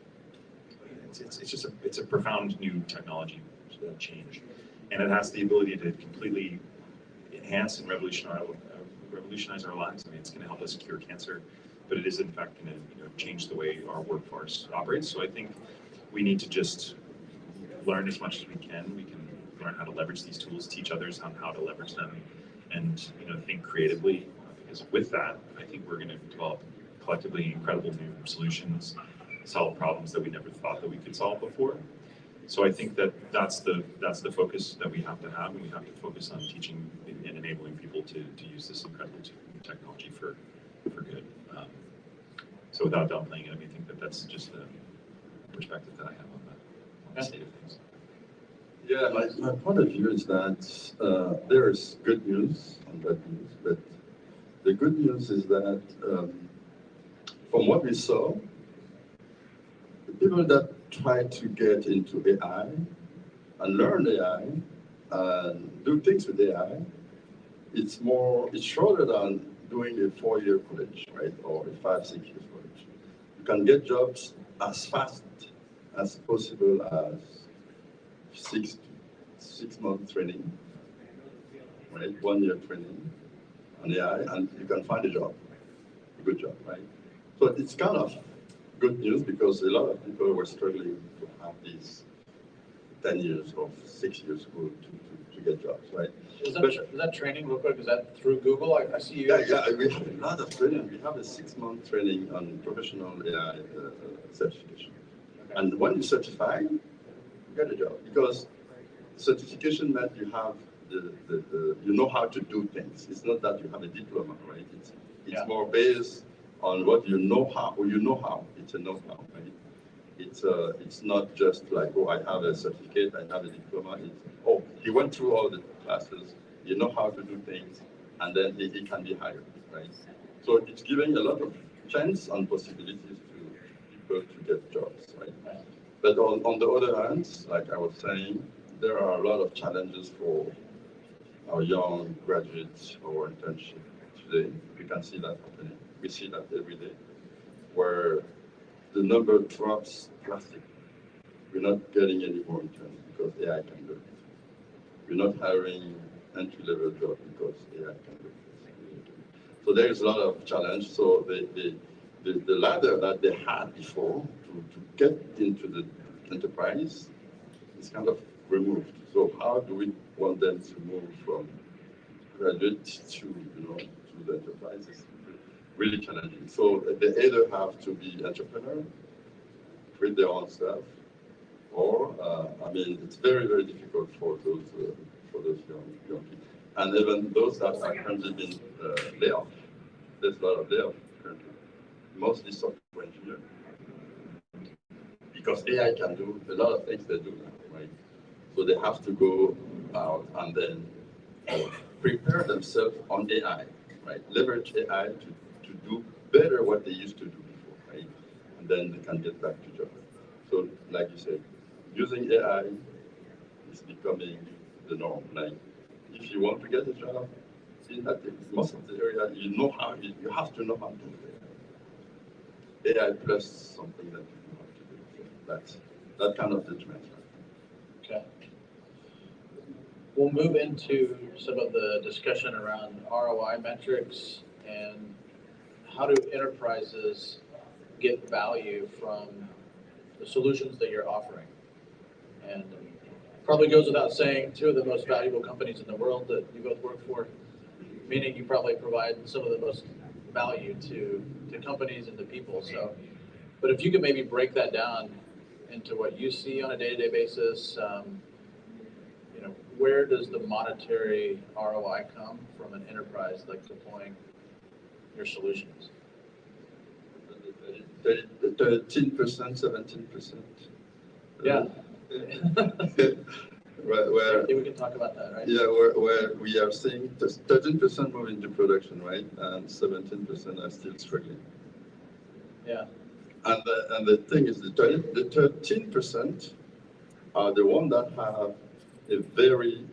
it's a profound new technology change, and it has the ability to completely enhance and revolutionize our lives. I mean, it's going to help us cure cancer, but it is in fact going to change the way our workforce operates. So I think we need to just learn as much as we can. We can learn how to leverage these tools, teach others on how to leverage them, and think creatively. Because with that, I think we're going to develop collectively incredible new solutions, solve problems that we never thought that we could solve before. So I think that's the focus that we have to have, and we have to focus on teaching and enabling people to use this incredible technology for good. So without downplaying it, I think that's just the perspective that I have on the state of things. Yeah, my point of view is that there is good news and bad news, but the good news is that from what we saw, the people that try to get into AI and learn AI and do things with AI, it's shorter than doing a 4-year college, right, or a 5-6 years college. You can get jobs as fast as possible as 6 month training, right, 1 year training on AI, and you can find a job, a good job, right? So it's kind of good news because a lot of people were struggling to have these 10 years or 6 years school to get jobs, right? Is that training real quick? Is that through Google? I see you. Yeah, we have a lot of training. We have a 6-month training on professional AI certification. Okay. And when you certify, you get a job, because certification meant you have you know how to do things. It's not that you have a diploma, right? It's more based on what you know how, or it's a know-how, right? It's not just like, oh, I have a certificate, I have a diploma. It's, he went through all the classes, you know how to do things, and then he can be hired, right? So it's giving a lot of chance and possibilities to people to get jobs, right? But on the other hand, like I was saying, there are a lot of challenges for our young graduates or internship today. We can see that happening. We see that every day, where the number drops drastically. We're not getting any more interns because AI can do it. We're not hiring entry-level jobs because AI can do it. So there is a lot of challenge. So the ladder that they had before to get into the enterprise is kind of removed. So how do we want them to move from graduate to the enterprise? It's really challenging. So they either have to be entrepreneur, create their own stuff, or it's very, very difficult for those young people, and even those that are currently being laid off. There's a lot of layoff currently, mostly software engineering, because AI can do a lot of things they do now, right? So they have to go out and then prepare themselves on AI, right? Leverage AI to do better what they used to do before, right? And then they can get back to job. So, like you said, using AI is becoming the norm. Like, if you want to get a job in that most of the area, you have to know how to do it. AI plus something that you know how to do. So that's that kind of the trend. Okay. We'll move into some of the discussion around ROI metrics and how do enterprises get value from the solutions that you're offering. And probably goes without saying, two of the most valuable companies in the world that you both work for, meaning you probably provide some of the most value to companies and to people. So, but if you could maybe break that down into what you see on a day-to-day basis, you know, where does the monetary ROI come from an enterprise like deploying your solutions? 13%, 17%. Yeah. where we can talk about that, right? Yeah, where we are seeing 13% move into production, right? And 17% are still struggling. Yeah. And the thing is, the 13% are the ones that have a very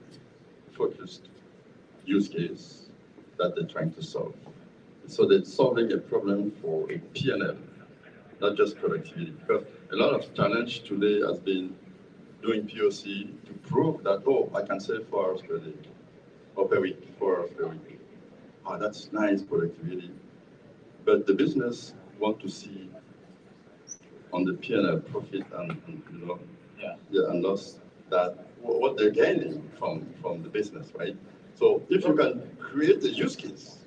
focused use case that they're trying to solve. So they're solving a problem for a P&L, not just productivity. Because a lot of challenge today has been doing POC to prove that, oh, I can save 4 hours per day, or per week, 4 hours per week. Oh, that's nice productivity. But the business want to see on the P&L profit and you know, and loss, that what they're gaining from the business, right? So if you can create a use case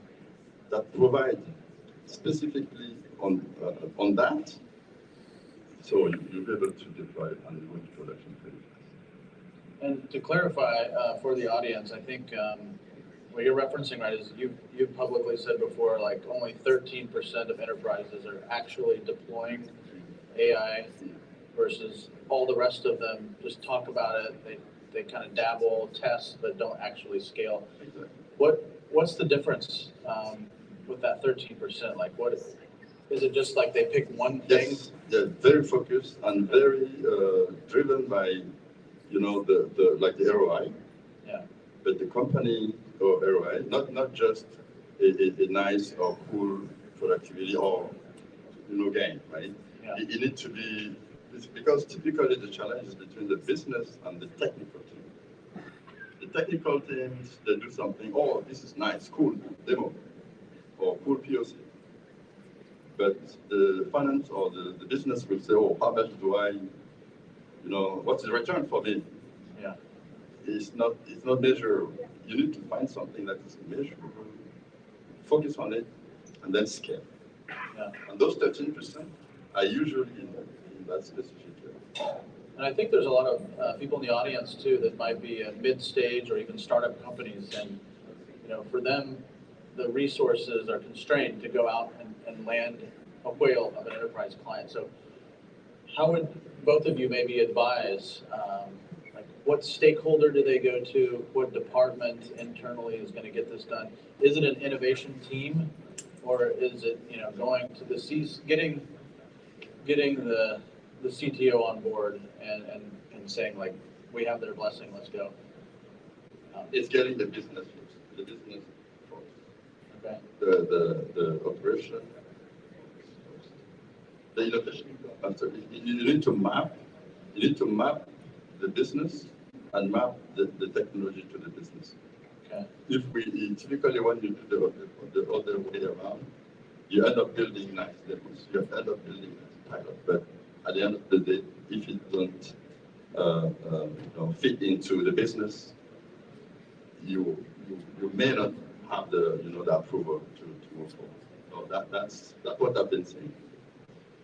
that provide specifically on that, so you'll be able to deploy it and go into production pretty fast. And to clarify for the audience, I think what you're referencing, right, is you've publicly said before, like only 13% of enterprises are actually deploying AI versus all the rest of them just talk about it. They kind of dabble, test, but don't actually scale. Exactly. What's the difference with that 13%? Like, what is it? Just like they pick one thing? Yes, they're very focused and very driven by, you know, the like the ROI. Yeah. But the company or ROI, not just a nice or cool productivity or, you know, gain, right? Yeah. It needs to be, because typically the challenge is between the business and the technical team. The technical teams, they do something, oh, this is nice, cool demo, or cool POC. But the finance or the business will say, oh, how much do I, you know, what's the return for me? Yeah. It's not measurable. You need to find something that is measurable, focus on it, and then scale. Yeah. And those 13% are usually in that specific area. And I think there's a lot of people in the audience too that might be at mid-stage or even startup companies, and you know, for them, the resources are constrained to go out and land a whale of an enterprise client. So, how would both of you maybe advise? Like, what stakeholder do they go to? What department internally is going to get this done? Is it an innovation team, or is it, you know, going to the getting the CTO on board and saying, like, we have their blessing, let's go? It's getting the business first. The business first. Okay. The operation, the innovation after. You need to map. You need to map the business and map the technology to the business. Okay. If we typically when you do the other way around, you end up building nice demos. You end up building nice pilot, but at the end of the day, if it don't you know, fit into the business, you may not have the, you know, the approval to move forward. So that's what I've been saying.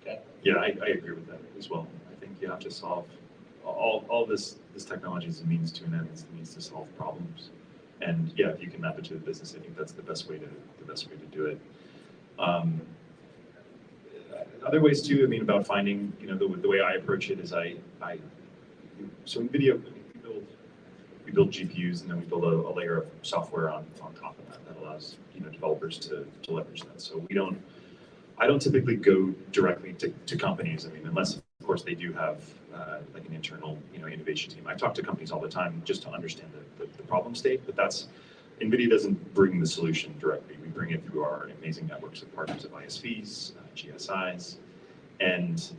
Okay. Yeah, I agree with that as well. I think you have to solve all this technology is a means to an end. It's a means to solve problems. And yeah, if you can map it to the business, I think that's the best way to do it. Other ways too, I mean, about finding, you know, the way I approach it is so in video, we build GPUs and then we build a layer of software on top of that allows, you know, developers to leverage that. So I don't typically go directly to companies. I mean, unless of course, they do have like an internal, innovation team. I talk to companies all the time just to understand the problem state, but NVIDIA doesn't bring the solution directly. We bring it through our amazing networks of partners of ISVs, GSIs, and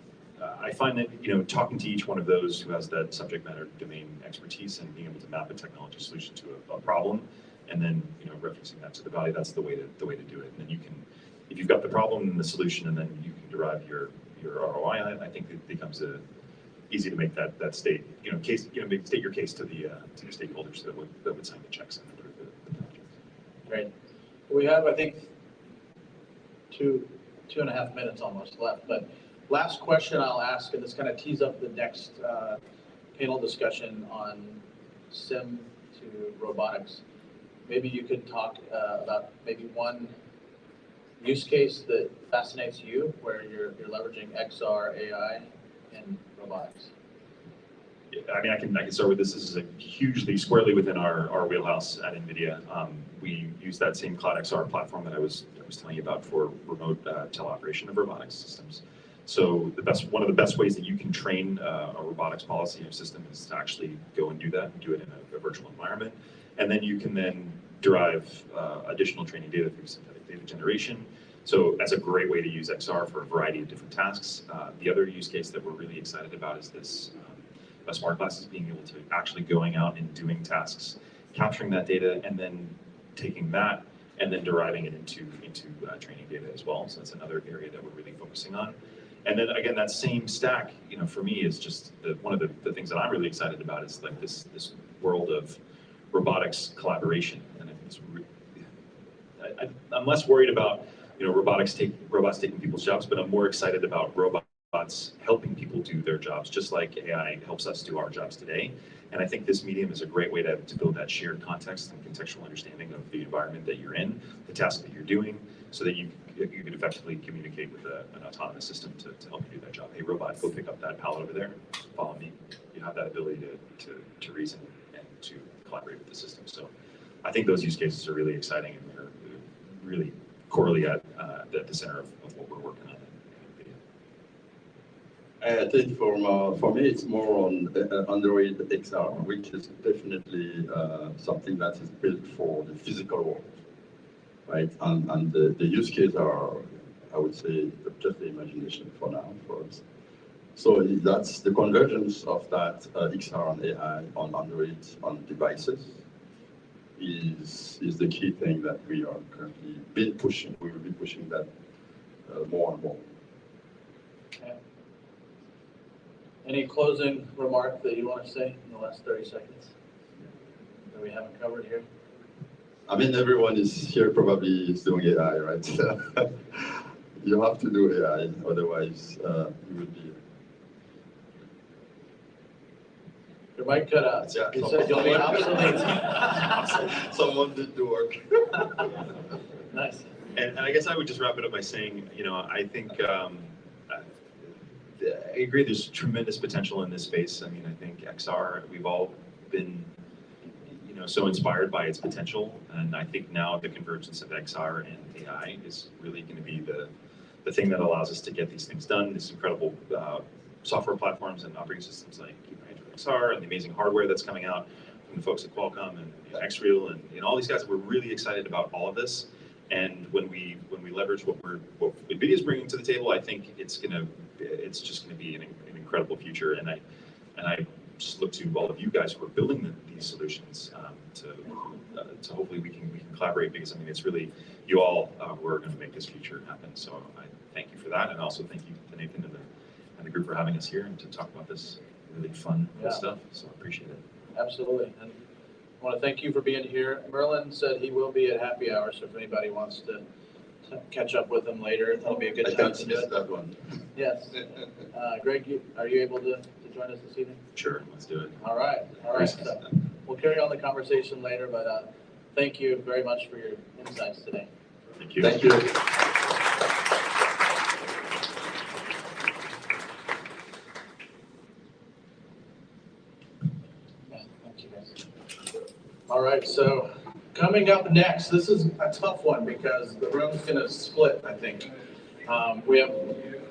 I find that, talking to each one of those who has that subject matter domain expertise and being able to map a technology solution to a problem, and then, referencing that to the value, that's the way to do it. And then you can, if you've got the problem and the solution, and then you can derive your ROI on it, I think it becomes easy to make that state, state your case to the your stakeholders that would sign the checks and approve the project. Great. We have, I think, two and a half minutes almost left, but last question I'll ask, and this kind of tees up the next panel discussion on sim to robotics. Maybe you could talk about maybe one use case that fascinates you, where you're leveraging XR, AI, and robotics. I mean, I can start with this. This is a hugely squarely within our wheelhouse at NVIDIA. We use that same Cloud XR platform that I was telling you about for remote teleoperation of robotics systems. So one of the best ways that you can train a robotics policy or system is to actually go and do that, and do it in a virtual environment. And then you can then derive additional training data through synthetic data generation. So that's a great way to use XR for a variety of different tasks. The other use case that we're really excited about is this smart glasses, being able to actually going out and doing tasks, capturing that data, and then taking that and then deriving it into training data as well. So that's another area that we're really focusing on. And then again, that same stack, for me is just one of the things that I'm really excited about is like this world of robotics collaboration. And I'm less worried about robots taking people's jobs, but I'm more excited about robots helping people do their jobs, just like AI helps us do our jobs today. And I think this medium is a great way to build that shared context and contextual understanding of the environment that you're in, the task that you're doing, so that you can effectively communicate with an autonomous system to help you do that job. Hey, robot, go pick up that pallet over there, follow me. You have that ability to reason and to collaborate with the system. So I think those use cases are really exciting, and they're really corely at the center of what we're working on. I think for me, it's more on Android XR, which is definitely something that is built for the physical world, right? And the use cases are, I would say, just the imagination for now for us. So that's the convergence of that XR and AI on Android on devices is the key thing that we are currently pushing. We will be pushing that more and more. Okay. Any closing remark that you want to say in the last 30 seconds that we haven't covered here? I mean, everyone is here probably is doing AI, right? You have to do AI, otherwise you will be. Your mic cut out. Yeah, you said you'll be obsolete. Someone did the work. Nice. And I guess I would just wrap it up by saying, I think I agree there's tremendous potential in this space. I mean, I think XR, we've all been, so inspired by its potential. And I think now the convergence of XR and AI is really going to be the thing that allows us to get these these incredible software platforms and operating systems like XR and the amazing hardware that's coming out from the folks at Qualcomm and XReal and all these guys. We're really excited about all of this. And when we leverage what NVIDIA is bringing to the table, I think it's just gonna be an incredible future. And I just look to all of you guys who are building these solutions to hopefully we can collaborate, because I mean it's really you all who are going to make this future happen. So I thank you for that, and also thank you to Nathan and the group for having us here and to talk about this really fun stuff. So I appreciate it. Absolutely. And I want to thank you for being here. Merlin said he will be at happy hour, so if anybody wants to catch up with him later, that'll be a good time to do it. That one. Yes. Greg, are you able to join us this evening? Sure, let's do it. All right. So we'll carry on the conversation later, but thank you very much for your insights today. Thank you. Thank you. Thank you guys. All right, so coming up next, this is a tough one because the room's going to split, I think. We have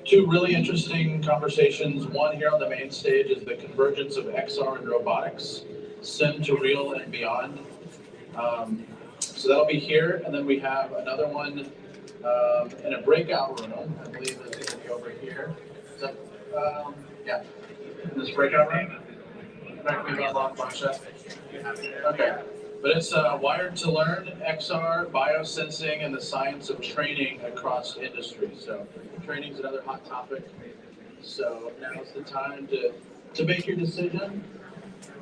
two really interesting conversations. One here on the main stage is the convergence of XR and robotics, sim to real and beyond. So that'll be here, and then we have another one in a breakout room. I believe it's going to be over here. Is that, yeah, in this breakout room. Correct me if I'm wrong, Marsha. Okay. But it's Wired to Learn, XR, biosensing, and the science of training across industries. So training is another hot topic. So now's the time to make your decision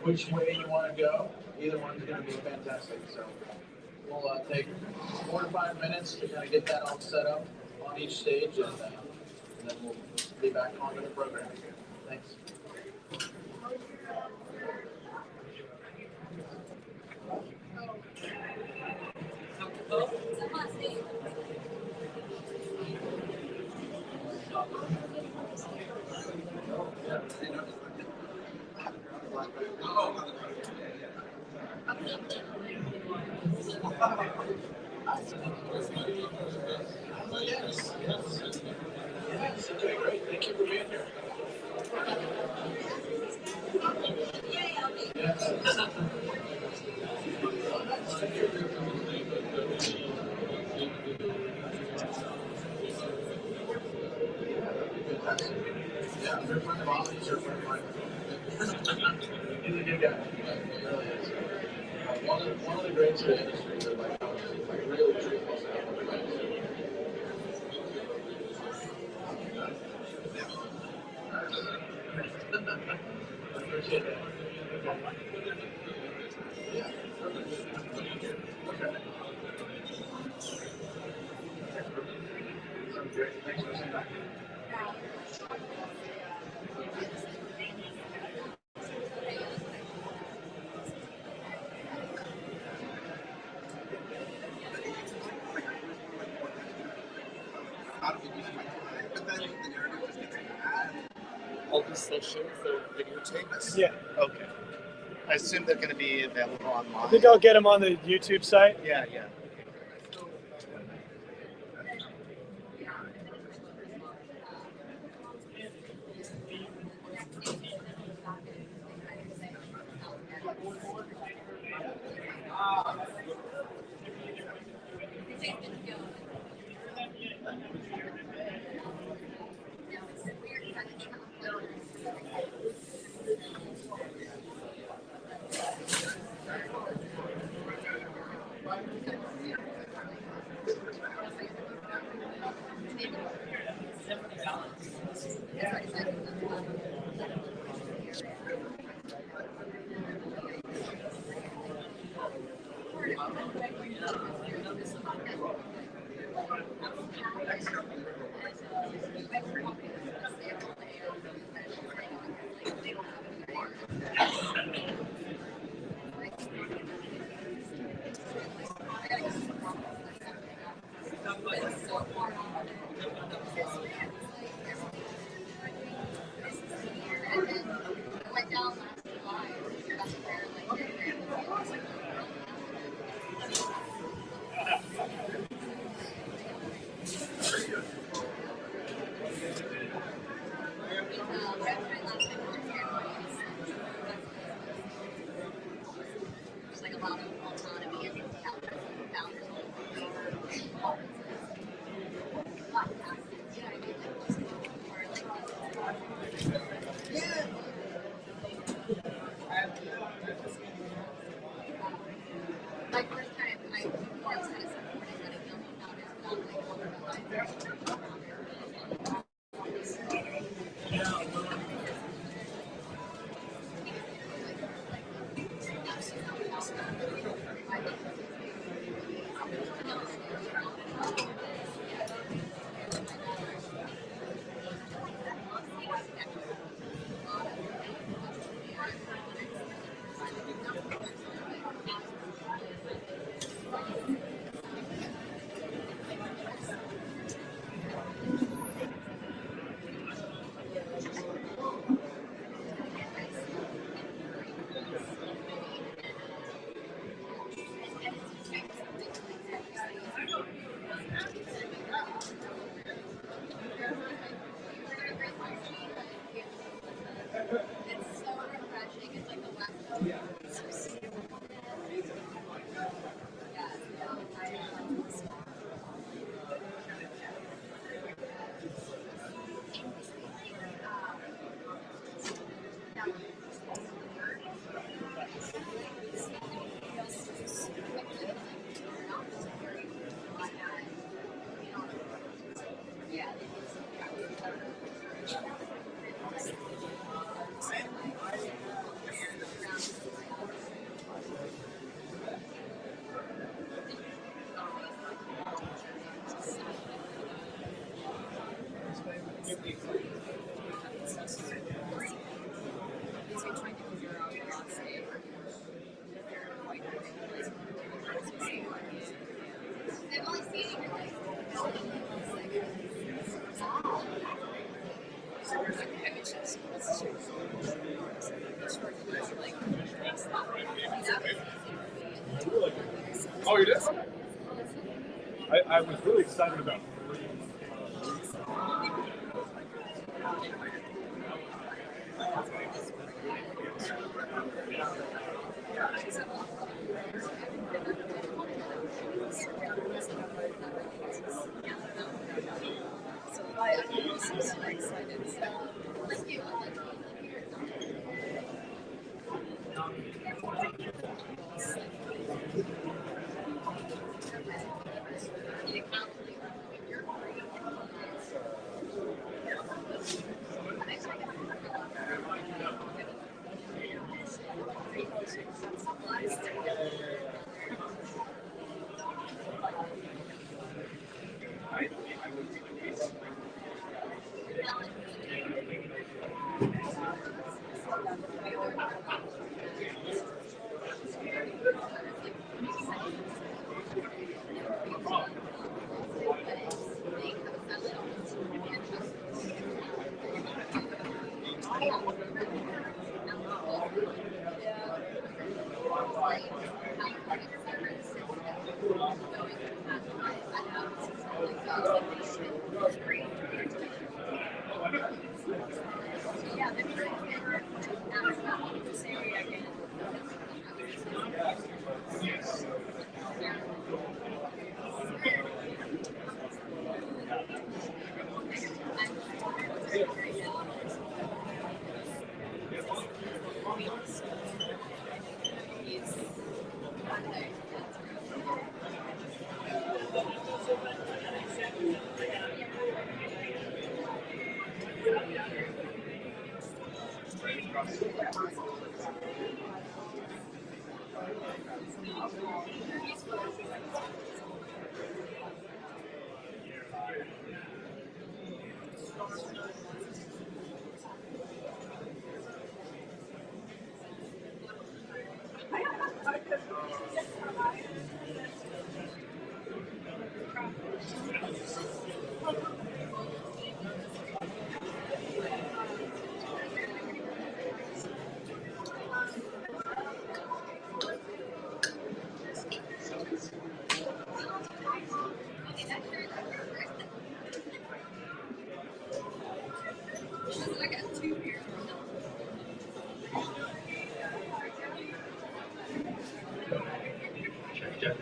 which way you want to go. Either one's going to be fantastic. So we'll take 4 to 5 minutes to kind of get that all set up on each stage, and then we'll be back onto the program. Thanks. Yes, okay, great. Thank you for being here. Yes. Yeah, your friend Bob is your friend Mike. He's a good guy. He really is. One of the greats of the industry that like really treat most of the I appreciate that. Yeah. Okay. Sounds great. Thanks for saying that. All these sessions are videotaped? Yeah. Okay. I assume they're going to be available online. I think I'll get them on the YouTube site. Yeah, yeah. Oh, you did? I was really excited about it.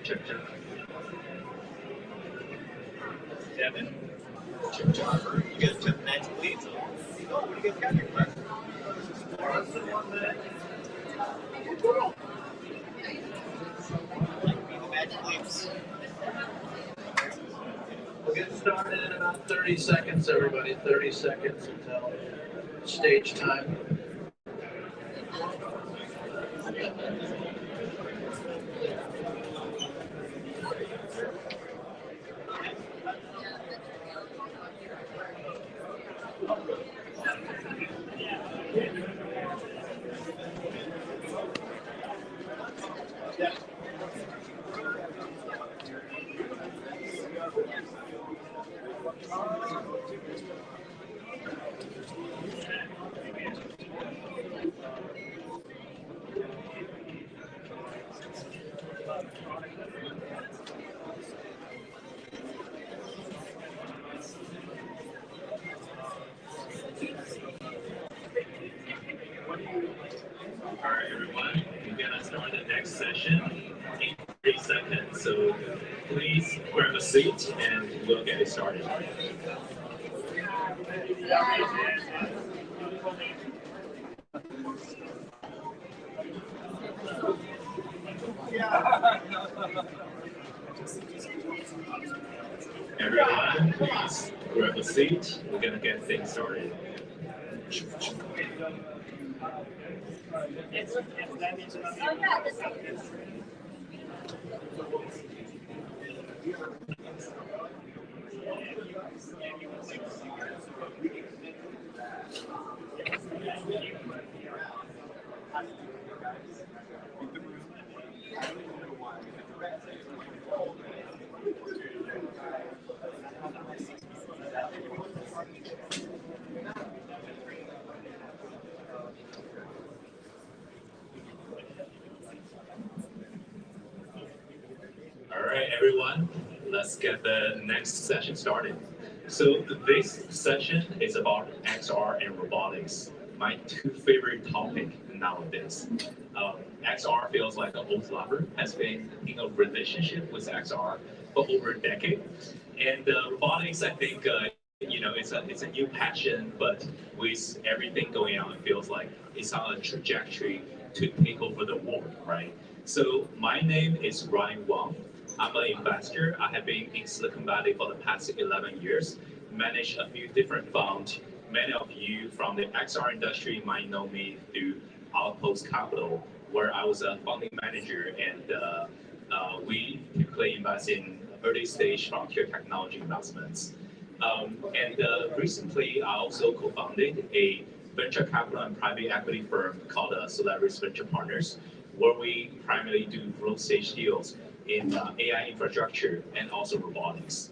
Check. Devin? You guys took magic leads. Oh, what do you guys got here? The magic leaps. We'll get started in about 30 seconds, everybody. 30 seconds until stage time. All right, everyone, we're gonna start the next session in 3 seconds. So please grab a seat and we'll get it started. Everyone, please grab a seat. We're gonna get things started. All right, everyone, let's get the next session started. So this session is about XR and robotics, my two favorite topic nowadays. XR feels like an old lover, has been in a relationship with XR for over a decade. And robotics, I think, it's a new passion, but with everything going on, it feels like it's on a trajectory to take over the world, right? So my name is Ryan Wang. I'm an investor. I have been in Silicon Valley for the past 11 years, managed a few different funds. Many of you from the XR industry might know me through Outpost Capital, where I was a founding manager, and we typically invest in early stage frontier technology investments. And recently, I also co-founded a venture capital and private equity firm called Solaris Venture Partners, where we primarily do growth stage deals in AI infrastructure and also robotics.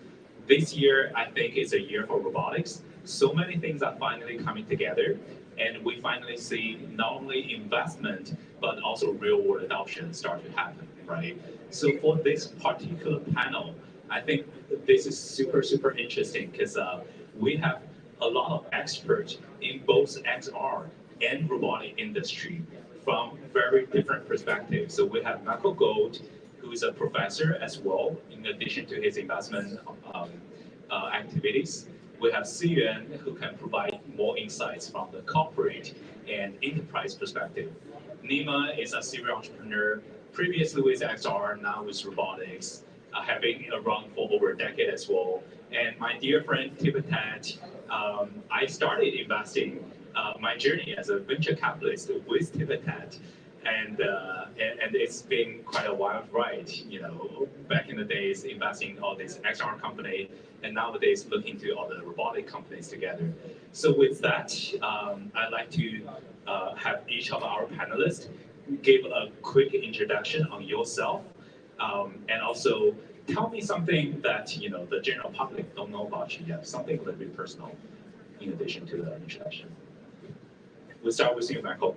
This year, I think, is a year for robotics. So many things are finally coming together, and we finally see not only investment, but also real-world adoption start to happen, right? So for this particular panel, I think this is super, super interesting because we have a lot of experts in both XR and robotic industry from very different perspectives. So we have Michael Gold, who is a professor as well, in addition to his investment activities. We have Siyuan, who can provide more insights from the corporate and enterprise perspective. Nima is a serial entrepreneur, previously with XR, now with robotics, having around for over a decade as well. And my dear friend Tibetat, I started investing my journey as a venture capitalist with Tibetat, and it's been quite a wild ride. Back in the days, investing in all these XR company, and nowadays looking to all the robotic companies together. So with that, I'd like to have each of our panelists give a quick introduction on yourself, and also tell me something that the general public don't know about you yet, something a little bit personal, in addition to the introduction. We'll start with you, Michael.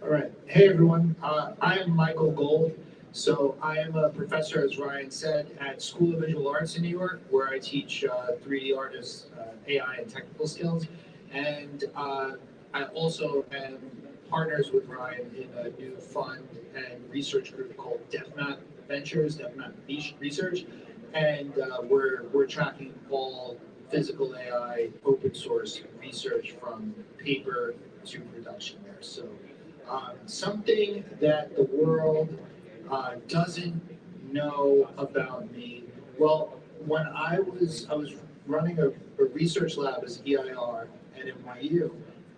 All right. Hey, everyone. I am Michael Gold. So I am a professor, as Ryan said, at School of Visual Arts in New York, where I teach 3D artists AI and technical skills. And I also am partners with Ryan in a new fund and research group called DefMap Ventures, DefMap Research. And we're tracking all physical AI open source research from paper to production there. So something that the world doesn't know about me. Well, when I was running a research lab as EIR at NYU,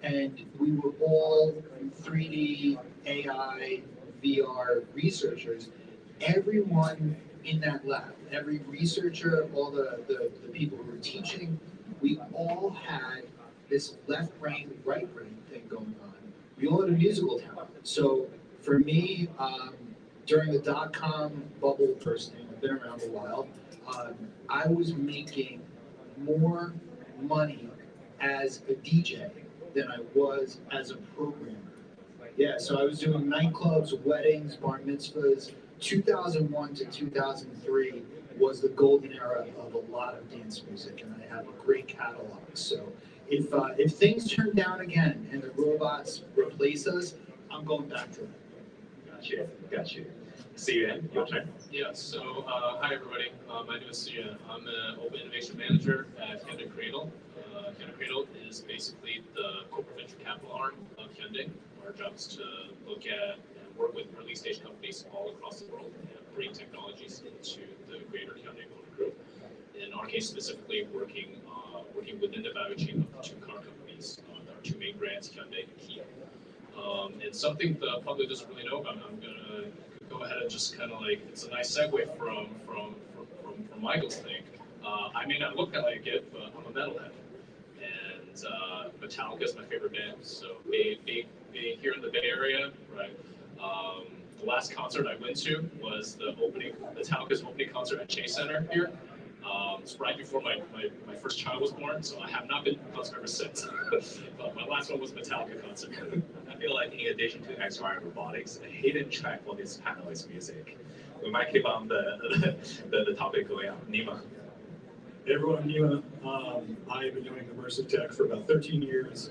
and we were all 3D AI VR researchers. Everyone in that lab, every researcher, all the people who were teaching, we all had this left brain, right brain thing going on. We all had a musical talent. So for me, during the dot-com bubble bursting, I've been around a while, I was making more money as a DJ than I was as a programmer. Yeah, so I was doing nightclubs, weddings, bar mitzvahs. 2001 to 2003 was the golden era of a lot of dance music, and I have a great catalog. So if things turn down again and the robots replace us, I'm going back to them. Got you. Siyuan, your turn. Yeah, so hi everybody. My name is Siyuan. I'm an open innovation manager at Hyundai Cradle. Hyundai Cradle is basically the corporate venture capital arm of Hyundai. Our job is to look at and work with early stage companies all across the world and bring technologies into the greater Hyundai Motor Group. In our case specifically, working within the value chain of two car companies. Our two main brands, Hyundai and Kia. And something the public doesn't really know about, I'm gonna go ahead and just kind of it's a nice segue from Michael's thing. I may not look like it, but I'm a metalhead. And Metallica is my favorite band, so being here in the Bay Area, right? The last concert I went to was Metallica's opening concert at Chase Center here. It's right before my first child was born, so I have not been to a concert ever since. But my last one was a Metallica concert. I feel like in addition to XR and robotics, a hidden track for this panel is music. We might keep on the topic going on. Nima. Hey everyone, I'm Nima. I've been doing immersive tech for about 13 years.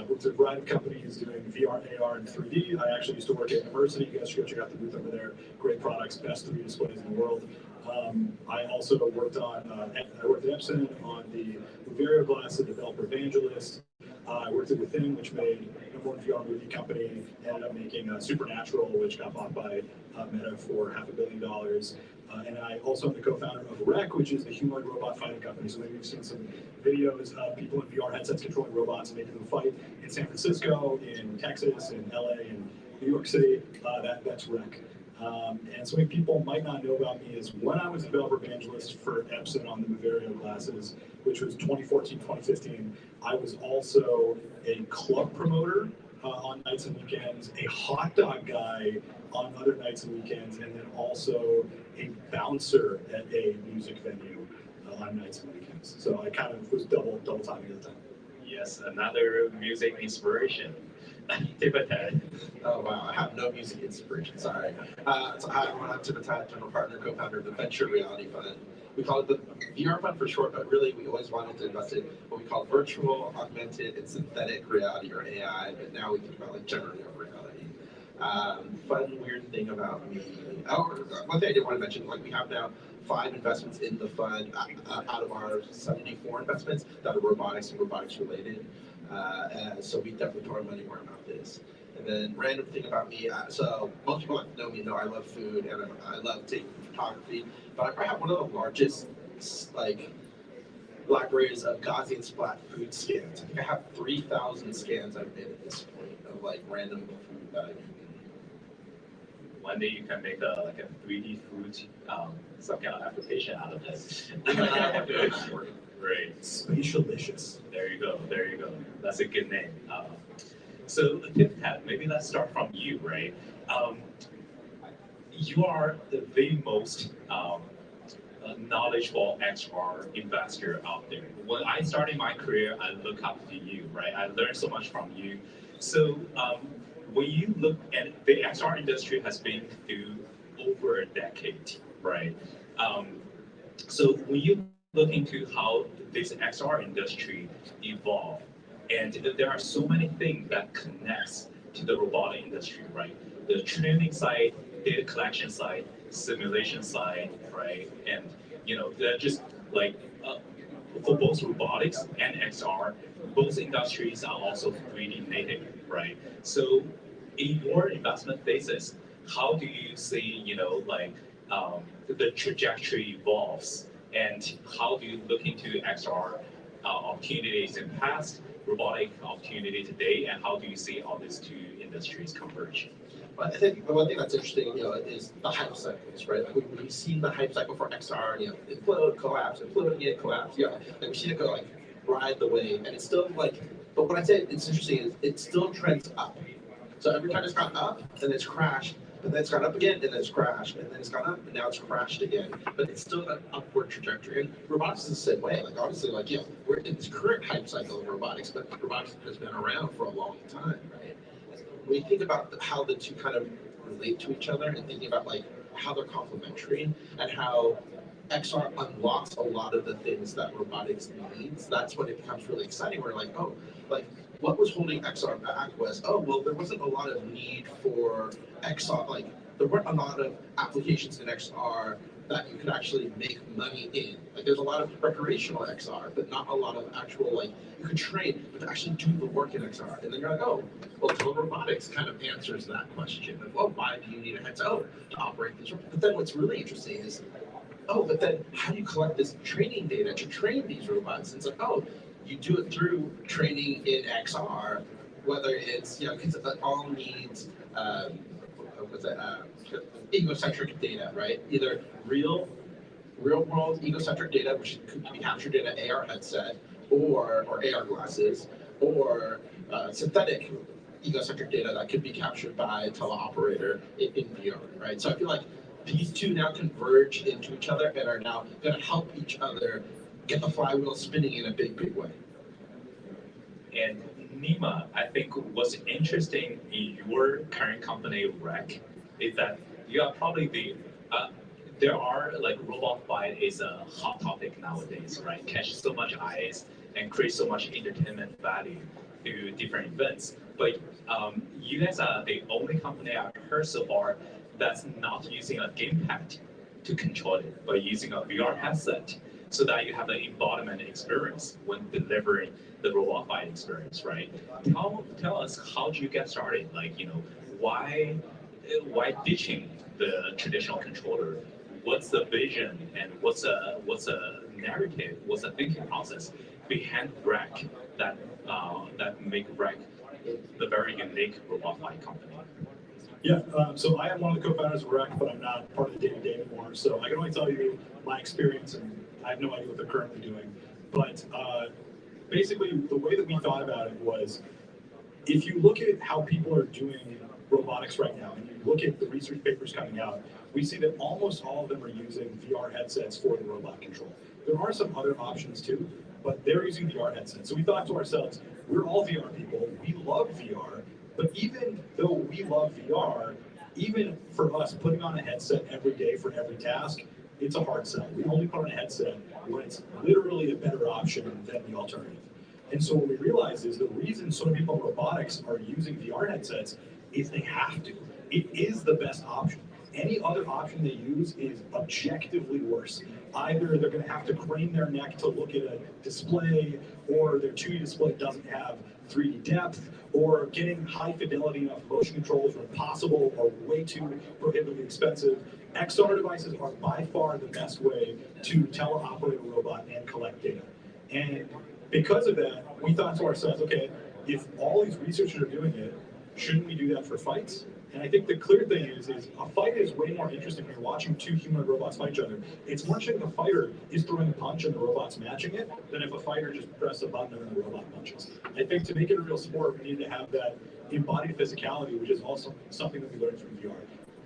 Worked at a variety of companies doing VR, AR, and 3D. I actually used to work at Immerse. You guys should go check out the booth over there. Great products, best 3D displays in the world. I also worked at Epson on the Vario glass and developer evangelist. I worked at Within, which made one VR movie company, ended up making Supernatural, which got bought by Meta for $500 million. And I also am the co-founder of REC, which is the humanoid robot fighting company. So maybe you've seen some videos of people in VR headsets controlling robots and making them fight in San Francisco, in Texas, in LA, in New York City. That's REC. And so many people might not know about me is when I was a developer evangelist for Epson on the Vario glasses, which was 2014, 2015, I was also a club promoter on nights and weekends, a hot dog guy on other nights and weekends, and then also a bouncer at a music venue on nights and weekends. So I kind of was double timing at the time. Yes, another music inspiration. Tibetan. Oh wow, I have no music inspiration, sorry. So hi everyone, I'm Tibetan, general partner, co-founder of the Venture Reality Fund. We call it the VR Fund for short, but really we always wanted to invest in what we call virtual, augmented, and synthetic reality, or AI, but now we think about like generative reality. Fun weird thing about me. One thing I did want to mention, like we have now 5 investments in the fund out of our 74 investments that are robotics and robotics related. So we definitely put our money where our mouth is. And then random thing about me, so most people that know me know I love food and I love taking photography, but I probably have one of the largest like libraries of Gaussian splat food scans. I think I have 3,000 scans I've made at this point of like random food that I've eaten. One day you can make a 3D food some kind of application out of this. Great. Spatialicious. There you go. There you go. That's a good name. So, Tibetan, maybe let's start from you, right? You are the most knowledgeable XR investor out there. When I started my career, I look up to you, right? I learned so much from you. So, when you look at the XR industry has been through over a decade, right? So when you look into how this XR industry evolved, and there are so many things that connects to the robotic industry, right? The training side, data collection side, simulation side, right? And they're just like for both robotics and XR, both industries are also 3D native, right? So in your investment thesis, how do you see, the trajectory evolves, and how do you look into XR opportunities in the past, robotic opportunity today, and how do you see all these two industries converge? Well, I think the one thing that's interesting, is the hype cycles, right? Like we've seen the hype cycle for XR, implode, collapse, implode again, collapse. Yeah, like we've seen it go like ride the wave, and it's still like. But what I say it's interesting is it still trends up. So every time it's gone up, and then it's crashed, and then it's gone up again, and then it's crashed, and then it's gone up, and now it's crashed again. But it's still an upward trajectory. And robotics is the same way. Like obviously, we're in this current hype cycle of robotics, but robotics has been around for a long time, right? When you think about how the two kind of relate to each other, and thinking about like how they're complementary and how XR unlocks a lot of the things that robotics needs, that's when it becomes really exciting. We're like, oh, like what was holding XR back was, oh, well, there wasn't a lot of need for XR, like there weren't a lot of applications in XR that you could actually make money in. Like there's a lot of recreational XR, but not a lot of actual, like you could train, but to actually do the work in XR. And then you're like, oh, well, telerobotics kind of answers that question. Like, well, why do you need a headset? Oh, to operate these. But then what's really interesting is, oh, but then how do you collect this training data to train these robots? And it's like, oh, you do it through training in XR, whether it's, because it all needs, egocentric data, right? Either real world egocentric data, which could be captured in an AR headset or AR glasses, or synthetic egocentric data that could be captured by a teleoperator in VR, right? So I feel like these two now converge into each other and are now going to help each other get the flywheel spinning in a big, big way. And Nima, I think what's interesting in your current company, REC, is that you are probably there are like robot fight is a hot topic nowadays, right? Catch so much eyes and create so much entertainment value through different events. But you guys are the only company I've heard so far that's not using a gamepad to control it, but using a VR headset so that you have the embodiment experience when delivering the robot fight experience, right? Tell us, how did you get started? Like, why ditching the traditional controller? What's the vision and what's a narrative? What's the thinking process behind REC that make REC the very unique robot fight company? Yeah, so I am one of the co-founders of REC, but I'm not part of the day-to-day anymore. So I can only tell you my experience, and I have no idea what they're currently doing. But basically, the way that we thought about it was, if you look at how people are doing robotics right now, and you look at the research papers coming out, we see that almost all of them are using VR headsets for the robot control. There are some other options too, but they're using VR headsets. So we thought to ourselves, we're all VR people, we love VR, but even though we love VR, even for us, putting on a headset every day for every task, it's a hard sell. We only put on a headset when it's literally a better option than the alternative. And so what we realized is the reason so many people in robotics are using VR headsets is they have to. It is the best option. Any other option they use is objectively worse. Either they're going to have to crane their neck to look at a display, or their 2D display doesn't have 3D depth, or getting high fidelity enough motion controls are impossible or way too prohibitively expensive. XR devices are by far the best way to teleoperate a robot and collect data. And because of that, we thought to ourselves, okay, if all these researchers are doing it, shouldn't we do that for fights? And I think the clear thing is a fight is way more interesting when you're watching two human robots fight each other. It's more interesting if the fighter is throwing a punch and the robot's matching it than if a fighter just presses a button and the robot punches. I think to make it a real sport, we need to have that embodied physicality, which is also something that we learned from VR.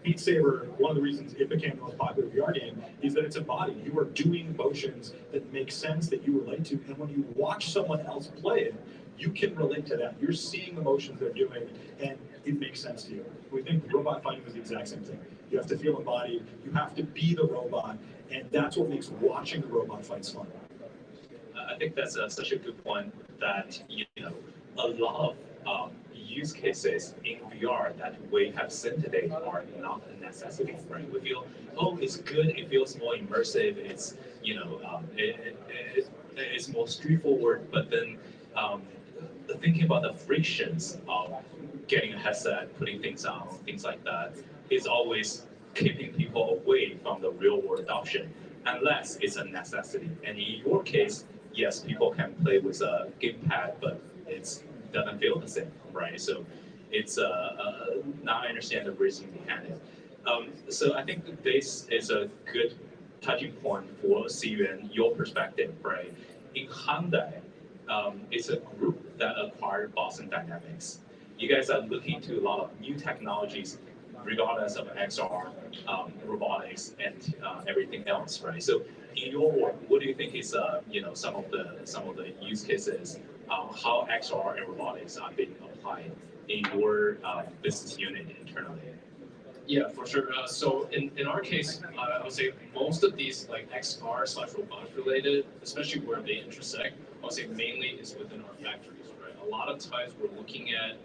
Beat Saber, one of the reasons it became the most popular VR game is that it's embodied. You are doing motions that make sense, that you relate to, and when you watch someone else play it, you can relate to that. You're seeing the motions they're doing, and it makes sense to you. We think robot fighting is the exact same thing. You have to feel embodied, you have to be the robot, and that's what makes watching the robot fights fun. I think that's such a good point that, a lot of use cases in VR that we have seen today are not a necessity, right? We feel, oh, it's good, it feels more immersive, it's, it's more straightforward, but then thinking about the frictions of getting a headset, putting things on, things like that, is always keeping people away from the real world adoption, unless it's a necessity. And in your case, yes, people can play with a gamepad, but it doesn't feel the same, right? So it's now I understand the reason behind it. So I think this is a good touching point for Siyuan, your perspective, right? In Hyundai, it's a group that acquired Boston Dynamics. You guys are looking to a lot of new technologies, regardless of XR, robotics, and everything else, right? So, in your work, what do you think is some of the use cases, how XR and robotics are being applied in your business unit internally? Yeah, for sure. So in our case, I would say most of these like XR/robotics related, especially where they intersect, I would say mainly is within our factories, right? A lot of times we're looking at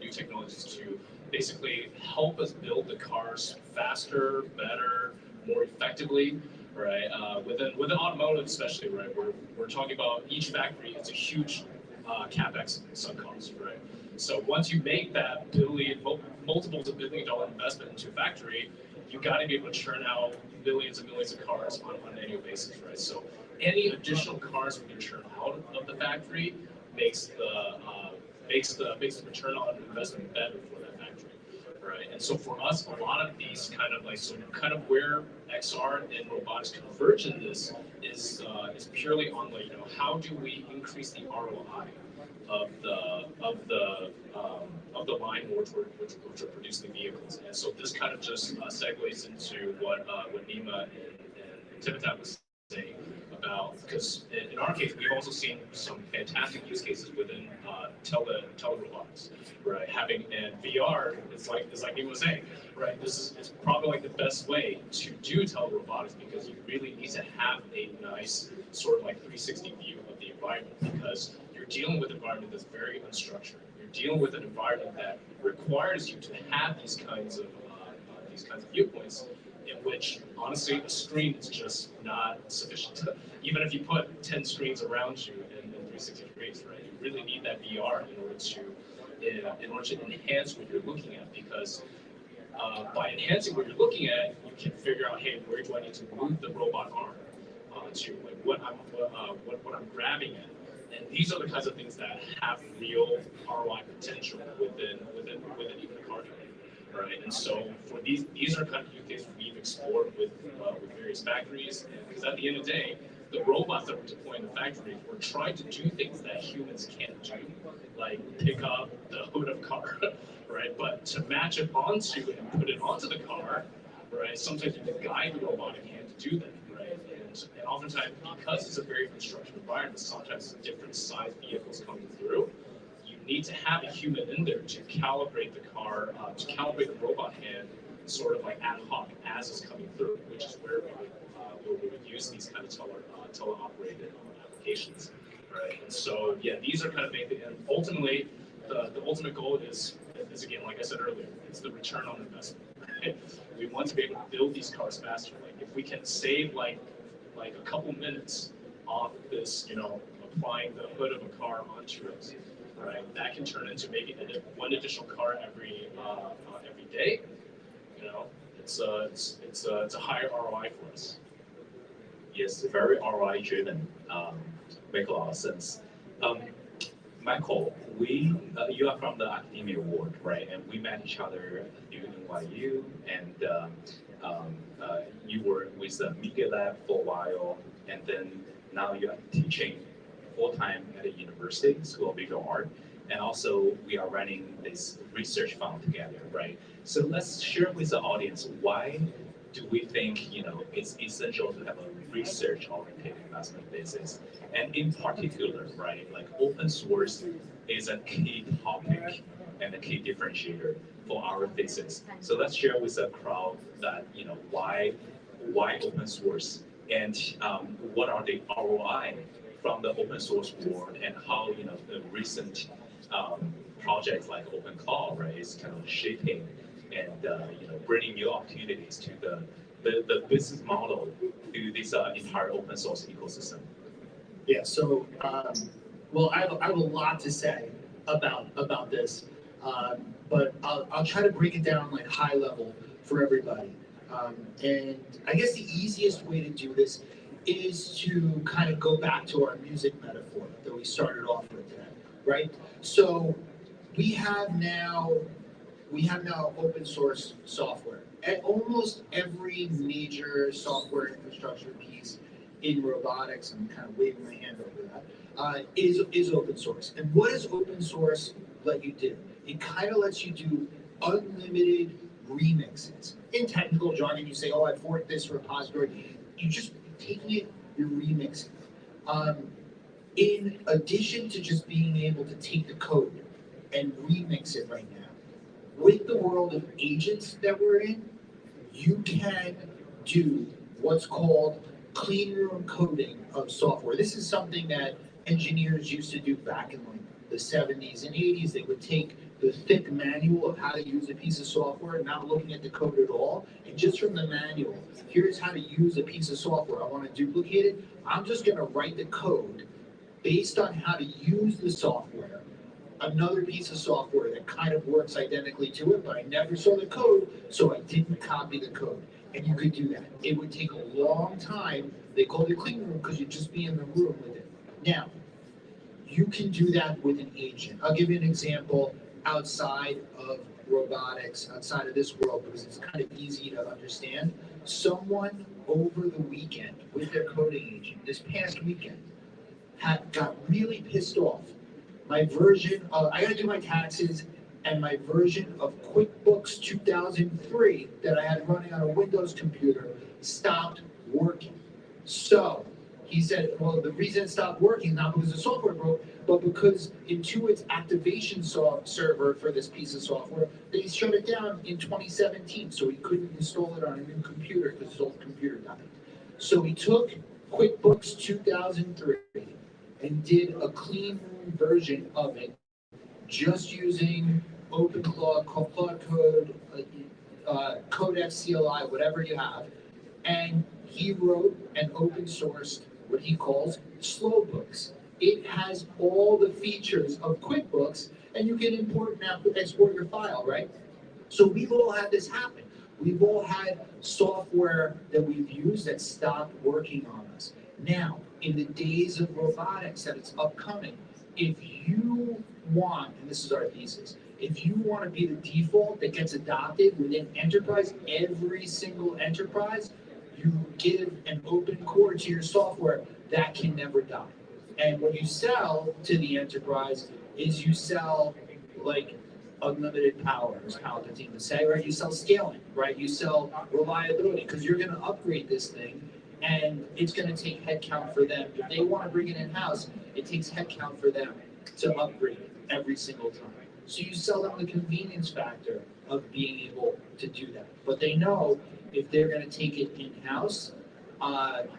new technologies to basically help us build the cars faster, better, more effectively, right? Within automotive especially, right? We're talking about each factory, it's a huge capex sunk cost, right? So once you make that multiples of $1 billion investment into a factory, you got to be able to churn out millions and millions of cars on an annual basis, right? So any additional cars we can churn out of the factory makes the return on investment better for that factory, right? And so for us, a lot of these kind of like, so kind of where XR and robotics converge in this is purely on like, how do we increase the ROI of the line which we're producing the vehicles. And so this kind of just segues into what Nima and Timothée was saying about, because in our case, we've also seen some fantastic use cases within telerobotics, right? And VR is like Nima was saying, right? This is probably like the best way to do telerobotics, because you really need to have a nice sort of like 360 view of the environment, because you're dealing with an environment that's very unstructured. You're dealing with an environment that requires you to have these kinds of viewpoints, in which honestly a screen is just not sufficient. Even if you put 10 screens around you in 360 degrees, right? You really need that VR in order to enhance what you're looking at, because by enhancing what you're looking at, you can figure out, hey, where do I need to move the robot arm to, like what I'm grabbing at. And these are the kinds of things that have real ROI potential within even a car company, right? And so for these are kind of use cases we've explored with various factories, because at the end of the day, the robots that we're deploying in the factory, we're trying to do things that humans can't do, like pick up the hood of a car, right? But to match it onto and put it onto the car, right? Sometimes you can guide the robotic hand to do that, right? And oftentimes, because it's a very constructed environment, sometimes different size vehicles coming through, you need to have a human in there to calibrate the car, to calibrate the robot hand, sort of like ad hoc as it's coming through, which is where we would use these kind of teleoperated applications, right? And so, yeah, these are kind of big, and ultimately, the ultimate goal is again, like I said earlier, it's the return on investment. Right? We want to be able to build these cars faster. Like if we can save like a couple minutes off this, applying the hood of a car onto it, right? That can turn into maybe one additional car every day. It's a higher ROI for us. Yes, very ROI driven. Make a lot of sense. Michael, you are from the academia world, right? And we met each other through NYU, and you were with the Media Lab for a while, and then now you are teaching full-time at a university, School of Visual Art, and also we are running this research fund together, right? So let's share with the audience, why do we think it's essential to have a research-oriented investment basis? And in particular, right, like open source is a key topic and a key differentiator for our thesis. So let's share with the crowd that why open source, and what are the ROI from the open source world, and how the recent projects like Open Cloud, right, is kind of shaping and bringing new opportunities to the business model through this entire open source ecosystem. Yeah, so, well, I have a lot to say about this, but I'll try to break it down like high level for everybody. And I guess the easiest way to do this is to kind of go back to our music metaphor that we started off with today, right? So we have now open source software. At almost every major software infrastructure piece in robotics, I'm kind of waving my hand over that, is open source. And what does open source let you do? It kind of lets you do unlimited remixes. In technical jargon, you say, oh, I forked this repository. You're just taking it, you're remixing it. In addition to just being able to take the code and remix it right now, with the world of agents that we're in, you can do what's called clean room coding of software. This is something that engineers used to do back in like the 70s and 80s. They would take the thick manual of how to use a piece of software, not looking at the code at all, and just from the manual, here's how to use a piece of software. I want to duplicate it. I'm just going to write the code based on how to use the software. Another piece of software that kind of works identically to it, but I never saw the code, so I didn't copy the code. And you could do that. It would take a long time. They call it clean room because you'd just be in the room with it. Now, you can do that with an agent. I'll give you an example outside of robotics outside of this world because it's kind of easy to understand. Someone over the weekend with their coding agent, this past weekend, got really pissed off. My version of, I gotta do my taxes, and my version of QuickBooks 2003 that I had running on a Windows computer stopped working. So he said, well, the reason it stopped working is not because the software broke, but because Intuit's activation server for this piece of software, they shut it down in 2017, so he couldn't install it on a new computer because his old computer died. So he took QuickBooks 2003 and did a clean room version of it, just using OpenClaw, Claude Code, Codex CLI, whatever you have, and he wrote and open sourced what he calls Slowbooks. It has all the features of QuickBooks, and you can import and export your file, right? So we've all had this happen. We've all had software that we've used that stopped working on us. Now, in the days of robotics that it's upcoming, if you want, and this is our thesis, if you want to be the default that gets adopted within enterprise, every single enterprise, you give an open core to your software that can never die. And what you sell to the enterprise is you sell like unlimited power, as Palpatine would say, right? You sell scaling, right? You sell reliability because you're going to upgrade this thing and it's going to take headcount for them. If they want to bring it in-house, it takes headcount for them to upgrade it every single time. So you sell them the convenience factor of being able to do that. But they know if they're going to take it in-house,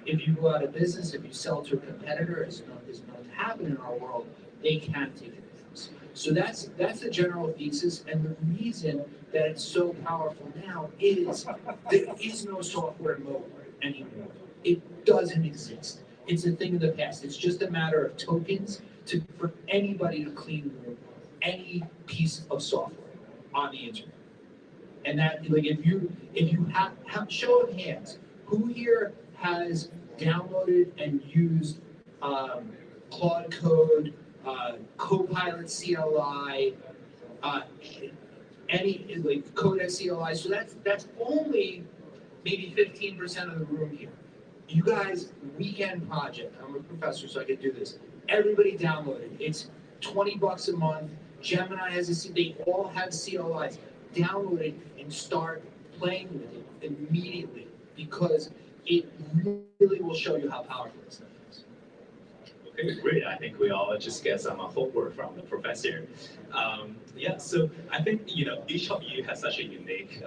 if you go out of business, if you sell to a competitor, as is known to happen in our world, they can take it in-house. So that's the general thesis, and the reason that it's so powerful now is there is no software mode anymore. It doesn't exist. It's a thing of the past. It's just a matter of tokens for anybody to clean room any piece of software on the internet. And that, like, if you have show of hands, who here has downloaded and used Claude Code, Copilot CLI, any like Codex CLI? So that's only maybe 15% of the room here. You guys, weekend project. I'm a professor, so I can do this. Everybody download it. It's $20 a month. Gemini has they all have CLIs. Download it and start playing with it immediately because it really will show you how powerful this thing is. Okay, great. I think we all just get some homework from the professor. Yeah, so I think each of you has such a unique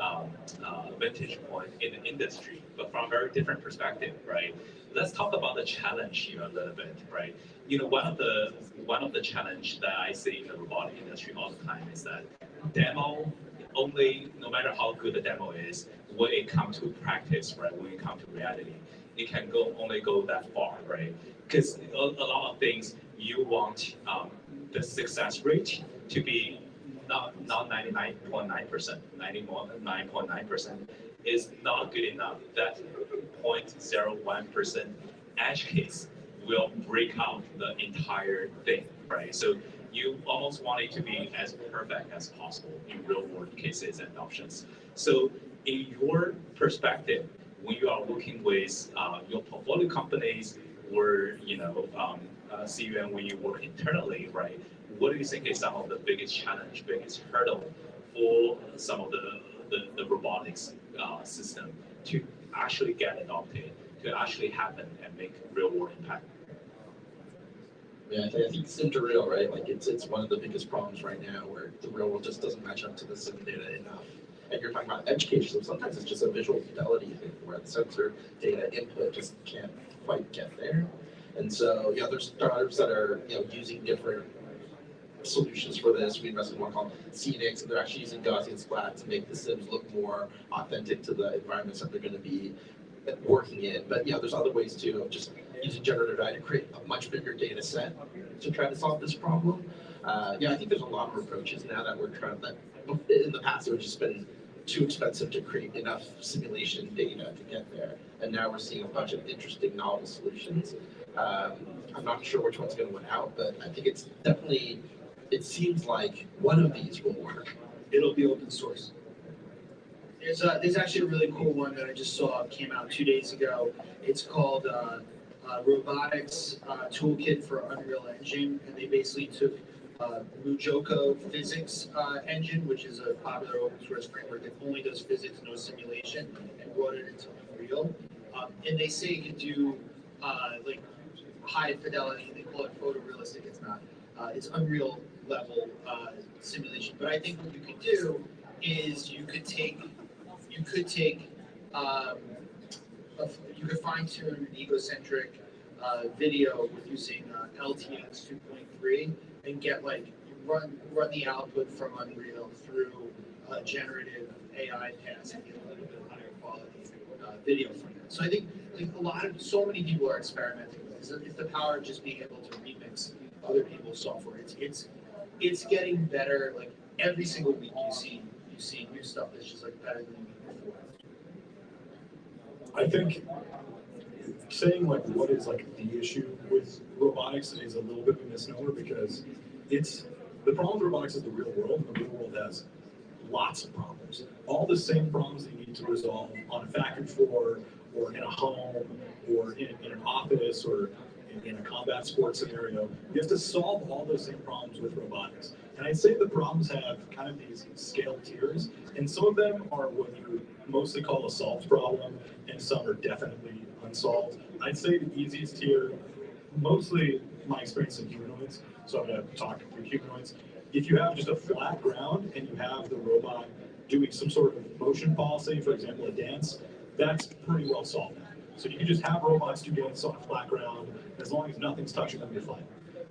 vantage point in the industry, but from a very different perspective, right? Let's talk about the challenge here a little bit, right? One of the challenge that I see in the robotic industry all the time is that demo only, no matter how good the demo is, when it comes to practice, right? When it comes to reality, it can only go that far, right? Because a lot of things you want the success rate to be not 99.9%, 99.9% is not good enough. That 0.01% edge case will break out the entire thing, right? So you almost want it to be as perfect as possible in real world cases and options. So in your perspective, when you are working with your portfolio companies or see you and when you work internally, right? What do you think is some of the biggest challenge, biggest hurdle for some of the robotics system to actually get adopted, to actually happen and make real world impact? Yeah, I think sim to real, right? Like it's one of the biggest problems right now where the real world just doesn't match up to the sim data enough. And you're talking about edge cases, so sometimes it's just a visual fidelity thing where the sensor data input just can't quite get there. And so, there's startups that are using different solutions for this. We invested in one called Scenics, and they're actually using Gaussian splat to make the sims look more authentic to the environments that they're going to be working in. But there's other ways too of just using generative AI to create a much bigger data set to try to solve this problem. I think there's a lot of approaches now that we're trying that in the past it would just been too expensive to create enough simulation data to get there. And now we're seeing a bunch of interesting novel solutions. I'm not sure which one's going to win out, but I think it's definitely, it seems like one of these will work. it'll be open source. There's actually a really cool one that I just saw came out 2 days ago. It's called Robotics Toolkit for Unreal Engine, and they basically took Mujoko physics engine, which is a popular open source framework that only does physics, no simulation, and brought it into Unreal. And they say you can do like high fidelity. They call it photorealistic. It's not. It's Unreal level simulation. But I think what you could do is you could fine tune an egocentric video with using LTX 2.3 and get like run the output from Unreal through generative AI paths and get a little bit higher quality video from it. So I think like so many people are experimenting with this. It's the power of just being able to remix other people's software. It's getting better. Like every single week you see new stuff that's just like better than the week before. I think saying like what is like the issue with robotics is a little bit of a misnomer, because the problem with robotics is the real world, and the real world has lots of problems. All the same problems that you need to resolve on a factory floor or in a home or in an office or in a combat sports scenario. You have to solve all those same problems with robotics. And I'd say the problems have kind of these scale tiers, and some of them are what you would mostly call a solved problem, and some are definitely unsolved. I'd say the easiest tier, mostly my experience in humanoids, so I'm going to talk through humanoids. If you have just a flat ground and you have the robot doing some sort of motion policy, for example, a dance, that's pretty well solved. So you can just have robots do dance on a flat ground, as long as nothing's touching them, you're fine.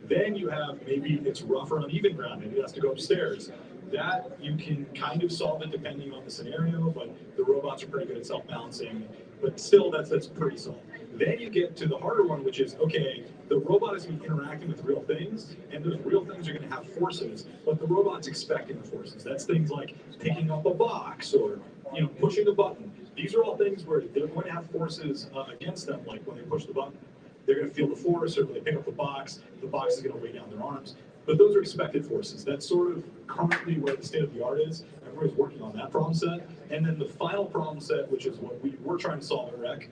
Then you have maybe it's rough or uneven ground, maybe it has to go upstairs. That you can kind of solve it depending on the scenario, but the robots are pretty good at self-balancing, but still that's pretty solved. Then you get to the harder one, which is, okay, the robot is going to be interacting with real things, and those real things are going to have forces, but the robot's expecting the forces. That's things like picking up a box or pushing a button. These are all things where they're going to have forces against them, like when they push the button, they're going to feel the force, or when they pick up the box is going to weigh down their arms. But those are expected forces. That's sort of currently where the state of the art is. Everybody's working on that problem set. And then the final problem set, which is what we're trying to solve at REC,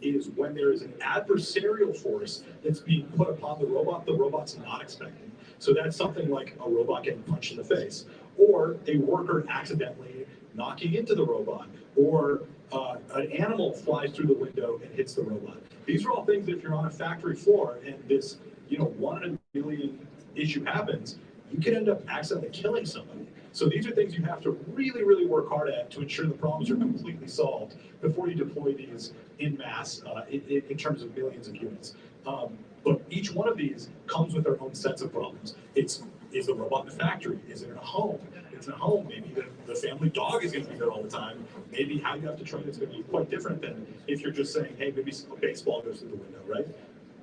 is when there is an adversarial force that's being put upon the robot's not expecting. So that's something like a robot getting punched in the face, or a worker accidentally knocking into the robot, or an animal flies through the window and hits the robot. These are all things that if you're on a factory floor and this 1 in a million issue happens, you could end up accidentally killing somebody. So these are things you have to really, really work hard at to ensure the problems are completely solved before you deploy these in mass in terms of millions of units. But each one of these comes with their own sets of problems. Is the robot in the factory? Is it in a home? It's in a home. Maybe the family dog is going to be there all the time. Maybe how you have to train is going to be quite different than if you're just saying, hey, maybe a baseball goes through the window, right?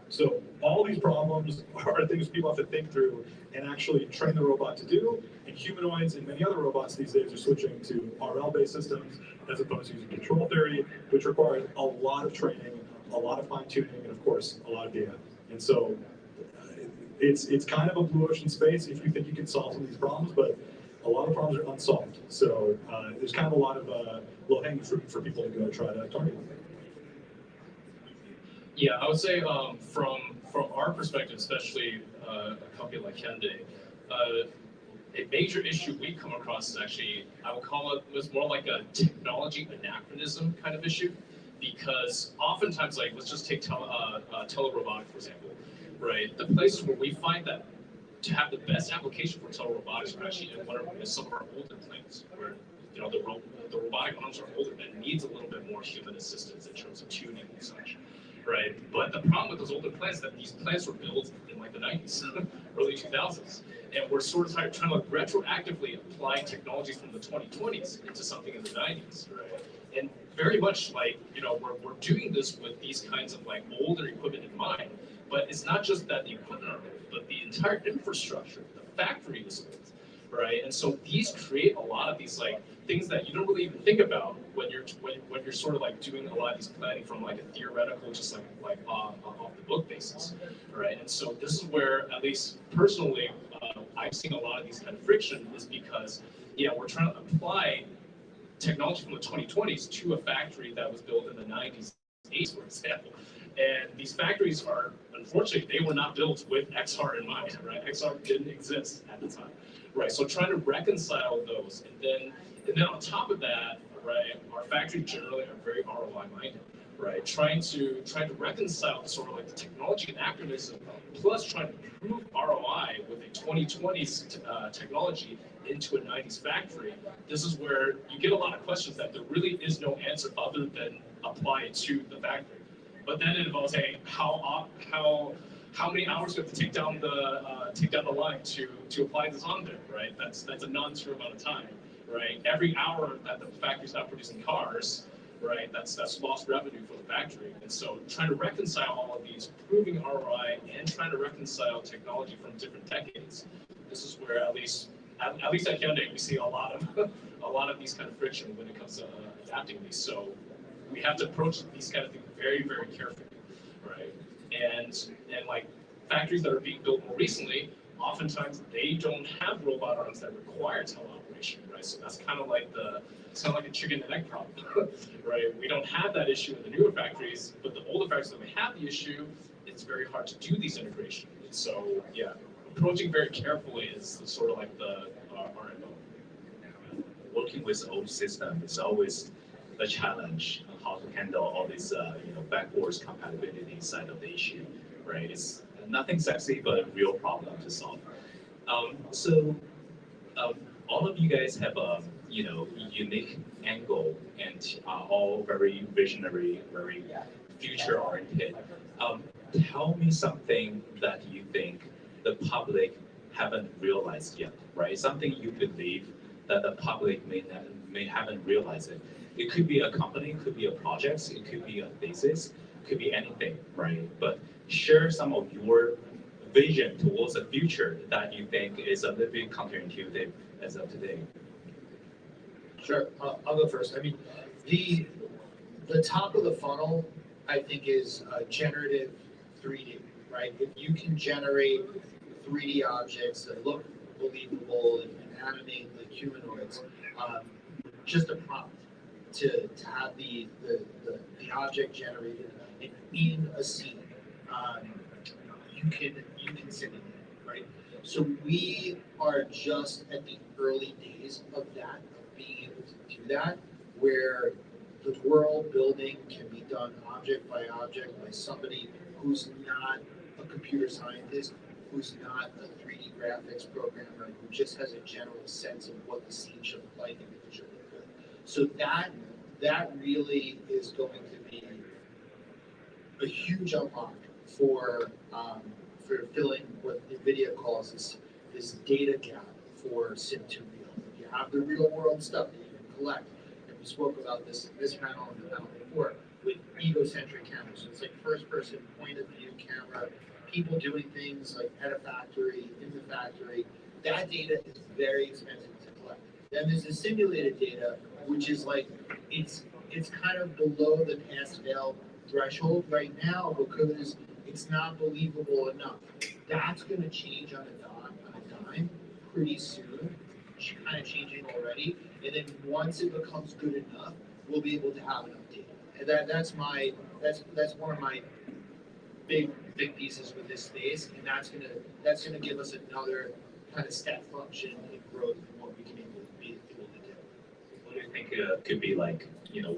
So all these problems are things people have to think through and actually train the robot to do. And humanoids and many other robots these days are switching to RL-based systems as opposed to using control theory, which requires a lot of training, a lot of fine-tuning, and of course, a lot of data. And so it's kind of a blue ocean space if you think you can solve some of these problems, but a lot of problems are unsolved. So there's kind of a lot of low-hanging fruit for people to go try to target. Yeah, I would say from our perspective, especially a company like Hyundai, a major issue we come across is actually, I would call it, was more like a technology anachronism kind of issue, because oftentimes, like, let's just take telerobotics, for example, right? The places where we find that to have the best application for telerobotics are actually in some of our older planes, where the robotic arms are older and it needs a little bit more human assistance in terms of tuning and such. Right, but the problem with those older plants is that these plants were built in like the 90s, early 2000s, and we're sort of trying to like retroactively apply technologies from the 2020s into something in the 90s, right? And very much like we're doing this with these kinds of like older equipment in mind, but it's not just that the equipment are old, but the entire infrastructure, the factory is old, right? And so these create a lot of these like things that you don't really even think about when you're sort of like doing a lot of these planning from like a theoretical, just like off the book basis, right? And so this is where, at least personally, I've seen a lot of these kind of friction is because yeah, we're trying to apply technology from the 2020s to a factory that was built in the 90s, 80s, for example. And these factories are, unfortunately, they were not built with XR in mind, right? XR didn't exist at the time, right? So trying to reconcile those, and then on top of that, right, our factories generally are very ROI minded, right? Trying to reconcile the sort of like the technology anachronism, plus trying to prove ROI with a 2020s technology into a 90s factory. This is where you get a lot of questions that there really is no answer other than apply it to the factory. But then it involves, hey, how many hours do you have to take down the line to apply this on there, right? That's a non-zero amount of time, right? Every hour that the factory's not producing cars, right? That's lost revenue for the factory. And so trying to reconcile all of these, proving ROI and trying to reconcile technology from different decades. This is where at least at Hyundai we see a lot of these kind of friction when it comes to adapting these. So we have to approach these kind of things very, very carefully, right? And like factories that are being built more recently, oftentimes they don't have robot arms that require teleoperation, right? So that's kind of like a chicken and egg problem, right? We don't have that issue in the newer factories, but the older factories that we have the issue, it's very hard to do these integrations. So yeah, approaching very carefully is sort of like our MO. Working with old system is always a challenge on how to handle all these backwards compatibility side of the issue, right? It's nothing sexy, but a real problem to solve. All of you guys have a unique angle and are all very visionary, very future oriented. Tell me something that you think the public haven't realized yet, right? Something you believe that the public may haven't realized it. It could be a company, it could be a project, it could be a thesis, it could be anything, right? But share some of your vision towards the future that you think is a little bit counterintuitive as of today. Sure, I'll go first. I mean, the top of the funnel, I think, is generative 3D, right? If you can generate 3D objects that look believable and animate like humanoids, just a prompt to have the object generated in a scene, you can simulate it, right? So we are just at the early days of that, of being able to do that, where the world building can be done object by object by somebody who's not a computer scientist, who's not a 3D graphics programmer, who just has a general sense of what the scene should look like and it should look good. So that really is going to be a huge unlock for filling what NVIDIA calls this data gap for Sim 2 Real. You have the real world stuff that you can collect, and we spoke about this in this panel and the panel before with egocentric cameras. So it's like first person point of view camera, people doing things like at a factory, in the factory. That data is very expensive to collect. Then there's the simulated data, which is like it's kind of below the pass-fail threshold right now because it's not believable enough. That's going to change on a dime pretty soon. It's kind of changing already. And then once it becomes good enough, we'll be able to have enough data. And that's one of my big pieces with this space, and that's gonna give us another kind of step function in growth in what we can be able to do. What do you think could be like,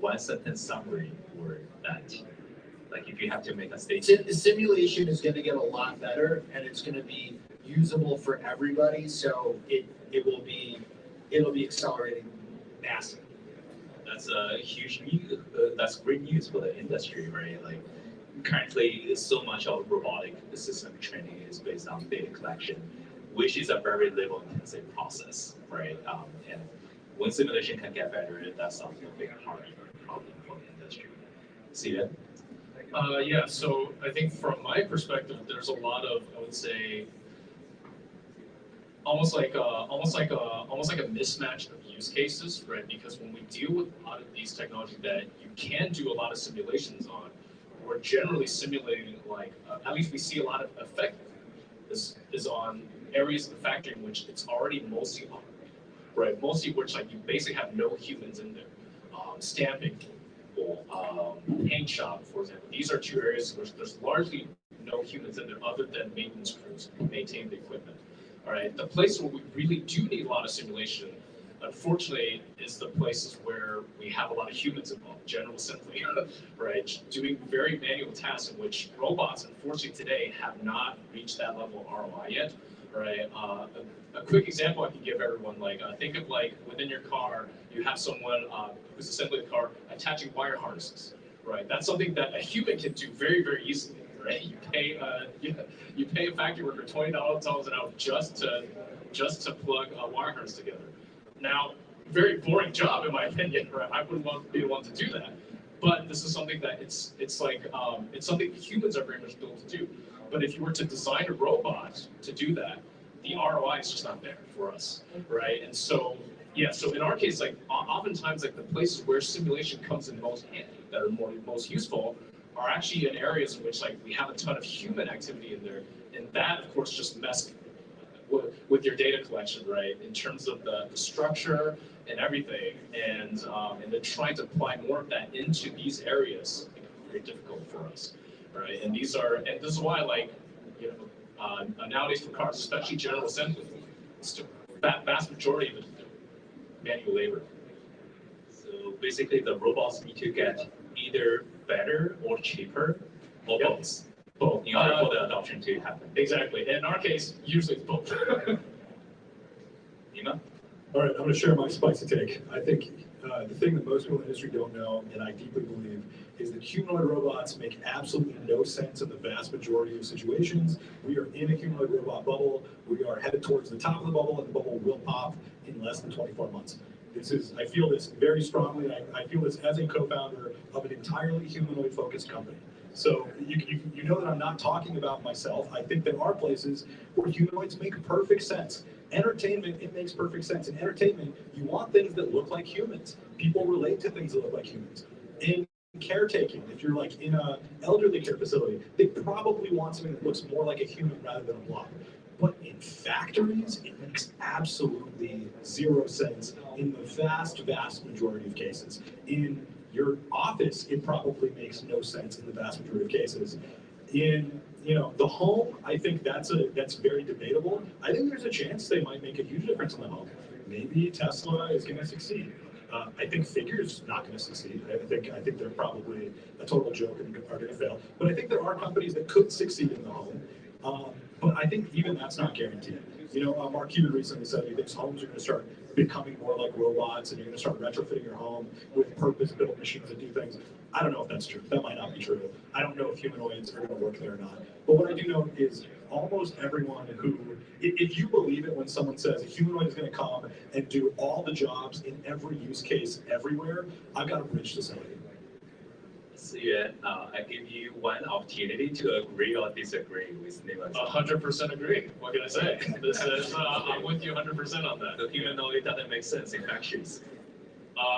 one sentence summary or that? Like if you have to make a statement. The simulation is going to get a lot better, and it's going to be usable for everybody. So it'll be accelerating massively. That's a huge news. That's great news for the industry, right? Like currently, so much of robotic system training is based on data collection, which is a very labor-intensive process, right? And when simulation can get better, that's not a big problem for the industry. See that? Yeah, so I think from my perspective, there's a lot of, I would say, almost like a mismatch of use cases, right? Because when we deal with a lot of these technologies that you can do a lot of simulations on, we're generally simulating like, at least we see a lot of effect is on areas of the factory in which it's already mostly automated, right? Mostly which like you basically have no humans in there. Stamping people, paint shop, for example. These are two areas where there's largely no humans in there other than maintenance crews who maintain the equipment. All right, the place where we really do need a lot of simulation, unfortunately, is the places where we have a lot of humans involved, General Assembly, right? Doing very manual tasks in which robots, unfortunately, today have not reached that level of ROI yet, right? A quick example I can give everyone, like think of like within your car, you have someone who's assembling the car attaching wire harnesses, right? That's something that a human can do very, very easily. Right? You pay a factory worker $20 an hour just to plug a wire harness together. Now, very boring job in my opinion. Right? I wouldn't want to be the one to do that. But this is something that it's something humans are very much built to do. But if you were to design a robot to do that, the ROI is just not there for us, right? And so yeah, so in our case, like oftentimes like the places where simulation comes in most handy, that are most useful, are actually in areas in which like we have a ton of human activity in there, and that of course just messes with your data collection, right? In terms of the structure and everything, and then trying to apply more of that into these areas becomes very difficult for us, right? And this is why like nowadays for cars, especially General Assembly, it's the vast majority of it is manual labor. So basically, the robots need to get either better or cheaper, or both. Both in order for the adoption to happen. Exactly. In our case, usually it's both. Nima? All right, I'm going to share my spicy take. I think the thing that most people in the industry don't know, and I deeply believe, is that humanoid robots make absolutely no sense in the vast majority of situations. We are in a humanoid robot bubble. We are headed towards the top of the bubble, and the bubble will pop in less than 24 months. I feel this very strongly. I feel this as a co-founder of an entirely humanoid-focused company. So you know that I'm not talking about myself. I think there are places where humanoids make perfect sense. Entertainment, it makes perfect sense. In entertainment, you want things that look like humans. People relate to things that look like humans. In caretaking, if you're like in an elderly care facility, they probably want something that looks more like a human rather than a blob. But in factories, it makes absolutely zero sense in the vast, vast majority of cases. In your office, it probably makes no sense in the vast majority of cases. In the home, I think that's very debatable. I think there's a chance they might make a huge difference in the home. Maybe Tesla is going to succeed. I think Figure's not going to succeed. I think they're probably a total joke and are going to fail. But I think there are companies that could succeed in the home. But I think even that's not guaranteed. Mark Cuban recently said he thinks homes are going to start becoming more like robots, and you're going to start retrofitting your home with purpose-built machines that do things. I don't know if that's true. That might not be true. I don't know if humanoids are going to work there or not. But what I do know is almost everyone who, if you believe it when someone says a humanoid is going to come and do all the jobs in every use case everywhere, I've got a bridge to sell you. So I give you one opportunity to agree or disagree with Nima's. 100% agree. What can I say? This is I'm with you 100% on that. So even though it doesn't make sense in factories.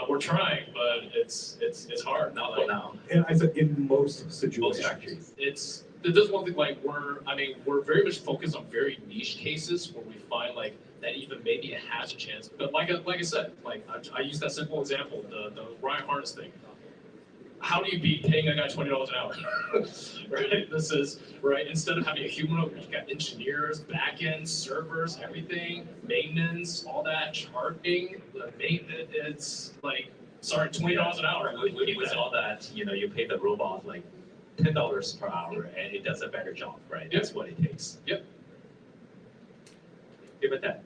We're trying, but it's hard. Not for now. And I said in most situations. Factories. There's one thing like we're very much focused on very niche cases where we find like that even maybe it has a chance. But like I said, like I use that simple example, the wire harness thing. How do you beat paying a guy $20 an hour? Right? This is right. Instead of having a human, you've got engineers, backend, servers, everything, maintenance, all that, charting, the maintenance. It's like, sorry, $20 an hour. With all that, you pay the robot like $10 per hour, and it does a better job, right? That's what it takes. Yep. Give it that.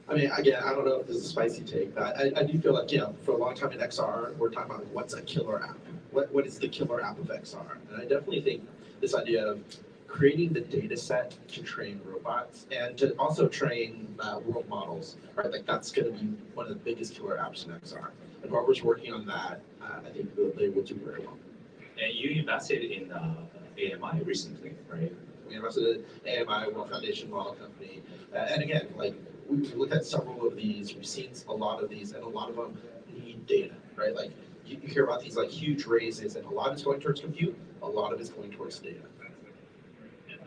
I mean, again, I don't know if this is a spicy take, but I do feel like, for a long time in XR, we're talking about what's a killer app? What is the killer app of XR? And I definitely think this idea of creating the data set to train robots and to also train world models, right? Like that's going to be one of the biggest killer apps in XR. And whoever's working on that, I think they will do very well. And you invested in AMI recently, right? We invested in AMI, World Foundation Model Company. And again, like, we've looked at several of these, we've seen a lot of these, and a lot of them need data, right? Like, you hear about these like huge raises, and a lot of it's going towards compute, a lot of it's going towards data.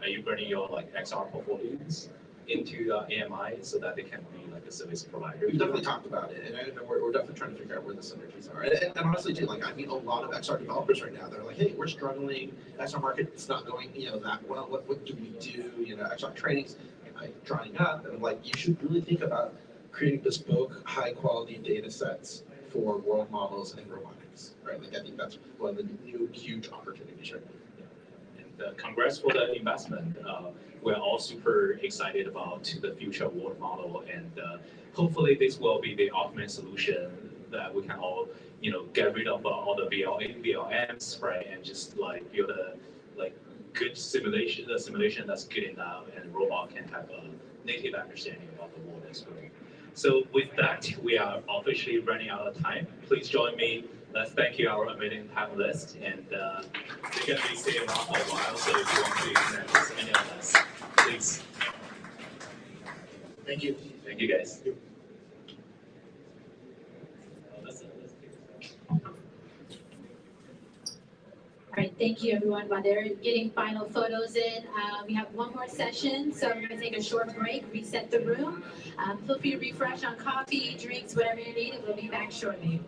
Are you burning your like XR portfolios? into AMI so that they can be like a service provider? We've definitely talked about it, and we're definitely trying to figure out where the synergies are. And honestly, too, like I mean, a lot of XR developers right now, they're like, hey, we're struggling. XR market is not going, that well. What do we do? XR trainings drying up, and like you should really think about creating bespoke, high quality data sets for world models and robotics, right? Like I think that's one of the new huge opportunities right now. Congrats for the investment. We're all super excited about the future world model, and hopefully this will be the ultimate solution that we can all, get rid of all the VLMs, right, and just like build a good simulation, the simulation that's good enough, and robot can have a native understanding about the world as well. So with that, we are officially running out of time. Please join me. Let's thank you, our amazing panelists, and they're going to be staying around for a while, so if you want to connect with any of us, please. Thank you. Thank you, guys. All right, thank you everyone. While they're getting final photos in, we have one more session, so we're gonna take a short break, reset the room. Feel free to refresh on coffee, drinks, whatever you need, and we'll be back shortly.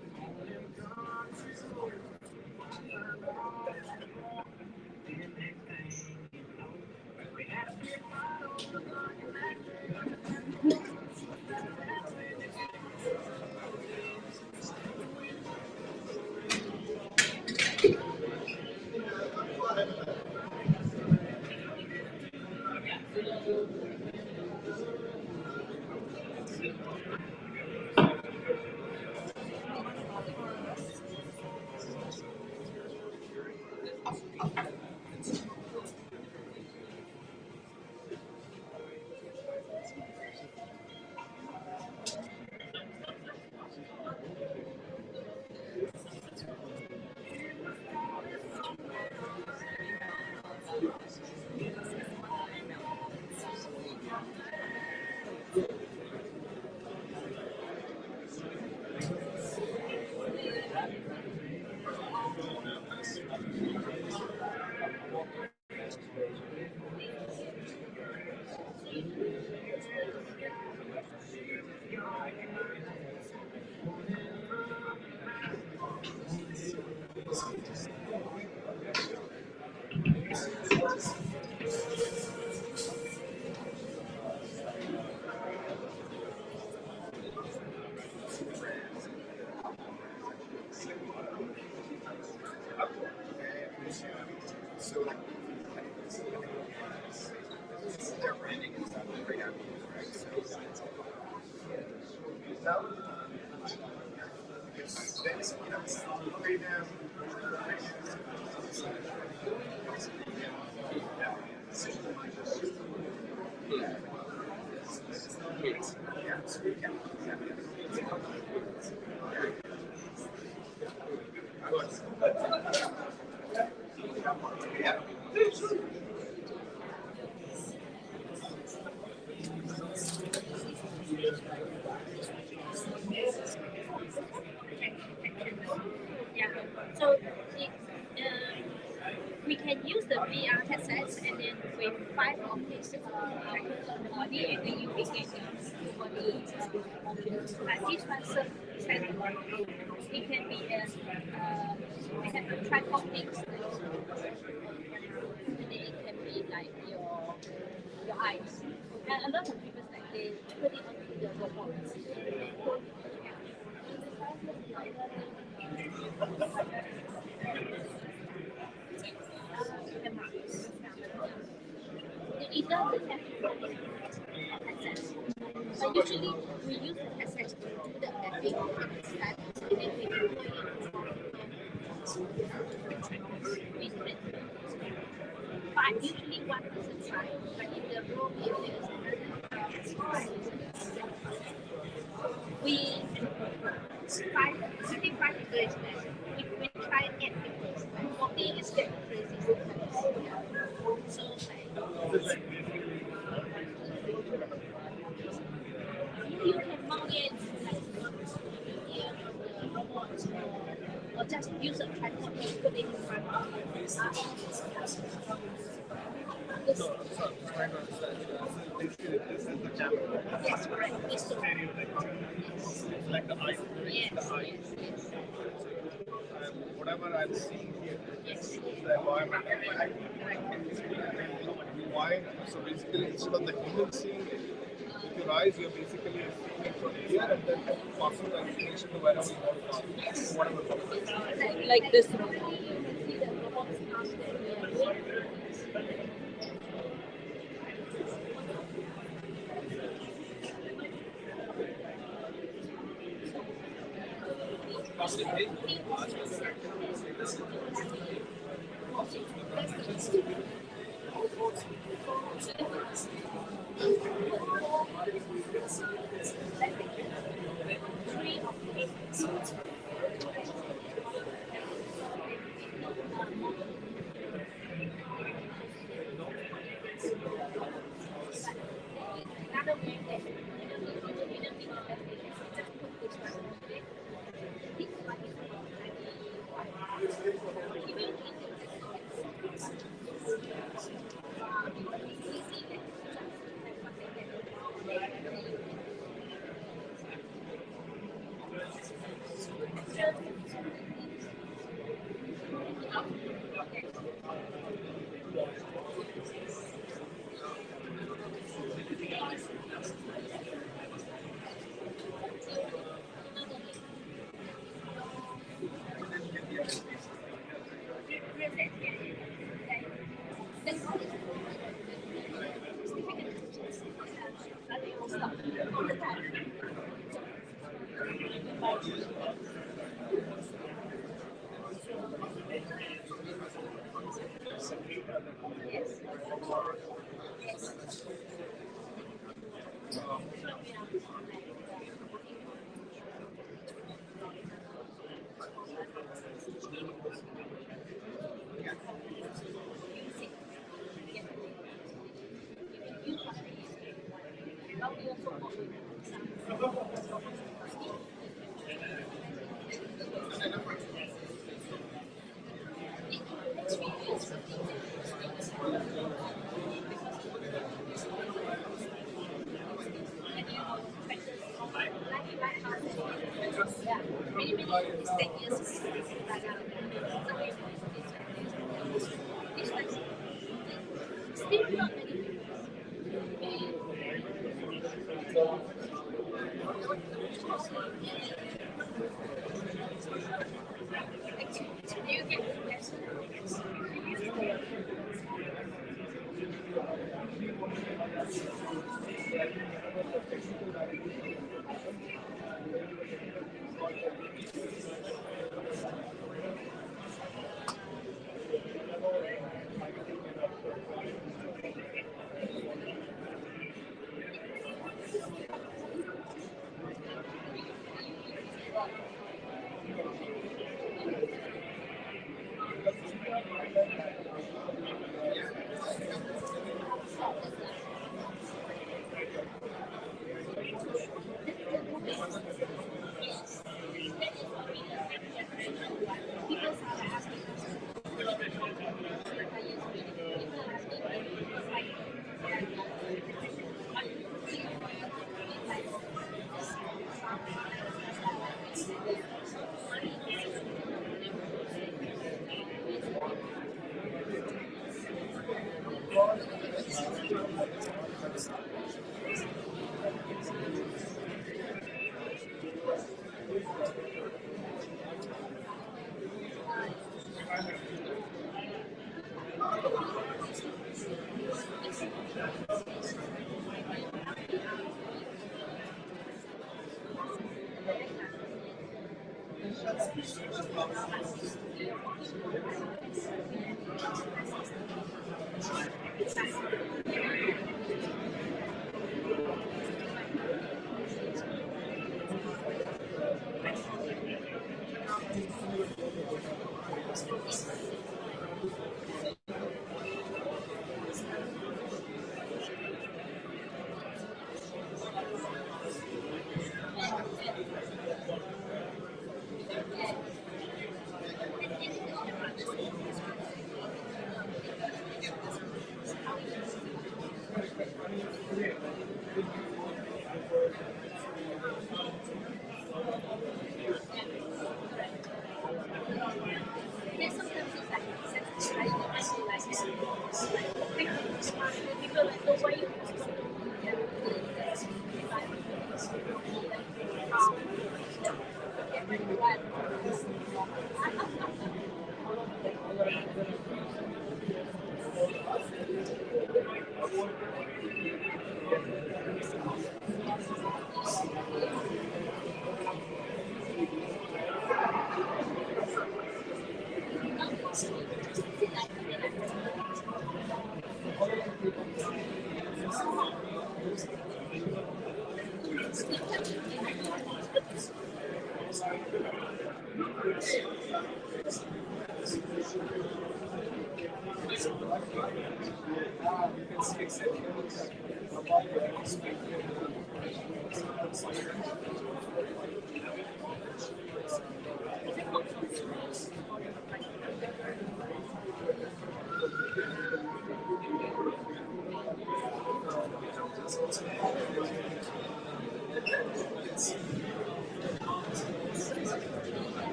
Yeah, so we can use the VR headsets and then with 5 of these trackers on the body, and then you can get your body motion. But this one serves it can be we can do tripod things, and then it can be like your eyes. And a lot of people like they put it onto the robot. It doesn't have headsets. But usually we use the headsets to do the mapping and the studies, and then we deploy it. But usually one person try, but in the room if there's another we sitting right in the we try and get people. For me, it's getting crazy sometimes. So you can mount it like here on the robot, or just use a tripod and put it in front of you. Like the eye, the eye. Whatever I'm seeing here, the environment, why? So basically, instead of the human seeing it, with your eyes, you're basically seeing it from here and then passing the information to wherever you want to pass, whatever. Like this.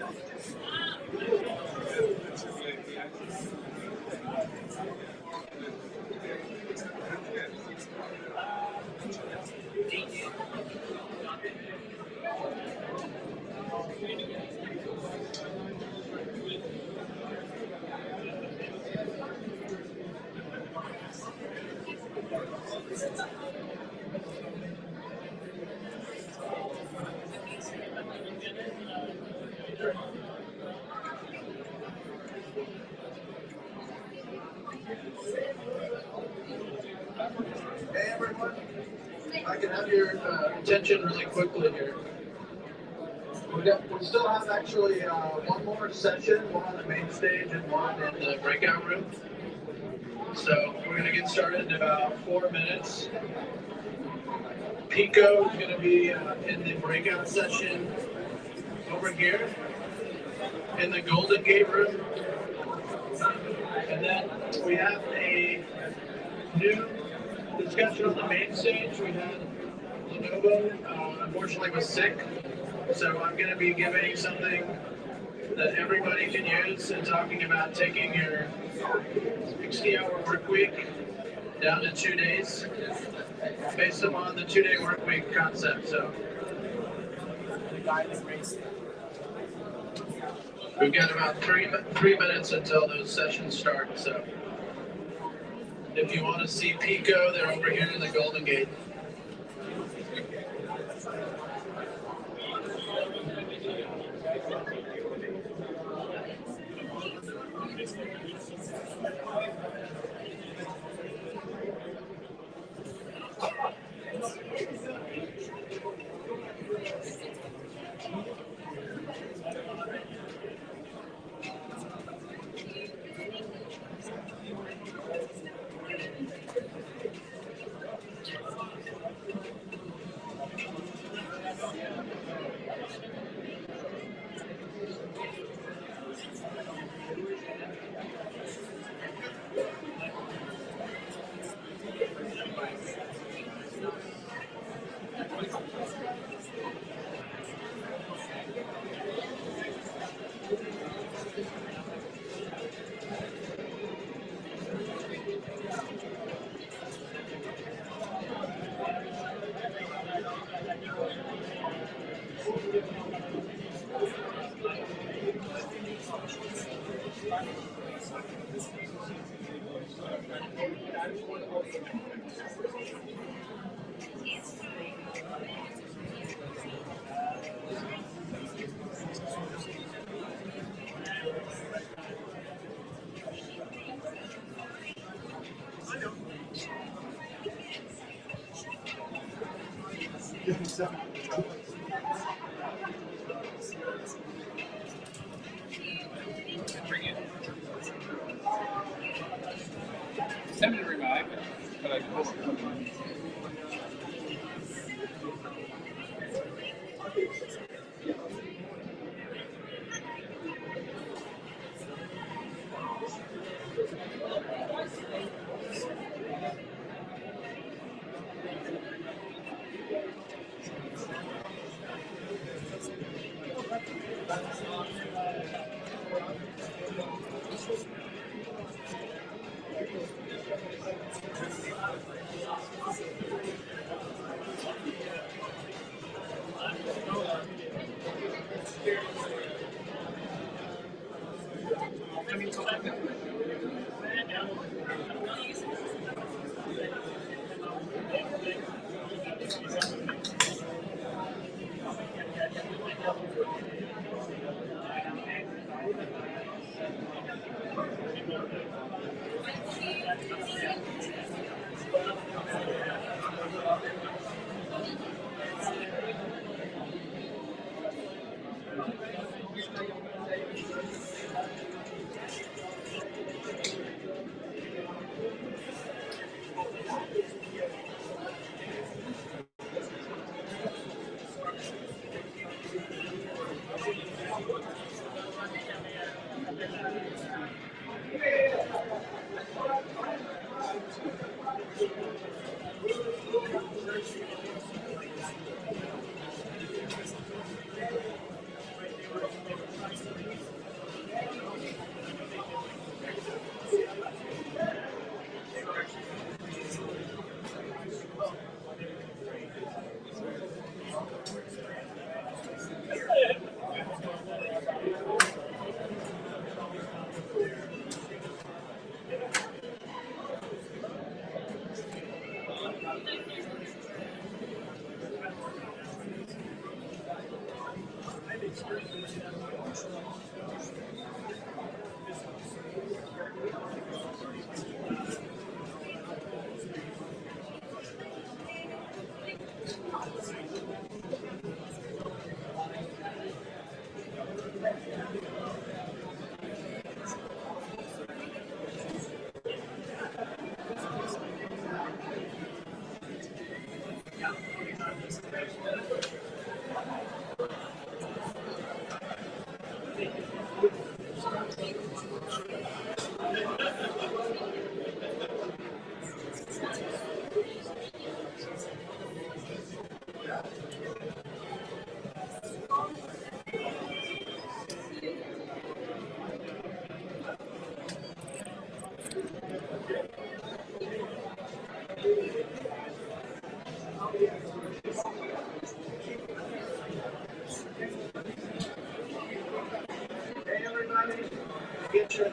Hey everyone, if I can have your attention really quickly here. We still have actually one more session, one on the main stage and one in the breakout room. So we're going to get started in about 4 minutes. Pico is going to be in the breakout session over here in the Golden Gate room. And then we have a new discussion on the main stage. We had Lenovo, unfortunately, was sick. So I'm going to be giving something that everybody can use and talking about taking your 60-hour work week down to 2 days based upon the 2-day work week concept. So we've got about three minutes until those sessions start. So if you want to see Pico, they're over here in the Golden Gate.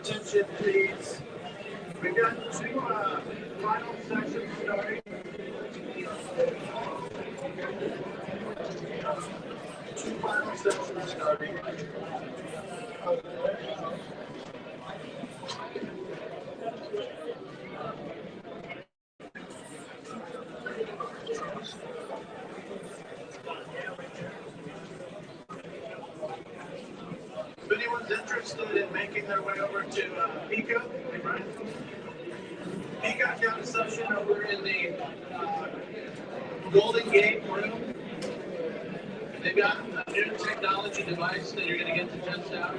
attention, please. We've got two final sessions starting. Two final sessions starting. If anyone's interested in making their way over to Pico, hey Brian, Pico's got a session over in the Golden Gate room. They've got a new technology device that you're going to get to test out.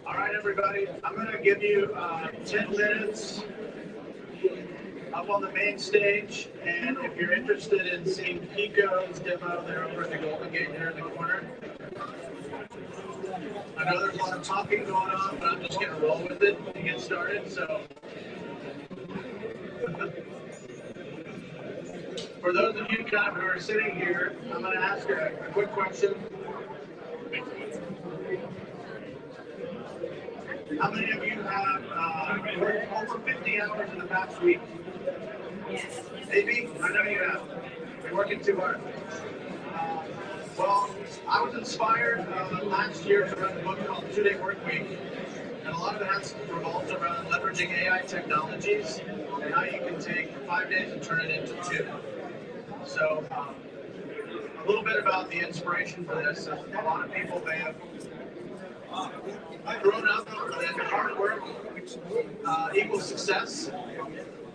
All right, everybody, I'm going to give you 10 minutes up on the main stage, and if you're interested in seeing Pico's demo, they're over at the Golden Gate here in the corner. I know there's a lot of talking going on, but I'm just going to roll with it and get started. So, for those of you kind of who are sitting here, I'm going to ask a quick question. How many of you have worked over 50 hours in the past week? Maybe? I know you have. You're working too hard. Well, I was inspired last year to write a book called 2-Day Work Week. And a lot of that revolves around leveraging AI technologies and how you can take 5 days and turn it into 2. So, a little bit about the inspiration for this. A lot of people may have grown up that hard work equals success.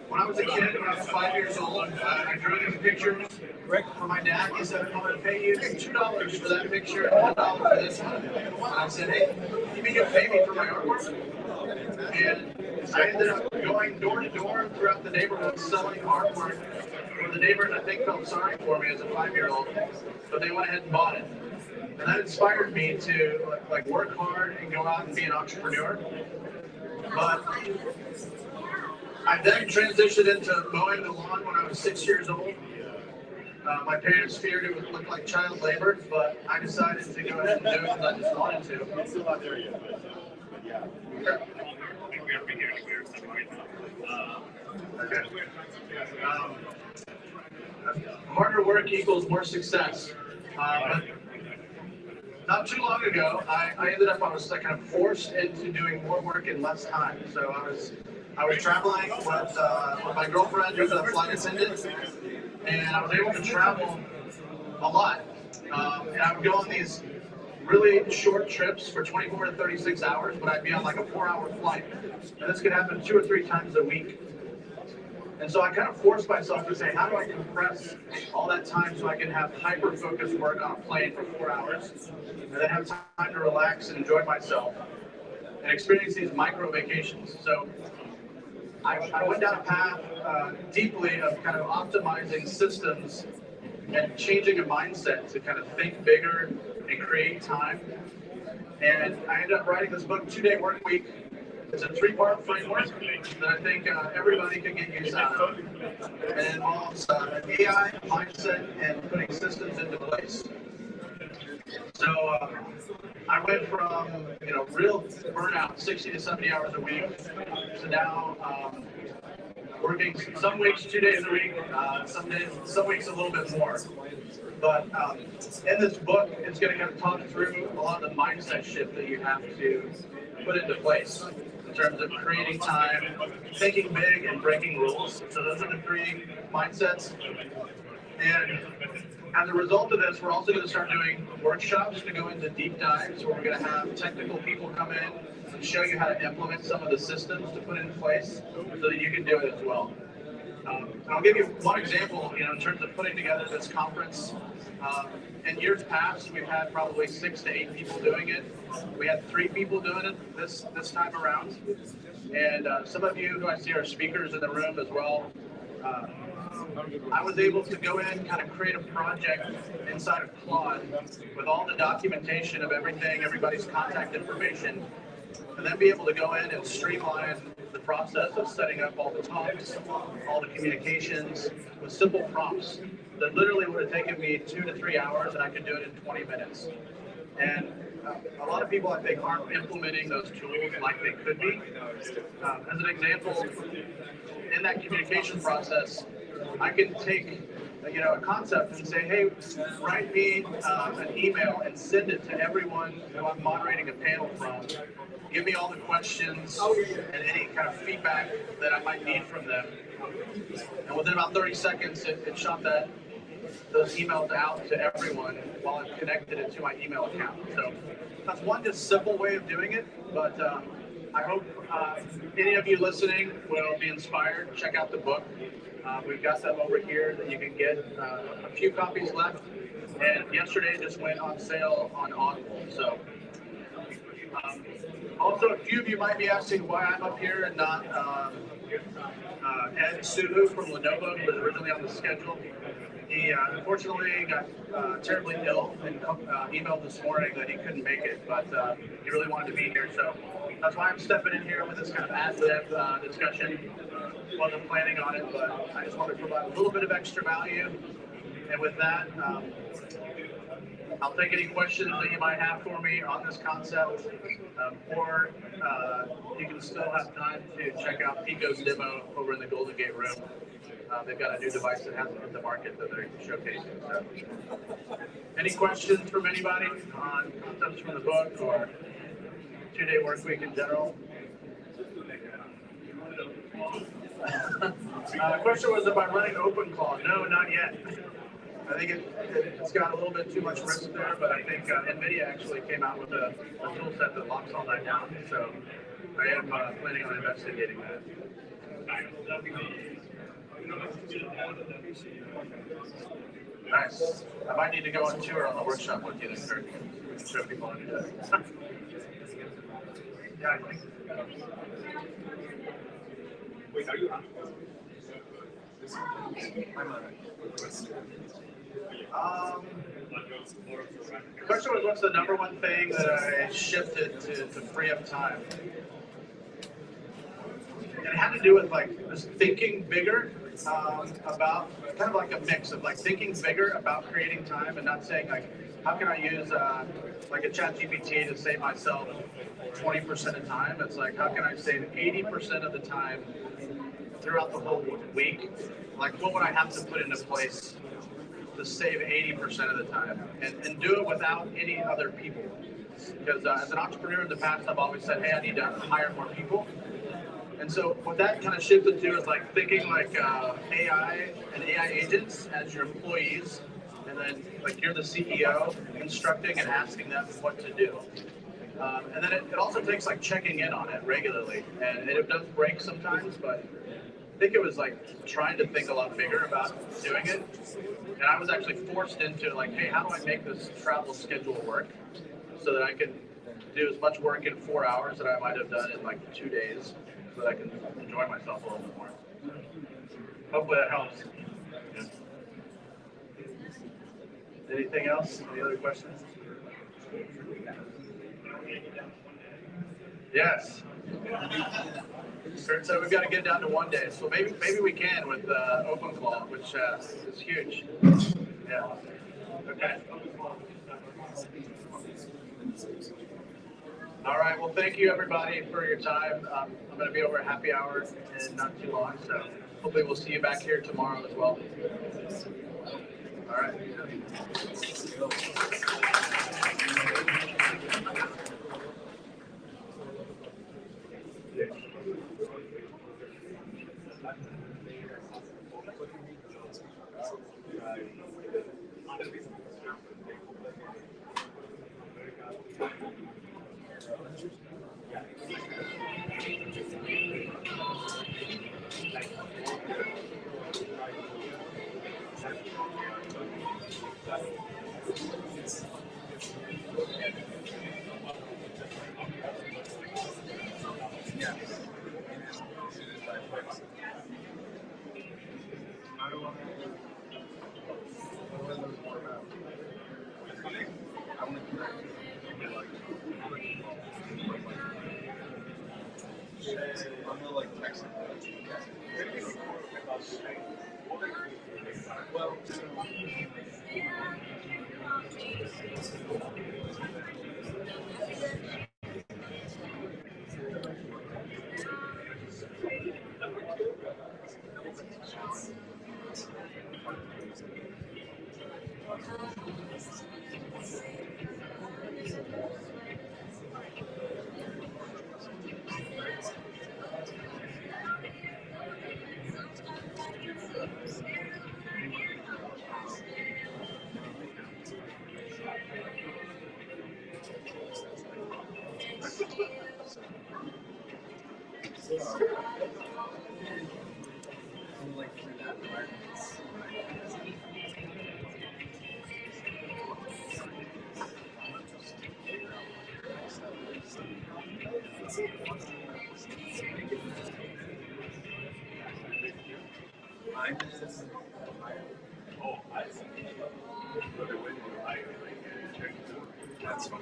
When I was a kid, when I was 5 years old, I drew these pictures for my dad. He said, I'm going to pay you $2 for that picture and $1 for this one. And I said, hey, you mean you'll pay me for my artwork? And I ended up going door to door throughout the neighborhood selling artwork where the neighbors, I think, felt sorry for me as a 5-year-old, but they went ahead and bought it. And that inspired me to like work hard and go out and be an entrepreneur. But I then transitioned into mowing the lawn when I was 6 years old. My parents feared it would look like child labor, but I decided to go ahead and do it because I just wanted to. It's still not there yet, but yeah. Harder work equals more success. Not too long ago, I ended up, I was kind of forced into doing more work in less time. So I was I was traveling with my girlfriend, who's a flight attendant, and I was able to travel a lot. And I would go on these really short trips for 24 to 36 hours, but I'd be on like a 4-hour flight. And this could happen 2 or 3 times a week. And so I kind of forced myself to say, how do I compress all that time so I can have hyper-focused work on a plane for 4 hours, and then have time to relax and enjoy myself, and experience these micro vacations. So I went down a path deeply of kind of optimizing systems and changing a mindset to kind of think bigger and create time. And I ended up writing this book, 2-Day Work Week. It's a 3-part framework that I think everybody can get use out of. And it involves AI, mindset, and putting systems into place. So I went from real burnout, 60 to 70 hours a week, to now working some weeks 2 days a week, some weeks a little bit more. But in this book, it's going to kind of talk through a lot of the mindset shift that you have to put into place in terms of creating time, thinking big, and breaking rules. So those are the 3 mindsets. And as a result of this, we're also going to start doing workshops to go into deep dives where we're going to have technical people come in and show you how to implement some of the systems to put in place so that you can do it as well. I'll give you one example, in terms of putting together this conference. In years past, we've had probably 6 to 8 people doing it. We had 3 people doing it this time around. And some of you who I see are speakers in the room as well. I was able to go in and kind of create a project inside of Claude with all the documentation of everything, everybody's contact information, and then be able to go in and streamline the process of setting up all the talks, all the communications with simple prompts that literally would have taken me 2 to 3 hours, and I could do it in 20 minutes. And a lot of people, I think, aren't implementing those tools like they could be. As an example, in that communication process, I can take a concept and say, hey, write me an email and send it to everyone who I'm moderating a panel from. Give me all the questions and any kind of feedback that I might need from them. And within about 30 seconds, it shot those emails out to everyone while I've connected it to my email account. So that's one just simple way of doing it, but I hope any of you listening will be inspired. Check out the book. We've got them over here that you can get. A few copies left, and yesterday it just went on sale on Audible. So, also, a few of you might be asking why I'm up here and not Ed Suhu from Lenovo, who was originally on the schedule. He unfortunately got terribly ill and emailed this morning that he couldn't make it, but he really wanted to be here. So that's why I'm stepping in here with this kind of ad-lib discussion. Wasn't planning on it, but I just wanted to provide a little bit of extra value. And with that, I'll take any questions that you might have for me on this concept, or you can still have time to check out Pico's demo over in the Golden Gate room. They've got a new device that hasn't hit the market that they're showcasing. So, any questions from anybody on concepts from the book or 2-Day Work Week in general? The question was if I'm running OpenClaw. No, not yet. I think it's got a little bit too much risk there, but I think NVIDIA actually came out with a tool set that locks all that down. So I am planning on investigating that. Nice. I might need to go on tour on the workshop with you this Kurt. Show people how to do that. Yeah, I think. Wait, are you on? I'm on it. The question was, what's the number one thing that I shifted to free up time? And it had to do with like just thinking bigger about kind of like a mix of like thinking bigger about creating time and not saying like, how can I use like a ChatGPT to save myself 20% of time? It's like, how can I save 80% of the time throughout the whole week? Like, what would I have to put into place to save 80% of the time and do it without any other people? Because as an entrepreneur in the past, I've always said, hey, I need to hire more people. And so what that kind of shifted to is like thinking like AI and AI agents as your employees, and then like you're the CEO instructing and asking them what to do. And then it also takes like checking in on it regularly, and it does break sometimes, but I think it was like trying to think a lot bigger about doing it. And I was actually forced into like, hey, how do I make this travel schedule work so that I can do as much work in 4 hours that I might have done in like 2 days, so that I can enjoy myself a little bit more. Hopefully that helps. Anything else? Any other questions? Yes. Kurt said we've got to get down to 1 day, so maybe we can with OpenClaw, which is huge. Yeah. Okay. All right. Well, thank you everybody for your time. I'm going to be over at happy hour in not too long, so hopefully we'll see you back here tomorrow as well. All right. I'm gonna like text him. Well, that's fine.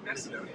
Macedonia.